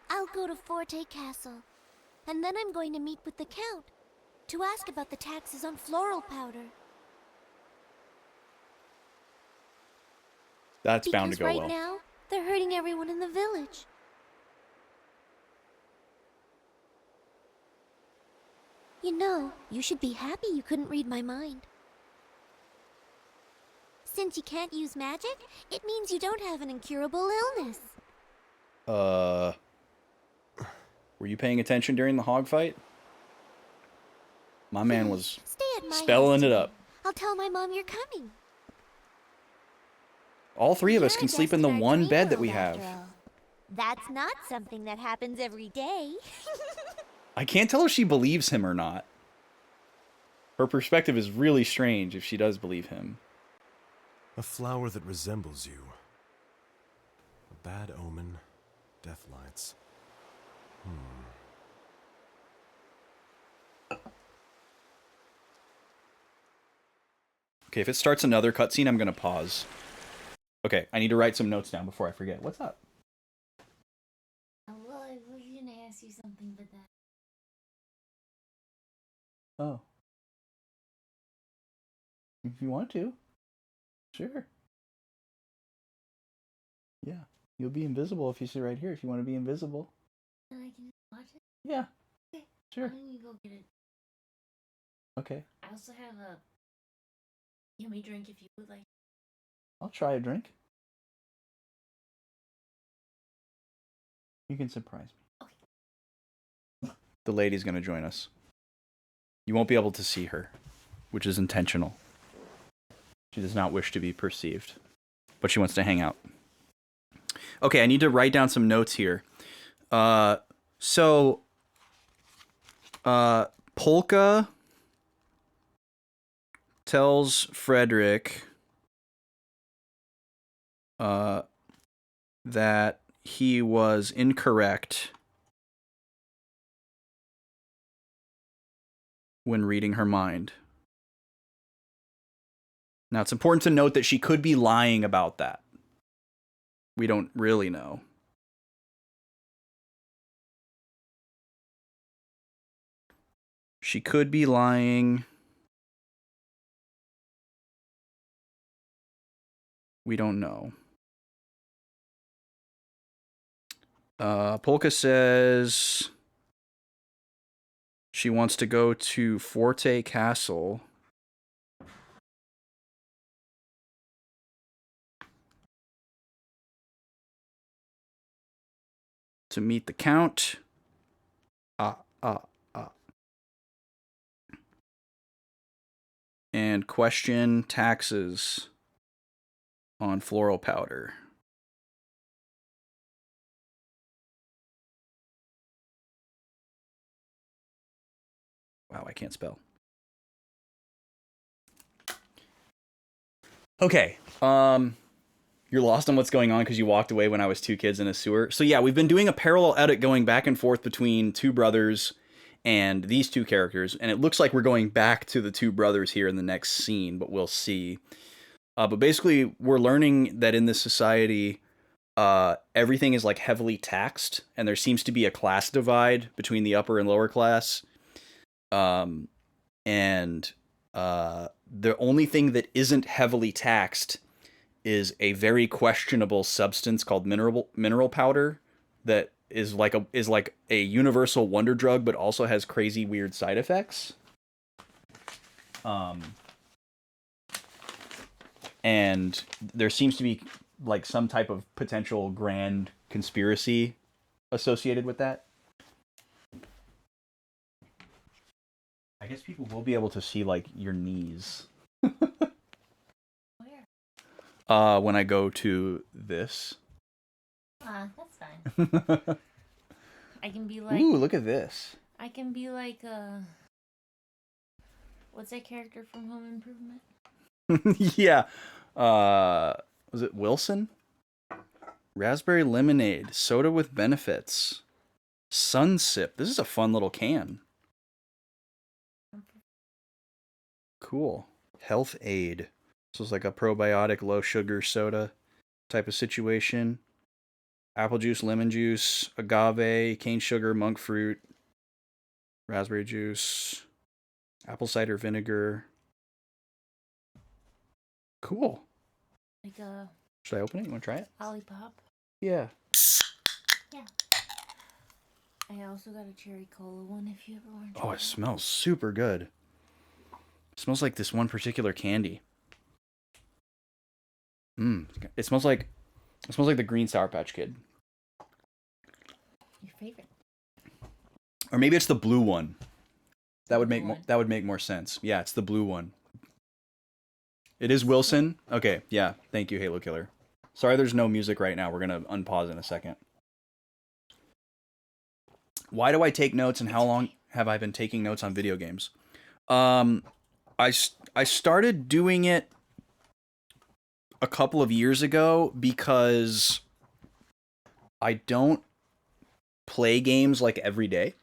I'll go to Forte Castle, and then I'm going to meet with the Count to ask about the taxes on floral powder.
That's bound to go
right
well.
now, they're hurting everyone in the village. You know, you should be happy you couldn't read my mind. Since you can't use magic, it means you don't have an incurable illness.
Were you paying attention during the hog fight? My man was
Stay at my
spelling
house
it
today.
up.
I'll tell my mom you're coming.
All three of us
You're
can
a
sleep
guest
in the
in our
one
dream
bed that
world,
we have.
after all. That's not something that happens every day.
I can't tell if she believes him or not. Her perspective is really strange if she does believe him.
A flower that resembles you. A bad omen. Death lights.
Okay, if it starts another cutscene, I'm gonna pause. Okay, I need to write some notes down before I forget. What's up?
Well, I was gonna ask you something, but that.
Oh. If you want to. Sure. Yeah. You'll be invisible if you sit right here if you want to be invisible.
Then I can just watch it?
Yeah.
Okay.
Sure.
I'm gonna go get it.
Okay.
I also have a yummy drink if you would like.
I'll try a drink. You can surprise me. Okay. The lady's gonna join us. You won't be able to see her, which is intentional. She does not wish to be perceived, but she wants to hang out. Okay, I need to write down some notes here. Polka tells Frederick that he was incorrect when reading her mind. Now, it's important to note that she could be lying about that. We don't really know. She could be lying. We don't know. Polka says she wants to go to Forte Castle. To meet the Count. And question taxes on floral powder. Wow, I can't spell. Okay. You're lost on what's going on because you walked away when I was 2 kids in a sewer. So yeah, we've been doing a parallel edit going back and forth between 2 brothers and these 2 characters, and it looks like we're going back to the 2 brothers here in the next scene, but we'll see. But basically, we're learning that in this society, everything is like heavily taxed, and there seems to be a class divide between the upper and lower class. The only thing that isn't heavily taxed is a very questionable substance called mineral powder that is like a universal wonder drug, but also has crazy weird side effects. And there seems to be like some type of potential grand conspiracy associated with that. I guess people will be able to see like your knees.
Where?
When I go to this.
That's fine. I can be like.
Ooh, look at this.
I can be like what's that character from Home Improvement?
Yeah. Was it Wilson? Raspberry lemonade, soda with benefits. Sunsip. This is a fun little can. Cool. Health aid. This is like a probiotic, low sugar soda type of situation. Apple juice, lemon juice, agave, cane sugar, monk fruit, raspberry juice, apple cider vinegar. Cool.
Like a.
Should I open it? You want to try it?
Lollipop.
Yeah.
Yeah.
I also got a cherry cola one if you ever want to
Oh,
try
it smells super good. It smells like this one particular candy. It smells like the green Sour Patch Kid.
your favorite.
Or maybe it's the blue one. That would
Blue
make
one.
that would make more sense. Yeah, it's the blue one. It is Wilson. Okay, yeah. Thank you, Halo Killer. Sorry, there's no music right now. We're gonna unpause in a second. Why do I take notes, and how long have I been taking notes on video games? I started doing it a couple of years ago because I don't play games like every day.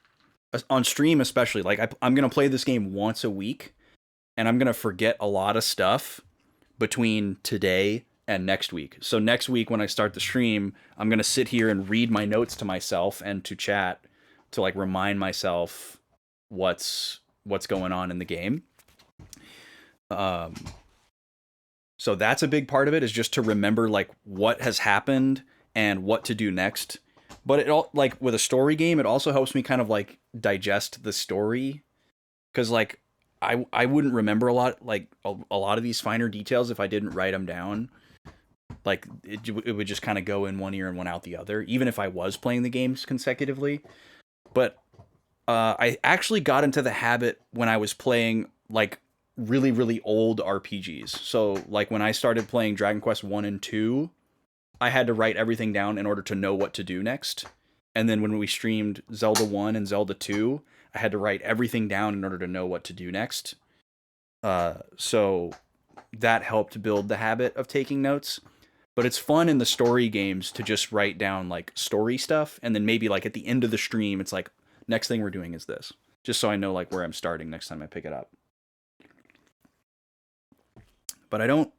On stream especially. Like I'm going to play this game once a week, and I'm going to forget a lot of stuff between today and next week. So next week when I start the stream, I'm going to sit here and read my notes to myself and to chat to like remind myself what's going on in the game. So that's a big part of it, is just to remember like what has happened and what to do next. But it all, like with a story game, it also helps me kind of like digest the story, because like I wouldn't remember a lot of these finer details if I didn't write them down. Like it would just kind of go in one ear and one out the other, even if I was playing the games consecutively. But I actually got into the habit when I was playing like really, really old RPGs. So like when I started playing Dragon Quest 1 and 2, I had to write everything down in order to know what to do next. And then when we streamed Zelda 1 and Zelda 2, I had to write everything down in order to know what to do next. So that helped build the habit of taking notes. But it's fun in the story games to just write down like story stuff, and then maybe like at the end of the stream, it's like, next thing we're doing is this. Just so I know like where I'm starting next time I pick it up. But I don't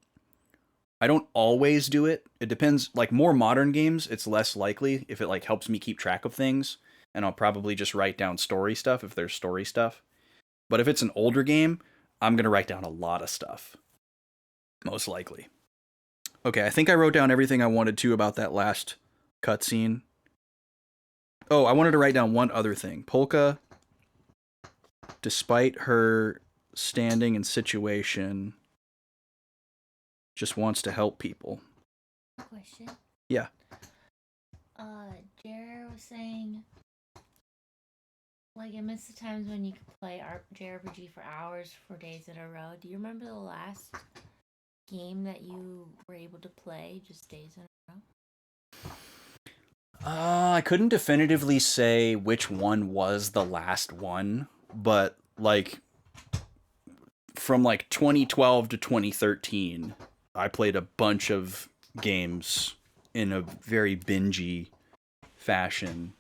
always do it. It depends. Like more modern games, it's less likely if it like helps me keep track of things, and I'll probably just write down story stuff if there's story stuff. But if it's an older game, I'm going to write down a lot of stuff. Most likely. Okay, I think I wrote down everything I wanted to about that last cutscene. Oh, I wanted to write down one other thing. Polka, despite her standing and situation, just wants to help people.
Question.
Yeah.
Jared was saying, like, I miss the times when you could play JRPG for hours for days in a row. Do you remember the last game that you were able to play just days in a row?
I couldn't definitively say which one was the last one, but like from like 2012 to 2013, I played a bunch of games in a very bingey fashion,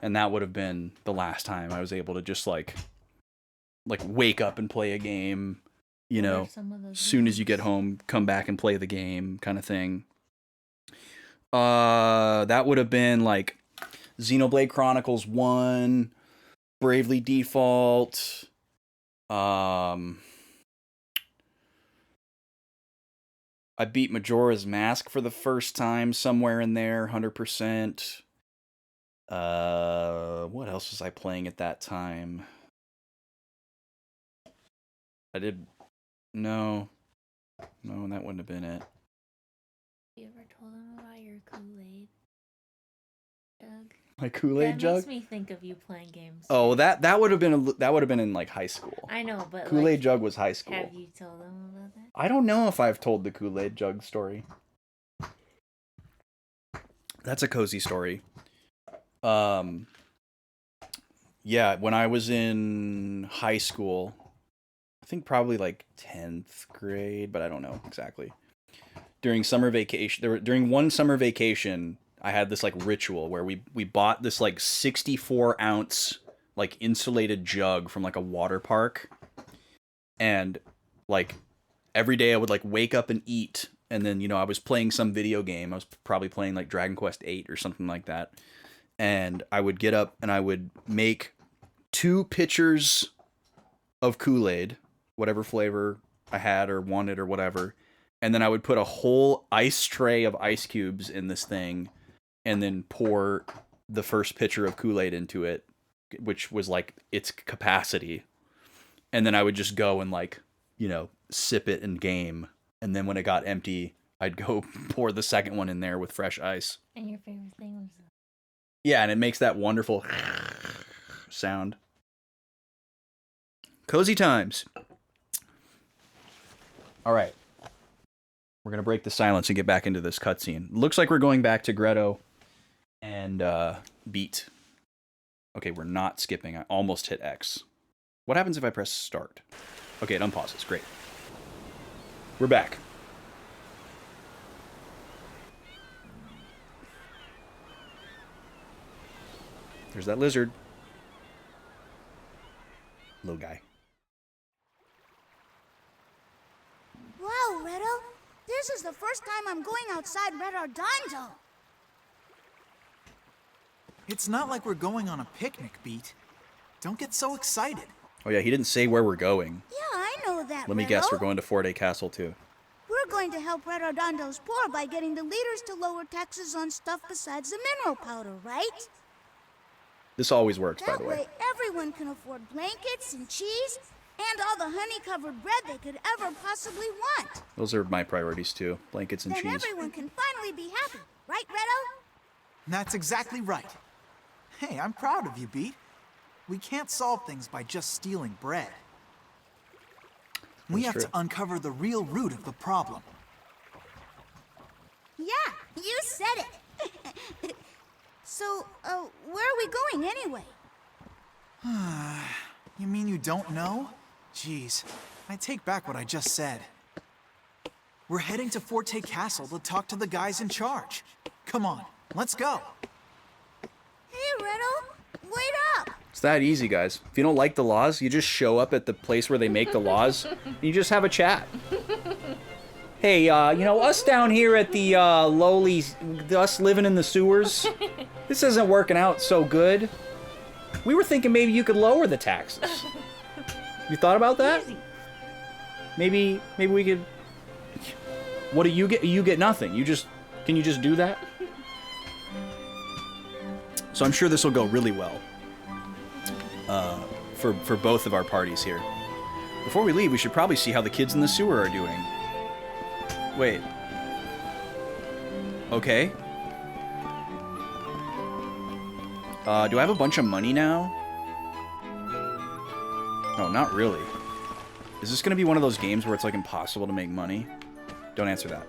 and that would have been the last time I was able to just like wake up and play a game, you know, as soon as you get home, come back and play the game kind of thing. That would have been like Xenoblade Chronicles 1, Bravely Default, I beat Majora's Mask for the first time somewhere in there, 100%. What else was I playing at that time? No, that wouldn't have been it.
You ever told him about your Kool-Aid jug?
My Kool-Aid jug?
That makes me think of you playing games.
Oh, that would have been in like high school.
I know, but
Kool-Aid
like,
jug was high school.
Have you told him about that?
I don't know if I've told the Kool-Aid jug story. That's a cozy story. Yeah, when I was in high school, I think probably like 10th grade, but I don't know exactly. During summer vacation, during one summer vacation, I had this like ritual where we bought this like 64-ounce like insulated jug from like a water park, and like every day I would like wake up and eat, and then, you know, I was playing some video game. I was probably playing like Dragon Quest 8 or something like that, and I would get up and I would make 2 pitchers of Kool-Aid, whatever flavor I had or wanted or whatever, and then I would put a whole ice tray of ice cubes in this thing, and then pour the first pitcher of Kool-Aid into it, which was like its capacity. And then I would just go and like, you know, sip it in game. And then when it got empty, I'd go pour the second one in there with fresh ice.
And your favorite thing was...
Yeah, and it makes that wonderful sound. Cozy times. All right. We're going to break the silence and get back into this cutscene. Looks like we're going back to Greto and Beat. Okay, we're not skipping. I almost hit X. What happens if I press start? Okay, it unpauses. Great. We're back. There's that lizard. Little guy.
Wow, Redo. This is the first time I'm going outside Red Ardondo.
It's not like we're going on a picnic, Beat. Don't get so excited.
Oh yeah, he didn't say where we're going.
Yeah, I know that,
Let me guess, we're going to Fort A Castle too.
We're going to help Red Ardondo's poor by getting the leaders to lower taxes on stuff besides the mineral powder, right?
This always works, by the way.
That way everyone can afford blankets and cheese and all the honey-covered bread they could ever possibly want.
Those are my priorities too. Blankets and
Then
cheese.
everyone can finally be happy, right, Redo?
That's exactly right. Hey, I'm proud of you, Beat. We can't solve things by just stealing bread. We have to uncover the real root of the problem.
Yeah, you said it. So, where are we going anyway?
You mean you don't know? Jeez, I take back what I just said. We're heading to Forte Castle to talk to the guys in charge. Come on, let's go.
Hey, Redo, wait up.
It's that easy, guys. If you don't like the laws, you just show up at the place where they make the laws, and you just have a chat. Hey, you know, us down here at the lowly, us living in the sewers, this isn't working out so good. We were thinking maybe you could lower the taxes. You thought about that? Maybe we could... What do you get? You get nothing. Can you just do that? So I'm sure this will go really well. For both of our parties here. Before we leave, we should probably see how the kids in the sewer are doing. Wait. Okay. Do I have a bunch of money now? No, not really. Is this gonna be one of those games where it's like impossible to make money? Don't answer that.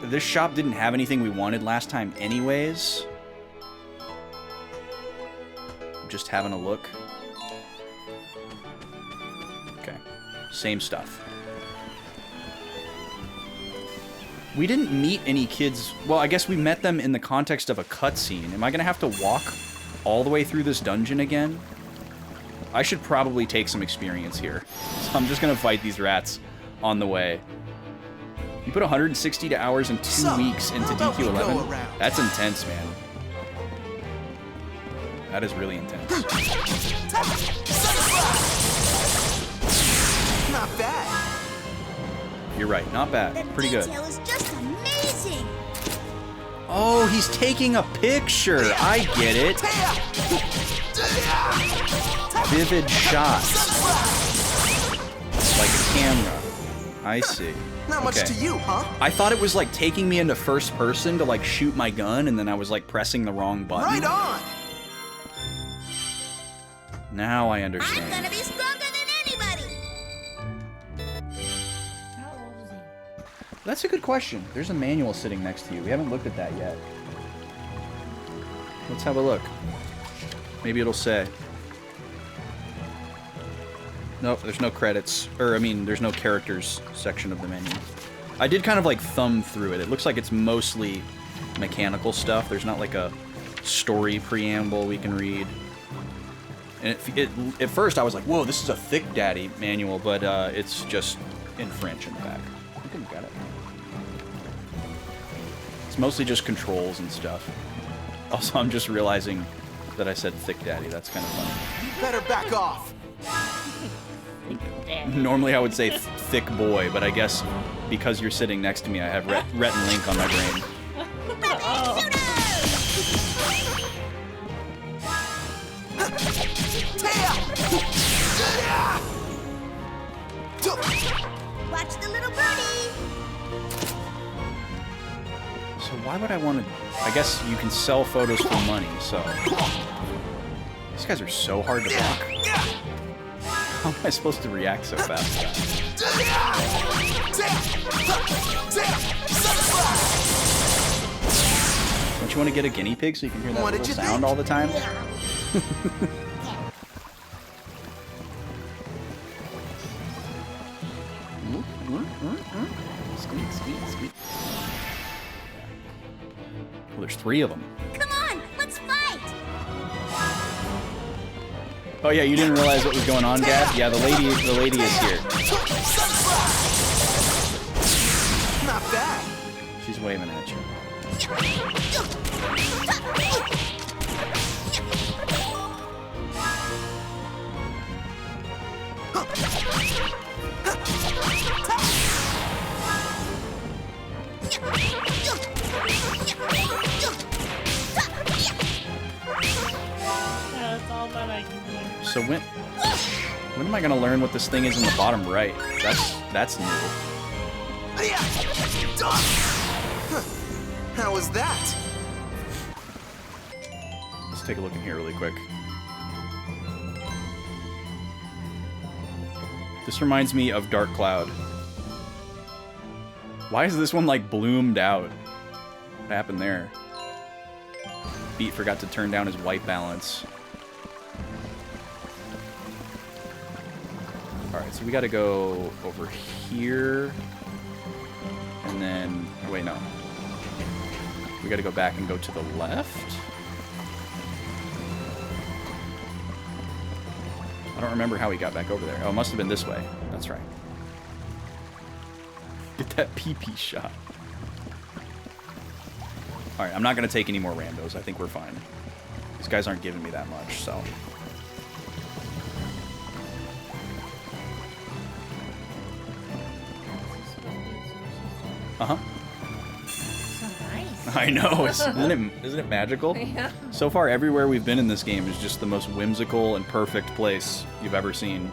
This shop didn't have anything we wanted last time anyways. I'm just having a look. Okay. Same stuff. We didn't meet any kids. Well, I guess we met them in the context of a cutscene. Am I gonna have to walk all the way through this dungeon again? I should probably take some experience here. So I'm just gonna fight these rats on the way. You put 160 hours and 2 weeks into DQ11? That's intense, man. That is really intense.
Not bad.
You're right, not bad. Pretty good.
The detail is just amazing.
Oh, he's taking a picture. I get it. Vivid shots. Like a camera. I see.
Not much to you, huh?
I thought it was like taking me into first person to like shoot my gun, and then I was like pressing the wrong button.
Right on.
Now I understand.
I'm gonna be stronger than anybody.
How old is he?
That's a good question. There's a manual sitting next to you. We haven't looked at that yet. Let's have a look. Maybe it'll say. Nope, there's no credits. Or, I mean, there's no characters section of the menu. I did kind of like thumb through it. It looks like it's mostly mechanical stuff. There's not like a story preamble we can read. And at first I was like, whoa, this is a thick daddy manual, but it's just in French in the back. You can get it. It's mostly just controls and stuff. Also, I'm just realizing that I said thick daddy. That's kind of funny.
You better back off.
Normally I would say thick boy, but I guess because you're sitting next to me, I have Rhett and Link on my brain. I want to... I guess you can sell photos for money, so... These guys are so hard to block. How am I supposed to react so fast? Don't you want to get a guinea pig so you can hear that little sound all the time? Squeak, squeak, squeak. Well, there's 3 of them.
Come on, let's fight!
Oh yeah, you didn't realize what was going on, Gab? Yeah, the lady is here.
Not bad.
She's waving at you.
That's all that I can do.
So when am I gonna learn what this thing is in the bottom right? That's new.
How was that?
Let's take a look in here really quick. This reminds me of Dark Cloud. Why is this one like bloomed out? What happened there? Beat forgot to turn down his white balance. Alright, so we gotta go over here. And then... wait, no. We gotta go back and go to the left? I don't remember how we got back over there. Oh, it must have been this way. That's right. Get that pee-pee shot. Alright, I'm not gonna take any more randos. I think we're fine. These guys aren't giving me that much, so... Uh-huh.
So nice.
I know, isn't it magical?
Yeah.
So far, everywhere we've been in this game is just the most whimsical and perfect place you've ever seen.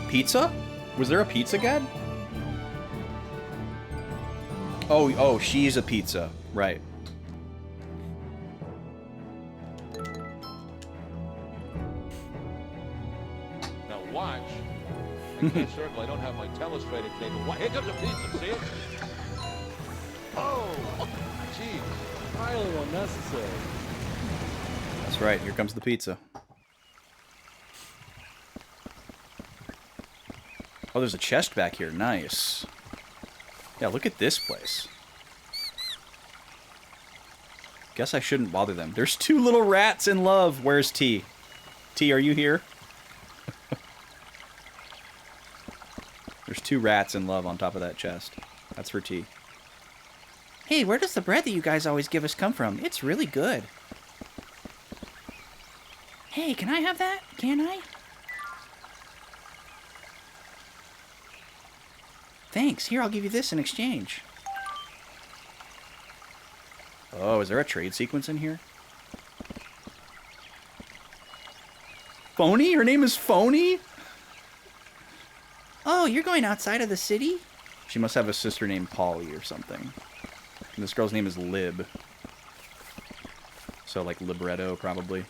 Pizza? Was there a pizza, Gad? Oh, she's a pizza. Right.
Now watch. I can't circle. I don't have my telestrator cable. Here comes a pizza. See it? Oh, jeez. Highly unnecessary.
That's right. Here comes the pizza. Oh, there's a chest back here. Nice. Yeah, look at this place. Guess I shouldn't bother them. There's 2 little rats in love. Where's T? T, are you here? There's 2 rats in love on top of that chest. That's for T. Hey, where does the bread that you guys always give us come from? It's really good. Hey, can I have that? Can I? Thanks. Here, I'll give you this in exchange. Oh, is there a trade sequence in here? Phony? Her name is Phony? Oh, you're going outside of the city? She must have a sister named Polly or something. And this girl's name is Lib. So, like, libretto, probably.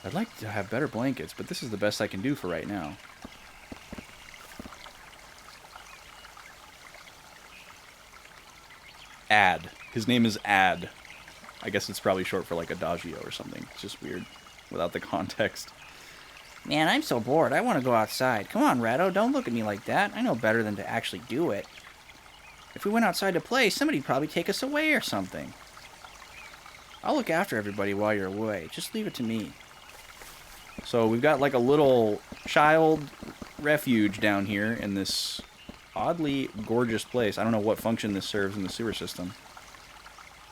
I'd like to have better blankets, but this is the best I can do for right now. Ad. His name is Ad. I guess it's probably short for like Adagio or something. It's just weird without the context. Man, I'm so bored. I want to go outside. Come on, Ratto. Don't look at me like that. I know better than to actually do it. If we went outside to play, somebody'd probably take us away or something. I'll look after everybody while you're away. Just leave it to me. So we've got like a little child refuge down here in this oddly gorgeous place. I don't know what function this serves in the sewer system.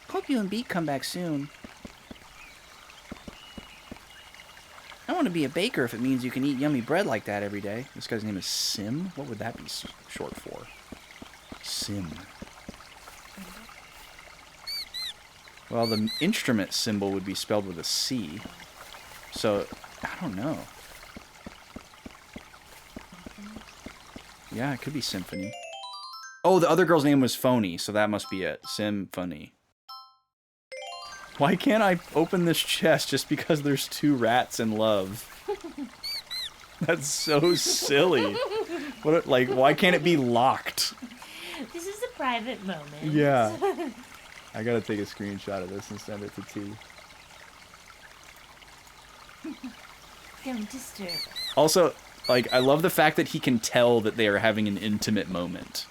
Hope you and Beat come back soon. I want to be a baker if it means you can eat yummy bread like that every day. This guy's name is Sim? What would that be short for? Sim. Well, the instrument symbol would be spelled with a C. So, I don't know. Yeah, it could be symphony. Oh, the other girl's name was Phony, so that must be it. Symphony. Why can't I open this chest just because there's 2 rats in love? That's so silly. What? Like, why can't it be locked?
This is a private moment.
Yeah. I gotta take a screenshot of this and send it to T.
Don't disturb.
Also, like, I love the fact that he can tell that they are having an intimate moment.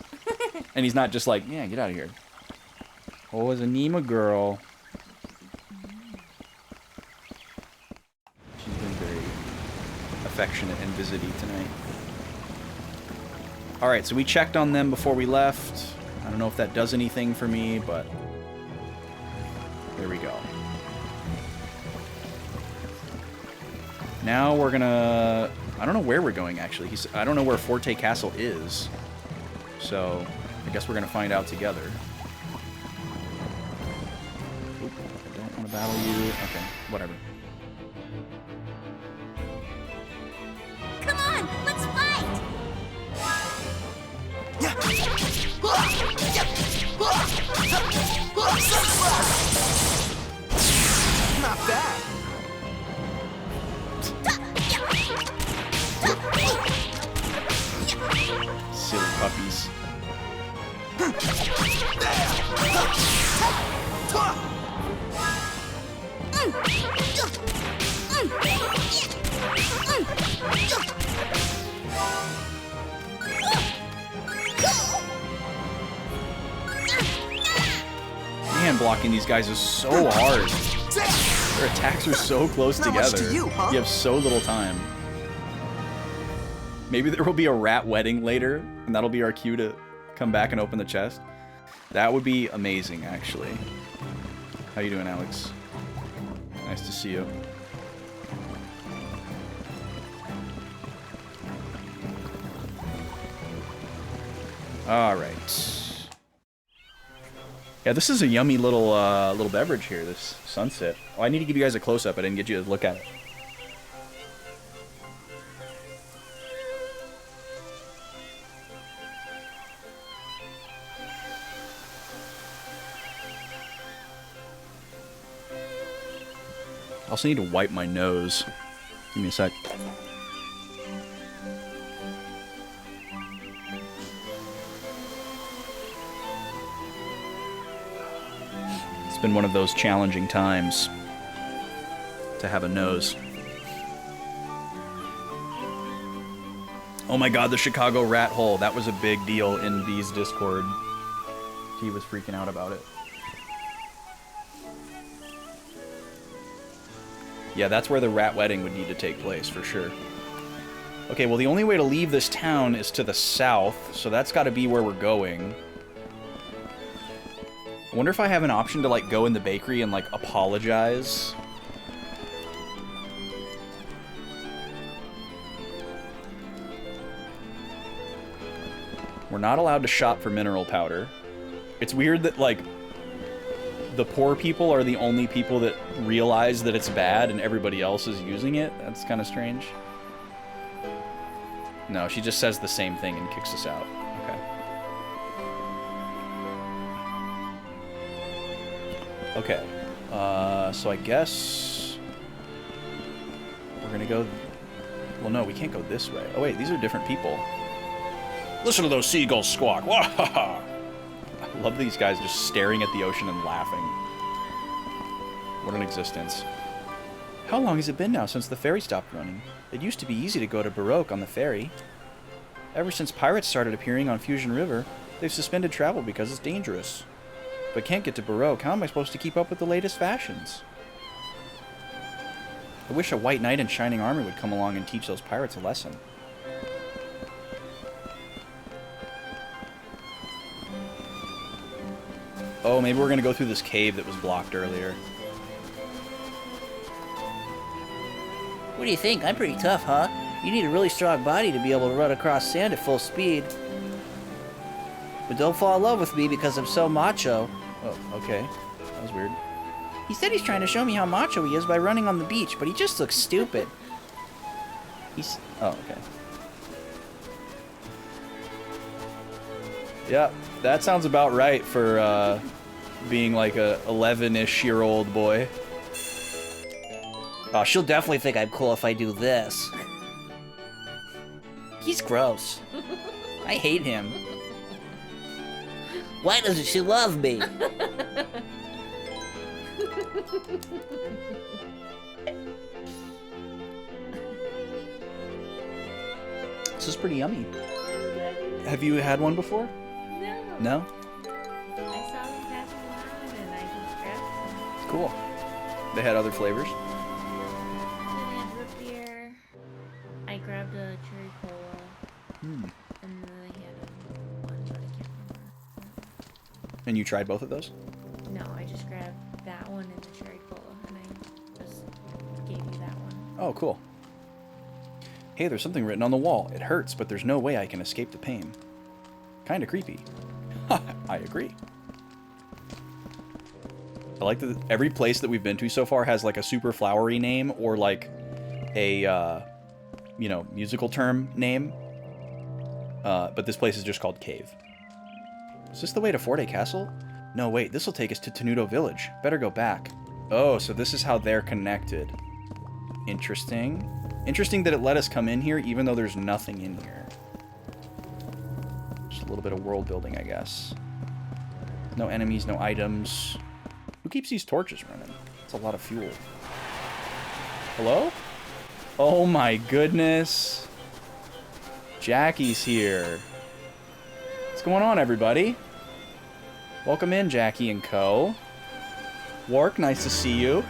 And he's not just like, yeah, get out of here. Oh, it's a Nima girl. She's been very affectionate and visity tonight. Alright, so we checked on them before we left. I don't know if that does anything for me, but there we go. Now we're gonna... I don't know where we're going, actually. I don't know where Forte Castle is. So, I guess we're gonna find out together. Oop, I don't want to battle you. Okay, whatever.
Come on, let's fight!
Not bad.
Silly puppies. Man, blocking these guys is so hard. Their attacks are so close
Not much
together.
to you, huh?
You have so little time. Maybe there will be a rat wedding later, and that'll be our cue to come back and open the chest. That would be amazing, actually. How you doing, Alex? Nice to see you. All right. Yeah, this is a yummy little little beverage here. This sunset. Oh, I need to give you guys a close up. I didn't get you to look at it. I also need to wipe my nose. Give me a sec. It's been one of those challenging times to have a nose. Oh my god, the Chicago rat hole. That was a big deal in B's Discord. He was freaking out about it. Yeah, that's where the rat wedding would need to take place, for sure. Okay, well, the only way to leave this town is to the south, so that's got to be where we're going. I wonder if I have an option to, like, go in the bakery and, like, apologize. We're not allowed to shop for mineral powder. It's weird that, like, the poor people are the only people that realize that it's bad and everybody else is using it. That's kind of strange. No, she just says the same thing and kicks us out. Okay. Okay. So I guess we're gonna go... Well, no, we can't go this way. Oh, wait, these are different people. Listen to those seagulls squawk. Wahaha! I love these guys just staring at the ocean and laughing. What an existence. How long has it been now since the ferry stopped running? It used to be easy to go to Baroque on the ferry. Ever since pirates started appearing on Fusion River, they've suspended travel because it's dangerous. If I can't get to Baroque, how am I supposed to keep up with the latest fashions? I wish a white knight in shining armor would come along and teach those pirates a lesson. Oh, maybe we're gonna go through this cave that was blocked earlier.
What do you think? I'm pretty tough, huh? You need a really strong body to be able to run across sand at full speed. But don't fall in love with me because I'm so macho.
Oh, okay. That was weird.
He said he's trying to show me how macho he is by running on the beach, but he just looks stupid.
He's... Oh, okay. Yep, that sounds about right for being like a 11-ish-year-old boy.
Oh, she'll definitely think I'm cool if I do this. He's gross. I hate him. Why doesn't she love me?
This is pretty yummy. Have you had one before?
No.
No?
I saw them passing around and I just grabbed some.
Cool. They had other flavors?
Then they had root beer. I grabbed a cherry cola.
Hmm.
And then they had one, but I can't remember.
And you tried both of those?
No, I just grabbed that one and the cherry cola, and I just gave you that one.
Oh, cool. Hey, there's something written on the wall. It hurts, but there's no way I can escape the pain. Kinda creepy. I agree. I like that every place that we've been to so far has like a super flowery name or like a, you know, musical term name. But this place is just called Cave. Is this the way to Forte Castle? No, wait, this will take us to Tenuto Village. Better go back. Oh, so this is how they're connected. Interesting. Interesting that it let us come in here even though there's nothing in here. Just a little bit of world building, I guess. No enemies, no items. Who keeps these torches running? It's a lot of fuel. Hello? Oh my goodness. Jackie's here. What's going on, everybody? Welcome in, Jackie and co. Wark, nice to see you.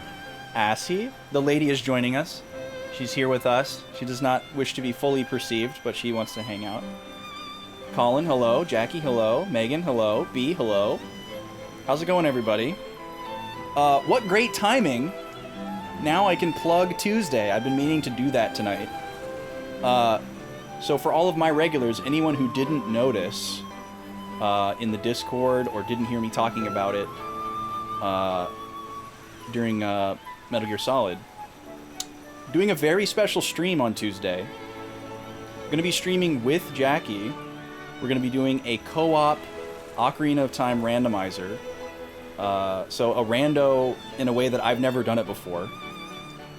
Assy, the lady is joining us. She's here with us. She does not wish to be fully perceived, but she wants to hang out. Colin, hello. Jackie, hello. Megan, hello. B, hello. How's it going, everybody? What great timing. Now I can plug Tuesday. I've been meaning to do that tonight. So for all of my regulars, anyone who didn't notice in the Discord or didn't hear me talking about it during Metal Gear Solid, doing a very special stream on Tuesday. I'm going to be streaming with Jackie. We're going to be doing a co-op Ocarina of Time randomizer. So a rando in a way that I've never done it before.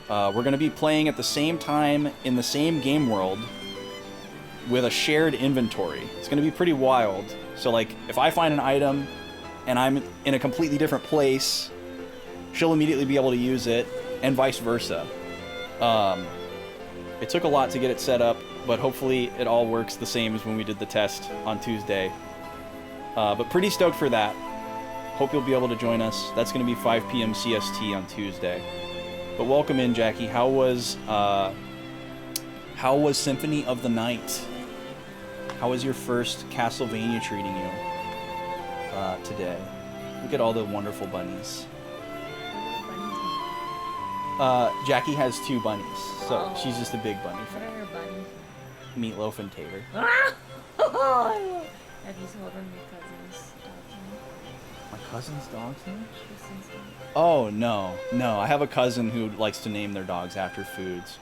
We're going to be playing at the same time in the same game world with a shared inventory. It's going to be pretty wild. So like, if I find an item and I'm in a completely different place, she'll immediately be able to use it, and vice versa. It took a lot to get it set up, but hopefully it all works the same as when we did the test on Tuesday. But pretty stoked for that. Hope you'll be able to join us. That's going to be 5 p.m. CST on Tuesday. But welcome in, Jackie. How was Symphony of the Night? How was your first Castlevania treating you today? Look at all the wonderful bunnies. Jackie has 2 bunnies, so she's just a big bunny fan.
What are her bunnies?
Meatloaf and Tater.
Have you told them your cousin's dog's name?
My cousin's dog's name?
Tristan's name?
Oh, no. No, I have a cousin who likes to name their dogs after foods.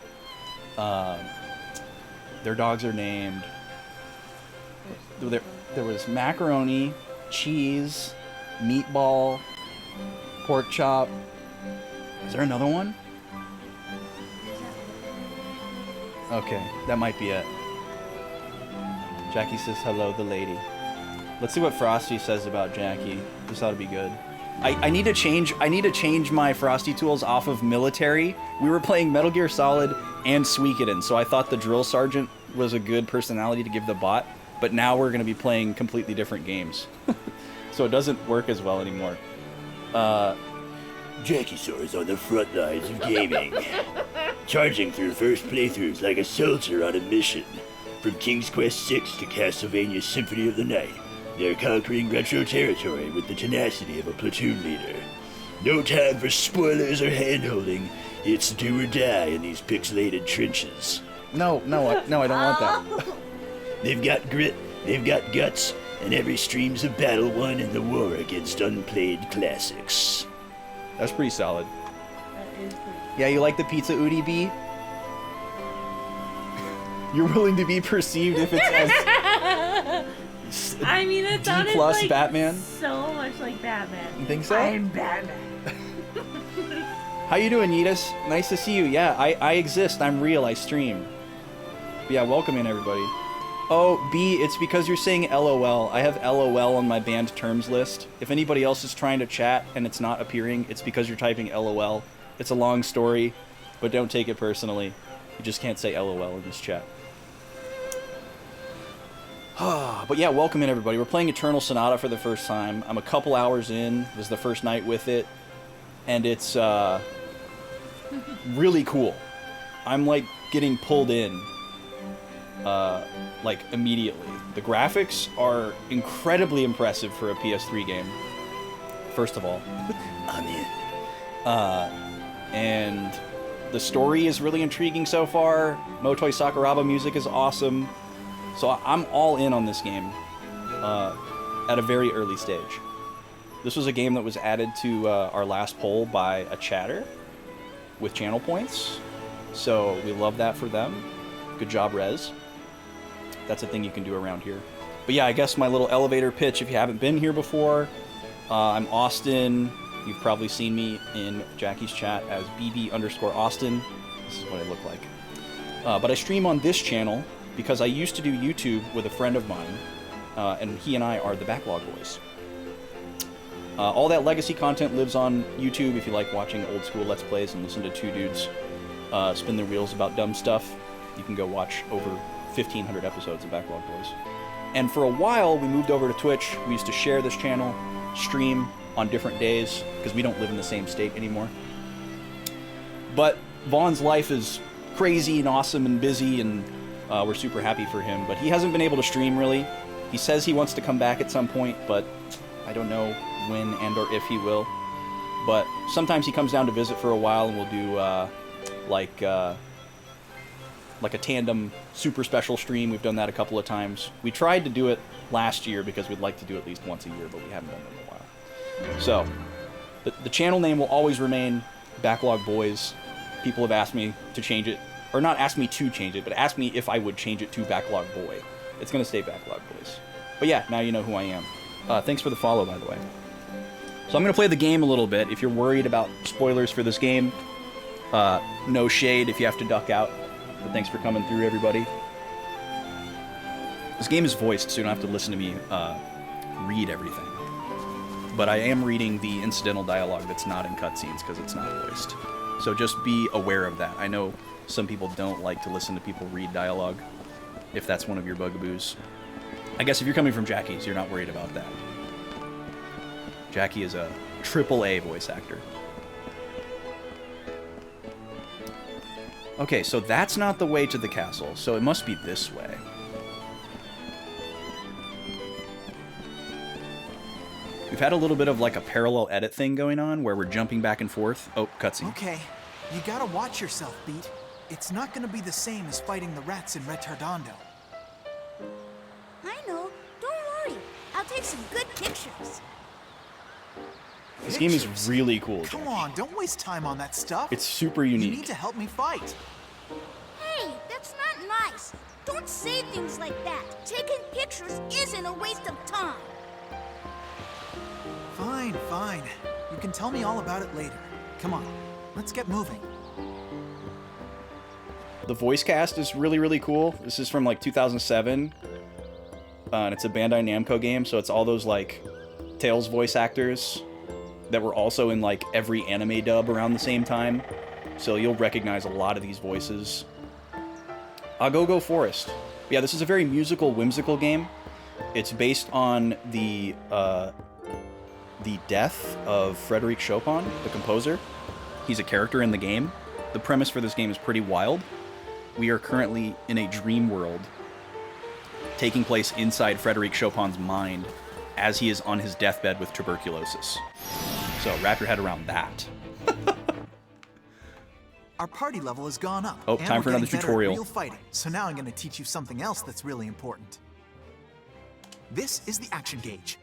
Their dogs are named... There was macaroni, cheese, meatball, pork chop. Is there another one? Okay, that might be it. Jackie says hello, the lady. Let's see what Frosty says about Jackie. This ought to be good. I need to change my Frosty tools off of military. We were playing Metal Gear Solid and Suikoden, so I thought the drill sergeant was a good personality to give the bot, but now we're going to be playing completely different games. So it doesn't work as well anymore.
Jackie soars on the front lines of gaming, charging through first playthroughs like a soldier on a mission. From King's Quest VI to Castlevania Symphony of the Night, they're conquering retro territory with the tenacity of a platoon leader. No time for spoilers or hand-holding. It's do or die in these pixelated trenches.
No, I don't want that.
They've got grit, they've got guts, and every stream's a battle won in the war against unplayed classics.
That's pretty solid.
That is pretty.
Yeah, you like the pizza Udi B? You're willing to be perceived if it's as
I mean, it sounded
plus
like
Batman.
so much like Batman.
You think so?
I'm Batman.
How you doing, Yeetus? Nice to see you. Yeah, I exist. I'm real. I stream. But yeah, welcome in, everybody. Oh, B, it's because you're saying LOL. I have LOL on my banned terms list. If anybody else is trying to chat and it's not appearing, it's because you're typing LOL. It's a long story, but don't take it personally. You just can't say LOL in this chat. But yeah, welcome in, everybody. We're playing Eternal Sonata for the first time. I'm a couple hours in. This is the first night with it. And it's really cool. I'm like getting pulled in like immediately. The graphics are incredibly impressive for a PS3 game, first of all. And the story is really intriguing so far. Motoi Sakuraba music is awesome. So I'm all in on this game at a very early stage. This was a game that was added to our last poll by a chatter with channel points. So we love that for them. Good job, Rez. That's a thing you can do around here. But yeah, I guess my little elevator pitch, if you haven't been here before, I'm Austin. You've probably seen me in Jackie's chat as BB_Austin. This is what I look like. But I stream on this channel because I used to do YouTube with a friend of mine, and he and I are the Backlog Boys. All that legacy content lives on YouTube if you like watching old school Let's Plays and listen to two dudes spin their wheels about dumb stuff. You can go watch over 1,500 episodes of Backlog Boys. And for a while, we moved over to Twitch. We used to share this channel, stream on different days, because we don't live in the same state anymore. But Vaughn's life is crazy and awesome and busy, and we're super happy for him. But he hasn't been able to stream, really. He says he wants to come back at some point, but I don't know when and or if he will. But sometimes he comes down to visit for a while, and we'll do like a tandem super special stream. We've done that a couple of times. We tried to do it last year because we'd like to do it at least once a year, but we haven't done it in a while. So the channel name will always remain Backlog Boys. People have asked me to change it, or not asked me to change it, but asked me if I would change it to Backlog Boy. It's going to stay Backlog Boys. But yeah, now you know who I am. Thanks for the follow, by the way. So I'm going to play the game a little bit. If you're worried about spoilers for this game, no shade if you have to duck out. But thanks for coming through, everybody. This game is voiced, so you don't have to listen to me read everything. But I am reading the incidental dialogue that's not in cutscenes because it's not voiced. So just be aware of that. I know some people don't like to listen to people read dialogue, if that's one of your bugaboos. I guess if you're coming from Jackie's, you're not worried about that. Jackie is a AAA voice actor. Okay, so that's not the way to the castle, so it must be this way. We've had a little bit of like a parallel edit thing going on where we're jumping back and forth. Oh, cutscene.
Okay, you gotta watch yourself, Beat. It's not gonna be the same as fighting the rats in Retardando.
I know. Don't worry. I'll take some good pictures.
This game is really cool.
Come on, don't waste time on that stuff.
It's super unique.
You need to help me fight.
Hey, that's not nice. Don't say things like that. Taking pictures isn't a waste of time.
Fine, fine. You can tell me all about it later. Come on, let's get moving.
The voice cast is really, really cool. This is from like 2007. And it's a Bandai Namco game, so it's all those like Tails voice actors that were also in like every anime dub around the same time. So you'll recognize a lot of these voices. Go Forest. Yeah, this is a very musical, whimsical game. It's based on the death of Frédéric Chopin, the composer. He's a character in the game. The premise for this game is pretty wild. We are currently in a dream world taking place inside Frédéric Chopin's mind as he is on his deathbed with tuberculosis. So wrap your head around that.
Our party level has gone up.
Oh, time for another tutorial.
Real fighting. So now I'm going to teach you something else that's really important. This is the action gauge.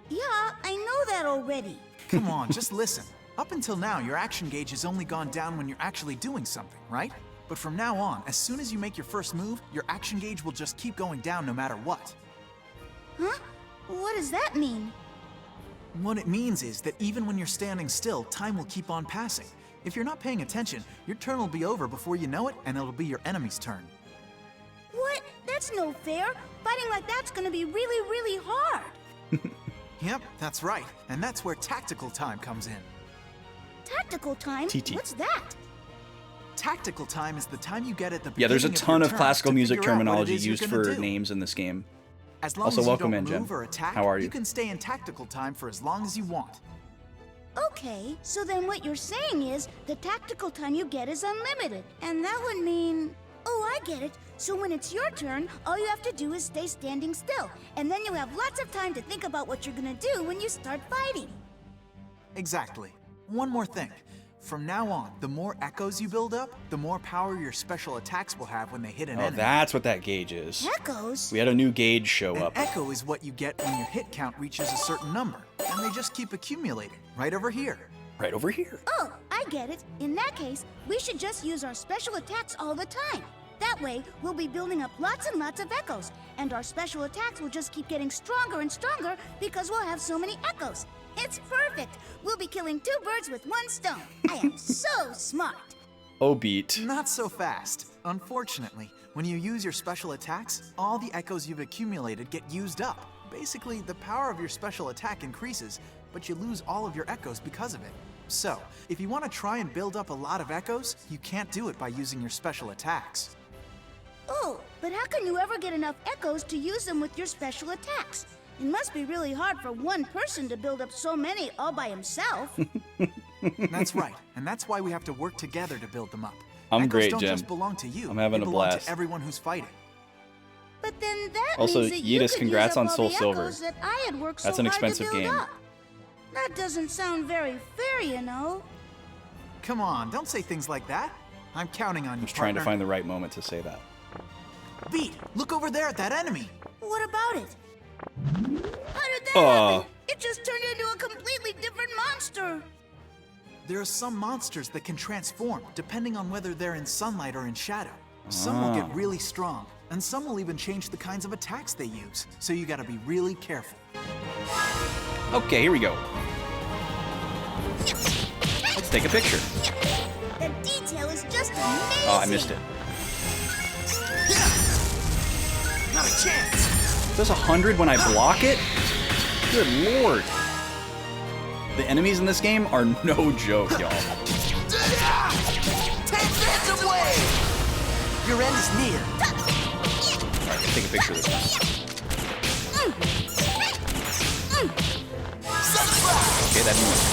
Yeah, I know that already.
Come on, just listen. Up until now, your action gauge has only gone down when you're actually doing something, right? But from now on, as soon as you make your first move, your action gauge will just keep going down no matter what.
Huh? What does that mean?
What it means is that even when you're standing still, time will keep on passing. If you're not paying attention, your turn will be over before you know it, and it'll be your enemy's turn.
What? That's no fair. Fighting like that's gonna be really, really hard.
Yep, that's right. And that's where tactical time comes in.
Tactical time?
TT.
What's that?
Tactical time is the time you get at the
Yeah, there's a
beginning
ton
your
of
turn
classical
to
music
figure out what it
terminology
is you're
used
gonna
for
do.
names in this game.
As long
Also,
as you
welcome
don't
in, Jen.
move or attack,
How are you?
You can stay in tactical time for as long as you want.
Okay, so then what you're saying is the tactical time you get is unlimited. And that would mean... Oh, I get it. So when it's your turn, all you have to do is stay standing still. And then you have lots of time to think about what you're gonna do when you start fighting.
Exactly. One more thing. From now on, the more echoes you build up, the more power your special attacks will have when they hit an
Oh,
enemy.
that's what that gauge is.
Echoes?
We had a new gauge show
An
up.
echo is what you get when your hit count reaches a certain number, and they just keep accumulating, right over here.
Right over here.
Oh, I get it. In that case, we should just use our special attacks all the time. That way, we'll be building up lots and lots of echoes, and our special attacks will just keep getting stronger and stronger because we'll have so many echoes. It's perfect. We'll be killing two birds with one stone. I am so smart.
Oh, beat.
Not so fast. Unfortunately, when you use your special attacks, all the echoes you've accumulated get used up. Basically, the power of your special attack increases, but you lose all of your echoes because of it. So, if you want to try and build up a lot of echoes, you can't do it by using your special attacks.
Oh, but how can you ever get enough echoes to use them with your special attacks? It must be really hard for one person to build up so many all by himself.
That's right, and that's why we have to work together to build them up.
I'm
Echoes
great,
don't
Jim.
just belong to you.
I'm having
they
a
belong
blast.
to everyone who's fighting.
But then that
Also,
means that you
Yeetus,
could
congrats
use up
on
all
Soul
the
Silver.
echoes that I had worked so
That's an
hard
expensive
to build
game.
up. That doesn't sound very fair, you know.
Come on, don't say things like that. I'm counting on you,
I'm just trying to
partner.
find the right moment to say that.
Beat, look over there at that enemy.
What about it? How did that happen? It just turned into a completely different monster.
There are some monsters that can transform, depending on whether they're in sunlight or in shadow. Some will get really strong, and some will even change the kinds of attacks they use, so you gotta be really careful.
Okay, here we go. Let's take a picture.
The detail is just amazing.
Oh, I missed it.
Not a chance.
Does 100 when I block it? Good lord. The enemies in this game are no joke, y'all.
Take this away! Your end is near.
Alright, let's take a picture of this. Okay, that didn't work.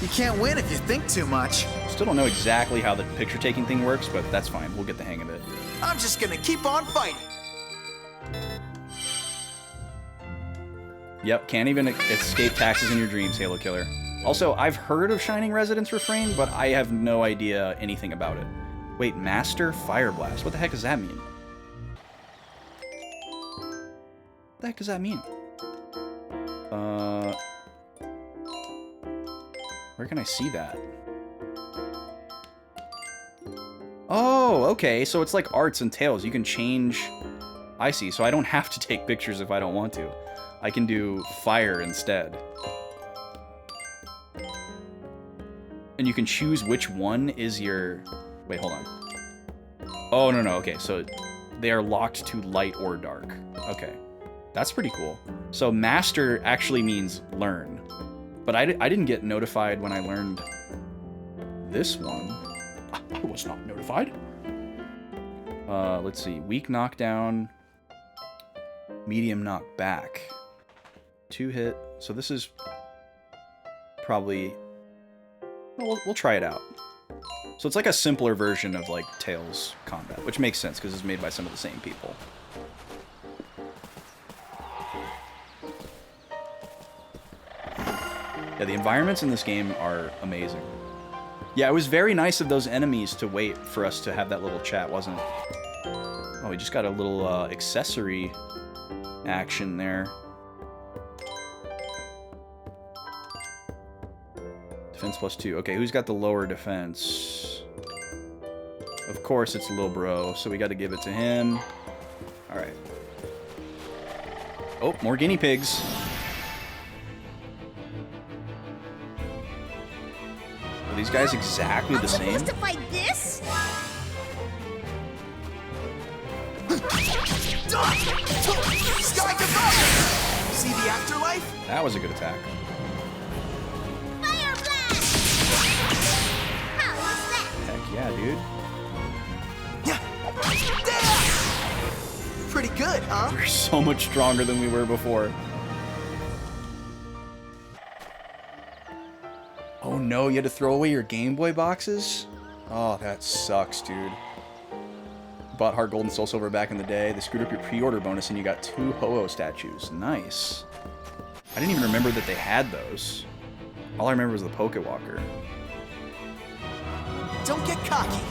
You can't win if you think too much.
Still don't know exactly how the picture taking thing works, but that's fine. We'll get the hang of it.
I'm just gonna keep on fighting.
Yep, can't even escape taxes in your dreams, Halo Killer. Also, I've heard of Shining Residence Refrain, but I have no idea anything about it. Wait, Master Fire Blast. What the heck does that mean? What the heck does that mean? Where can I see that? Oh, okay, so it's like Arts and Tales. You can change... I see, so I don't have to take pictures if I don't want to. I can do fire instead. And you can choose which one is your... Wait, hold on. Oh, no, no, okay, so they are locked to light or dark. Okay, that's pretty cool. So master actually means learn. But I didn't get notified when I learned this one. I was not notified. Let's see. Weak knockdown. Medium knockback. 2 hit. So this is probably... Well, we'll try it out. So it's like a simpler version of like Tales combat, which makes sense because it's made by some of the same people. Yeah, the environments in this game are amazing. Yeah, it was very nice of those enemies to wait for us to have that little chat, wasn't it? Oh, we just got a little accessory action there. Defense +2. Okay, who's got the lower defense? Of Of course it's little bro, so we got to give it to him. All right. Oh, more guinea pigs. Are these guys exactly the same?
I'm supposed to fight this?
Sky to fire! See the afterlife?
That was a good attack.
Fire blast! How was that?
Heck yeah, dude.
Pretty good, huh?
We're so much stronger than we were before. Oh no, you had to throw away your Game Boy boxes? Oh, that sucks, dude. Bought Heart Gold and Soul Silver back in the day. They screwed up your pre-order bonus and you got 2 Ho-Oh statues. Nice. I didn't even remember that they had those. All I remember was the Pokewalker.
Don't get cocky.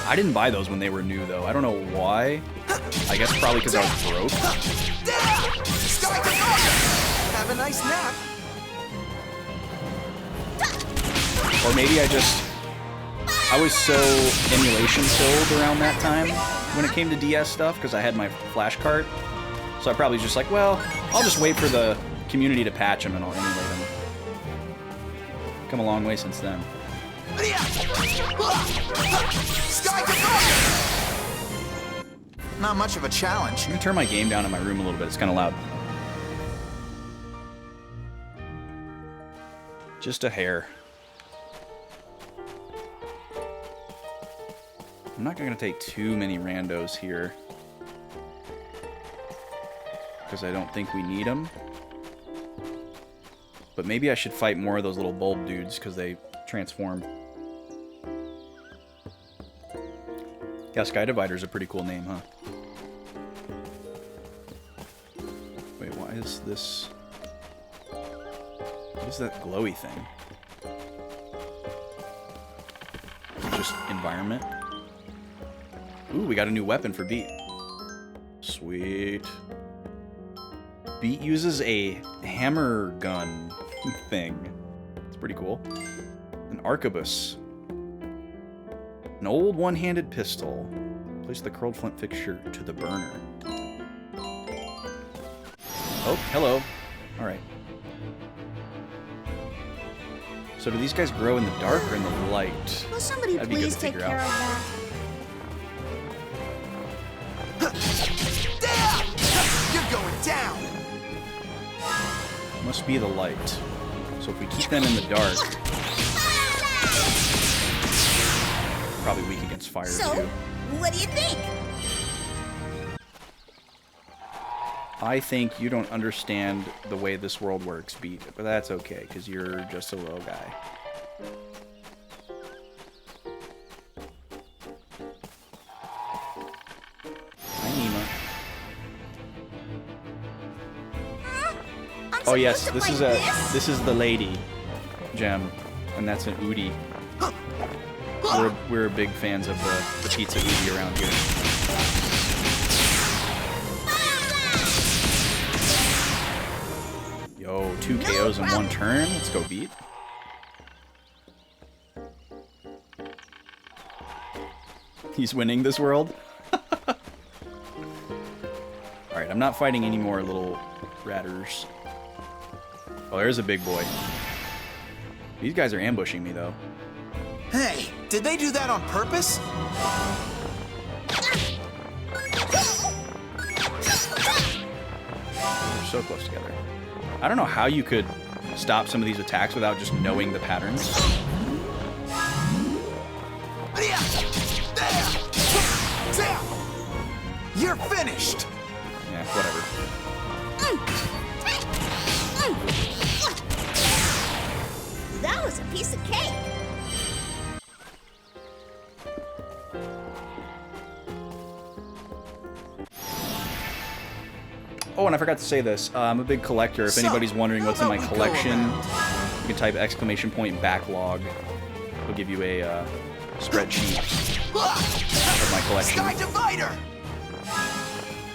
I didn't buy those when they were new, though. I don't know why. I guess probably because I was broke.
Have a nice nap.
Or maybe I was so emulation filled around that time when it came to DS stuff because I had my flash cart. So I probably was just like, well, I'll just wait for the community to patch them and I'll emulate them. Come a long way since then.
Not much of a challenge.
I'm gonna turn my game down in my room a little bit. It's kind of loud. Just a hair. I'm not gonna take too many randos here because I don't think we need them. But maybe I should fight more of those little bulb dudes because they transform. Yeah, Sky Divider's a pretty cool name, huh? Wait, why is this... What is that glowy thing? Just environment? Ooh, we got a new weapon for Beat. Sweet. Beat uses a hammer gun thing. It's pretty cool. An arquebus. An old one-handed pistol. Place the curled flint fixture to the burner. Oh, hello. Alright. So do these guys grow in the dark or in the light?
Will somebody
That'd be good
please
to
take
figure
care
out.
of that?
You're going down.
Must be the light. So if we keep them in the dark... Probably weak against fire,
So,
too.
what do you think?
I think you don't understand the way this world works, Beat. But that's okay, because you're just a little guy. Hi, Nima. Oh yes, this is the lady gem, and that's an Udi. We're big fans of the pizza Udi around here. Yo, 2 KOs in 1 turn. Let's go, Beat. He's winning this world. Alright, I'm not fighting any more little ratters. Oh, there's a big boy. These guys are ambushing me, though.
Hey, did they do that on purpose?
They're so close together. I don't know how you could stop some of these attacks without just knowing the patterns.
You're finished!
Yeah, whatever.
That was a piece of cake.
Oh, and I forgot to say this. I'm a big collector. If anybody's wondering what's in my collection, you can type !backlog. It'll give you a spreadsheet of my collection.
Sky Divider!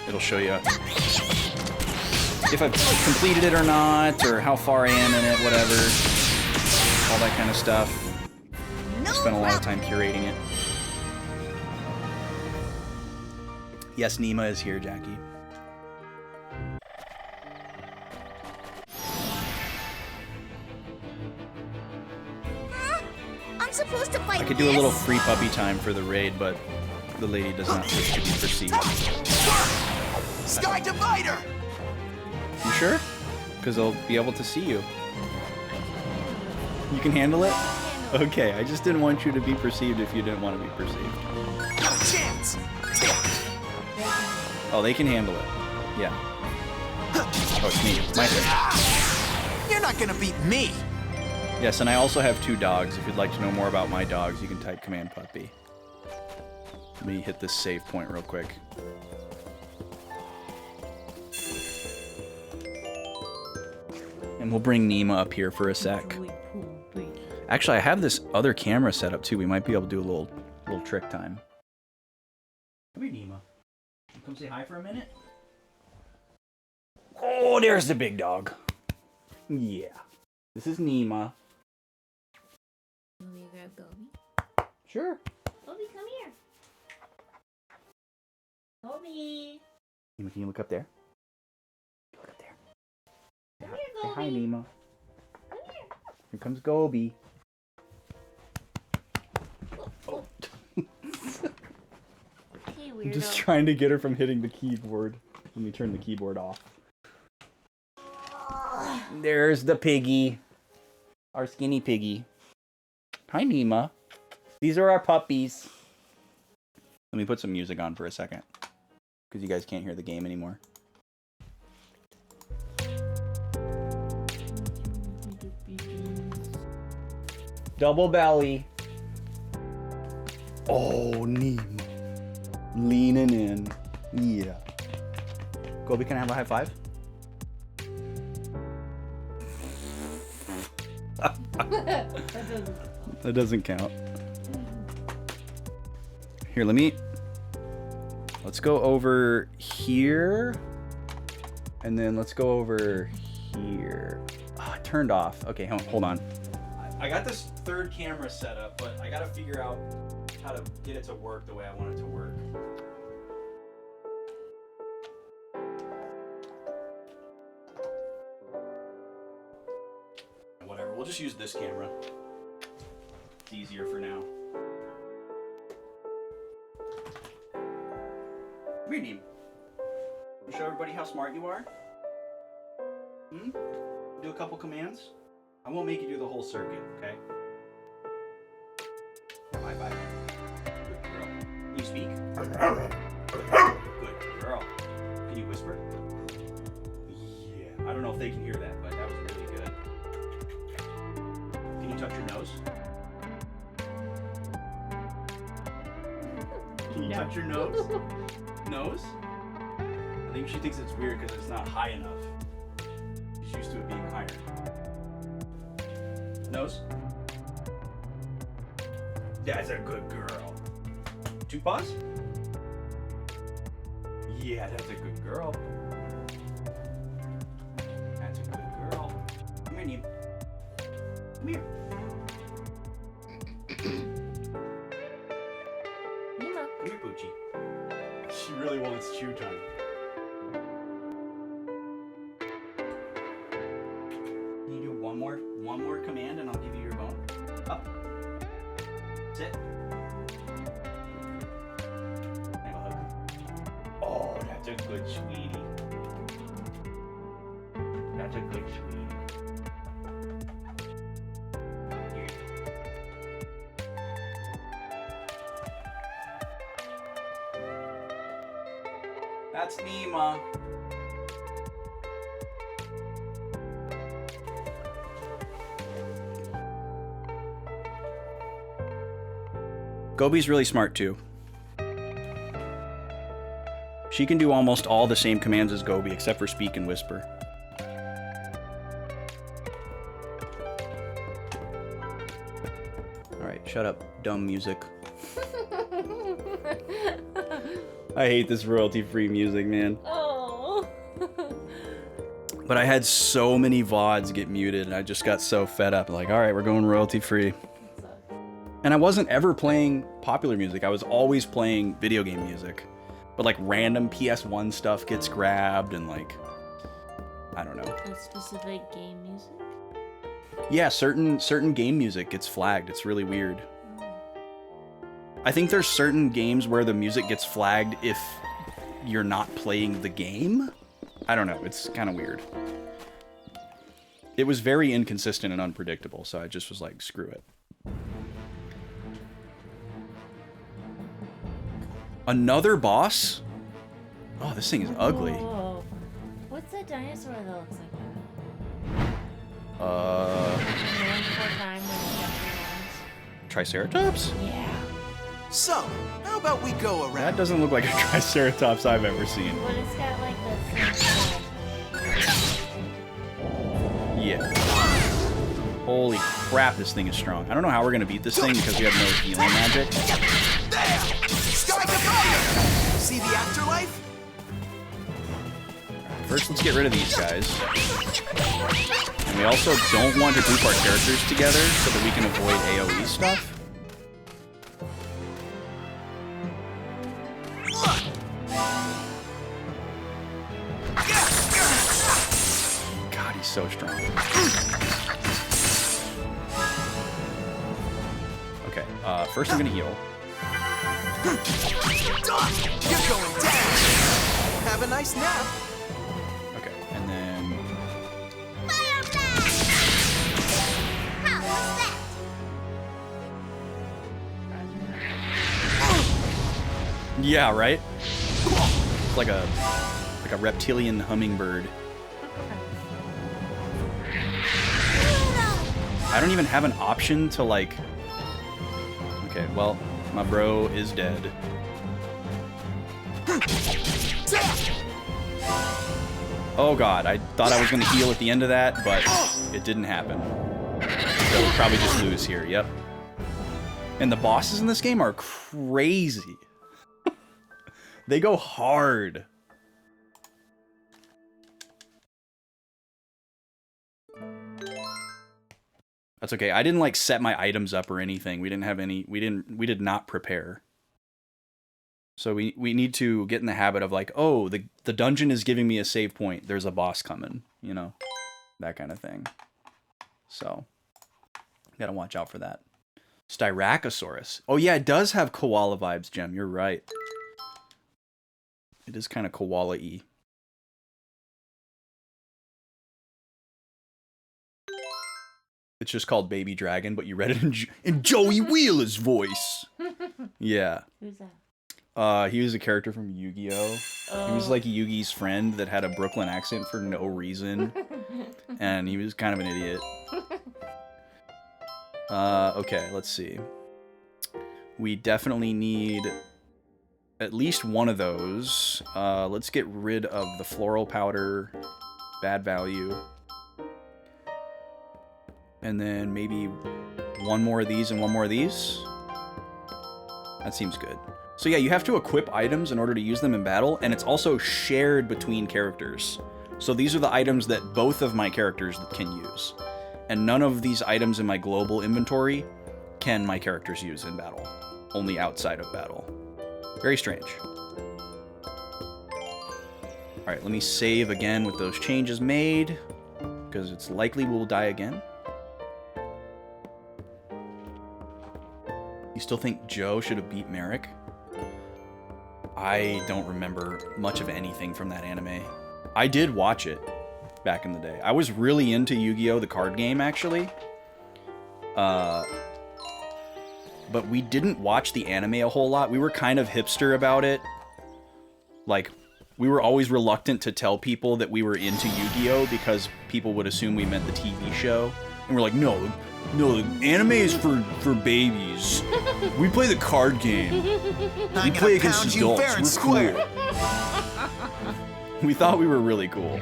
It'll show you if I've completed it or not, or how far I am in it, whatever. All that kind of stuff. I spent a lot of time curating it. Yes, Nima is here, Jackie.
I'm supposed to fight
I could do a
this?
little free puppy time for the raid, but the lady does not wish to be perceived.
Sky Divider!
You sure? Because they'll be able to see you. You can handle it? Okay, I just didn't want you to be perceived if you didn't want to be perceived.
Not a chance!
Oh, they can handle it. Yeah. Oh, it's me. My turn.
You're not gonna beat me!
Yes, and I also have 2 dogs. If you'd like to know more about my dogs, you can type command puppy. Let me hit this save point real quick. And we'll bring Nima up here for a sec. Actually, I have this other camera set up too. We might be able to do a little trick time. Come here, Nima. Come say hi for a minute. Oh, there's the big dog. Yeah. This is Nima.
Want me to grab Gobi?
Sure.
Gobi, come here. Gobi.
Nima, can you look up there? Look up there.
Come here,
Say
Gobi.
hi, Nima.
Come here.
Here comes Gobi.
Oh. Hey, weirdo.
I'm just trying to get her from hitting the keyboard. Let me turn the keyboard off. There's the piggy. Our skinny piggy. Hi, Nima. These are our puppies. Let me put some music on for a second. Because you guys can't hear the game anymore. Double belly. Oh, Nima. Leaning in. Yeah. Gobi, can I have a high five? That doesn't count. Here, let's go over here. And then let's go over here. Oh, it turned off. Okay, hold on. I got this third camera set up, but I gotta figure out how to get it to work the way I want it to work. Whatever, we'll just use this camera. It's easier for now. Come here, Neem. Wanna show everybody how smart you are? Do a couple commands? I won't make you do the whole circuit, okay? Bye-bye. Good girl. Can you speak? Good girl. Can you whisper? Yeah. I don't know if they can hear that, but that was really good. Can you touch your nose? Can you touch your nose? Nose? I think she thinks it's weird because it's not high enough. She's used to it being higher. Nose? That's a good girl. 2 paws? Yeah, that's a good girl. That's a good girl. Come here, Neem. Come here.
Nima.
Come here, Poochie. She really wants chew time. Can you do one more command and I'll give you your bone? Up. Sit. Have a hug. Oh, that's a good sweetie. That's a good sweetie. Here. That's Nima. Gobi's really smart too. She can do almost all the same commands as Gobi except for speak and whisper. Alright, shut up, dumb music. I hate this royalty-free music, man.
Oh.
But I had so many VODs get muted and I just got so fed up. Like, alright, we're going royalty-free. And I wasn't ever playing popular music. I was always playing video game music. But like random PS1 stuff gets grabbed and like, I don't know.
A specific game music?
Yeah, certain game music gets flagged. It's really weird. I think there's certain games where the music gets flagged if you're not playing the game. I don't know. It's kind of weird. It was very inconsistent and unpredictable, so I just was like, screw it. Another boss? Oh, this thing is ugly.
Whoa. What's that dinosaur that looks like that?
Triceratops?
Yeah.
So, how about we go around?
That doesn't look like a Triceratops I've ever seen.
But it's got like the...
Yeah. Holy crap, this thing is strong. I don't know how we're gonna beat this thing because we have no healing magic.
See the afterlife?
First, let's get rid of these guys. And we also don't want to group our characters together so that we can avoid AoE stuff. God, he's so strong. Okay, first I'm gonna heal.
You're going down. Have a nice nap.
Okay, and then... Yeah, right? It's like a reptilian hummingbird. I don't even have an option to like... Okay, well, my bro is dead. Oh god, I thought I was gonna heal at the end of that, but it didn't happen. So we'll probably just lose here, yep. And the bosses in this game are crazy. They go hard. That's okay. I didn't like set my items up or anything. We didn't have any, we did not prepare. So we need to get in the habit of like, oh, the dungeon is giving me a save point. There's a boss coming, you know, that kind of thing. So gotta watch out for that. Styracosaurus. Oh yeah, it does have koala vibes, Jem. You're right. It is kind of koala-y. It's just called Baby Dragon, but you read it in Joey Wheeler's voice. Yeah.
Who's that?
He was a character from Yu-Gi-Oh! Oh. He was like Yugi's friend that had a Brooklyn accent for no reason. And he was kind of an idiot. Okay, let's see. We definitely need at least one of those. Let's get rid of the floral powder. Bad value. And then maybe one more of these and one more of these. That seems good. So yeah, you have to equip items in order to use them in battle, and it's also shared between characters. So these are the items that both of my characters can use. And none of these items in my global inventory can my characters use in battle. Only outside of battle. Very strange. Alright, let me save again with those changes made, because it's likely we'll die again. You still think Joe should have beat Merrick? I don't remember much of anything from that anime. I did watch it back in the day. I was really into Yu-Gi-Oh! The card game, actually. But we didn't watch the anime a whole lot. We were kind of hipster about it. Like, we were always reluctant to tell people that we were into Yu-Gi-Oh! Because people would assume we meant the TV show. And we're like, no, the anime is for babies. We play the card game. We play against adults. We're cool. We thought we were really cool.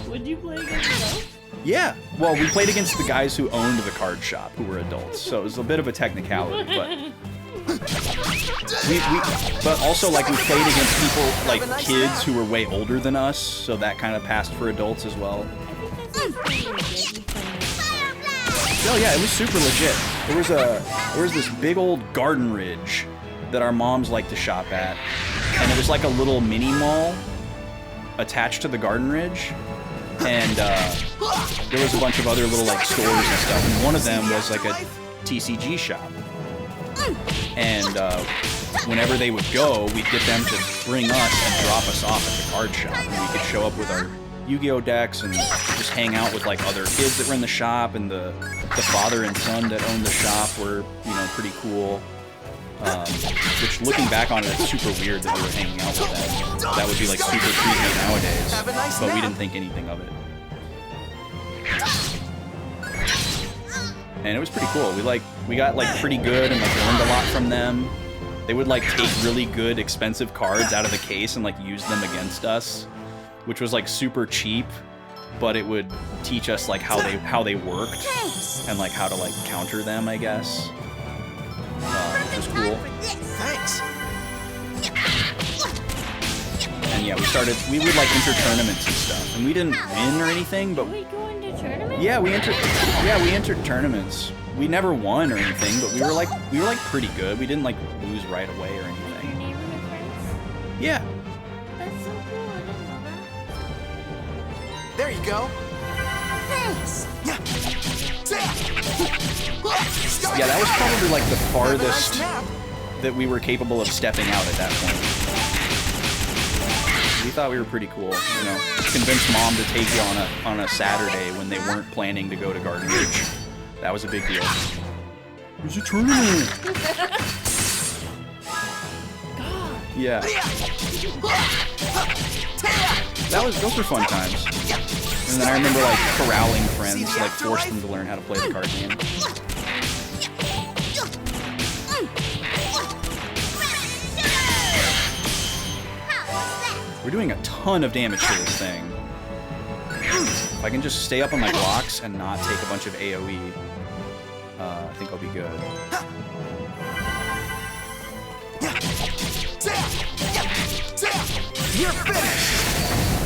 Would you play against adults?
Yeah. Well, we played against the guys who owned the card shop, who were adults. So it was a bit of a technicality, but... But also, like, we played against people, like, kids who were way older than us, so that kind of passed for adults as well. Oh yeah, it was super legit. There was this big old garden ridge that our moms liked to shop at, and it was like a little mini mall attached to the Garden Ridge, and there was a bunch of other little like stores and stuff, and one of them was like a TCG shop. And whenever they would go, we'd get them to bring us and drop us off at the card shop, and we could show up with our Yu-Gi-Oh decks and just hang out with like other kids that were in the shop, and the father and son that owned the shop were, you know, pretty cool. Which, looking back on it, it's super weird that we were hanging out with them. That would be like super creepy nowadays, but we didn't think anything of it. And it was pretty cool. We got like pretty good and like learned a lot from them. They would like take really good expensive cards out of the case and like use them against us, which was like super cheap, but it would teach us like how they worked and like how to like counter them, I guess. Which was cool.
Thanks.
And yeah, we would like enter tournaments and stuff, and we didn't win or anything, but
we go into tournaments?
Yeah, we entered tournaments. We never won or anything, but we were like pretty good. We didn't like lose right away or anything.
Your neighborhood friends?
Yeah.
That's so cool. I didn't know that.
There you go.
Thanks.
Yeah, that was probably like the farthest that we were capable of stepping out at that point. We thought we were pretty cool, you know. Convinced Mom to take you on a Saturday when they weren't planning to go to Garden Ridge. That was a big deal. There's a tournament. Yeah. Those were fun times. And then I remember like corralling friends, like force them to learn how to play the card game. We're doing a ton of damage to this thing. If I can just stay up on my blocks and not take a bunch of AoE, I think I'll be good.
You're finished!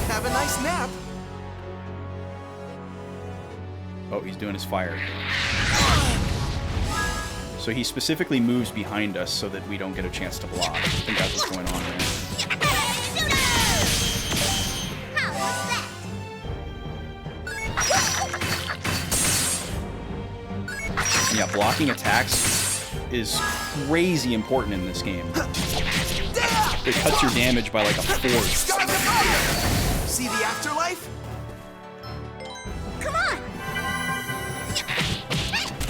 Have a nice nap.
Oh, he's doing his fire. So he specifically moves behind us so that we don't get a chance to block. I think that's what's going on there. And yeah, blocking attacks is crazy important in this game. It cuts your damage by like a fourth.
See the afterlife?
Come on!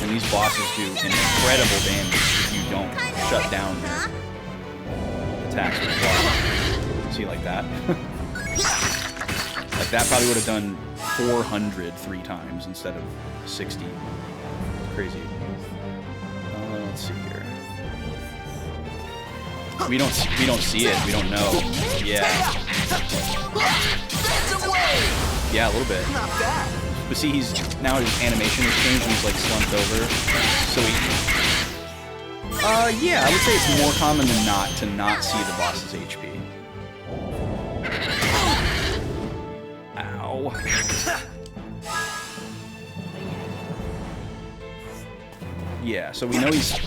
And these bosses do incredible damage if you don't shut down their attacks with block. See, like that? Like that probably would have done 400 3 times instead of 60. Crazy. Let's see here. We don't see it. We don't know. Yeah. Yeah, a little bit.
Not bad.
But see, now his animation has changed and he's like slumped over. So yeah, I would say it's more common than not to not see the boss's HP. Ow. Yeah, so we know he's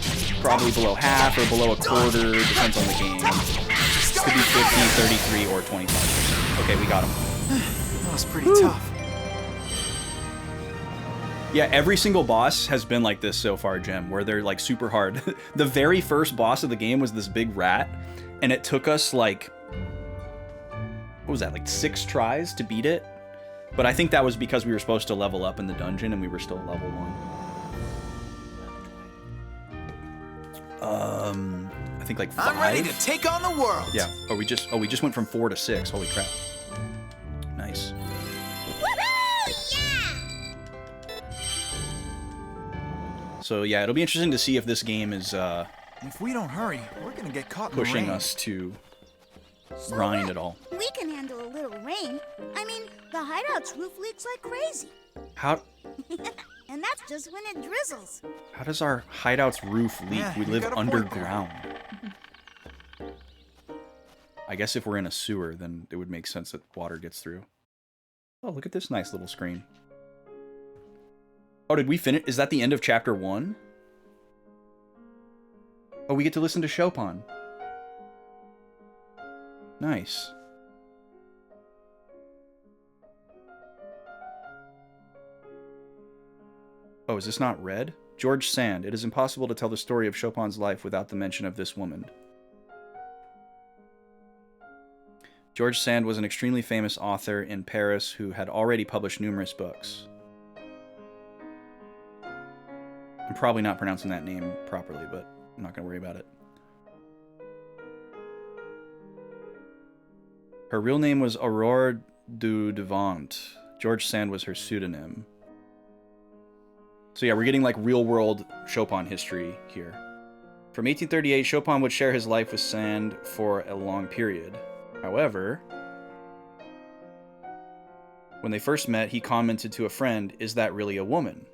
probably below half or below a quarter, depends on the game. Could be 50, 33, or 25%. Okay, we got him.
That was pretty tough.
Yeah, every single boss has been like this so far, Jem, where they're like super hard. The very first boss of the game was this big rat, and it took us like, what was that, like 6 tries to beat it? But I think that was because we were supposed to level up in the dungeon and we were still level 1. I think like 5.
I'm ready to take on the world.
Yeah. Oh, we just went from 4 to 6. Holy crap. Nice. So yeah, it'll be interesting to see if this game is
if we don't hurry, we're gonna get caught in
pushing
the rain.
us to grind at all.
We can handle a little rain. I mean, the hideout's roof leaks like crazy.
How
And that's just when it drizzles.
how does our hideout's roof leak?
Yeah,
We
you
live
got a point
underground. I guess if we're in a sewer, then it would make sense that water gets through. Oh, look at this nice little screen. Oh, did we finish? Is that the end of chapter 1? Oh, we get to listen to Chopin.
Nice. Oh, is this not red? George Sand. It is impossible to tell the story of Chopin's life without the mention of this woman. George Sand was an extremely famous author in Paris who had already published numerous books. I'm probably not pronouncing that name properly, but I'm not going to worry about it. Her real name was Aurore du Devant. George Sand was her pseudonym. So yeah, we're getting like real-world Chopin history here. From 1838, Chopin would share his life with Sand for a long period. However, when they first met, he commented to a friend, "Is that really a woman?"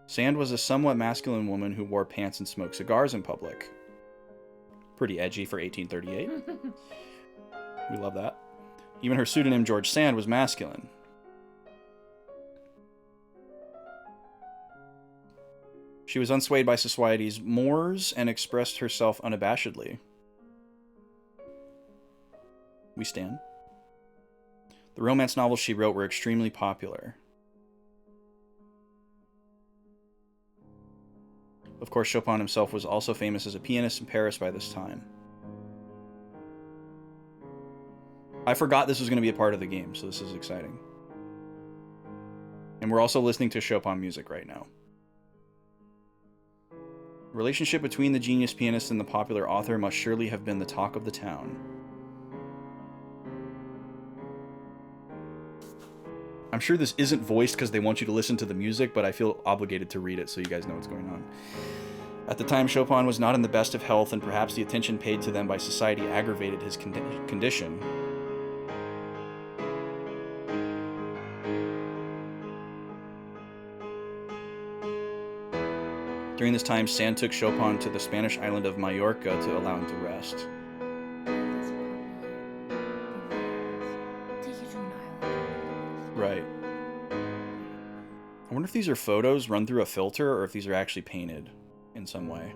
Sand was a somewhat masculine woman who wore pants and smoked cigars in public. Pretty edgy for 1838. We love that. Even her pseudonym, George Sand, was masculine. She was unswayed by society's mores and expressed herself unabashedly. We stand. The romance novels she wrote were extremely popular. Of course, Chopin himself was also famous as a pianist in Paris by this time. I forgot this was going to be a part of the game, so this is exciting. And we're also listening to Chopin music right now. The relationship between the genius pianist and the popular author must surely have been the talk of the town. I'm sure this isn't voiced because they want you to listen to the music, but I feel obligated to read it so you guys know what's going on. At the time, Chopin was not in the best of health, and perhaps the attention paid to them by society aggravated his condition. During this time, Sand took Chopin to the Spanish island of Majorca to allow him to rest. Right. I wonder if these are photos run through a filter or if these are actually painted in some way.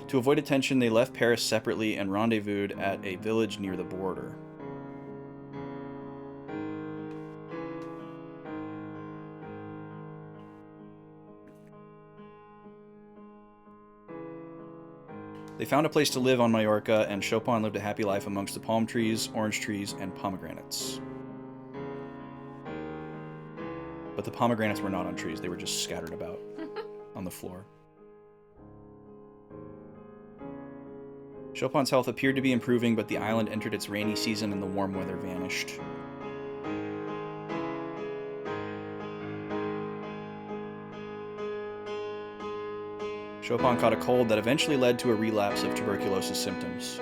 To avoid attention, they left Paris separately and rendezvoused at a village near the border. They found a place to live on Majorca, and Chopin lived a happy life amongst the palm trees, orange trees, and pomegranates. But the pomegranates were not on trees, they were just scattered about on the floor. Chopin's health appeared to be improving, but the island entered its rainy season and the warm weather vanished. Chopin caught a cold that eventually led to a relapse of tuberculosis symptoms.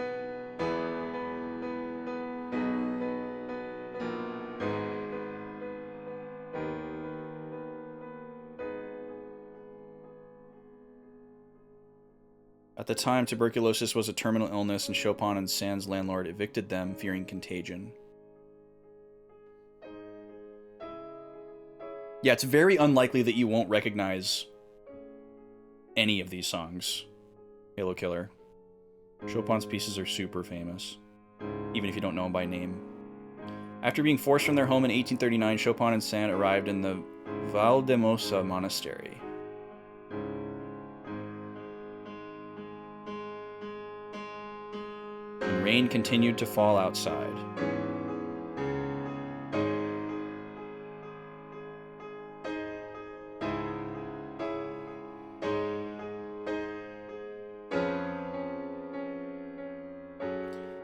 At the time, tuberculosis was a terminal illness, and Chopin and Sand's landlord evicted them, fearing contagion. Yeah, it's very unlikely that you won't recognize any of these songs. Halo Killer. Chopin's pieces are super famous, even if you don't know them by name. After being forced from their home in 1839, Chopin and Sand arrived in the Valdemosa monastery. And rain continued to fall outside.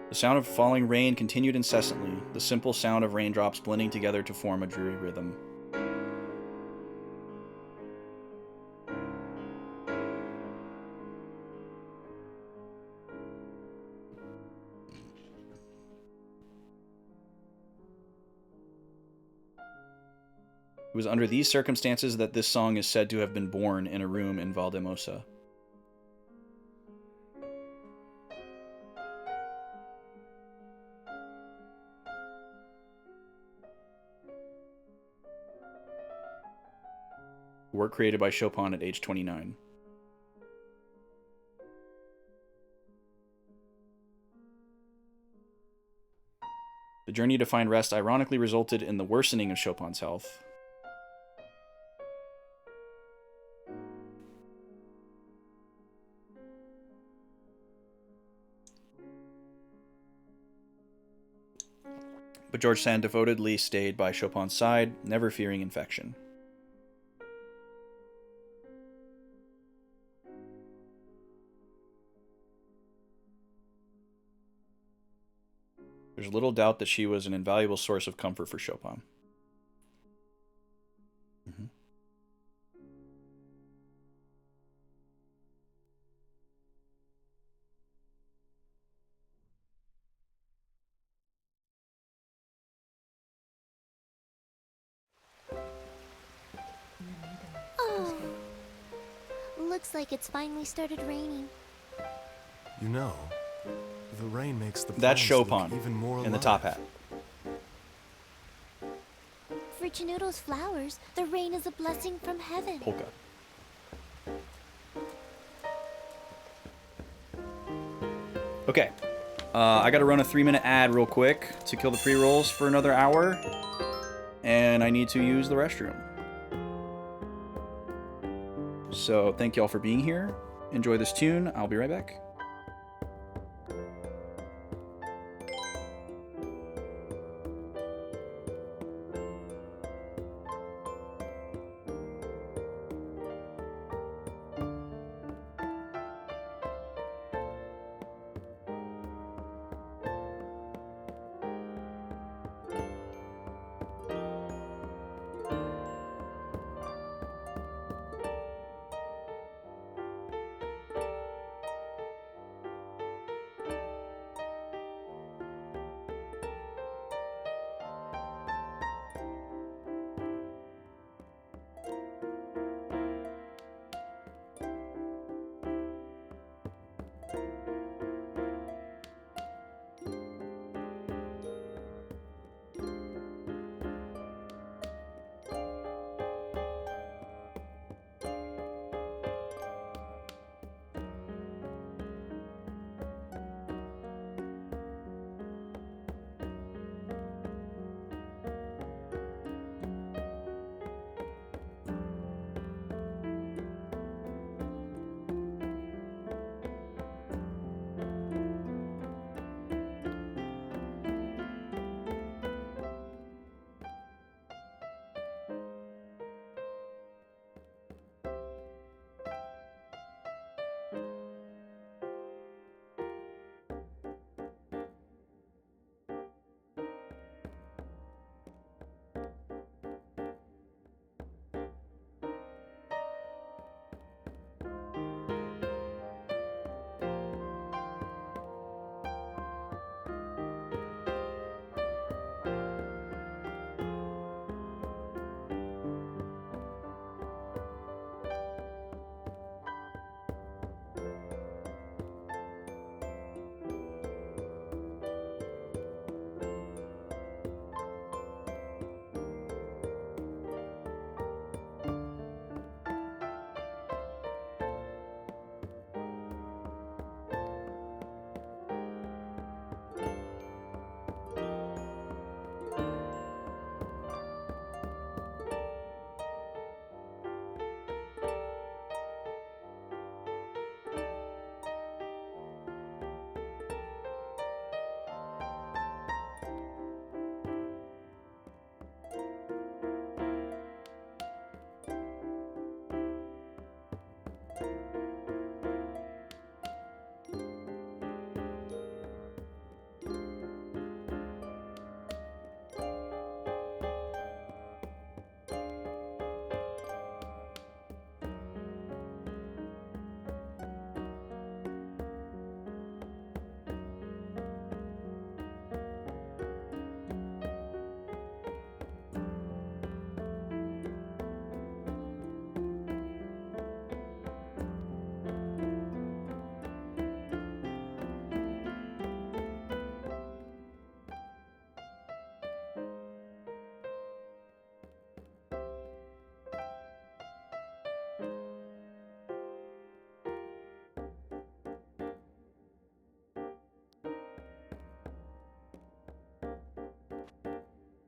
The sound of falling rain continued incessantly, the simple sound of raindrops blending together to form a dreary rhythm. It was under these circumstances that this song is said to have been born in a room in Valdemosa. work created by Chopin at age 29. The journey to find rest ironically resulted in the worsening of Chopin's health. But George Sand devotedly stayed by Chopin's side, never fearing infection. There's little doubt that she was an invaluable source of comfort for Chopin. Mm-hmm.
Oh, looks like it's finally started raining.
You know, the rain makes the
That's
plants
Chopin
look even more
in the
alive.
top hat.
For Chinodo's flowers, the rain is a blessing from heaven.
Polka. Okay. I gotta run a 3-minute ad real quick to kill the pre-rolls for another hour. And I need to use the restroom. So thank y'all for being here. Enjoy this tune. I'll be right back.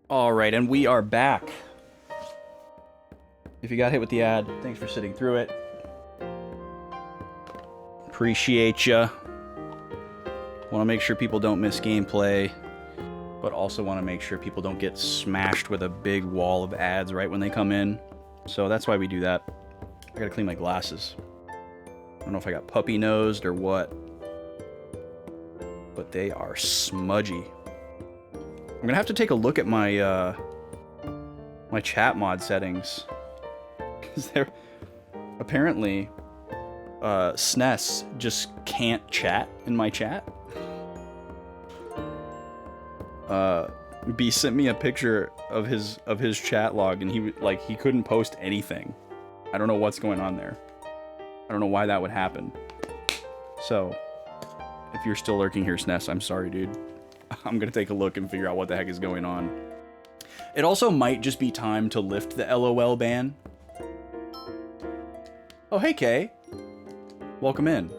Alright, and we are back. If you got hit with the ad, thanks for sitting through it. Appreciate ya. Want to make sure people don't miss gameplay, but also want to make sure people don't get smashed with a big wall of ads right when they come in. So that's why we do that. I gotta clean my glasses. I don't know if I got puppy-nosed or what, but they are smudgy. I'm gonna have to take a look at my my chat mod settings, because they're apparently SNES just can't chat in my chat. B sent me a picture of his chat log, and he couldn't post anything. I don't know what's going on there. I don't know why that would happen. So, if you're still lurking here, SNES, I'm sorry, dude. I'm gonna take a look and figure out what the heck is going on. It also might just be time to lift the LOL ban. Oh, hey, Kay. Welcome in.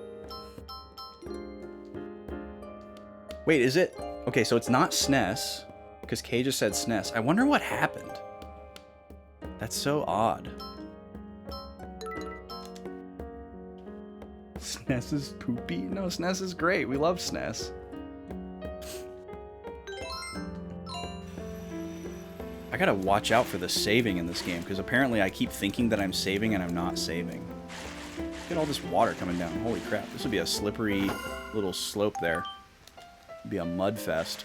Wait, is it? Okay, so it's not SNES, because Kay just said SNES. I wonder what happened. That's so odd. SNES is poopy? No, SNES is great. We love SNES. I gotta watch out for the saving in this game, because apparently I keep thinking that I'm saving and I'm not saving. Look at all this water coming down. Holy crap. This would be a slippery little slope there. It'd be a mud fest.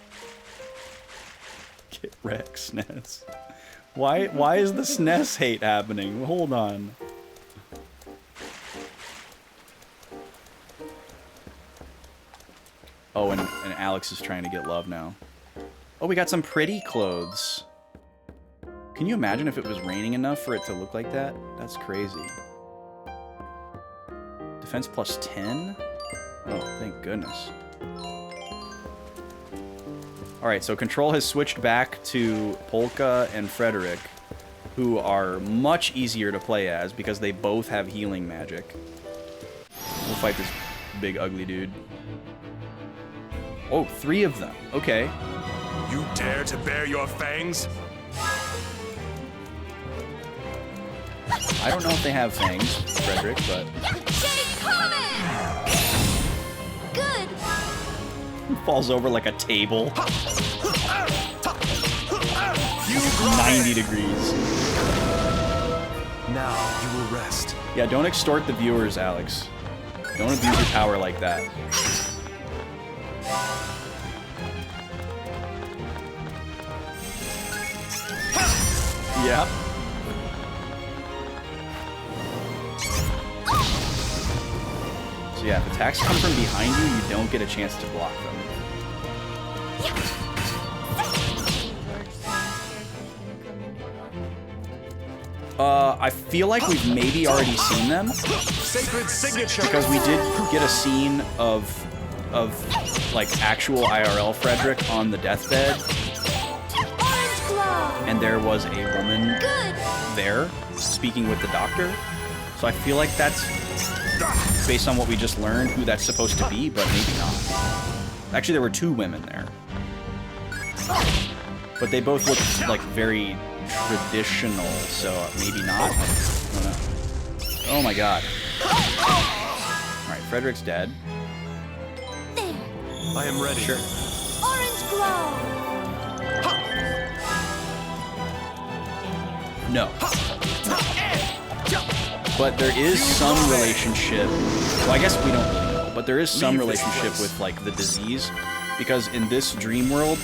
Get wrecked, SNES. Why is the SNES hate happening? Hold on. Oh, and Alex is trying to get love now. Oh, we got some pretty clothes. Can you imagine if it was raining enough for it to look like that? That's crazy. Defense plus 10? Oh, thank goodness. Alright, so Control has switched back to Polka and Frederick, who are much easier to play as because they both have healing magic. We'll fight this big ugly dude. Oh, 3 of them. Okay.
You dare to bare your fangs?
I don't know if they have fangs, Frederick, but...
Good!
He falls over like a table. 90 degrees.
Now you will rest.
Yeah, don't extort the viewers, Alex. Don't abuse your power like that. Yep. So yeah, if attacks come from behind you, you don't get a chance to block them. I feel like we've maybe already seen them.
Sacred signature.
Because we did get a scene of like actual IRL Frederick on the deathbed. And there was a woman there speaking with the doctor. So I feel like that's, based on what we just learned, who that's supposed to be, but maybe not. Actually, there were 2 women there. But they both look like very traditional, so maybe not. I don't know. Oh my god. Alright, Frederick's dead.
I am ready.
Sure.
Orange glow!
No. But there is some relationship. Well, I guess we don't really know, but there is some relationship with like the disease, because in this dream world,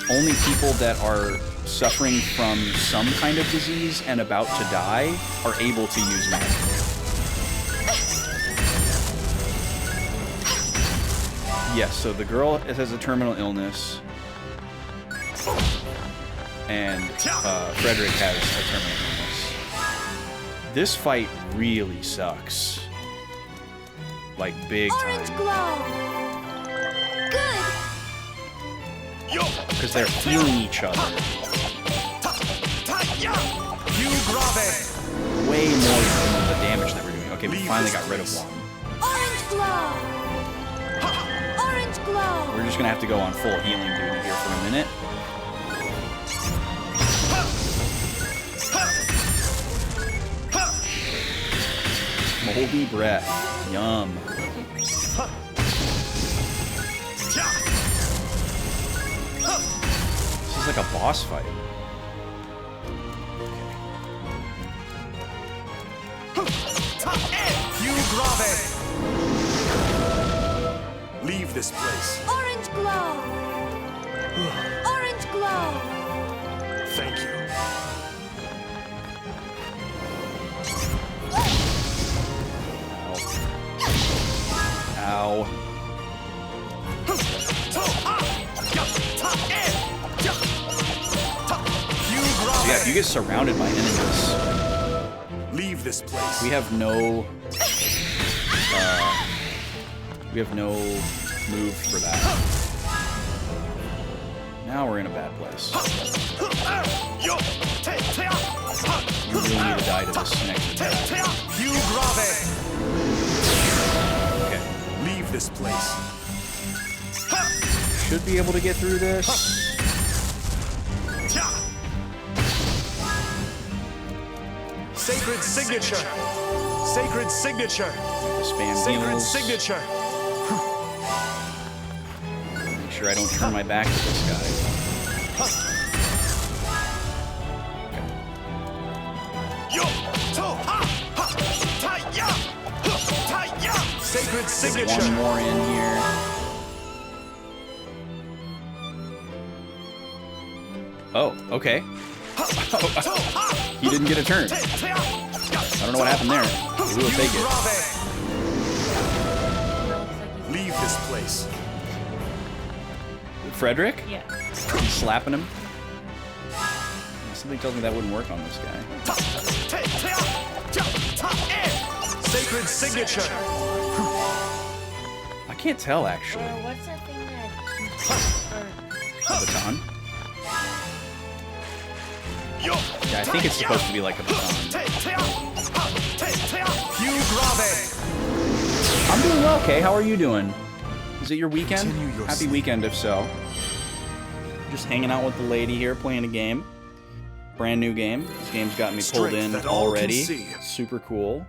only people that are suffering from some kind of disease and about to die are able to use magic. Yes, so the girl has a terminal illness, and Frederick has a terminal illness. This fight really sucks. Like, big time. Because they're healing each other. Way more than the damage that we're doing. Okay, we finally got rid of one.
Orange glow! Orange glow!
We're just gonna have to go on full healing duty here for a minute. Holy breath. Yum. This is like a boss fight.
Leave this place.
Orange glow! Orange glow!
Thank you.
Ow. Yeah, if you get surrounded by enemies,
leave this place.
We have no move for that. Now we're in a bad place. You really need to die to this next attack. Okay.
Leave this place.
Should be able to get through this.
Sacred signature. Sacred signature.
Spam
Sacred
heals.
signature.
Make sure I don't turn my back to this guy.
Sacred signature.
One more in here. Oh, okay. He didn't get a turn. I don't know what happened there. We will take it.
Leave this place.
Frederick?
Yeah.
He's slapping him. Something tells me that wouldn't work on this guy.
Sacred signature.
I can't tell actually.
Or what's that thing that...
A baton? Yeah, I think it's supposed to be like a baton. I'm doing well, Kay. How are you doing? Is it your weekend? Happy weekend if so. Just hanging out with the lady here, playing a game. Brand new game. This game's got me pulled in already. Super cool.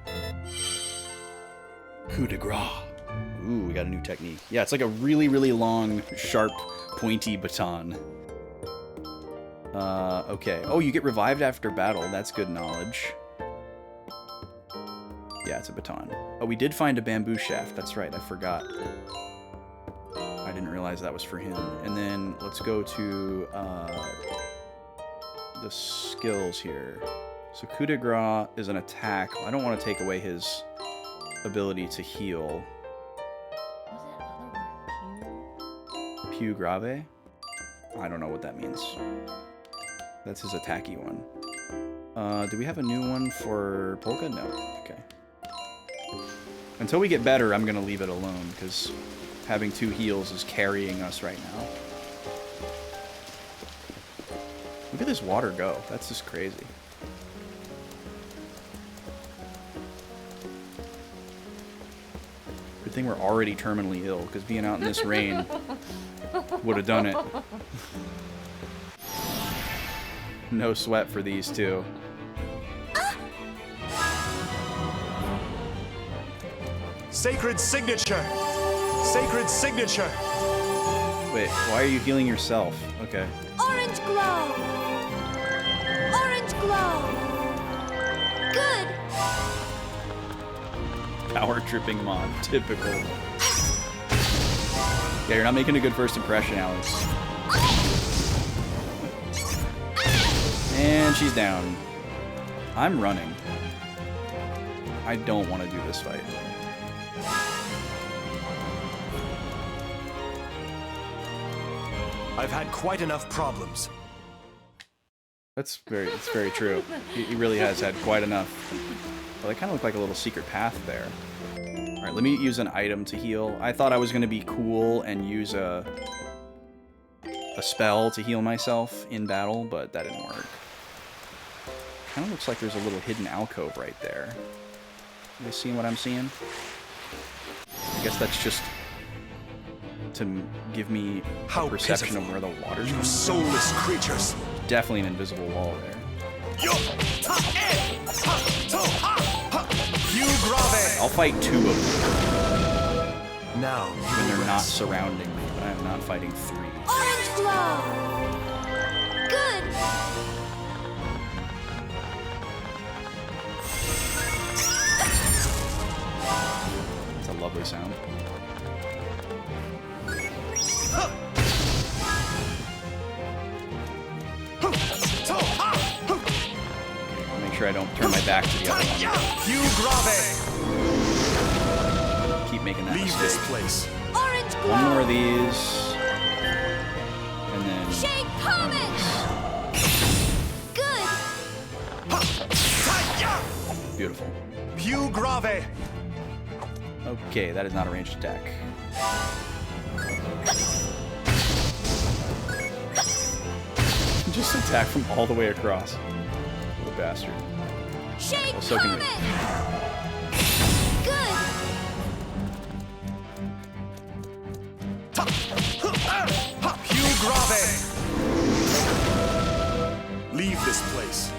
Coup de grace. Ooh, we got a new technique. Yeah, it's like a really, really long, sharp, pointy baton. Okay. Oh, you get revived after battle. That's good knowledge. Yeah, it's a baton. Oh, we did find a bamboo shaft. That's right, I forgot. I didn't realize that was for him. And then let's go to the skills here. So coup de grace is an attack. I don't want to take away his ability to heal. Più grave? I don't know what that means. That's his attacky one. Do we have a new one for Polka? No. Okay. Until we get better, I'm going to leave it alone, because having 2 heals is carrying us right now. Look at this water go. That's just crazy. Good thing we're already terminally ill, because being out in this rain would have done it. No sweat for these two.
Sacred signature. Sacred signature.
Wait, why are you healing yourself? Okay.
Orange glow! Orange glow! Good!
Power tripping mod. Typical. Yeah, you're not making a good first impression, Alex. And she's down. I'm running. I don't want to do this fight.
I've had quite enough problems.
It's very true. He really has had quite enough. Well, they kind of look like a little secret path there. Alright, let me use an item to heal. I thought I was going to be cool and use a spell to heal myself in battle, but that didn't work. Kind of looks like there's a little hidden alcove right there. You guys seeing what I'm seeing? I guess that's just to give me a perception of where the water's going.
Soulless creatures.
Definitely an invisible wall there. I'll fight 2 of them.
Now,
when they're not surrounding me, but I am not fighting 3.
Orange glow! Good!
It's a lovely sound. Make sure I don't turn my back to the other one. Keep making that
Leave this place.
Orange glow!
One more of these. And then...
Shade Comet! Good!
Beautiful.
Piu Grave!
Okay, that is not a ranged attack. Just attack from all the way across. What a bastard.
Shade
Well, so can you.
Piu Grave! Leave this place.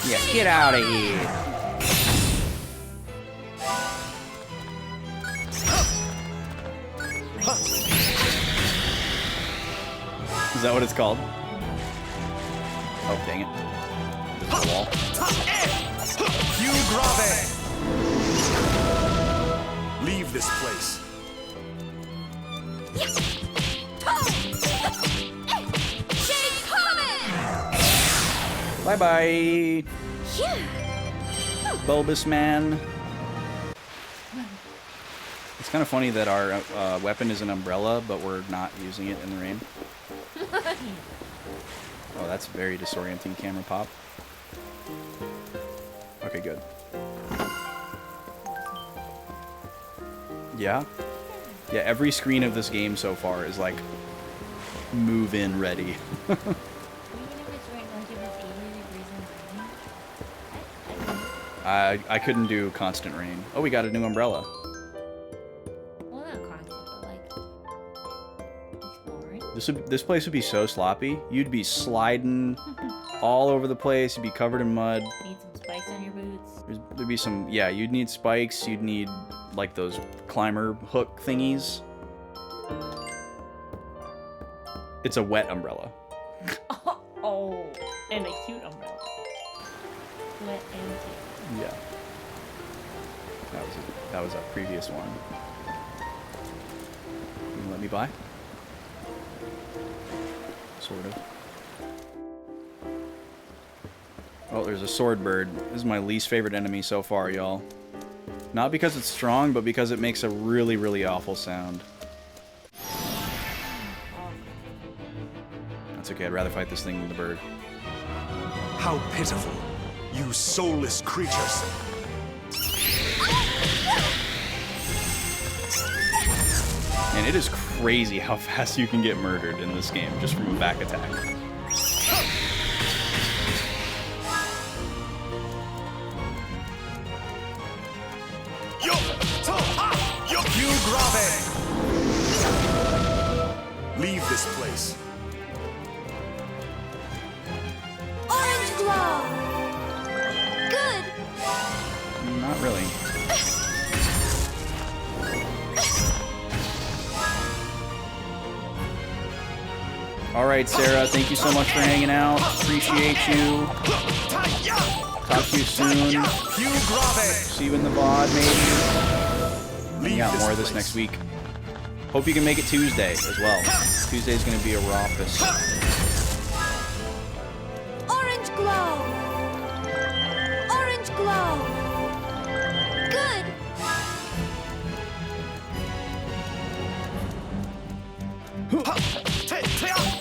Yeah, get out of here.
Is that what it's called? Oh, dang it. There's a wall.
Piu Grave! Leave this place.
Shade Comet!
Bye-bye. Bulbous man. It's kind of funny that our weapon is an umbrella, but we're not using it in the rain. Oh, that's very disorienting camera pop. Okay, good. Yeah? Yeah, every screen of this game so far is like move in ready. I couldn't do constant rain. Oh, we got a new umbrella.
Well, not constant, but like exploring.
This place would be so sloppy. You'd be sliding all over the place. You'd be covered in mud.
Need some spikes on your boots.
There'd be some, yeah, you'd need spikes. You'd need like those climber hook thingies. It's a wet umbrella.
Oh, and a cute umbrella. Wet and cute.
Yeah. That was a previous one. You can let me buy? Sort of. Oh, there's a sword bird. This is my least favorite enemy so far, y'all. Not because it's strong, but because it makes a really, really awful sound. That's okay, I'd rather fight this thing than the bird.
How pitiful, you soulless creatures.
And it is crazy how fast you can get murdered in this game just from a back attack.
Piu Grave! Leave this place.
Orange glow! Good!
Not really. Alright, Sarah, thank you so much for hanging out. Appreciate you. Talk to you soon. See you in the VOD, maybe. Hang out more of this next week. Hope you can make it Tuesday as well. Tuesday's gonna be a raucous.
Orange glow! Orange glow! Good!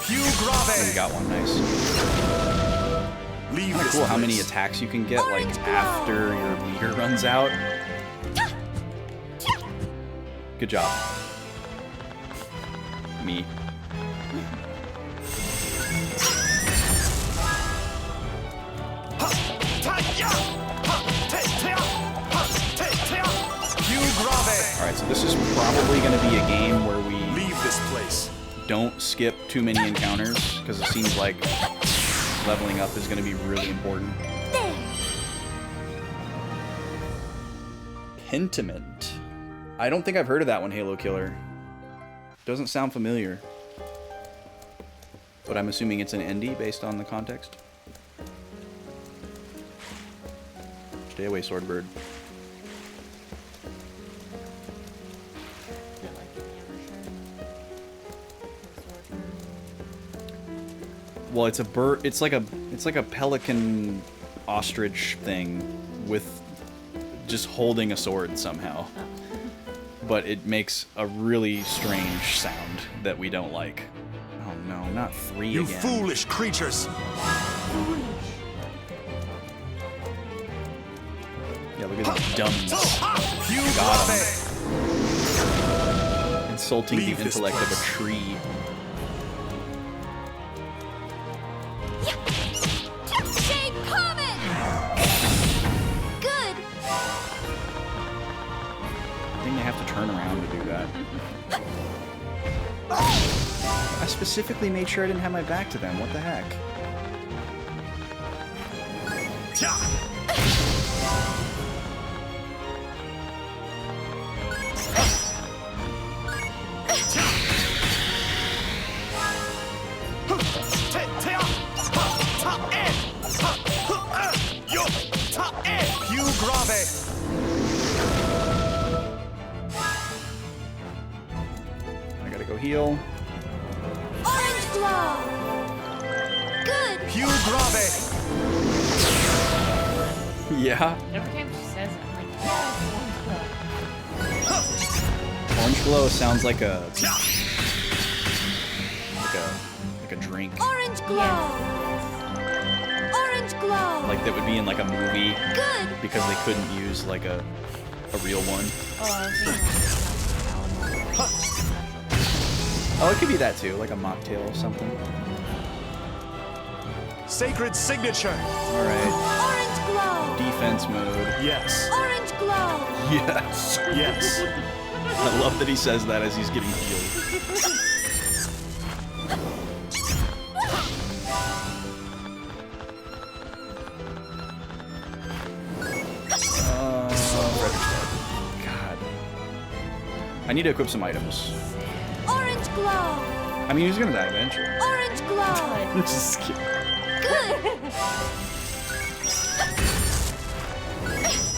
Piu Grave!
We got one, nice.
Leave
Kinda
this
cool how
place.
many attacks you can get like after your meter runs out. Good job. Me. Alright, so this is probably going to be a game where we
leave this place.
Don't skip too many encounters, because it seems like leveling up is going to be really important. Pentiment. I don't think I've heard of that one, Halo Killer. Doesn't sound familiar. But I'm assuming it's an indie based on the context. Stay away, Swordbird. Well, it's a bird. It's like a pelican ostrich thing with just holding a sword somehow. But it makes a really strange sound that we don't like. Oh no, not 3
you
again.
Foolish creatures!
Yeah, look at these dummies.
You
Got him. Insulting
Leave
the
this
intellect of a
place.
tree.
Shade Comet! Good!
I think they have to turn around to do that. I specifically made sure I didn't have my back to them. What the heck? I gotta go heal.
Orange glow! Good!
Più grave!
Yeah.
Every time she says it, I'm like, yeah,
Orange glow sounds like a drink.
Orange glow! Orange glow!
Like that would be in like a movie.
Good!
Because they couldn't use like a real one. Oh, it could be that too, like a mocktail or something.
Sacred signature!
Alright.
Orange glow!
Defense mode.
Yes.
Orange glow!
Yes.
Yes.
I love that he says that as he's getting healed. God. I need to equip some items.
Orange glow!
I mean, he's gonna die eventually.
Orange glow!
I'm just kidding.
Good!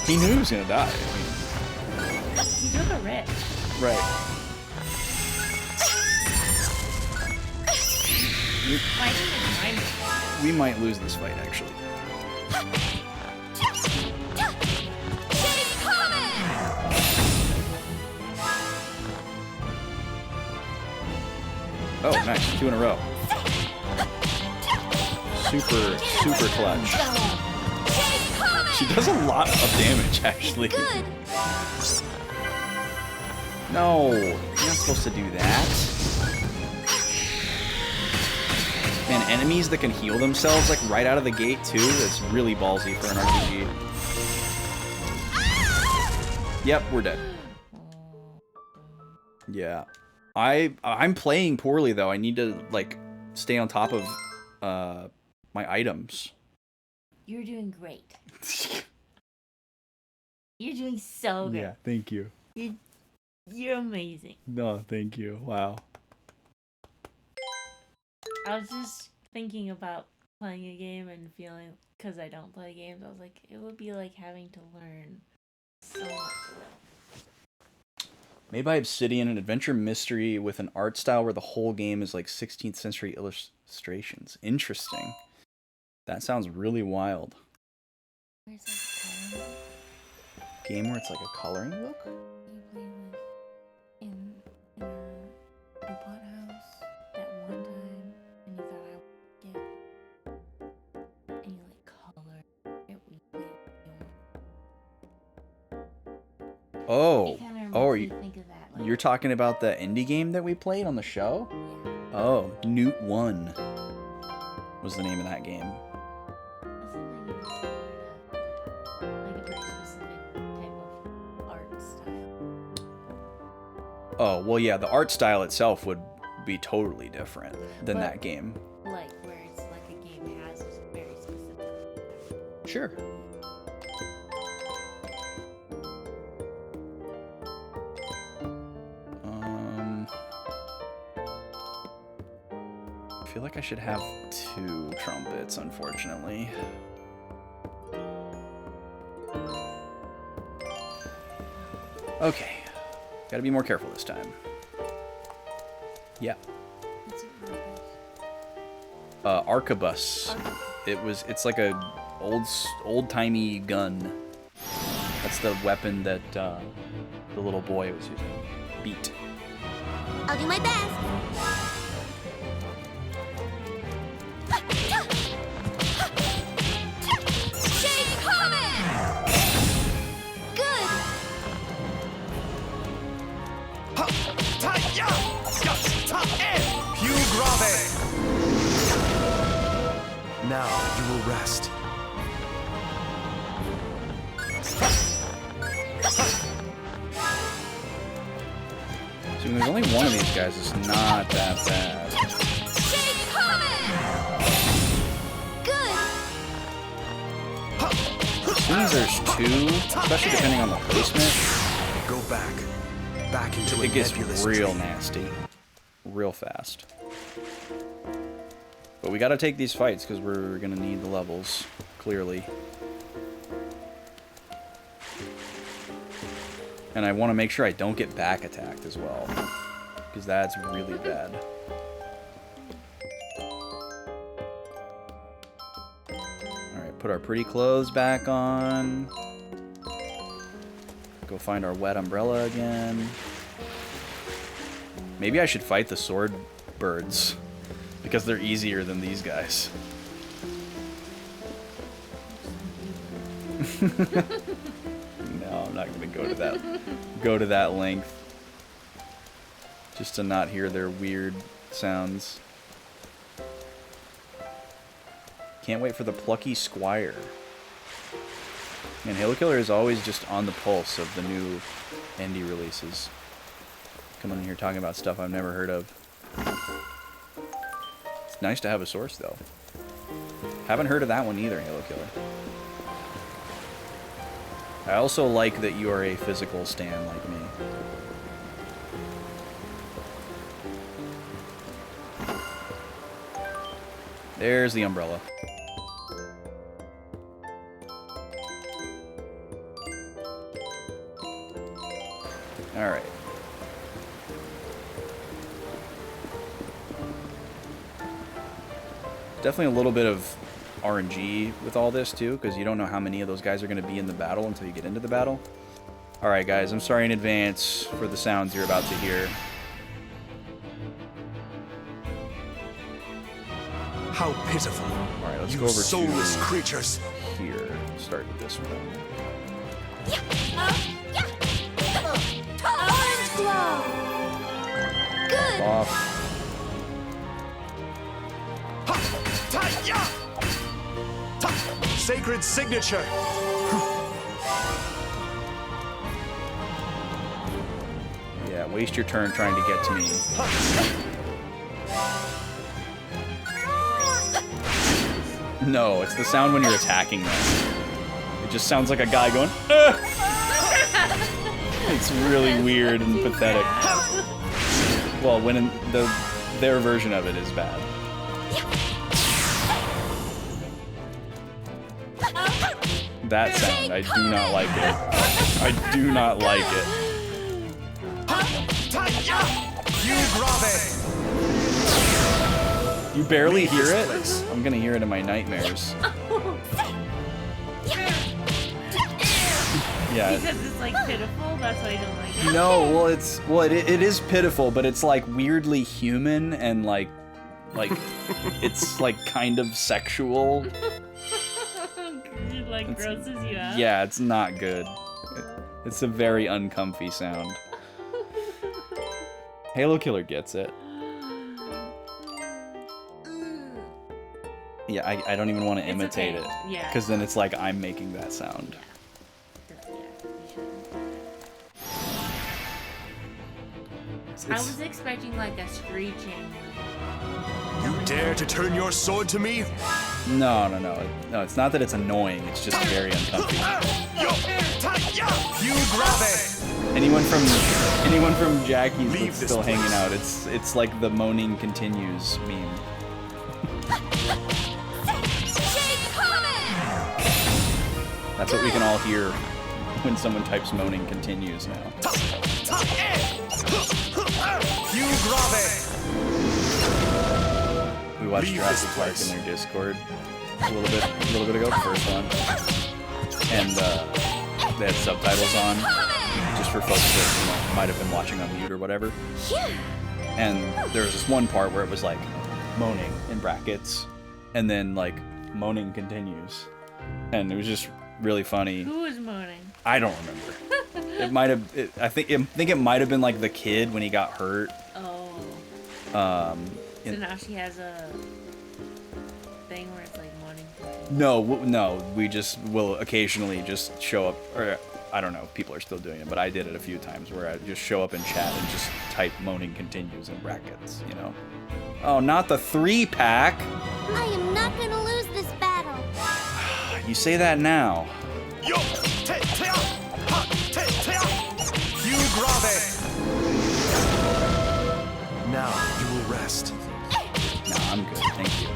He knew he was gonna die. I
He took a risk.
mean, right. We might lose this fight, actually.
Shade Comet!
Oh, nice. 2 in a row. Super clutch. She does a lot of damage, actually.
Good.
No, you're not supposed to do that. Man, enemies that can heal themselves like right out of the gate too, that's really ballsy for an RPG. Yep, we're dead. Yeah. I'm playing poorly though. I need to like stay on top of my items.
You're doing great. You're doing so good.
Yeah, thank you.
You're amazing.
No, thank you. Wow.
I was just thinking about playing a game and feeling, because I don't play games, I was like, it would be like having to learn so much.
Made by Obsidian, an adventure mystery with an art style where the whole game is like 16th century illustrations. Interesting. That sounds really wild.
Where's that coloring?
Game where it's like a coloring book?
You play with in a pot house that one time, and you thought I would get, and you like color it. We played
Oh.
It kinda
Oh, are
makes
you,
me think of that, like-
you're talking about the indie game that we played on the show? Yeah. Oh, Newt 1 was the name of that game. Oh, well, yeah, the art style itself would be totally different than that game.
Like, where it's like a game has a very specific.
Sure. feel like I should have 2 trumpets, unfortunately. Okay. Gotta be more careful this time. Yeah. Arquebus. It's like a old-timey gun. That's the weapon that the little boy was using. Beat.
I'll do my best. Shake Comet! Good!
Pew grave! Now you will rest.
So there's only one of these guys. It's not that bad.
Shake Comet! Good!
As soon as there's 2, especially depending on the placement,
Go back into
it gets
nebulous
real
dream.
nasty, real fast. But we gotta take these fights because we're gonna need the levels, clearly. And I want to make sure I don't get back attacked as well, because that's really bad. Alright, put our pretty clothes back on. Go find our wet umbrella again. Maybe I should fight the sword birds, because they're easier than these guys. No, I'm not gonna go to that length just to not hear their weird sounds. Can't wait for the plucky squire. And Halo Killer is always just on the pulse of the new indie releases. Coming in here talking about stuff I've never heard of. It's nice to have a source though. Haven't heard of that one either, Halo Killer. I also like that you are a physical stan like me. There's the umbrella. Alright. Definitely a little bit of RNG with all this too, because you don't know how many of those guys are going to be in the battle until you get into the battle. Alright guys, I'm sorry in advance for the sounds you're about to hear.
How pitiful.
Alright, let's
you
go over
soulless
to
creatures.
Here. Start with this one.
Orange glow! Good!
Off.
Sacred signature.
Yeah, waste your turn trying to get to me. No, it's the sound when you're attacking them. It just sounds like a guy going, "Ah!" It's really weird and pathetic. Well, when their version of it is bad. That sound, I do not like it. I do not like it. You barely hear it? I'm gonna hear it in my nightmares. Yeah.
Because it's like pitiful, that's why I don't like it.
No, well, it is pitiful, but it's like weirdly human and like it's like kind of sexual.
It like grosses you out.
Yeah, it's not good. It's a very uncomfy sound. Halo Killer gets it. Yeah, I don't even want to imitate it.
Yeah.
Because then it's like I'm making that sound.
I was expecting like a screeching.
You dare to turn your sword to me?
No, it's not that it's annoying, it's just very uncomfy. Anyone from Jackie's that's still hanging out, it's like the moaning continues meme. That's what we can all hear when someone types moaning continues now. We watched Jurassic Park in their Discord a little bit ago, the first one, and they had subtitles on just for folks that might have been watching on mute or whatever. And there was this one part where it was like moaning in brackets, and then like moaning continues, and it was just really funny.
Who was moaning?
I don't remember. It might have. I think it might have been like the kid when he got hurt.
Oh. So now she has a thing where it's like moaning.
No, we just will occasionally just show up, or I don't know if people are still doing it, but I did it a few times where I just show up in chat and just type moaning continues in brackets, you know? Oh, not the 3-pack!
I am not gonna lose this battle.
You say that now.
Yo, you grave.
Now you will rest.
No, I'm good, thank you.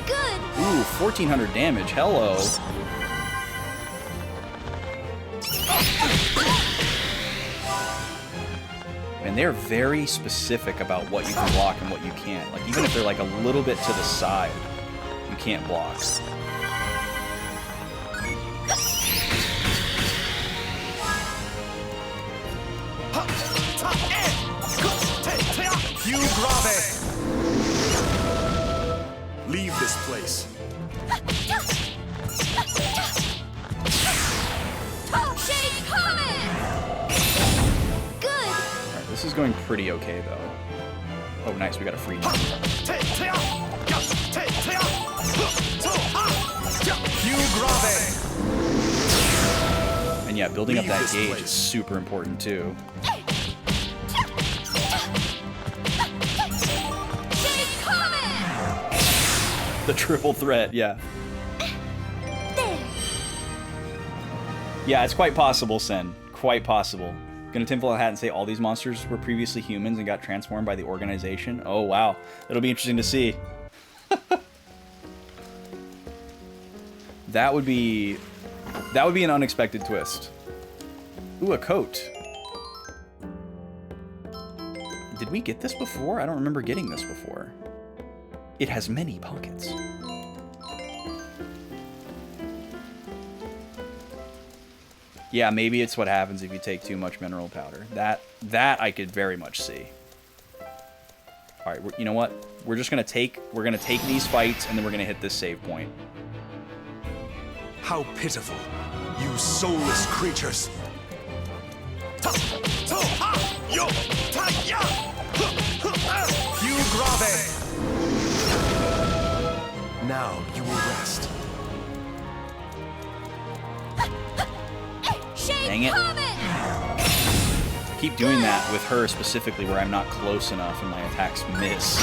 Good.
Ooh, 1400 damage, hello. And they're very specific about what you can block and what you can't. Like, even if they're like a little bit to the side, you can't block.
You grave. Leave this place.
Alright, this is going pretty okay, though. Oh, nice, we got a free jump. And yeah, building up that gauge is super important, too. The triple threat, yeah. Yeah, it's quite possible, Sen. Quite possible. Gonna tinfoil a hat and say all these monsters were previously humans and got transformed by the organization. Oh, wow. It'll be interesting to see. That would be an unexpected twist. Ooh, a coat. Did we get this before? I don't remember getting this before. It has many pockets. Yeah, maybe it's what happens if you take too much mineral powder. That I could very much see. All right, you know what? We're gonna take these fights and then we're gonna hit this save point.
How pitiful, you soulless creatures. You grave. Now you will rest.
Dang it. I keep doing that with her specifically where I'm not close enough and my attacks miss.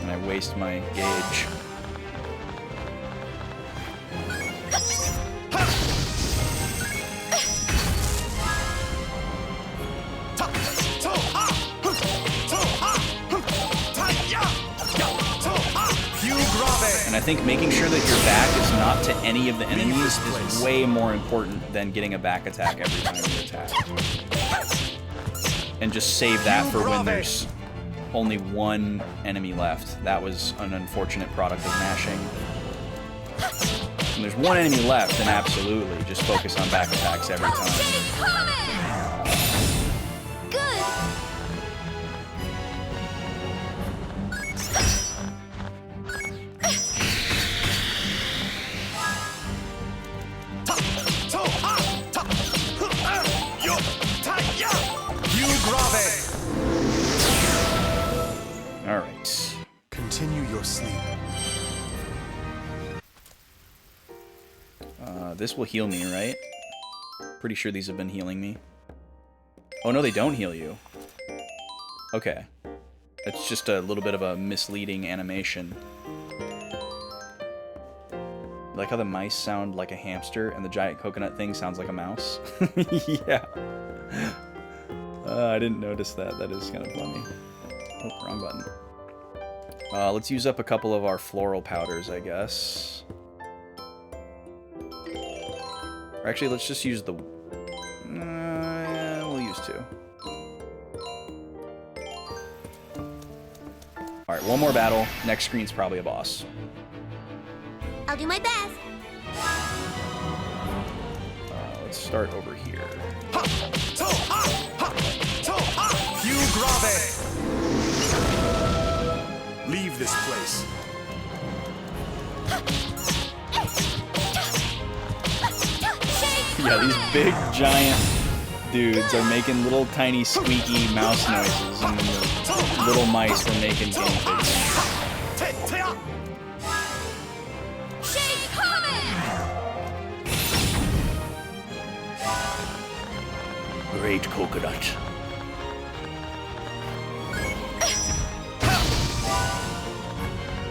And I waste my gauge. And I think making sure that your back is not to any of the enemies is way more important than getting a back attack every time you attack. And just save that for when there's only one enemy left. That was an unfortunate product of mashing. When there's one enemy left, then absolutely, just focus on back attacks every time. Alright.
Continue your sleep.
This will heal me, right? Pretty sure these have been healing me. Oh no, they don't heal you. Okay. It's just a little bit of a misleading animation. Like how the mice sound like a hamster and the giant coconut thing sounds like a mouse? Yeah. I didn't notice that. That is kind of funny. Oh, wrong button. Let's use up a couple of our floral powders, I guess. Or actually, let's just use the... we'll use 2. Alright, one more battle. Next screen's probably a boss.
I'll do my best.
Let's start over here.
Più grave! Leave this place.
Yeah, these big, giant dudes are making little, tiny, squeaky mouse noises, and then the little mice are making guinea pigs.
Great coconut.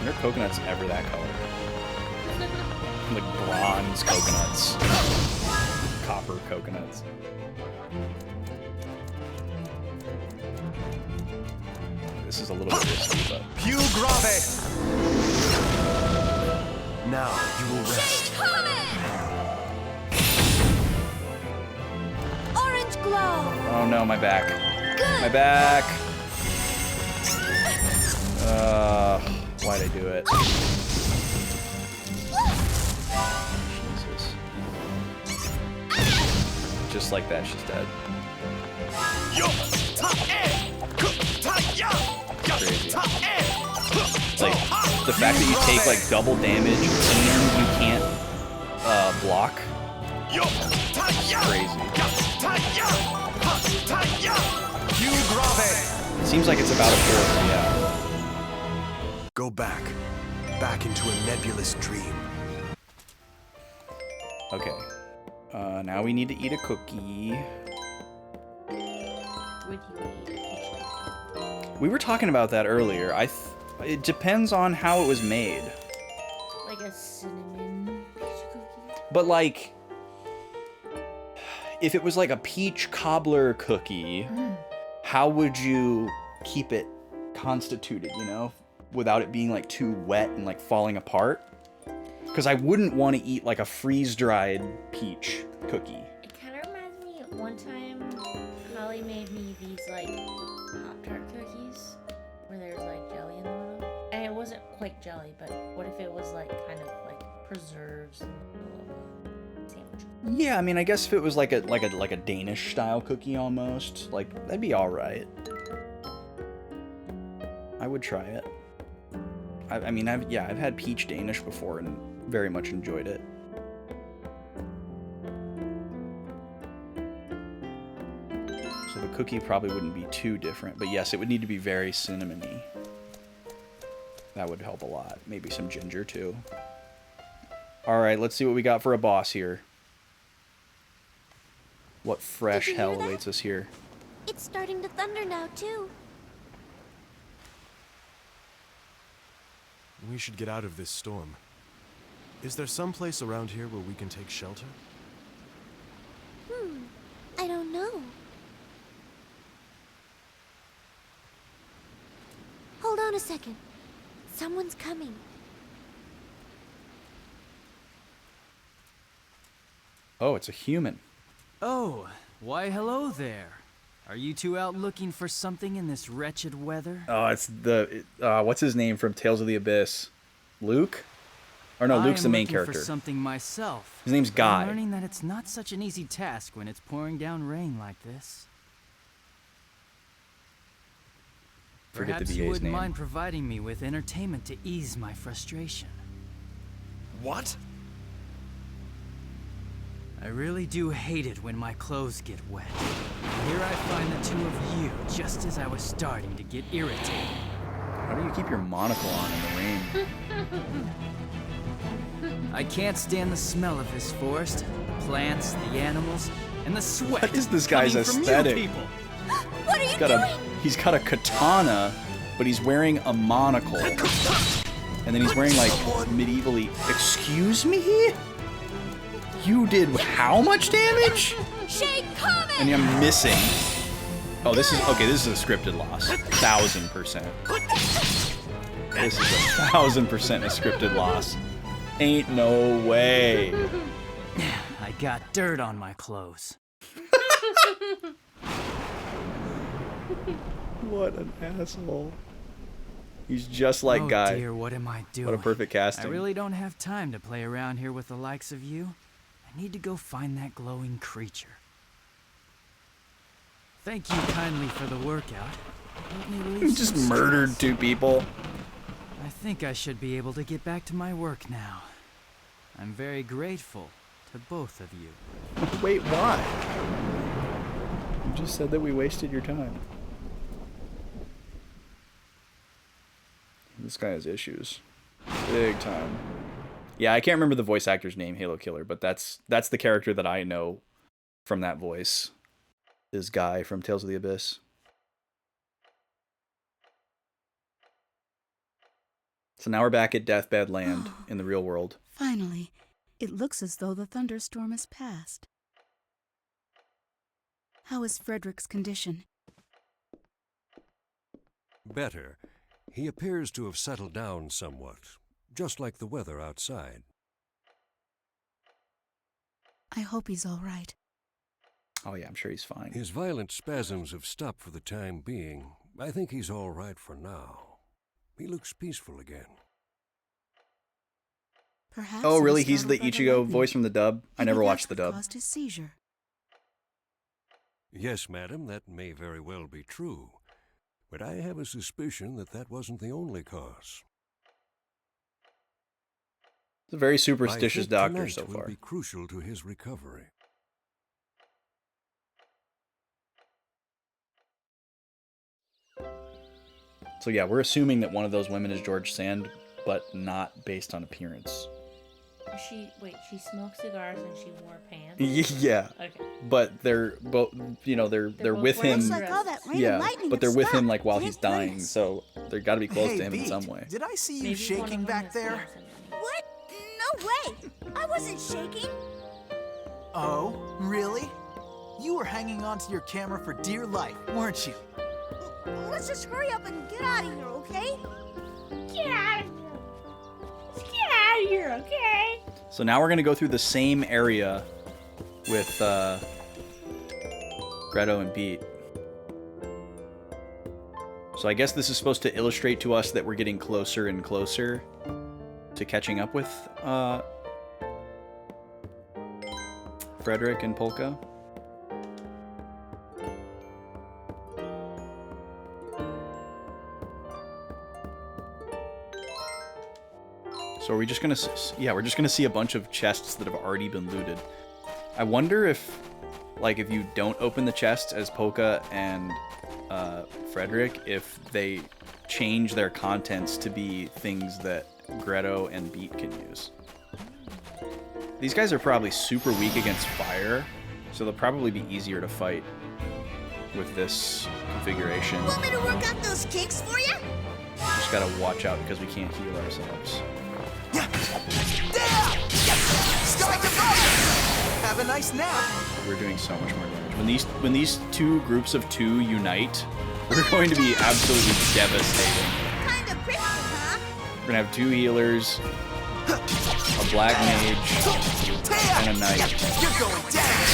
Are coconuts ever that color? Like bronze coconuts. Copper coconuts. This is a little bit risky, but...
Più grave! Now you will rest.
Orange glow!
Oh no, my back. My back! Why'd I do it? Jesus. Just like that, she's dead. Crazy. Like, the fact that you take, like, double damage and you can't, block. It's crazy. It seems like it's about a fourth, yeah.
Go back. Back into a nebulous dream.
Okay. Now we need to eat a cookie. We were talking about that earlier. It depends on how it was made.
Like a cinnamon peach cookie?
But like, if it was like a peach cobbler cookie, how would you keep it constituted, you know? Without it being like too wet and like falling apart? Because I wouldn't want to eat like a freeze-dried peach cookie.
It kind of reminds me of one time Holly made me these like Pop-Tart cookies where there's like jelly in the middle. And it wasn't quite jelly, but what if it was like kind of like preserves in the middle of a sandwich?
Yeah, I mean, I guess if it was like a Danish style cookie almost, like that'd be all right. I would try it. I mean, I've had peach Danish before and very much enjoyed it. So the cookie probably wouldn't be too different, but yes, it would need to be very cinnamony. That would help a lot. Maybe some ginger too. All right, let's see what we got for a boss here. What fresh hell awaits us here?
It's starting to thunder now, too.
We should get out of this storm. Is there some place around here where we can take shelter?
I don't know. Hold on a second. Someone's coming.
Oh, it's a human.
Oh, why hello there. Are you two out looking for something in this wretched weather?
Oh, it's the what's his name from Tales of the Abyss? Luke? Or no, Luke's the main character.
For something myself.
His name's Guy.
I'm learning that it's not such an easy task when it's pouring down rain like this.
Forget
Perhaps
the
you
VA's
wouldn't
name.
mind providing me with entertainment to ease my frustration.
What?
I really do hate it when my clothes get wet. Here I find the two of you just as I was starting to get irritated.
How do you keep your monocle on in the rain?
I can't stand the smell of this forest, the plants, the animals, and the sweat.
What is this guy's
coming from
aesthetic?
you people.
What are you doing?
He's got a katana, but he's wearing a monocle. And then he's wearing like medievally. Excuse me? You did how much damage?
Shake, comment!
And I'm missing. Oh, this is okay. This is a scripted loss. 1000%. This is 1000% a scripted loss. Ain't no way.
I got dirt on my clothes.
What an asshole. He's just like Guy.
Oh dear, what am I doing?
What a perfect casting.
I really don't have time to play around here with the likes of you. I need to go find that glowing creature. Thank you kindly for the workout. Let me leave
Just
some
murdered
stress.
2 people.
I think I should be able to get back to my work now. I'm very grateful to both of you.
Wait, why? You just said that we wasted your time. This guy has issues. Big time. Yeah, I can't remember the voice actor's name, Halo Killer, but that's the character that I know from that voice. Is Guy from Tales of the Abyss. So now we're back at Deathbed Land in the real world.
Finally, it looks as though the thunderstorm has passed. How is Frederick's condition?
Better. He appears to have settled down somewhat, just like the weather outside.
I hope he's all right.
Oh yeah, I'm sure he's fine.
His violent spasms have stopped for the time being. I think he's all right for now. He looks peaceful again.
Perhaps
Oh really?
he was
He's the
startled by
Ichigo
lightning.
voice from the dub? I
Maybe
never
that's
watched the
what
dub.
caused his seizure.
Yes, madam, that may very well be true. But I have a suspicion that that wasn't the only cause.
It's a very
I
superstitious
think
doctor
tonight
so
will
far.
be crucial to his recovery.
So yeah, we're assuming that one of those women is George Sand, but not based on appearance.
She smoked cigars and she wore pants.
Yeah.
Okay.
But they're both, they're
both
with
wearing
him.
dresses. Looks like all that rain and
Yeah,
lightning
but they're
have
with him
stopped.
like while
It
he's
is
dying,
nice.
so they got to be close
Hey,
to him in
Beat,
some way.
Did I see you
Maybe one
shaking
of them
back
has
there?
gas in it.
What? No way! I wasn't shaking.
Oh, really? You were hanging onto your camera for dear life, weren't you?
Let's just hurry up and get out of here, okay?
Get out of here. Let's get out of here, okay?
So now we're gonna go through the same area with Greto and Beat. So I guess this is supposed to illustrate to us that we're getting closer and closer to catching up with Frederick and Polka. So are we just gonna, yeah, we're just gonna see a bunch of chests that have already been looted. I wonder if, like, if you don't open the chests as Polka and Frederick, if they change their contents to be things that Greto and Beat can use. These guys are probably super weak against fire, so they'll probably be easier to fight with this configuration.
Want me to work out those kinks for you?
Just gotta watch out because we can't heal ourselves.
Have a nice nap.
We're doing so much more damage. When these two groups of 2 unite, we're going to be absolutely devastating.
Kinda prickly, huh?
We're gonna have 2 healers, a black mage, and a knight.
You're going down.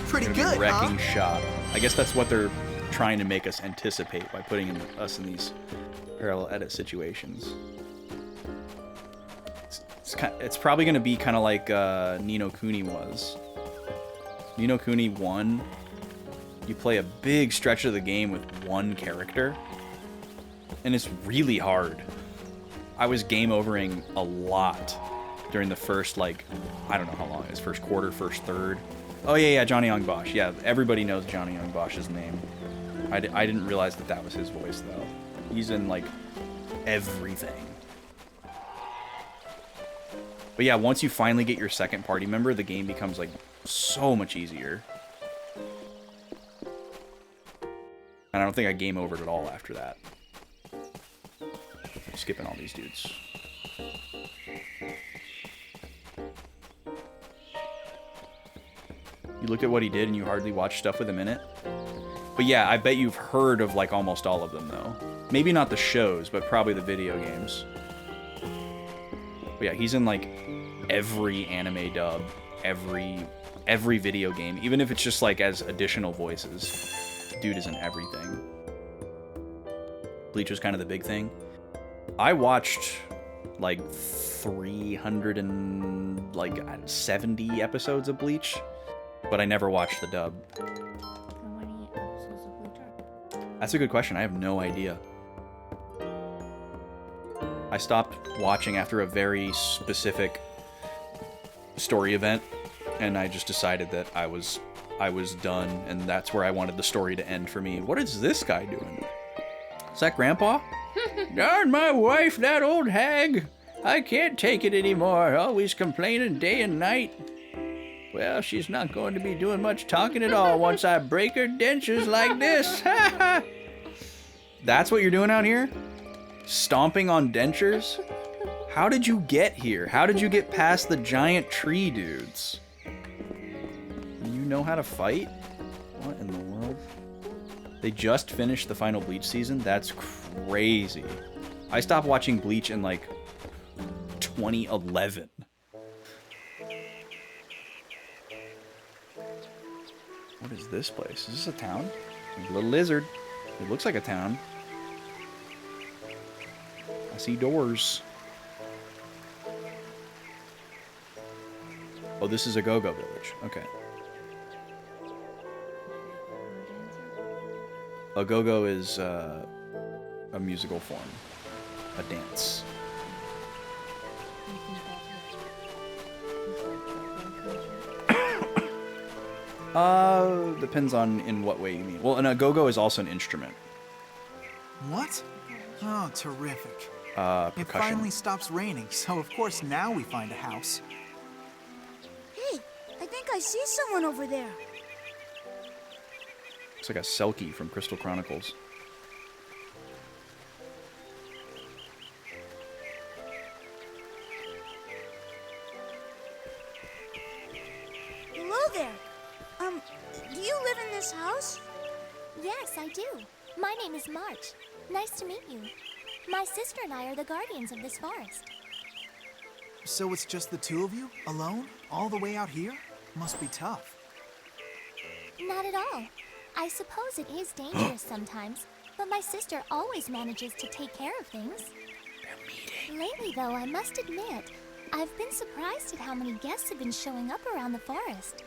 Pretty
We're gonna be
good,
wrecking
huh?
shop. I guess that's what they're trying to make us anticipate by putting us in these parallel edit situations. It's probably going to be kind of like Ni no Kuni was. Ni no Kuni 1, you play a big stretch of the game with one character, and it's really hard. I was game overing a lot during the first, like, I don't know how long it is, first quarter, first third. Oh yeah, Johnny Young Bosch. Yeah, everybody knows Johnny Young Bosch's name. I didn't realize that that was his voice, though. He's in, like, everything. But yeah, once you finally get your second party member, the game becomes, like, so much easier. And I don't think I game overed at all after that. I'm skipping all these dudes. You looked at what he did and you hardly watched stuff with him in it. But yeah, I bet you've heard of like almost all of them though. Maybe not the shows, but probably the video games. But yeah, he's in like every anime dub, every video game, even if it's just like as additional voices. Dude is in everything. Bleach was kind of the big thing. I watched like 370 episodes of Bleach, but I never watched the dub.
How many episodes of Bleach are there?
That's a good question. I have no idea. I stopped watching after a very specific story event, and I just decided that I was done, and that's where I wanted the story to end for me. What is this guy doing? Is that Grandpa?
Darn my wife, that old hag! I can't take it anymore, always complaining day and night. Well, she's not going to be doing much talking at all once I break her dentures like this.
That's what you're doing out here? Stomping on dentures? How did you get here? How did you get past the giant tree dudes? You know how to fight? What in the world? They just finished the final Bleach season? That's crazy. I stopped watching Bleach in like 2011. What is this place? Is this a town? A little lizard. It looks like a town. I see doors. Oh, this is a go-go village. Okay. A go-go is a musical form. A dance. Depends on in what way you mean. Well, and a go-go is also an instrument.
What? Oh, terrific.
Percussion.
It finally stops raining, so of course now we find a house.
Hey, I think I see someone over there.
Looks like a Selkie from Crystal Chronicles.
Hello there. Do you live in this house?
Yes, I do. My name is March. Nice to meet you. My sister and I are the guardians of this forest.
So it's just the two of you, alone, all the way out here? Must be tough.
Not at all. I suppose it is dangerous sometimes, but my sister always manages to take care of things. Lately, though, I must admit, I've been surprised at how many guests have been showing up around the forest.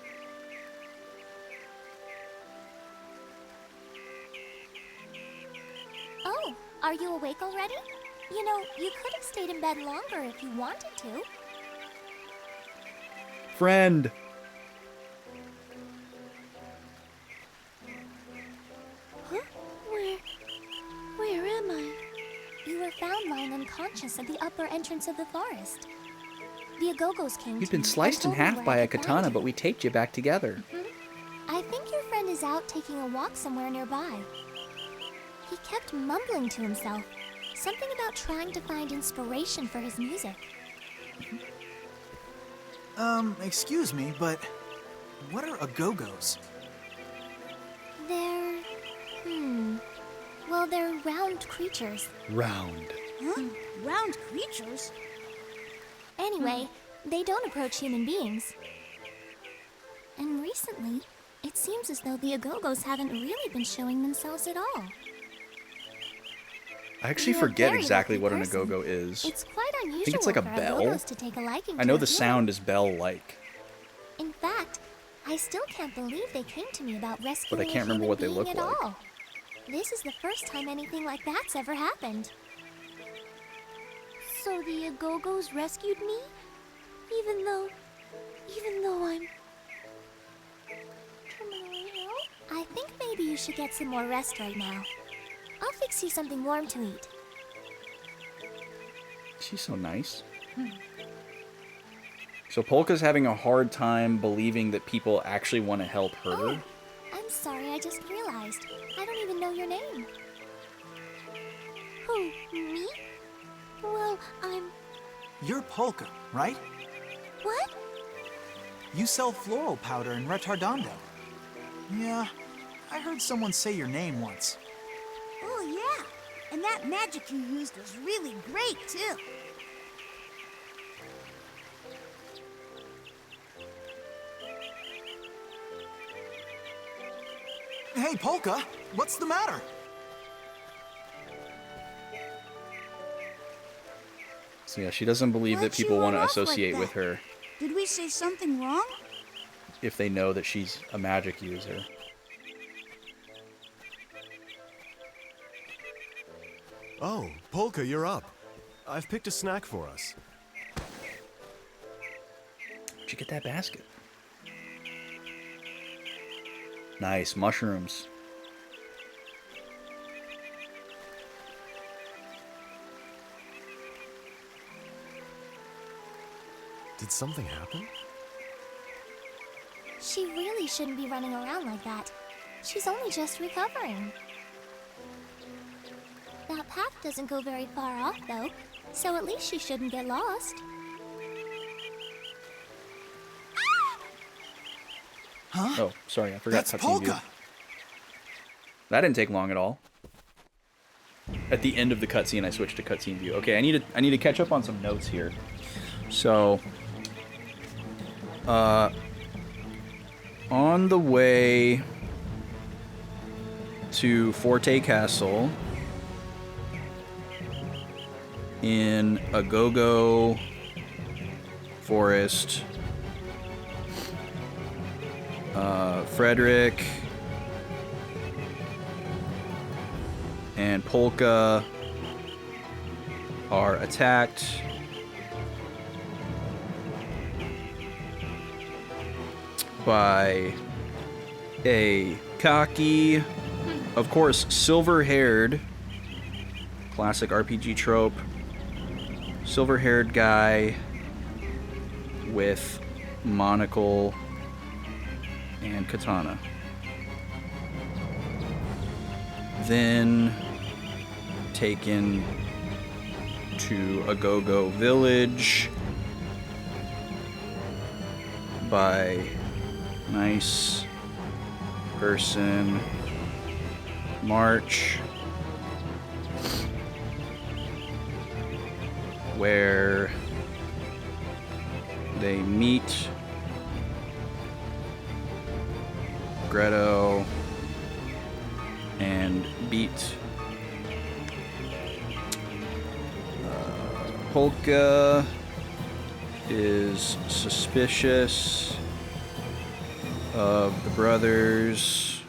Oh, are you awake already? You know, you could have stayed in bed longer if you wanted to.
Friend.
Huh? Where am I? You were found lying unconscious at the upper entrance of the forest. The Agogos came
You've
to
been
me
sliced in
and told me
half
where
by
I
a
could find
katana,
you.
but we taped you back together.
I think your friend is out taking a walk somewhere nearby. He kept mumbling to himself, something about trying to find inspiration for his music.
Excuse me, but what are Agogos?
They're... Well, they're round creatures.
Round.
Huh? Round creatures?
Anyway, they don't approach human beings. And recently, it seems as though the Agogos haven't really been showing themselves at all.
I actually
You're a
forget
very
exactly
lucky
what an
person.
agogo is.
It's quite unusual
I think it's like a
for
bell.
Agogos to take a liking
I know
to
the
a human.
sound is bell-like,
In fact, I still can't believe they came to me about rescuing
but I can't remember what they look
at
like.
all. This is the first time anything like that's ever happened.
So the Agogos rescued me? Even though I'm...
terminally ill? I think maybe you should get some more rest right now. I'll fix you something warm to eat.
She's so nice. So Polka's having a hard time believing that people actually want to help her.
Oh, I'm sorry, I just realized. I don't even know your name.
Who, me? Well, I'm...
You're Polka, right?
What?
You sell floral powder in Retardando. Yeah, I heard someone say your name once.
Oh, yeah. And that magic you used was really great, too.
Hey, Polka, what's the matter?
So yeah, she doesn't believe that
Why'd she
people want to
run off like
associate with
that?
her
Did we say something wrong?
if they know that she's a magic user.
Oh, Polka, you're up. I've picked a snack for us.
Where'd you get that basket? Nice, mushrooms.
Did something happen?
She really shouldn't be running around like that. She's only just recovering. That path doesn't go very far off, though, so at least she shouldn't get lost.
Huh?
Oh, sorry, I forgot
That's
cutscene view.
Polka!
That didn't take long at all. At the end of the cutscene, I switched to cutscene view. Okay, I need to catch up on some notes here. So, on the way to Forte Castle in Agogo Forest, Frederick and Polka are attacked by a cocky, of course, silver-haired, classic RPG trope, silver-haired guy with monocle and katana. Then taken to Agogo Village by nice person March, where they meet Greto and beat Polka is suspicious of the brothers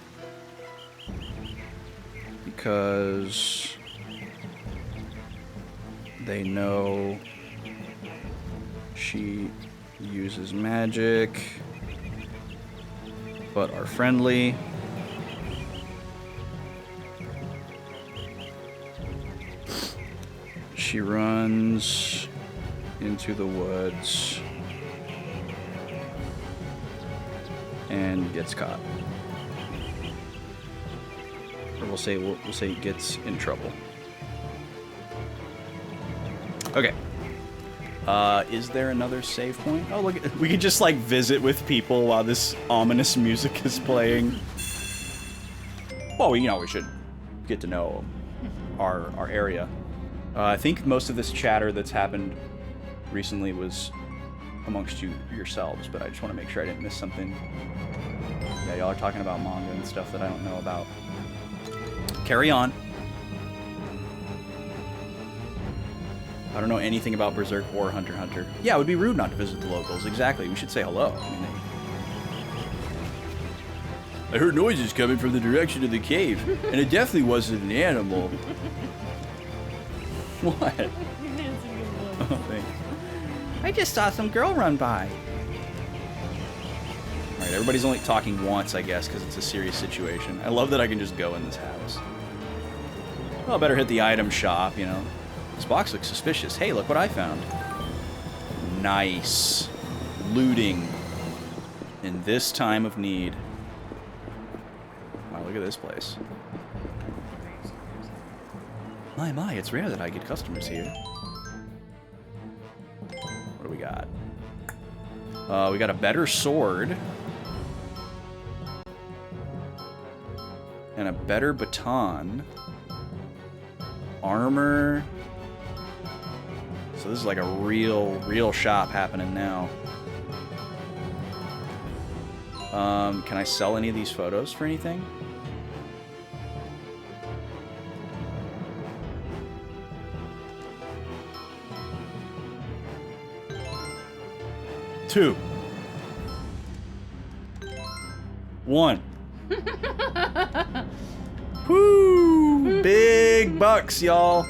because they know she uses magic but are friendly. She runs into the woods and gets caught. Or we'll say gets in trouble. Okay. Is there another save point? Oh, look, we could just like visit with people while this ominous music is playing. Well, you know, we should get to know our area. I think most of this chatter that's happened recently was amongst yourselves, but I just want to make sure I didn't miss something. Yeah, y'all are talking about manga and stuff that I don't know about. Carry on. I don't know anything about Berserk or Hunter x Hunter. Yeah, it would be rude not to visit the locals. Exactly. We should say hello. I mean, I heard noises coming from the direction of the cave, and it definitely wasn't an animal. What? Oh, thanks. I just saw some girl run by. Alright, everybody's only talking once, I guess, because it's a serious situation. I love that I can just go in this house. Well, I better hit the item shop, you know. This box looks suspicious. Hey, look what I found. Nice. Looting. In this time of need. Wow, look at this place. My, it's rare that I get customers here. What do we got? We got a better sword. And a better baton. Armor. So this is like a real shop happening now. Can I sell any of these photos for anything? Two. One. Woo! Big bucks, y'all.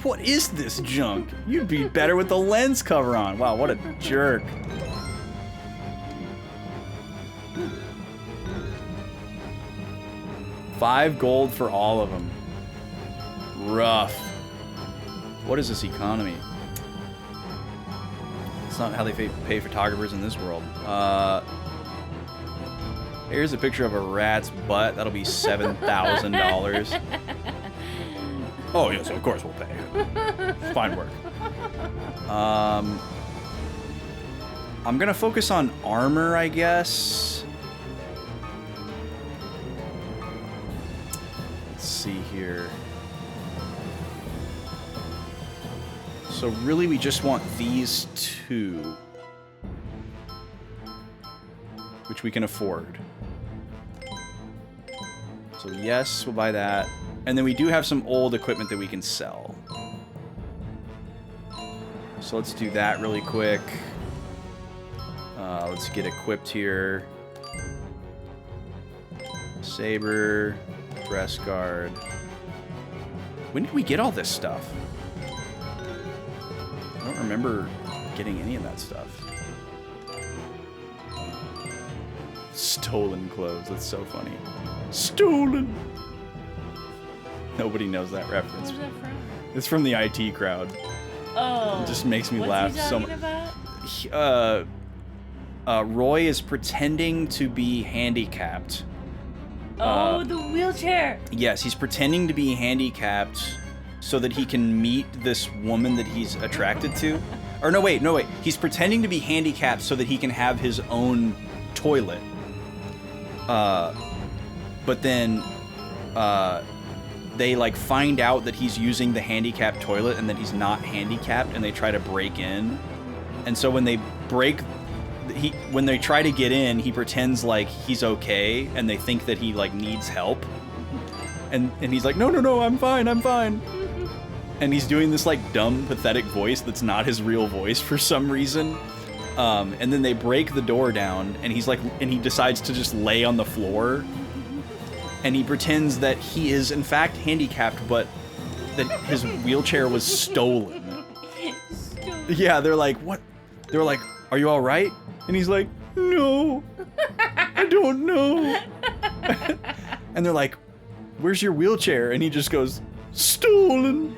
What is this junk? You'd be better with the lens cover on. Wow, what a jerk. $5 gold for all of them. Rough. What is this economy? It's not how they pay photographers in this world. Here's a picture of a rat's butt. That'll be $7,000. Oh, yes, of course we'll pay. Fine work. I'm gonna focus on armor, I guess. Let's see here. So really, we just want these two, which we can afford. So yes, we'll buy that. And then we do have some old equipment that we can sell. So let's do that really quick. Let's get equipped here. Saber, breast guard. When did we get all this stuff? I don't remember getting any of that stuff. Stolen clothes, that's so funny. Stolen! Nobody knows that reference.
Where's that from?
It's from the IT crowd.
Oh.
It just makes me
what's
laugh
he
so
talking
much.
about?
Roy is pretending to be handicapped.
Oh, the wheelchair!
Yes, he's pretending to be handicapped so that he can meet this woman that he's attracted to. Or no, wait. He's pretending to be handicapped so that he can have his own toilet. But then, they like find out that he's using the handicapped toilet and that he's not handicapped, and they try to break in. And so when they when they try to get in, he pretends like he's okay, and they think that he like needs help. And he's like, no, I'm fine. And he's doing this like dumb, pathetic voice that's not his real voice for some reason. And then they break the door down, and he decides to just lay on the floor. And he pretends that he is in fact handicapped, but that his wheelchair was stolen. Yeah, they're like, what? They're like, are you all right? And he's like, no, I don't know. And they're like, where's your wheelchair? And he just goes, stolen.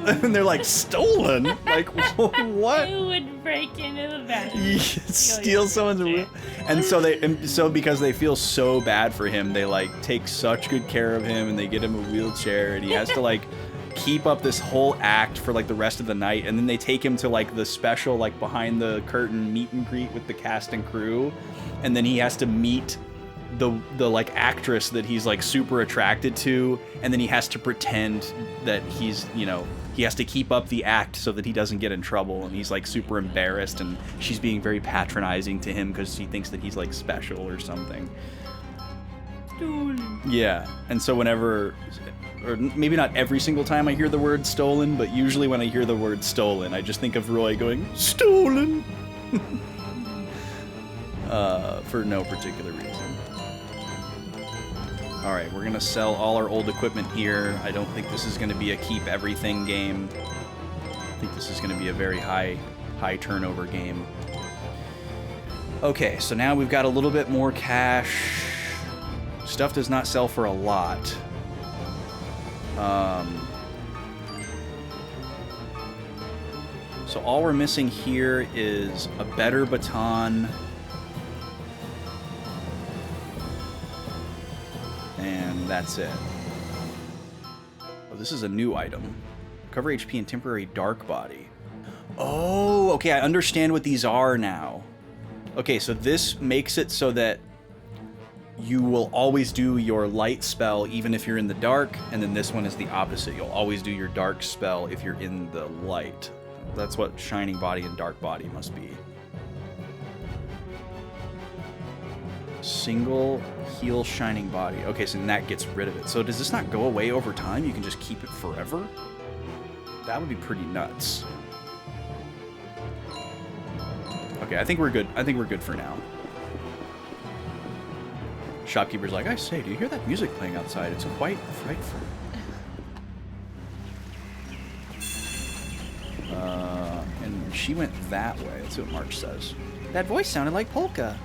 And they're like, stolen? Like, what?
Who would break into the bathroom?
Steal someone's wheel. And so because they feel so bad for him, they like take such good care of him, and they get him a wheelchair, and he has to like keep up this whole act for like the rest of the night. And then they take him to like the special like behind the curtain meet and greet with the cast and crew, and then he has to meet the like actress that he's like super attracted to, and then he has to pretend that he's, you know, he has to keep up the act so that he doesn't get in trouble, and he's like super embarrassed, and she's being very patronizing to him because she thinks that he's like special or something.
Stolen.
Yeah, and so whenever, or maybe not every single time I hear the word stolen, but usually when I hear the word stolen, I just think of Roy going, stolen! For no particular reason. Alright, we're gonna sell all our old equipment here. I don't think this is gonna be a keep everything game. I think this is gonna be a very high turnover game. Okay, so now we've got a little bit more cash. Stuff does not sell for a lot. So all we're missing here is a better baton. And that's it. Oh, this is a new item. Recover HP and temporary dark body. Oh, okay, I understand what these are now. Okay, so this makes it so that you will always do your light spell even if you're in the dark, and then this one is the opposite. You'll always do your dark spell if you're in the light. That's what shining body and dark body must be. Single heal shining body. Okay, so then that gets rid of it. So does this not go away over time? You can just keep it forever? That would be pretty nuts. Okay, I think we're good. I think we're good for now. Shopkeeper's like, I say, do you hear that music playing outside? It's quite frightful. And she went that way. That's what March says. That voice sounded like Polka.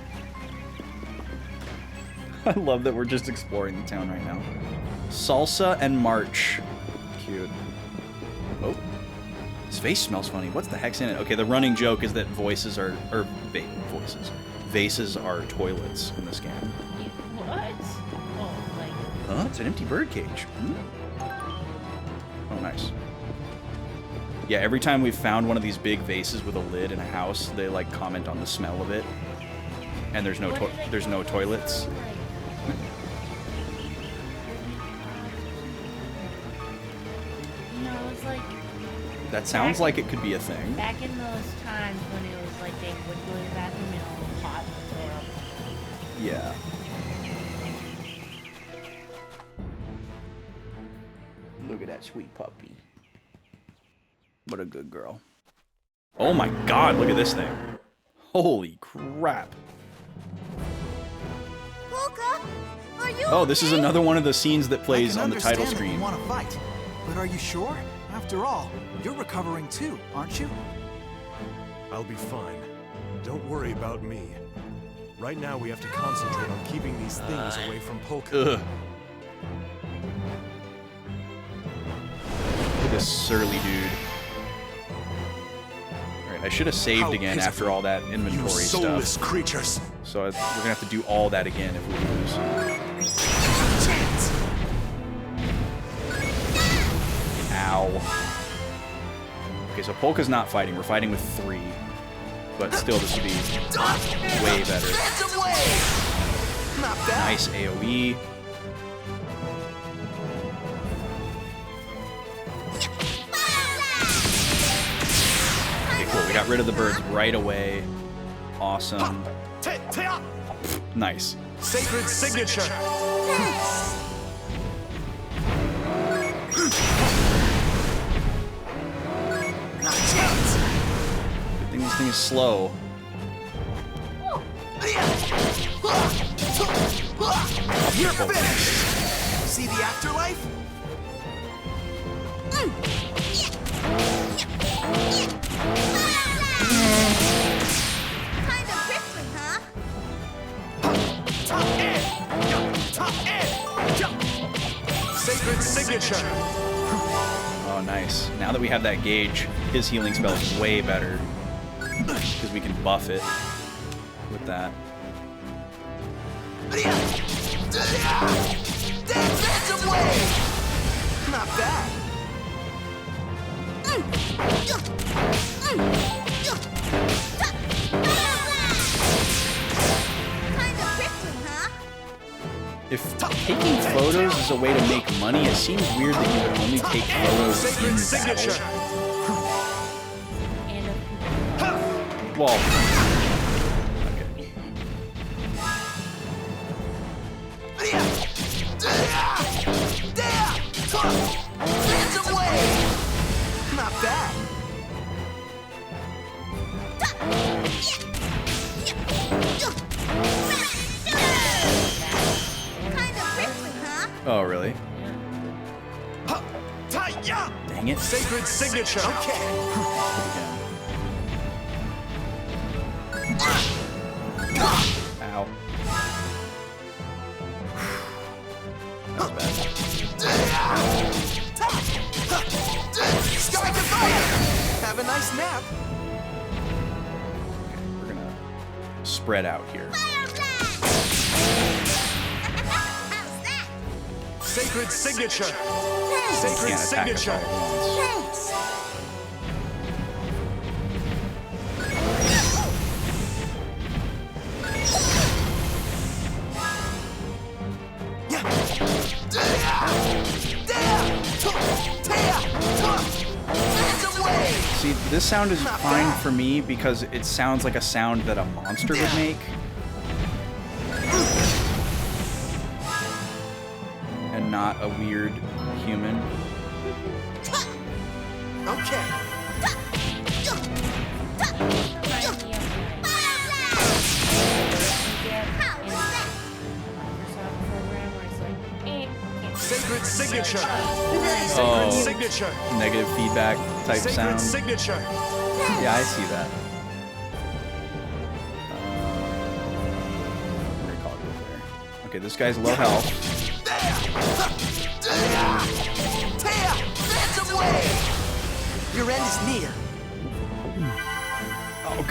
I love that we're just exploring the town right now. Salsa and March. Cute. Oh. His face smells funny. What's the heck's in it? Okay, the running joke is that vases are toilets in this game.
What? Oh, like...
Huh? It's an empty birdcage. Oh, nice. Yeah, every time we've found one of these big vases with a lid in a house, they like comment on the smell of it. And there's no toilets.
You know, it's like...
That sounds like it could be a thing.
Back in those times when it was like they would go to the bathroom and all the pot would throw up.
Yeah. Look at that sweet puppy. What a good girl. Oh my god, look at this thing. Holy crap.
Polka, are you
Oh, this is another one of the scenes that plays on the title
That
screen.
you want to fight, but are you sure? After all, you're recovering too, aren't you?
I'll be fine. Don't worry about me. Right now we have to concentrate on keeping these things away from Polka.
Ugh. Look at this surly dude. Alright, I should have saved again after all that inventory stuff.
Soulless creatures.
So we're gonna have to do all that again if we lose. Ow. Okay, so Polka's not fighting. We're fighting with 3. But still, this would be way better. Nice AoE. Okay, cool. We got rid of the birds right away. Awesome. Nice.
Sacred signature.
Good thing this thing is slow.
You're finished! See the afterlife?
Kinda prickly, huh?
Sacred signature.
Oh, nice. Now that we have that gauge, his healing spell is way better. Because we can buff it with that.
Not bad.
Kinda prickly, huh?
If taking photos is a way to make money, it seems weird that you would only take photos in battle. Well,
Not bad.
Kinda prickly, huh?
oh really? Dang it.
Sacred signature. Okay.
Ow. That was
Sky to fire! Have a nice nap.
We're gonna spread out here.
Sacred signature.
Can't
Sacred
attack us
signature.
all at once.
Thanks.
sound is fine for me because it sounds like a sound that a monster would make. And not a weird human.
Okay.
Sacred signature.
Oh,
Sacred signature.
negative feedback type
Sacred
sound.
signature.
Yeah, I see that. What do you call it over there? Okay, this guy's low health.
Phantom Wave! Your end is near.
Oh,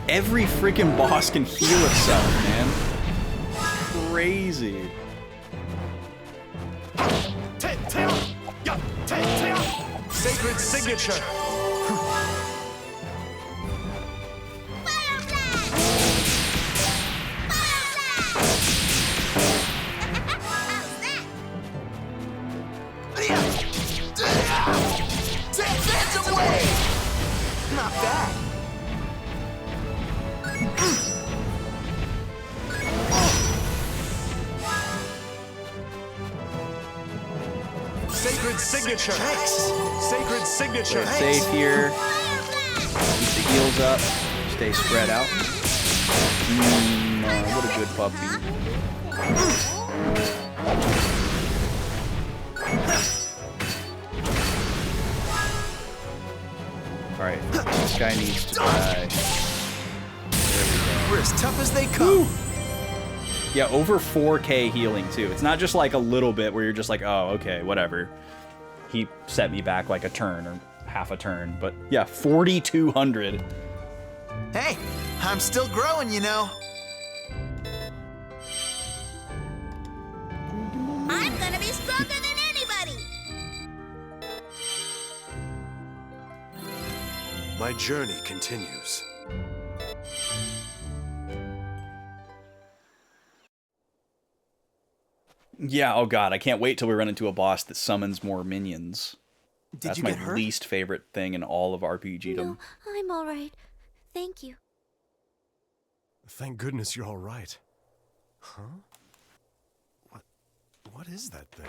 every freaking boss can heal itself, man. Crazy.
Sacred signature.
Phantom Wave! Not bad.
Sacred signature. Sacred signature.
Play it safe here. Keep the heals up. Stay spread out. What a good puppy. Alright, this guy needs to die. There we go.
We're as tough as they come.
Yeah, over 4k healing too. It's not just like a little bit where you're just like, oh, okay, whatever. He set me back like a turn or half a turn, but yeah, 4,200.
Hey, I'm still growing, you know.
I'm gonna be stronger than anybody!
My journey continues.
Yeah, oh god, I can't wait till we run into a boss that summons more minions.
Did
That's
you
my
get hurt?
least favorite thing in all of RPGdom.
No, I'm alright. Thank you.
Thank goodness you're all right. Huh? What is that thing?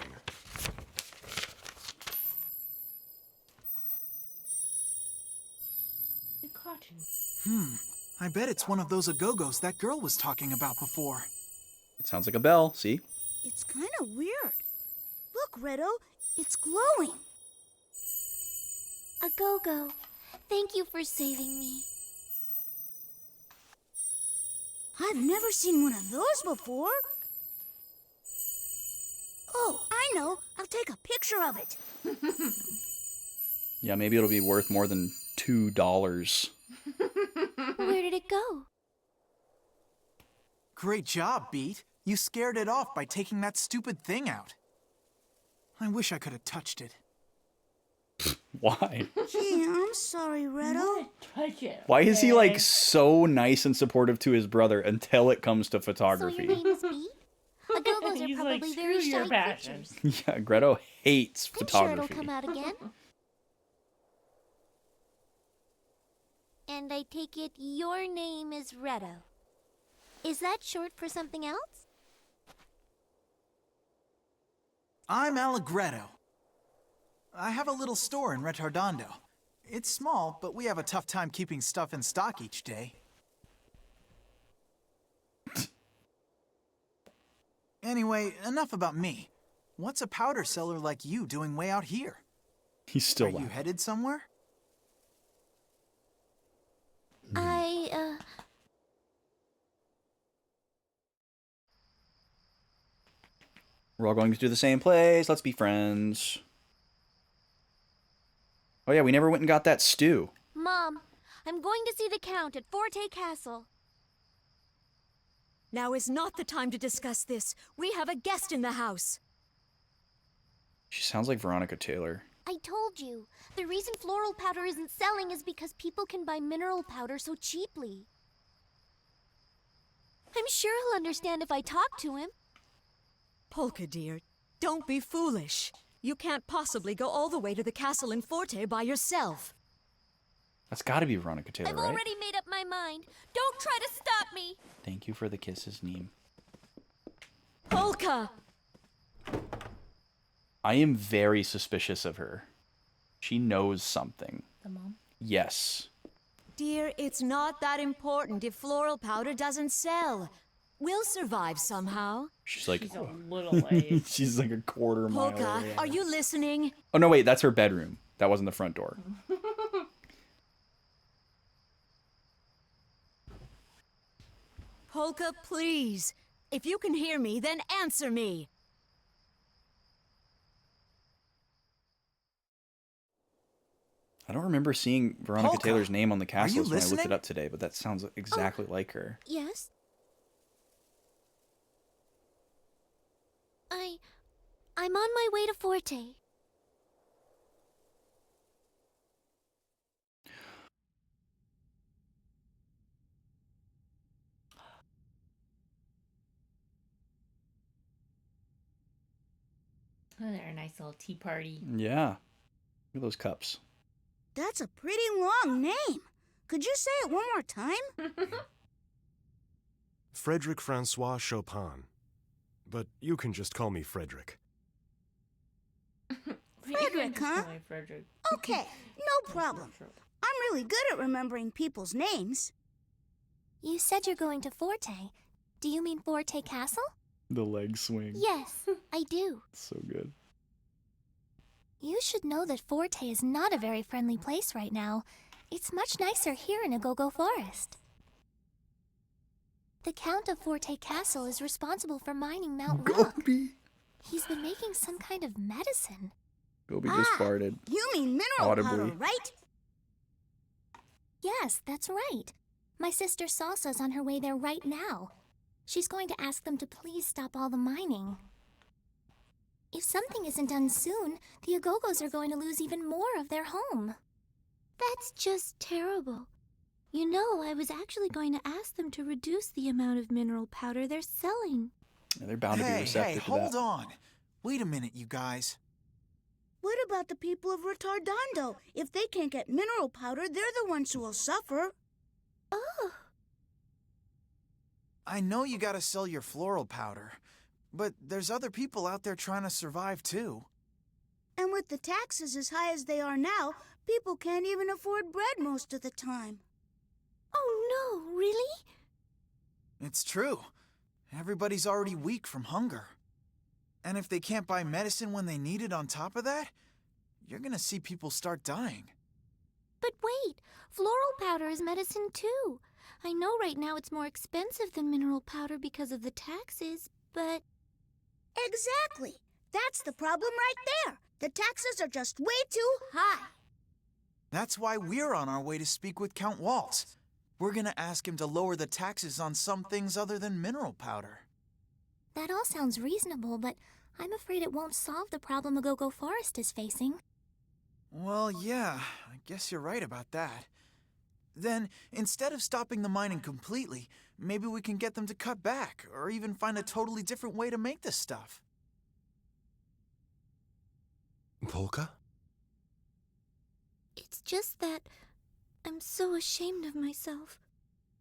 The cotton.
I bet it's one of those agogos that girl was talking about before.
It sounds like a bell, see?
It's kind of weird. Look, Redo, it's glowing.
A go-go. Thank you for saving me.
I've never seen one of those before. Oh, I know. I'll take a picture of it.
Yeah, maybe it'll be worth more than $2.
Where did it go?
Great job, Beat. You scared it off by taking that stupid thing out. I wish I could have touched it.
Why?
Gee, I'm sorry, Redo.
Touch it.
Why is he like so nice and supportive to his brother until it comes to
So
photography?
your name is B? Agogos are
He's
probably
like,
very
screw your
shy
passion.
creatures.
Yeah, Greto hates
I'm sure it'll
photography.
come out again. And I take it your name is Redo. Is that short for something else?
I'm Allegretto. I have a little store in Retardando. It's small, but we have a tough time keeping stuff in stock each day. Anyway, enough about me. What's a powder seller like you doing way out here?
He's still
Are you headed somewhere?
We're all going to the same place. Let's be friends. Oh yeah, we never went and got that stew.
Mom, I'm going to see the Count at Forte Castle.
Now is not the time to discuss this. We have a guest in the house.
She sounds like Veronica Taylor.
I told you, the reason floral powder isn't selling is because people can buy mineral powder so cheaply. I'm sure he'll understand if I talk to him.
Polka, dear, don't be foolish. You can't possibly go all the way to the castle in Forte by yourself.
That's got to be Veronica Taylor,
I've
right?
already made up my mind. Don't try to stop me.
Thank you for the kisses, Neem.
Polka!
I am very suspicious of her. She knows something.
The mom?
Yes.
Dear, it's not that important if floral powder doesn't sell. We'll survive somehow.
She's like
She's a little late.
she's like a quarter mile
Polka,
away.
are you listening?
Oh no, wait, that's her bedroom. That wasn't the front door.
Polka, please. If you can hear me, then answer me.
I don't remember seeing Veronica
Polka,
Taylor's name on the cast
you
list when I looked
listening?
it up today, but that sounds exactly like her.
Yes? I'm on my way to Forte.
Oh, they're a nice little tea party.
Yeah. Look at those cups.
That's a pretty long name. Could you say it one more time?
Frederick Francois Chopin. But you can just call me Frederick.
Frederick, huh?
Frederick.
Okay, no problem. I'm really good at remembering people's names.
You said you're going to Forte. Do you mean Forte Castle?
The leg swing.
Yes, I do.
So good.
You should know that Forte is not a very friendly place right now. It's much nicer here in Agogo Forest. The Count of Forte Castle is responsible for mining Mount Rock.
Gobi.
He's been making some kind of medicine.
Gobi just farted.
You mean mineral
Audibly.
powder, right?
Yes, that's right. My sister Salsa's on her way there right now. She's going to ask them to please stop all the mining. If something isn't done soon, the Agogos are going to lose even more of their home.
That's just terrible. You know, I was actually going to ask them to reduce the amount of mineral powder they're selling.
Yeah, they're bound to be
Hey,
receptive to
hold
that.
on. Wait a minute, you guys.
What about the people of Retardando? If they can't get mineral powder, they're the ones who will suffer.
Oh.
I know you gotta sell your floral powder, but there's other people out there trying to survive too.
And with the taxes as high as they are now, people can't even afford bread most of the time.
Oh no, really?
It's true. Everybody's already weak from hunger. And if they can't buy medicine when they need it on top of that, you're gonna see people start dying.
But wait, floral powder is medicine too. I know right now it's more expensive than mineral powder because of the taxes, but...
Exactly. That's the problem right there. The taxes are just way too high.
That's why we're on our way to speak with Count Waltz. We're gonna ask him to lower the taxes on some things other than mineral powder.
That all sounds reasonable, but I'm afraid it won't solve the problem Agogo Forest is facing.
Well, yeah, I guess you're right about that. Then, instead of stopping the mining completely, maybe we can get them to cut back, or even find a totally different way to make this stuff.
Polka?
It's just that I'm so ashamed of myself.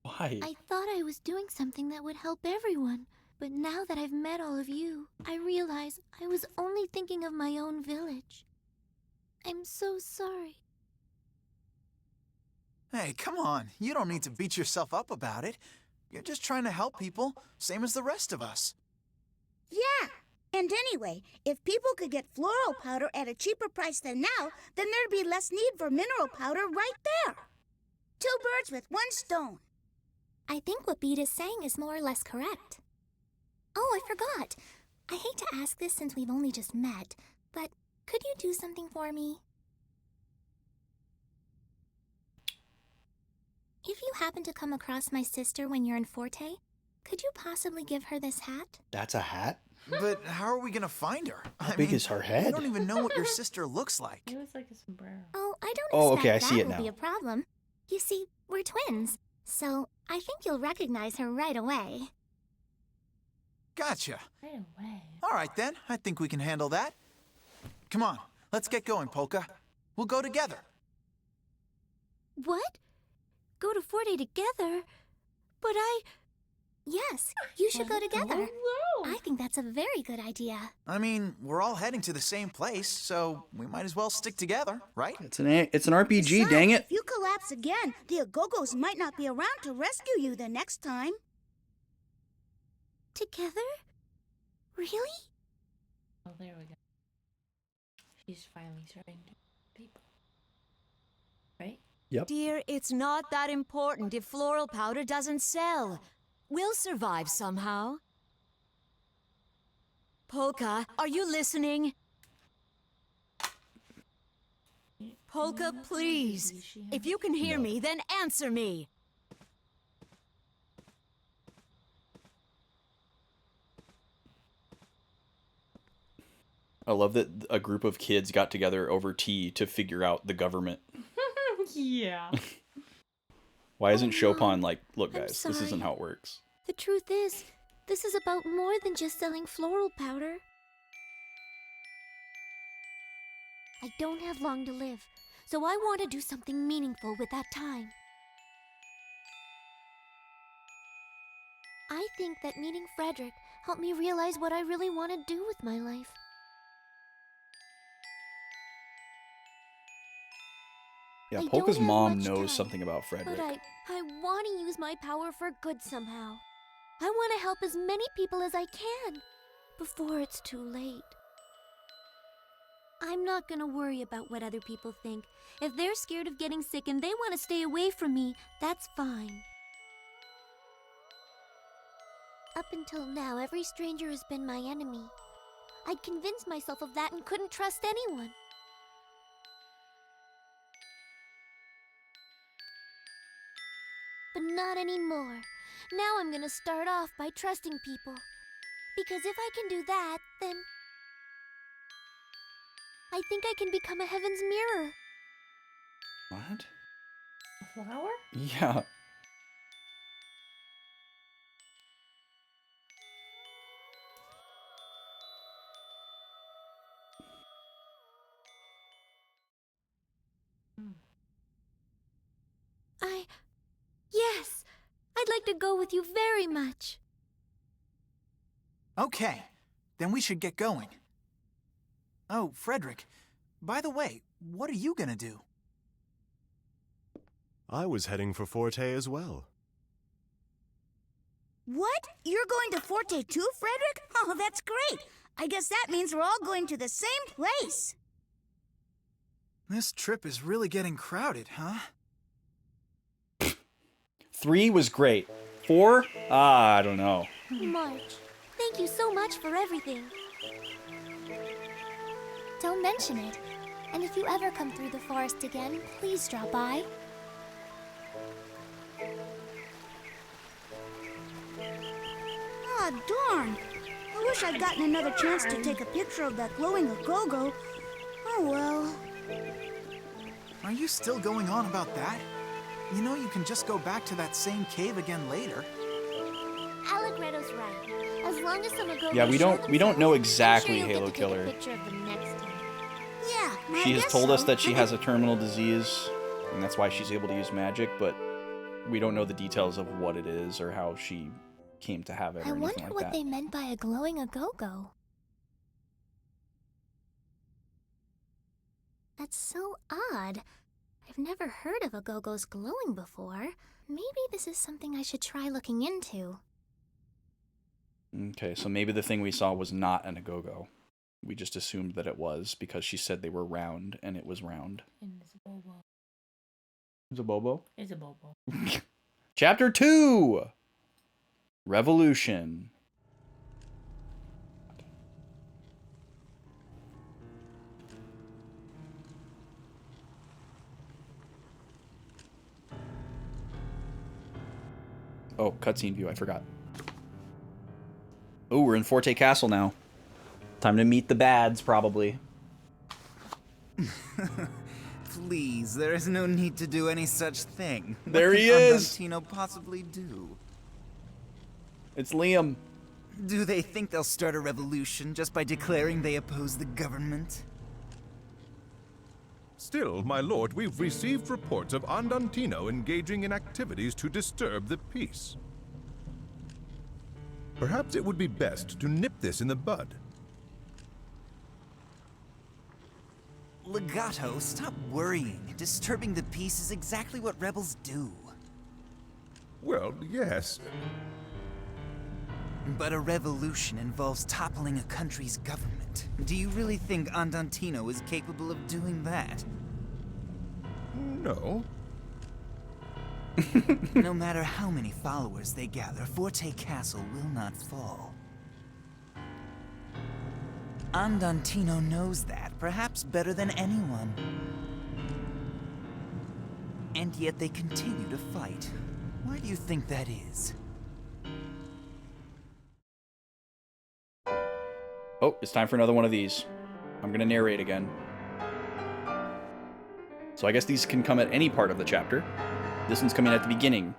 Why?
I thought I was doing something that would help everyone, but now that I've met all of you, I realize I was only thinking of my own village. I'm so sorry.
Hey, come on, you don't need to beat yourself up about it. You're just trying to help people, same as the rest of us.
Yeah. And anyway, if people could get floral powder at a cheaper price than now, then there'd be less need for mineral powder right there. 2 birds with 1 stone.
I think what Beat is saying is more or less correct. Oh, I forgot. I hate to ask this since we've only just met, but could you do something for me? If you happen to come across my sister when you're in Forte, could you possibly give her this hat?
That's a hat?
But how are we gonna find her?
How big is her head?
We don't even know what your sister looks like.
It was like a sombrero.
Oh, I don't
Oh,
expect
okay, I see
that
it
will
now.
be a problem. You see, we're twins, so I think you'll recognize her right away.
Gotcha.
Right away.
All right then, I think we can handle that. Come on, let's get going, Polka. We'll go together.
What? Go to Forte together? But I...
Yes, you should go together. I think that's a very good idea.
I mean, we're all heading to the same place, so we might as well stick together, right?
It's an RPG,
Besides,
dang it.
If you collapse again, the Agogos might not be around to rescue you the next time.
Together? Really?
Oh, there we go. She's finally starting to people. Right?
Yep.
Dear, it's not that important if floral powder doesn't sell. We'll survive somehow. Polka, are you listening? Polka, please. If you can hear me, then answer me.
I love that a group of kids got together over tea to figure out the government.
Yeah.
Why isn't Chopin like, look
I'm
guys, this isn't
sorry.
how it works.
The truth is, this is about more than just selling floral powder. I don't have long to live, so I want to do something meaningful with that time. I think that meeting Frederick helped me realize what I really want to do with my life.
Yeah,
I
Polka's
don't have
mom
much
knows
time,
something about Frederick.
But I want to use my power for good somehow. I want to help as many people as I can before it's too late. I'm not gonna worry about what other people think. If they're scared of getting sick and they want to stay away from me, that's fine. Up until now, every stranger has been my enemy. I'd convinced myself of that and couldn't trust anyone. But not anymore. Now I'm gonna start off by trusting people. Because if I can do that, then I think I can become a heaven's mirror.
What?
A flower?
Yeah.
Yes! I'd like to go with you very much.
Okay, then we should get going. Oh, Frederick, by the way, what are you gonna do?
I was heading for Forte as well.
What? You're going to Forte too, Frederick? Oh, that's great. I guess that means we're all going to the same place.
This trip is really getting crowded, huh?
3 was great. 4? I don't know.
March, thank you so much for everything.
Don't mention it. And if you ever come through the forest again, please drop by.
Ah, darn. I wish I'd gotten another chance to take a picture of that glowing Agogo. Oh well.
Are you still going on about that? You know you can just go back to that same cave again later.
Allegretto's right. As long as some Agogos
Yeah, we don't know
I'm
exactly
sure you'll
Halo
get to take
Killer.
a picture of them next time.
Yeah, I
She has
guess
told us
so.
that she has a terminal disease, and that's why she's able to use magic, but we don't know the details of what it is or how she came to have it
I
or anything
wonder
like
what
that.
they meant by a glowing Agogo. That's so odd. I've never heard of Agogos glowing before. Maybe this is something I should try looking into.
Okay, so maybe the thing we saw was not an Agogo. We just assumed that it was because she said they were round, and it was round.
And it's a bobo.
It's a Bobo?
It's a bobo.
Chapter 2! Revolution. Oh, cutscene view, I forgot. Oh, we're in Forte Castle now. Time to meet the bads, probably.
Please, there is no need to do any such thing.
There he
What could
is!
Andantino possibly do?
It's Liam.
Do they think they'll start a revolution just by declaring they oppose the government?
Still, my lord, we've received reports of Andantino engaging in activities to disturb the peace. Perhaps it would be best to nip this in the bud.
Legato, stop worrying. Disturbing the peace is exactly what rebels do.
Well, yes.
But a revolution involves toppling a country's government. Do you really think Andantino is capable of doing that?
No.
No matter how many followers they gather, Forte Castle will not fall. Andantino knows that, perhaps better than anyone. And yet they continue to fight. Why do you think that is?
Oh, it's time for another one of these. I'm going to narrate again. So I guess these can come at any part of the chapter. This one's coming at the beginning.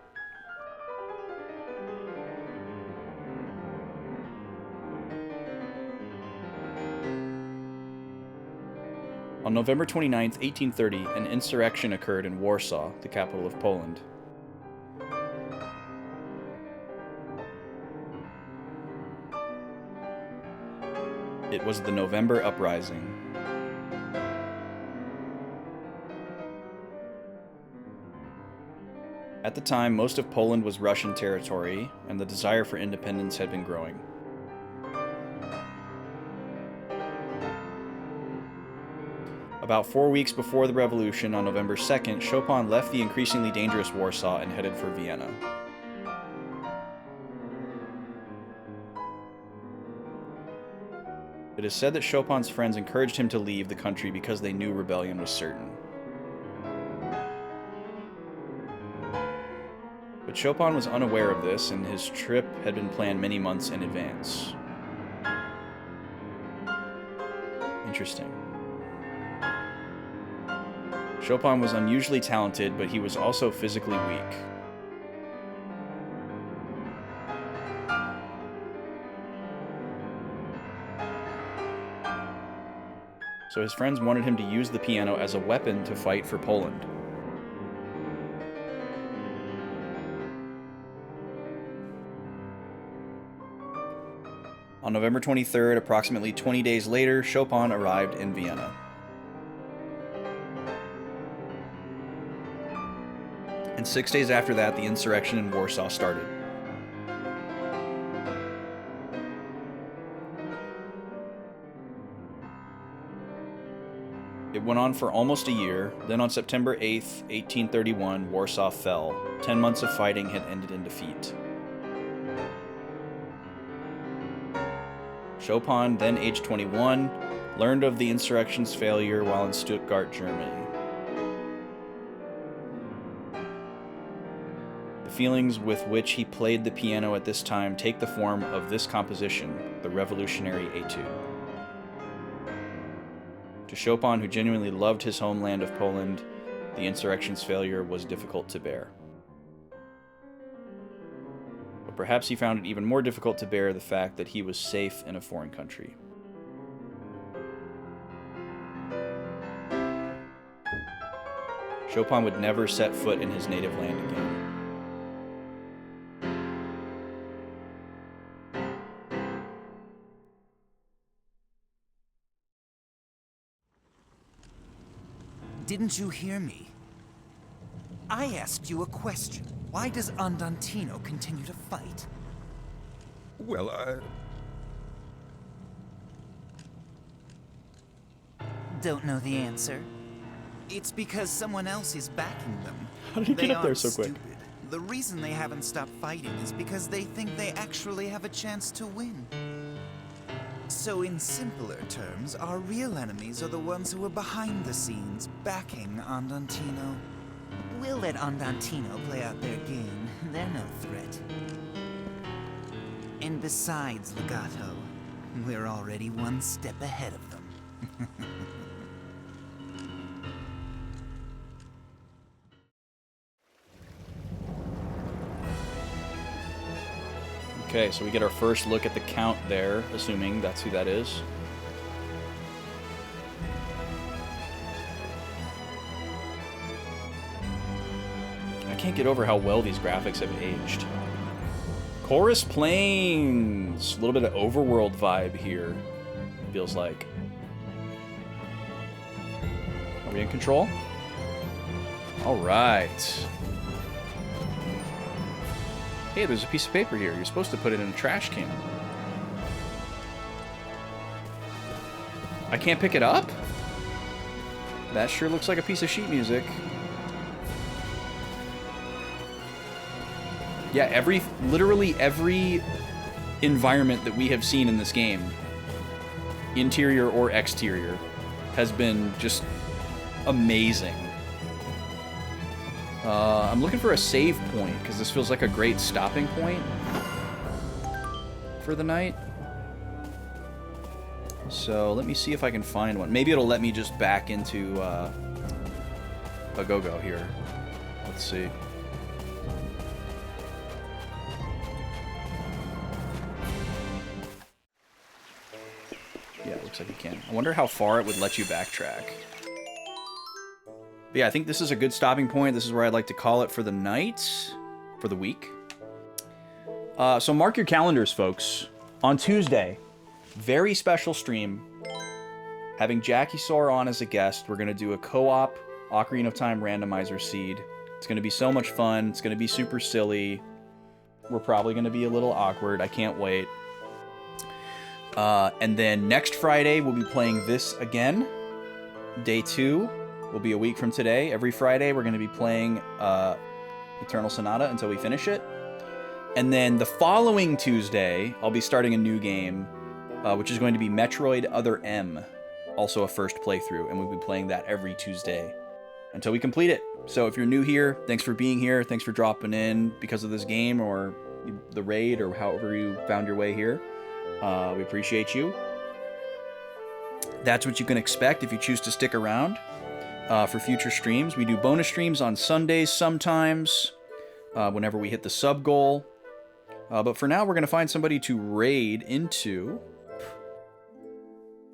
On November 29th, 1830, an insurrection occurred in Warsaw, the capital of Poland. It was the November Uprising. At the time, most of Poland was Russian territory, and the desire for independence had been growing. About 4 weeks before the revolution, on November 2nd, Chopin left the increasingly dangerous Warsaw and headed for Vienna. It is said that Chopin's friends encouraged him to leave the country because they knew rebellion was certain. But Chopin was unaware of this, and his trip had been planned many months in advance. Interesting. Chopin was unusually talented, but he was also physically weak. So his friends wanted him to use the piano as a weapon to fight for Poland. On November 23rd, approximately 20 days later, Chopin arrived in Vienna. And 6 days after that, the insurrection in Warsaw started. It went on for almost a year. Then on September 8th, 1831, Warsaw fell. 10 months of fighting had ended in defeat. Chopin, then aged 21, learned of the insurrection's failure while in Stuttgart, Germany. The feelings with which he played the piano at this time take the form of this composition, the Revolutionary Etude. To Chopin, who genuinely loved his homeland of Poland, the insurrection's failure was difficult to bear. But perhaps he found it even more difficult to bear the fact that he was safe in a foreign country. Chopin would never set foot in his native land again.
Didn't you hear me? I asked you a question. Why does Andantino continue to fight?
Well,
Don't know the answer? It's because someone else is backing them.
How did he get up there so quick?
Stupid. The reason they haven't stopped fighting is because they think they actually have a chance to win. So in simpler terms, our real enemies are the ones who are behind the scenes, backing Andantino. We'll let Andantino play out their game. They're no threat. And besides, Legato, we're already one step ahead of them.
Okay, so we get our first look at the Count there, assuming that's who that is. can't get over how well these graphics have aged. Chorus Plains! A little bit of overworld vibe here, feels like. Are we in control? Alright. Hey, there's a piece of paper here. You're supposed to put it in a trash can. I can't pick it up? That sure looks like a piece of sheet music. Yeah, literally every environment that we have seen in this game, interior or exterior, has been just amazing. I'm looking for a save point, because this feels like a great stopping point for the night. So let me see if I can find one. Maybe it'll let me just back into a go-go here. Let's see. Yeah, it looks like you can. I wonder how far it would let you backtrack. But yeah, I think this is a good stopping point. This is where I'd like to call it for the night, for the week. So mark your calendars, folks. On Tuesday, very special stream. Having Jackie Soar on as a guest. We're going to do a co-op Ocarina of Time randomizer seed. It's going to be so much fun. It's going to be super silly. We're probably going to be a little awkward. I can't wait. And then next Friday, we'll be playing this again. Day 2 will be a week from today. Every Friday, we're going to be playing Eternal Sonata until we finish it. And then the following Tuesday, I'll be starting a new game, which is going to be Metroid Other M. Also a first playthrough, and we'll be playing that every Tuesday until we complete it. So if you're new here, thanks for being here. Thanks for dropping in because of this game or the raid or however you found your way here. We appreciate you. That's what you can expect if you choose to stick around for future streams. We do bonus streams on Sundays sometimes, whenever we hit the sub goal. But for now, we're going to find somebody to raid into.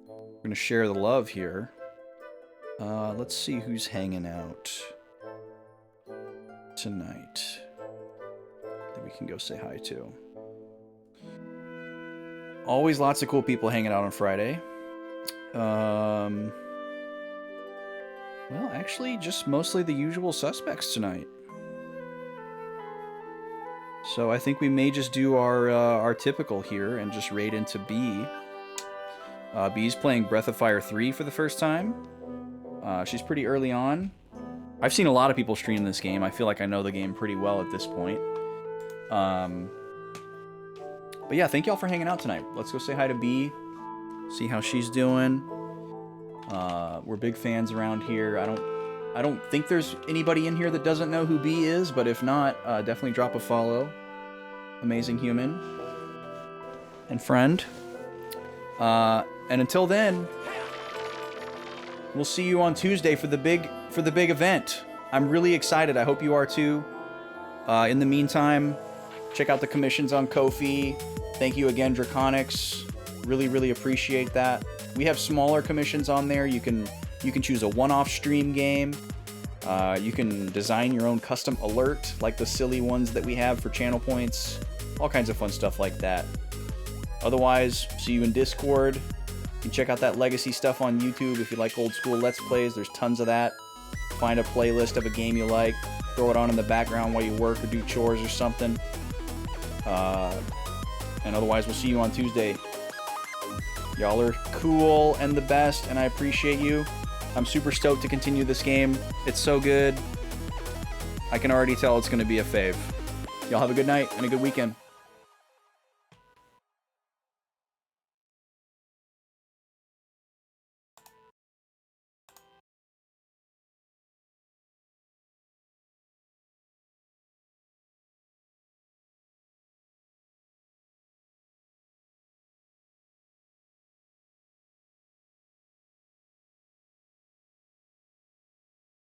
We're going to share the love here. Let's see who's hanging out tonight that we can go say hi to. Always lots of cool people hanging out on Friday. Well, actually, just mostly the usual suspects tonight. So I think we may just do our typical here and just raid into B. B's playing Breath of Fire 3 for the first time. She's pretty early on. I've seen a lot of people stream this game. I feel like I know the game pretty well at this point. But yeah, thank y'all for hanging out tonight. Let's go say hi to B. See how she's doing. We're big fans around here. I don't think there's anybody in here that doesn't know who B is, but if not, definitely drop a follow. Amazing human and friend. And until then, we'll see you on Tuesday for the big event. I'm really excited. I hope you are too. In the meantime, check out the commissions on Ko-fi. Thank you again, Draconics. Really, really appreciate that. We have smaller commissions on there. You can choose a one-off stream game. You can design your own custom alert, like the silly ones that we have for channel points. All kinds of fun stuff like that. Otherwise, see you in Discord. You can check out that legacy stuff on YouTube if you like old school Let's Plays. There's tons of that. Find a playlist of a game you like. Throw it on in the background while you work or do chores or something. And otherwise, we'll see you on Tuesday. Y'all are cool and the best, and I appreciate you. I'm super stoked to continue this game. It's so good. I can already tell it's going to be a fave. Y'all have a good night and a good weekend.